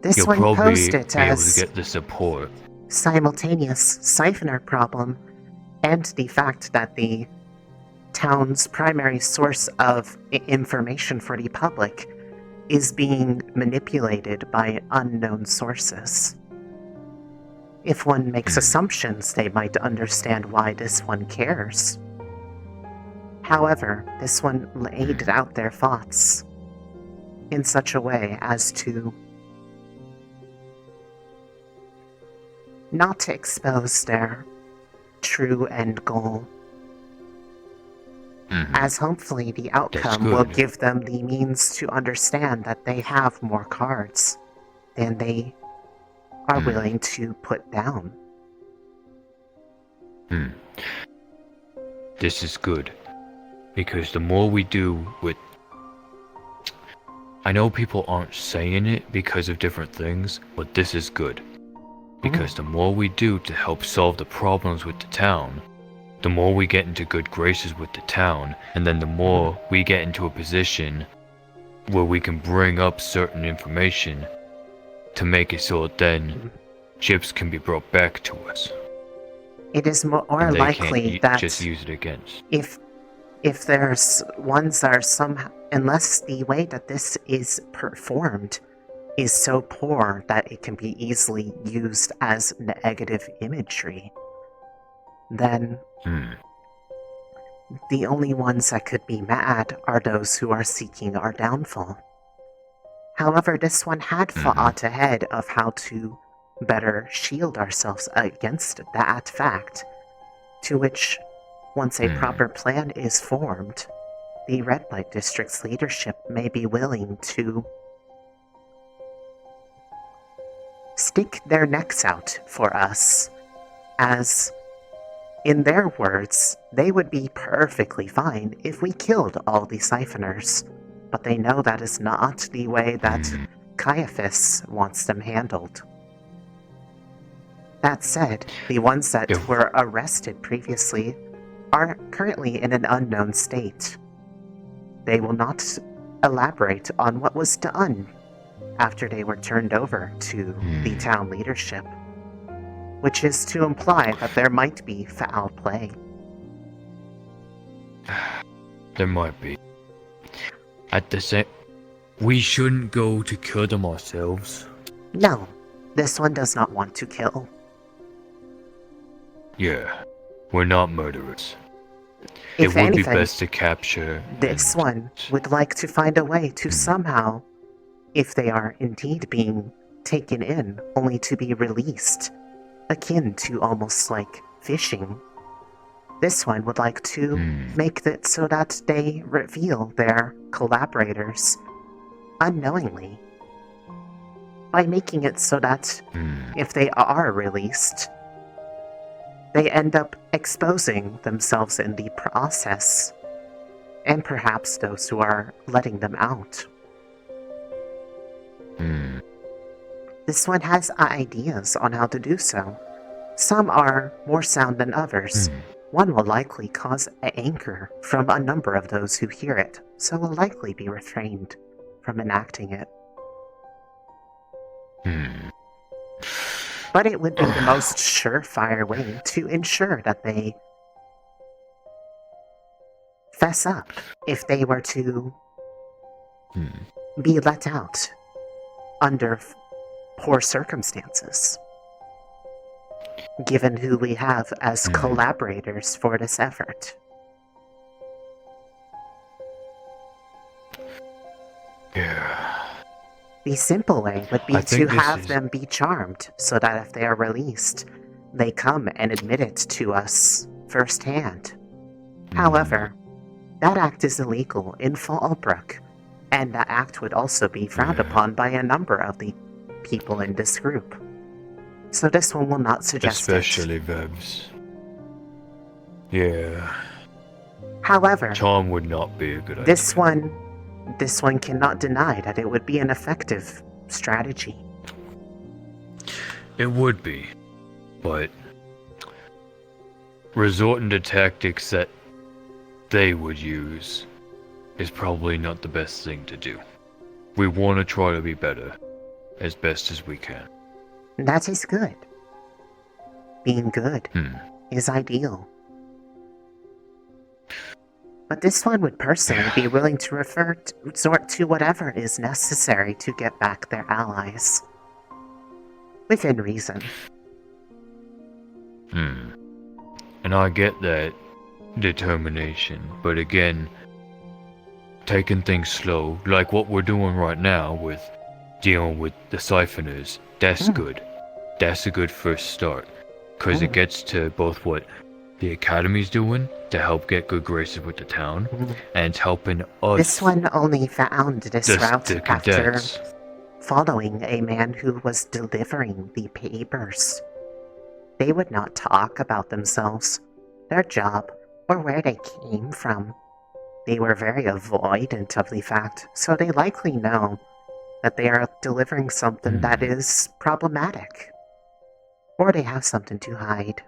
This you'll one probably posed it be able as to get the support. simultaneous siphoner problem, and the fact that the town's primary source of information for the public is being manipulated by unknown sources. If one makes assumptions, they might understand why this one cares. However, this one laid out their thoughts in such a way as to not to expose their true end goal, as hopefully the outcome will give them the means to understand that they have more cards than they are willing to put down. This is good, because the more we do with... I know people aren't saying it because of different things, but this is good. Because the more we do to help solve the problems with the town, the more we get into good graces with the town, and then the more we get into a position where we can bring up certain information to make it so then Chips can be brought back to us. It is more And they likely can't that just use it against. if there's ones that are somehow, unless the way that this is performed is so poor that it can be easily used as negative imagery, then the only ones that could be mad are those who are seeking our downfall. However, this one had thought ahead of how to better shield ourselves against that fact, to which, once a proper plan is formed, the Red Light District's leadership may be willing to stick their necks out for us, as, in their words, they would be perfectly fine if we killed all the siphoners, but they know that is not the way that Caiaphas wants them handled. That said, the ones that were arrested previously are currently in an unknown state. They will not elaborate on what was done after they were turned over to the town leadership, which is to imply that there might be foul play. There might be. At the same... We shouldn't go to kill them ourselves. No, this one does not want to kill. Yeah, we're not murderers. If it would anything, be best to capture... This one would like to find a way to somehow, if they are indeed being taken in, only to be released, akin to almost like fishing. This one would like to make it so that they reveal their collaborators unknowingly, by making it so that if they are released, they end up exposing themselves in the process, and perhaps those who are letting them out. This one has ideas on how to do so. Some are more sound than others. One will likely cause anger from a number of those who hear it, so will likely be refrained from enacting it. But it would be the most surefire way to ensure that they fess up if they were to be let out under poor circumstances, given who we have as collaborators for this effort. Yeah. The simple way would be to have them be charmed, so that if they are released, they come and admit it to us firsthand. However, that act is illegal in Fallbrook, and that act would also be frowned upon by a number of the people in this group. So this one will not suggest Especially Vebs. Yeah. However, charm would not be a good idea. This one cannot deny that it would be an effective strategy. It would be, but resorting to tactics that they would use is probably not the best thing to do. We want to try to be better as best as we can. That is good. Being good is ideal. But this one would personally be willing to resort to whatever is necessary to get back their allies. Within reason. And I get that determination, but again, taking things slow, like what we're doing right now with dealing with the siphoners, that's good. That's a good first start, because it gets to both what the Academy's doing to help get good graces with the town, and it's helping us. This one only found this route after following a man who was delivering the papers. They would not talk about themselves, their job, or where they came from. They were very avoidant of the fact, so they likely know that they are delivering something that is problematic. Or they have something to hide.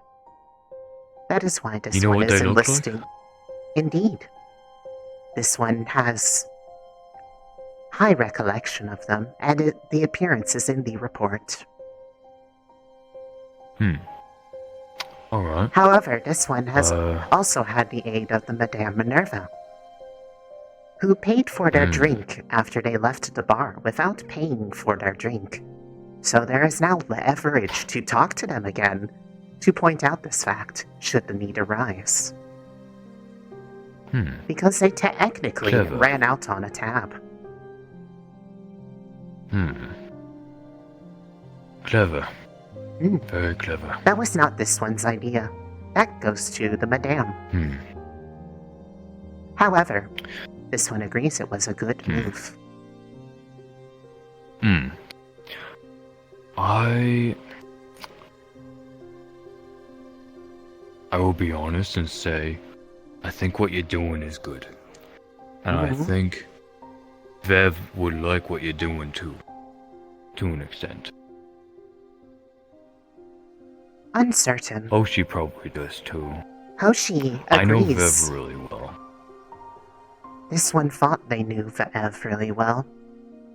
That is why this one is enlisting. Indeed. This one has high recollection of them, and the appearance is in the report. Alright. However, this one has also had the aid of the Madame Minerva, who paid for their drink after they left the bar without paying for their drink. So there is now leverage to talk to them again, to point out this fact, should the need arise. Because they technically ran out on a tab. Clever. Very clever. That was not this one's idea. That goes to the Madame. However, this one agrees it was a good move. I will be honest and say, I think what you're doing is good. And I think Vev would like what you're doing too. To an extent. Uncertain. Hoshi probably does too. Hoshi agrees. I know Vev really well. This one thought they knew Vev really well.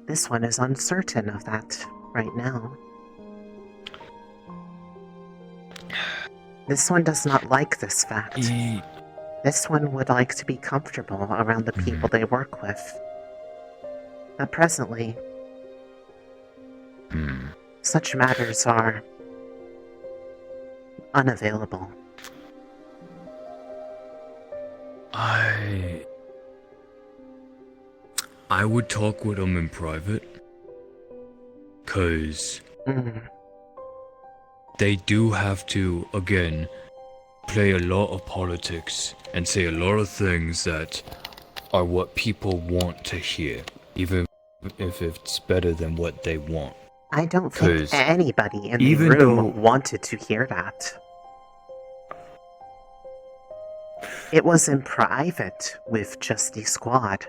This one is uncertain of that right now. This one does not like this fact. This one would like to be comfortable around the people they work with. But presently, such matters are unavailable. I would talk with them in private. 'Cause they do have to, again, play a lot of politics and say a lot of things that are what people want to hear, even if it's better than what they want. I don't think anybody in the even room wanted to hear that. It was in private with just the squad.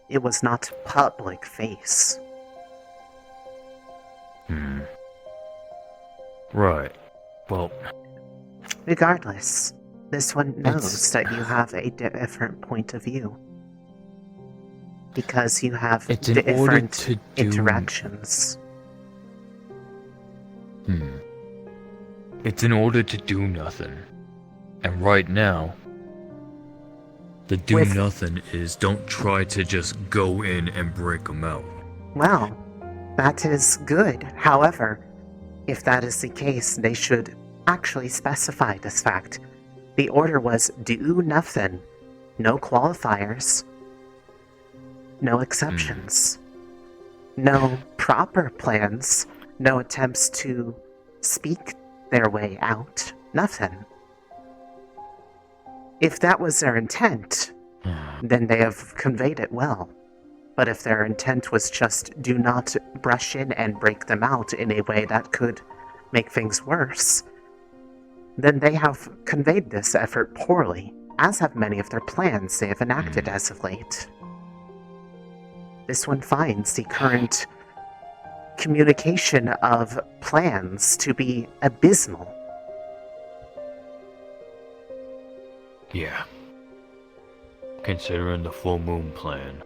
It was not public face. Right. Well, regardless, this one knows that you have a different point of view. Because you have different interactions. It's in order to do nothing. And right now, the do nothing is don't try to just go in and break them out. Well, that is good. However, if that is the case, they should actually specify this fact. The order was do nothing. No qualifiers. No exceptions. No proper plans. No attempts to speak their way out. Nothing. If that was their intent, then they have conveyed it well. But if their intent was just do not brush in and break them out in a way that could make things worse, then they have conveyed this effort poorly, as have many of their plans they have enacted as of late. This one finds the current communication of plans to be abysmal. Yeah. Considering the full moon plan.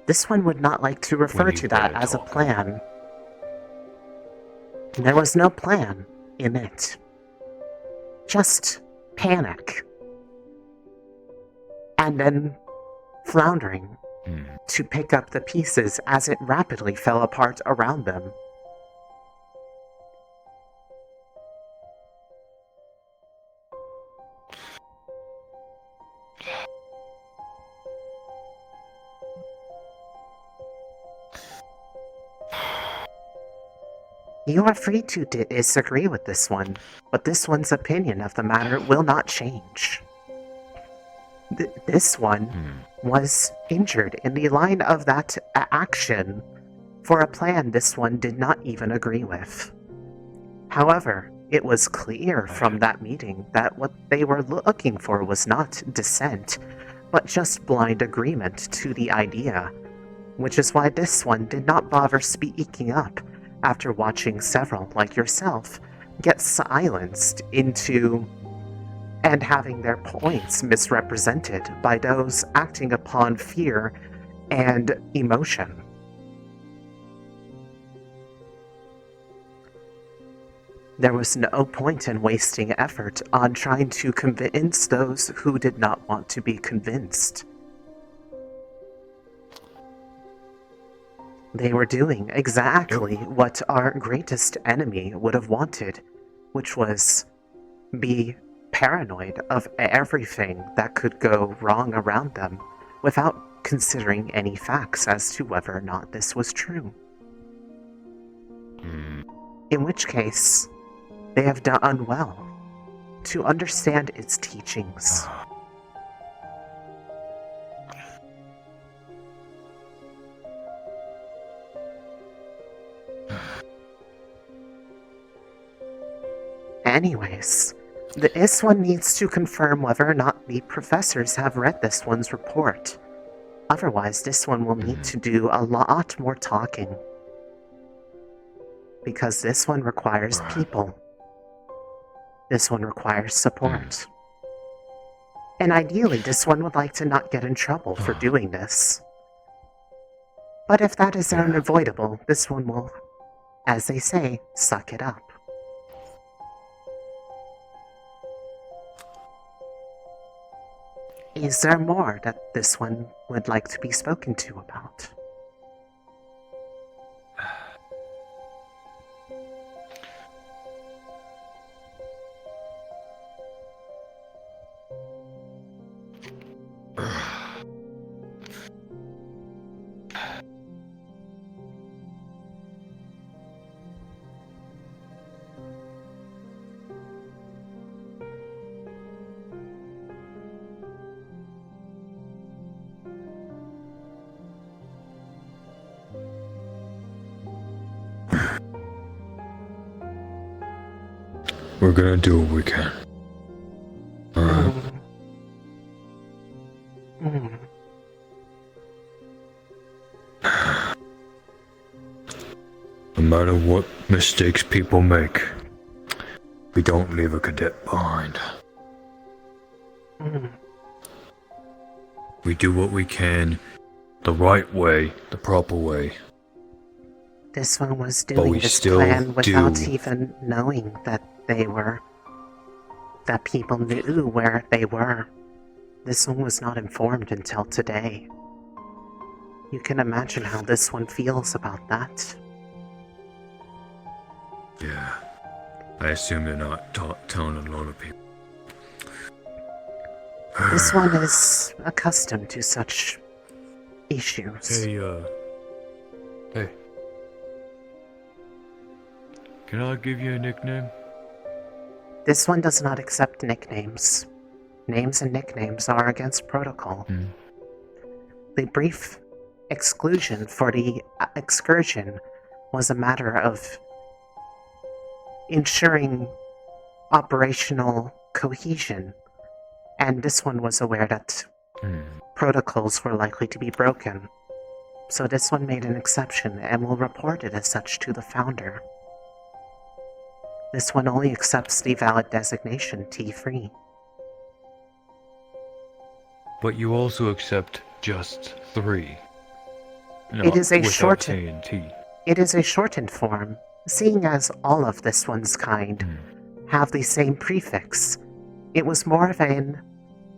This one would not like to refer to that as a plan. There was no plan in it. Just panic. And then floundering to pick up the pieces as it rapidly fell apart around them. You are free to disagree with this one, but this one's opinion of the matter will not change. This one was injured in the line of that action for a plan this one did not even agree with. However, it was clear from that meeting that what they were looking for was not dissent, but just blind agreement to the idea, which is why this one did not bother speaking up after watching several, like yourself, get silenced into and having their points misrepresented by those acting upon fear and emotion. There was no point in wasting effort on trying to convince those who did not want to be convinced. They were doing exactly what our greatest enemy would have wanted, which was be paranoid of everything that could go wrong around them without considering any facts as to whether or not this was true. In which case, they have done well to understand its teachings. Anyways, this one needs to confirm whether or not the professors have read this one's report. Otherwise, this one will need to do a lot more talking. Because this one requires people. This one requires support. And ideally, this one would like to not get in trouble for doing this. But if that is unavoidable, this one will, as they say, suck it up. Is there more that this one would like to be spoken to about? We're gonna do what we can. Alright? No matter what mistakes people make, we don't leave a cadet behind. We do what we can, the right way, the proper way. This one was But doing we this still plan without do. even knowing that that people knew where they were. This one was not informed until today. You can imagine how this one feels about that. Yeah. I assume they're not telling a lot of people. This one is accustomed to such issues. Hey. Can I give you a nickname? This one does not accept nicknames. Names and nicknames are against protocol. The brief exclusion for the excursion was a matter of ensuring operational cohesion, and this one was aware that protocols were likely to be broken. So this one made an exception and will report it as such to the founder. This one only accepts the valid designation T3. But you also accept just 3. It is a without shortened. saying T. It is a shortened form, seeing as all of this one's kind have the same prefix. It was more of a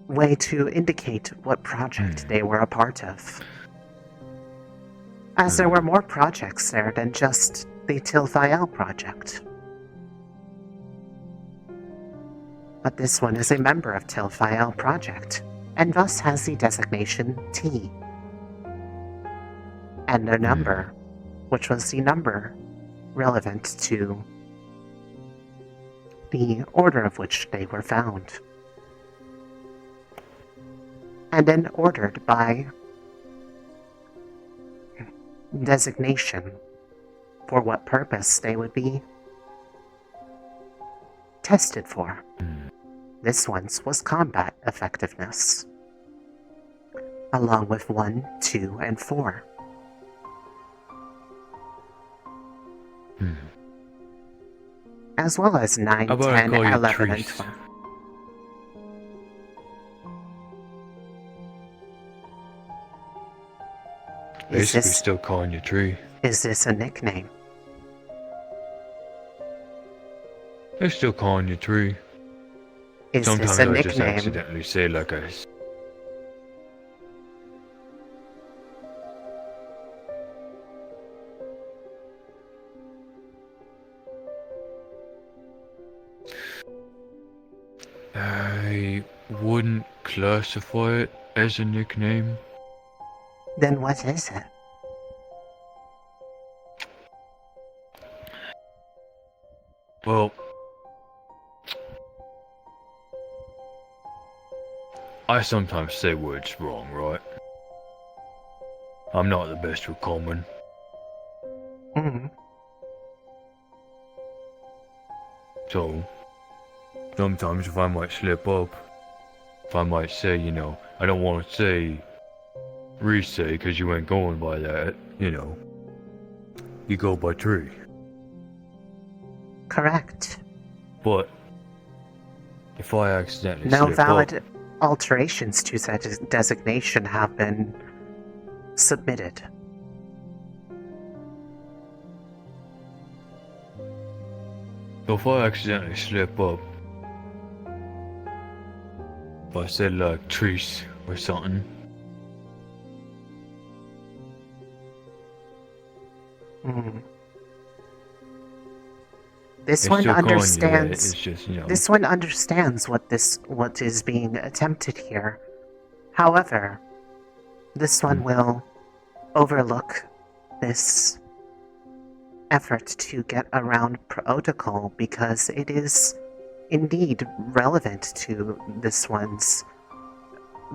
way to indicate what project they were a part of. As there were more projects there than just the Tilfael project. But this one is a member of Tilfael project, and thus has the designation T. And a number, which was the number relevant to the order of which they were found. And then ordered by designation for what purpose they would be tested for. This one's was combat effectiveness, along with 1, 2, and 4. As well as 9, How about I 10, call you 11, and Treese? 12. Basically still calling you Tree. Is this a nickname? They're still calling you Tree. Is Sometimes this a I just nickname? accidentally say like I... I wouldn't classify it as a nickname. Then what is it? Well, I sometimes say words wrong, right? I'm not the best with common. Mm-hmm. So, sometimes if I might slip up, if I might say, you know, I don't want to say Risei because you ain't going by that, you know. You go by tree. Correct. But if I accidentally No slip valid up, alterations to that designation have been submitted. so if I accidentally slip up, if I said like trees or something, Mm. This it's one still calling you that, understands. it's just, you know. This one understands what is being attempted here. However, this one will overlook this effort to get around protocol because it is indeed relevant to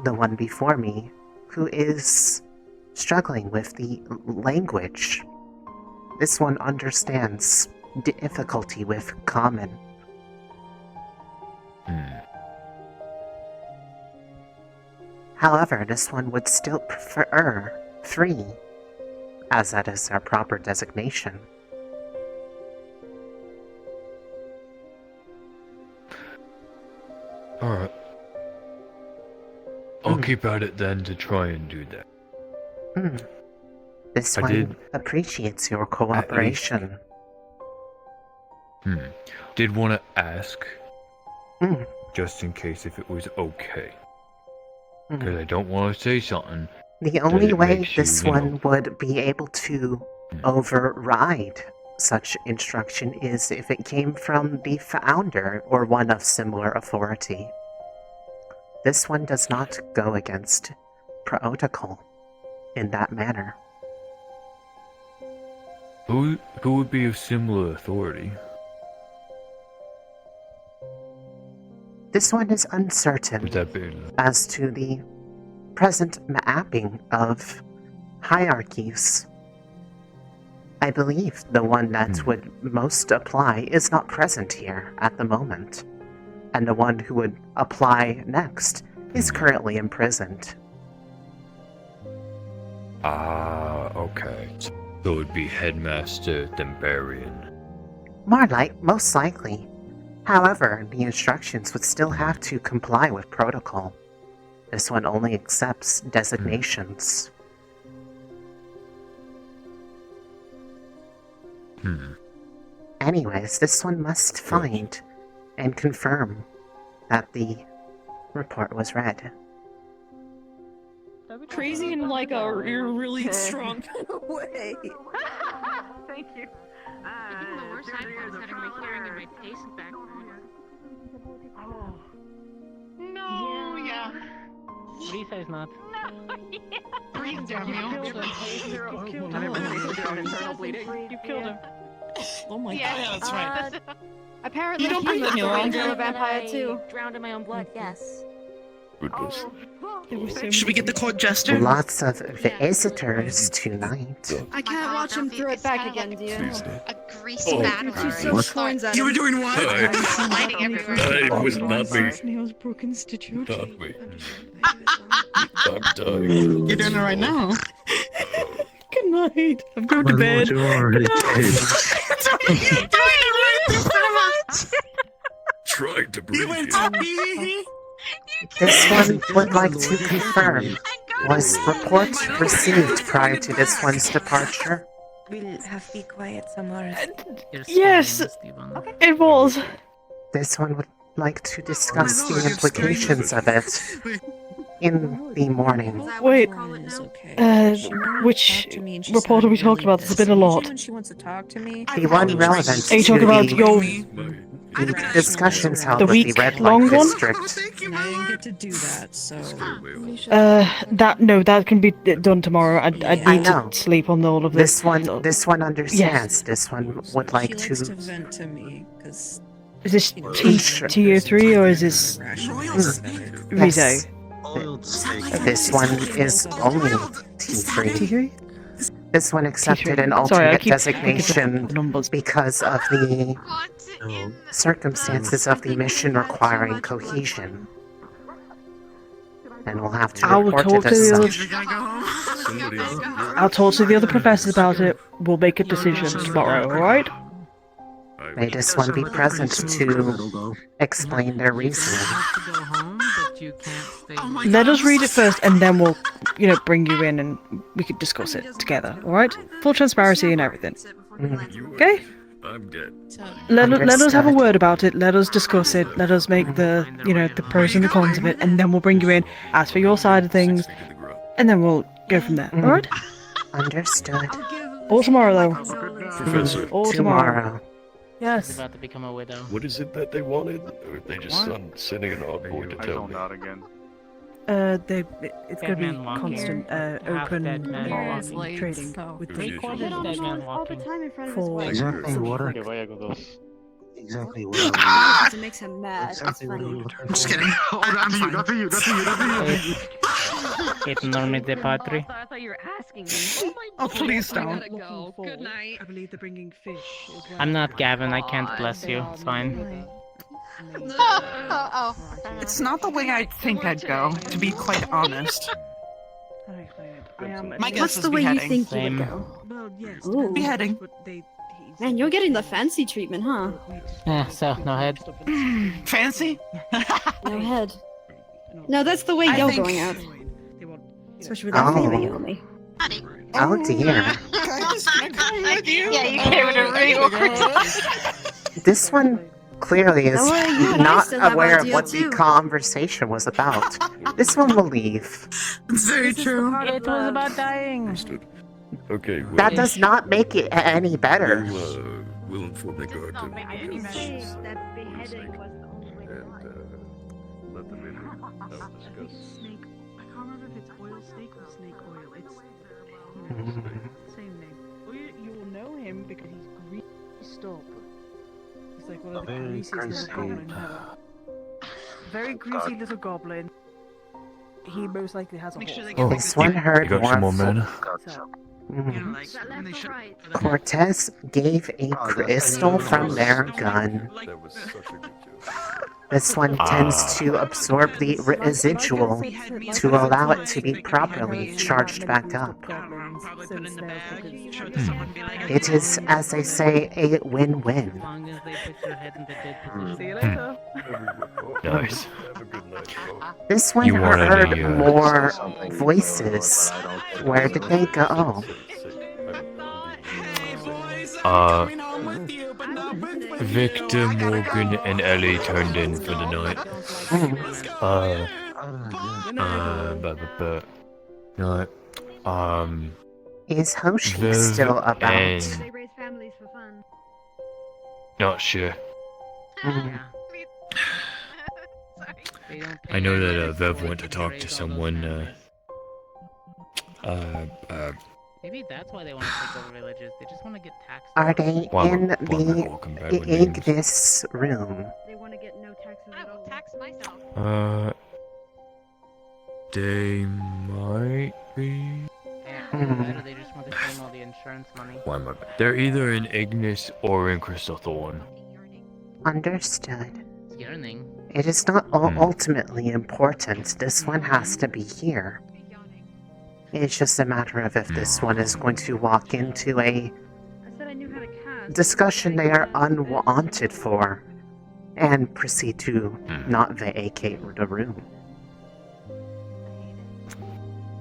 the one before me, who is struggling with the language. This one understands difficulty with common. However, this one would still prefer free, as that is our proper designation. Alright. I'll keep at it then to try and do that. This I one did appreciates your cooperation. Did want to ask, just in case if it was okay. Because I don't want to say something. The only it way makes you, this you know, one would be able to override such instruction is if it came from the founder or one of similar authority. This one does not go against protocol in that manner. Who would be of similar authority? This one is uncertain Would that be? as to the present mapping of hierarchies. I believe the one that would most apply is not present here at the moment, and the one who would apply next is currently imprisoned. Ah, okay. So it would be Headmaster Thembarian. Most likely. However, the instructions would still have to comply with protocol. This one only accepts designations. Anyways, this one must find and confirm that the report was read. Crazy in like a you're really strong way. Thank you. I think the worst I was having my hearing and my taste back. No, yeah. Risei's not. Please, Daniel. You killed him. You killed him. Oh my Yeah. god. Yeah, that's right. Apparently, You don't he bring was me the along. ranger vampire I too. Drowned in my own blood. Yes. Goodness. Should we get the court jester? Lots of visitors tonight. I can't watch him throw it back again, do you? A greasy battle. You were doing what? Sliding everywhere. It was not me. Nails broken, stitched. Not me. I'm dying. You're doing it right now. Good night. I'm going to bed. Good night. Trying to breathe. This one would like to confirm, was report received prior to this one's departure? We'll have to be quiet somewhere. Yes, it was. This one would like to discuss the implications of it in the morning. Wait, Which report are we talking about? There's been a lot. When she wants to talk to me. The one relevant Are you to talking about the... your The discussions held The with the week Red long Light one? District. And I didn't get to do that, so. That can be done tomorrow. I need to know. sleep on all of this. This one understands. This one would like She likes to to. vent to me, because. Is this TO3 or is this Risei? This one is only T3. T3? This one accepted T3. an Sorry, I alternate keep designation because of the circumstances of the mission requiring cohesion. And we'll have to I will report talk it to as the other. such. I'll talk to the other professors about it. We'll make a decision tomorrow. All right? May this one be present to explain their reasoning. Let us read it first, and then we'll, bring you in, and we could discuss it together. All right? Full transparency and everything. Okay? I'm dead. Let us have a word about it. Let us discuss it. Let us make the pros and the cons of it, and then we'll bring you in. Ask for your side of things, and then we'll go from there. All right? Understood. All tomorrow, though. Professor. All tomorrow. Yes. She's about to become a widow. What is it that they wanted? Or are they just sending an envoy to tell me? Again. It's going to man be walking. constant, Half open dead man walking. trading with the Three-quarters dead man walking. Exactly what? Exactly what? It makes him mad. Exactly what? I'm just kidding. Oh, that's you. That's you. That's you. That's you. It's enorme patri. I thought you were asking me. Oh, please don't. Go. Good night. I believe they're bringing fish. I'm not Gavin, I can't bless you. It's fine. It's not the way I think I'd go, to be quite honest. My guess What's is the way you beheading. think you would go? Ooh. Beheading. Man, you're getting the fancy treatment, huh? Yeah, so, no head. Fancy? No head. No, that's the way I you're think- going out. Especially with that Oh. favor you owe me. Oh dear. Yeah, you gave it a real. This one clearly is Don't worry, you and I not still have aware our of deal what the too. conversation was about. This one will leave. It's very true. It was about dying. Okay, well, That does not make it any better. we'll inform the guard to That beheading was the only way to and let them in. Discuss. Snake. I can't remember if it's oil snake or snake oil. It's same name. Well, you'll know him because he's greased up. He's like one of the Very greasiest little greasy. goblins ever. Very greasy little goblin. He most likely has a Oh, This one heard you got some more more. mana? Mhm. Like, when they should. Cortez gave a crystal from their gun. That was such a good joke. This one tends to absorb the residual to allow it to be properly charged back up. Probably put in the bag. Show it to Hmm. someone. Be like, It is, as they say, a win-win. As long as they put your head in the dead position. See you later. Nice. Have a good night, folks. This one You wanted heard a, more voices. Where did they go? Victor, Morgan, and Ellie turned in for the night. No, Is Hoshi Viv still about? and They raise families for fun. not sure. Mm. I know that Viv went to talk to someone. Maybe that's why they want to take over villages. They just want to get taxed. Are they Why am I- in why am I the walking bad with names? Ignis room? They want to get no taxes at all. tax myself. They might be. Or they just want to claim all the insurance money. Why am I? They're either in Ignis or in Crystal Thorn. Understood. It's yearning. It is not ultimately important. This one has to be here. It's just a matter of if this one is going to walk into a I said I knew how to cast. discussion they are unwanted for and proceed to not vacate the room.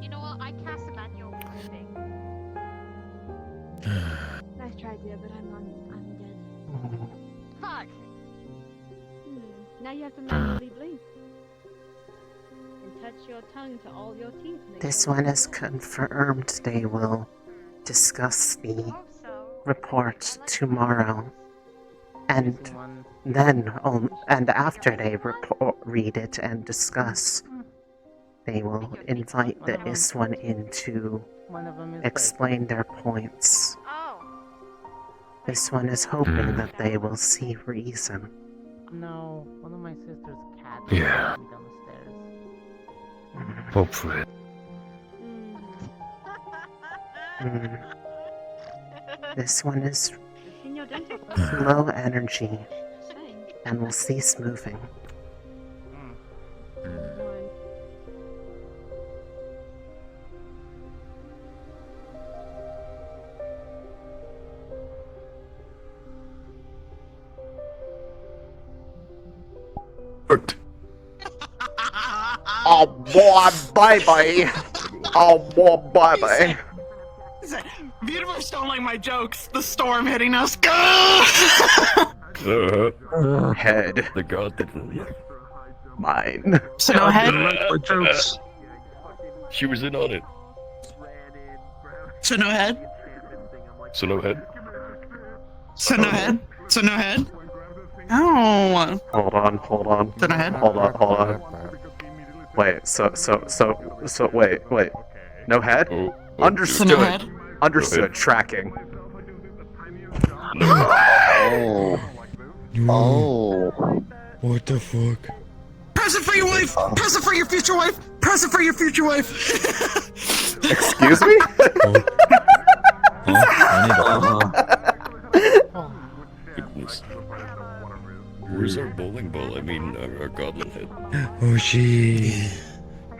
You know what? I cast a manual thing. Nice try, dear, but I'm dead. Fuck. Now you have to manually blink. And touch your tongue to all your teeth. This one is confirmed. They will discuss the report tomorrow. And then, and after they read it and discuss, they will invite the Iswan in to explain their points. This one is hoping that they will see reason. No, one of my sister's cats Yeah. me down the stairs. Hopefully. This one is low energy and will cease moving. Oh boy, bye-bye. Oh boy, bye-bye. Beautiful stealing my jokes. The storm hitting us. Head. The god that Mine. So no head. She was in on it. So no head. So no head. So no head. So no head. Oh. Hold on. So no head. Hold on. Wait, so, wait. No head? Oh, Understood. So no head. Understood. Tracking. Oh. What the fuck? Press it for your wife. Press it for your future wife. Press it for your future wife. Excuse me? Goodness. Where's our bowling ball? I mean, our goblin head. Oh shit.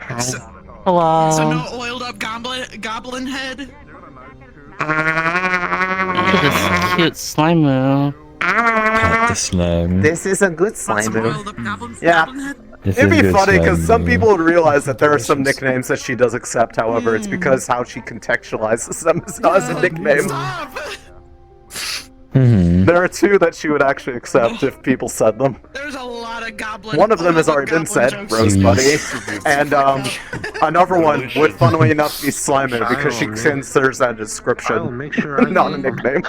Hello. So no oiled up goblin head. Look at this cute slime move. Pat the slime. This is a good slime move. Yeah. This It'd is be good funny because slime some move. people would realize that there are some nicknames that she does accept, however, it's because how she contextualizes them is not as a nickname. There are two that she would actually accept if people said them. There's a lot of goblin. One of them has already been said, Rose Buddy, and another one would, funnily enough, be Slimer because she considers that a description, not a nickname.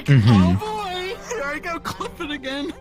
Oh boy! Here I go clipping again.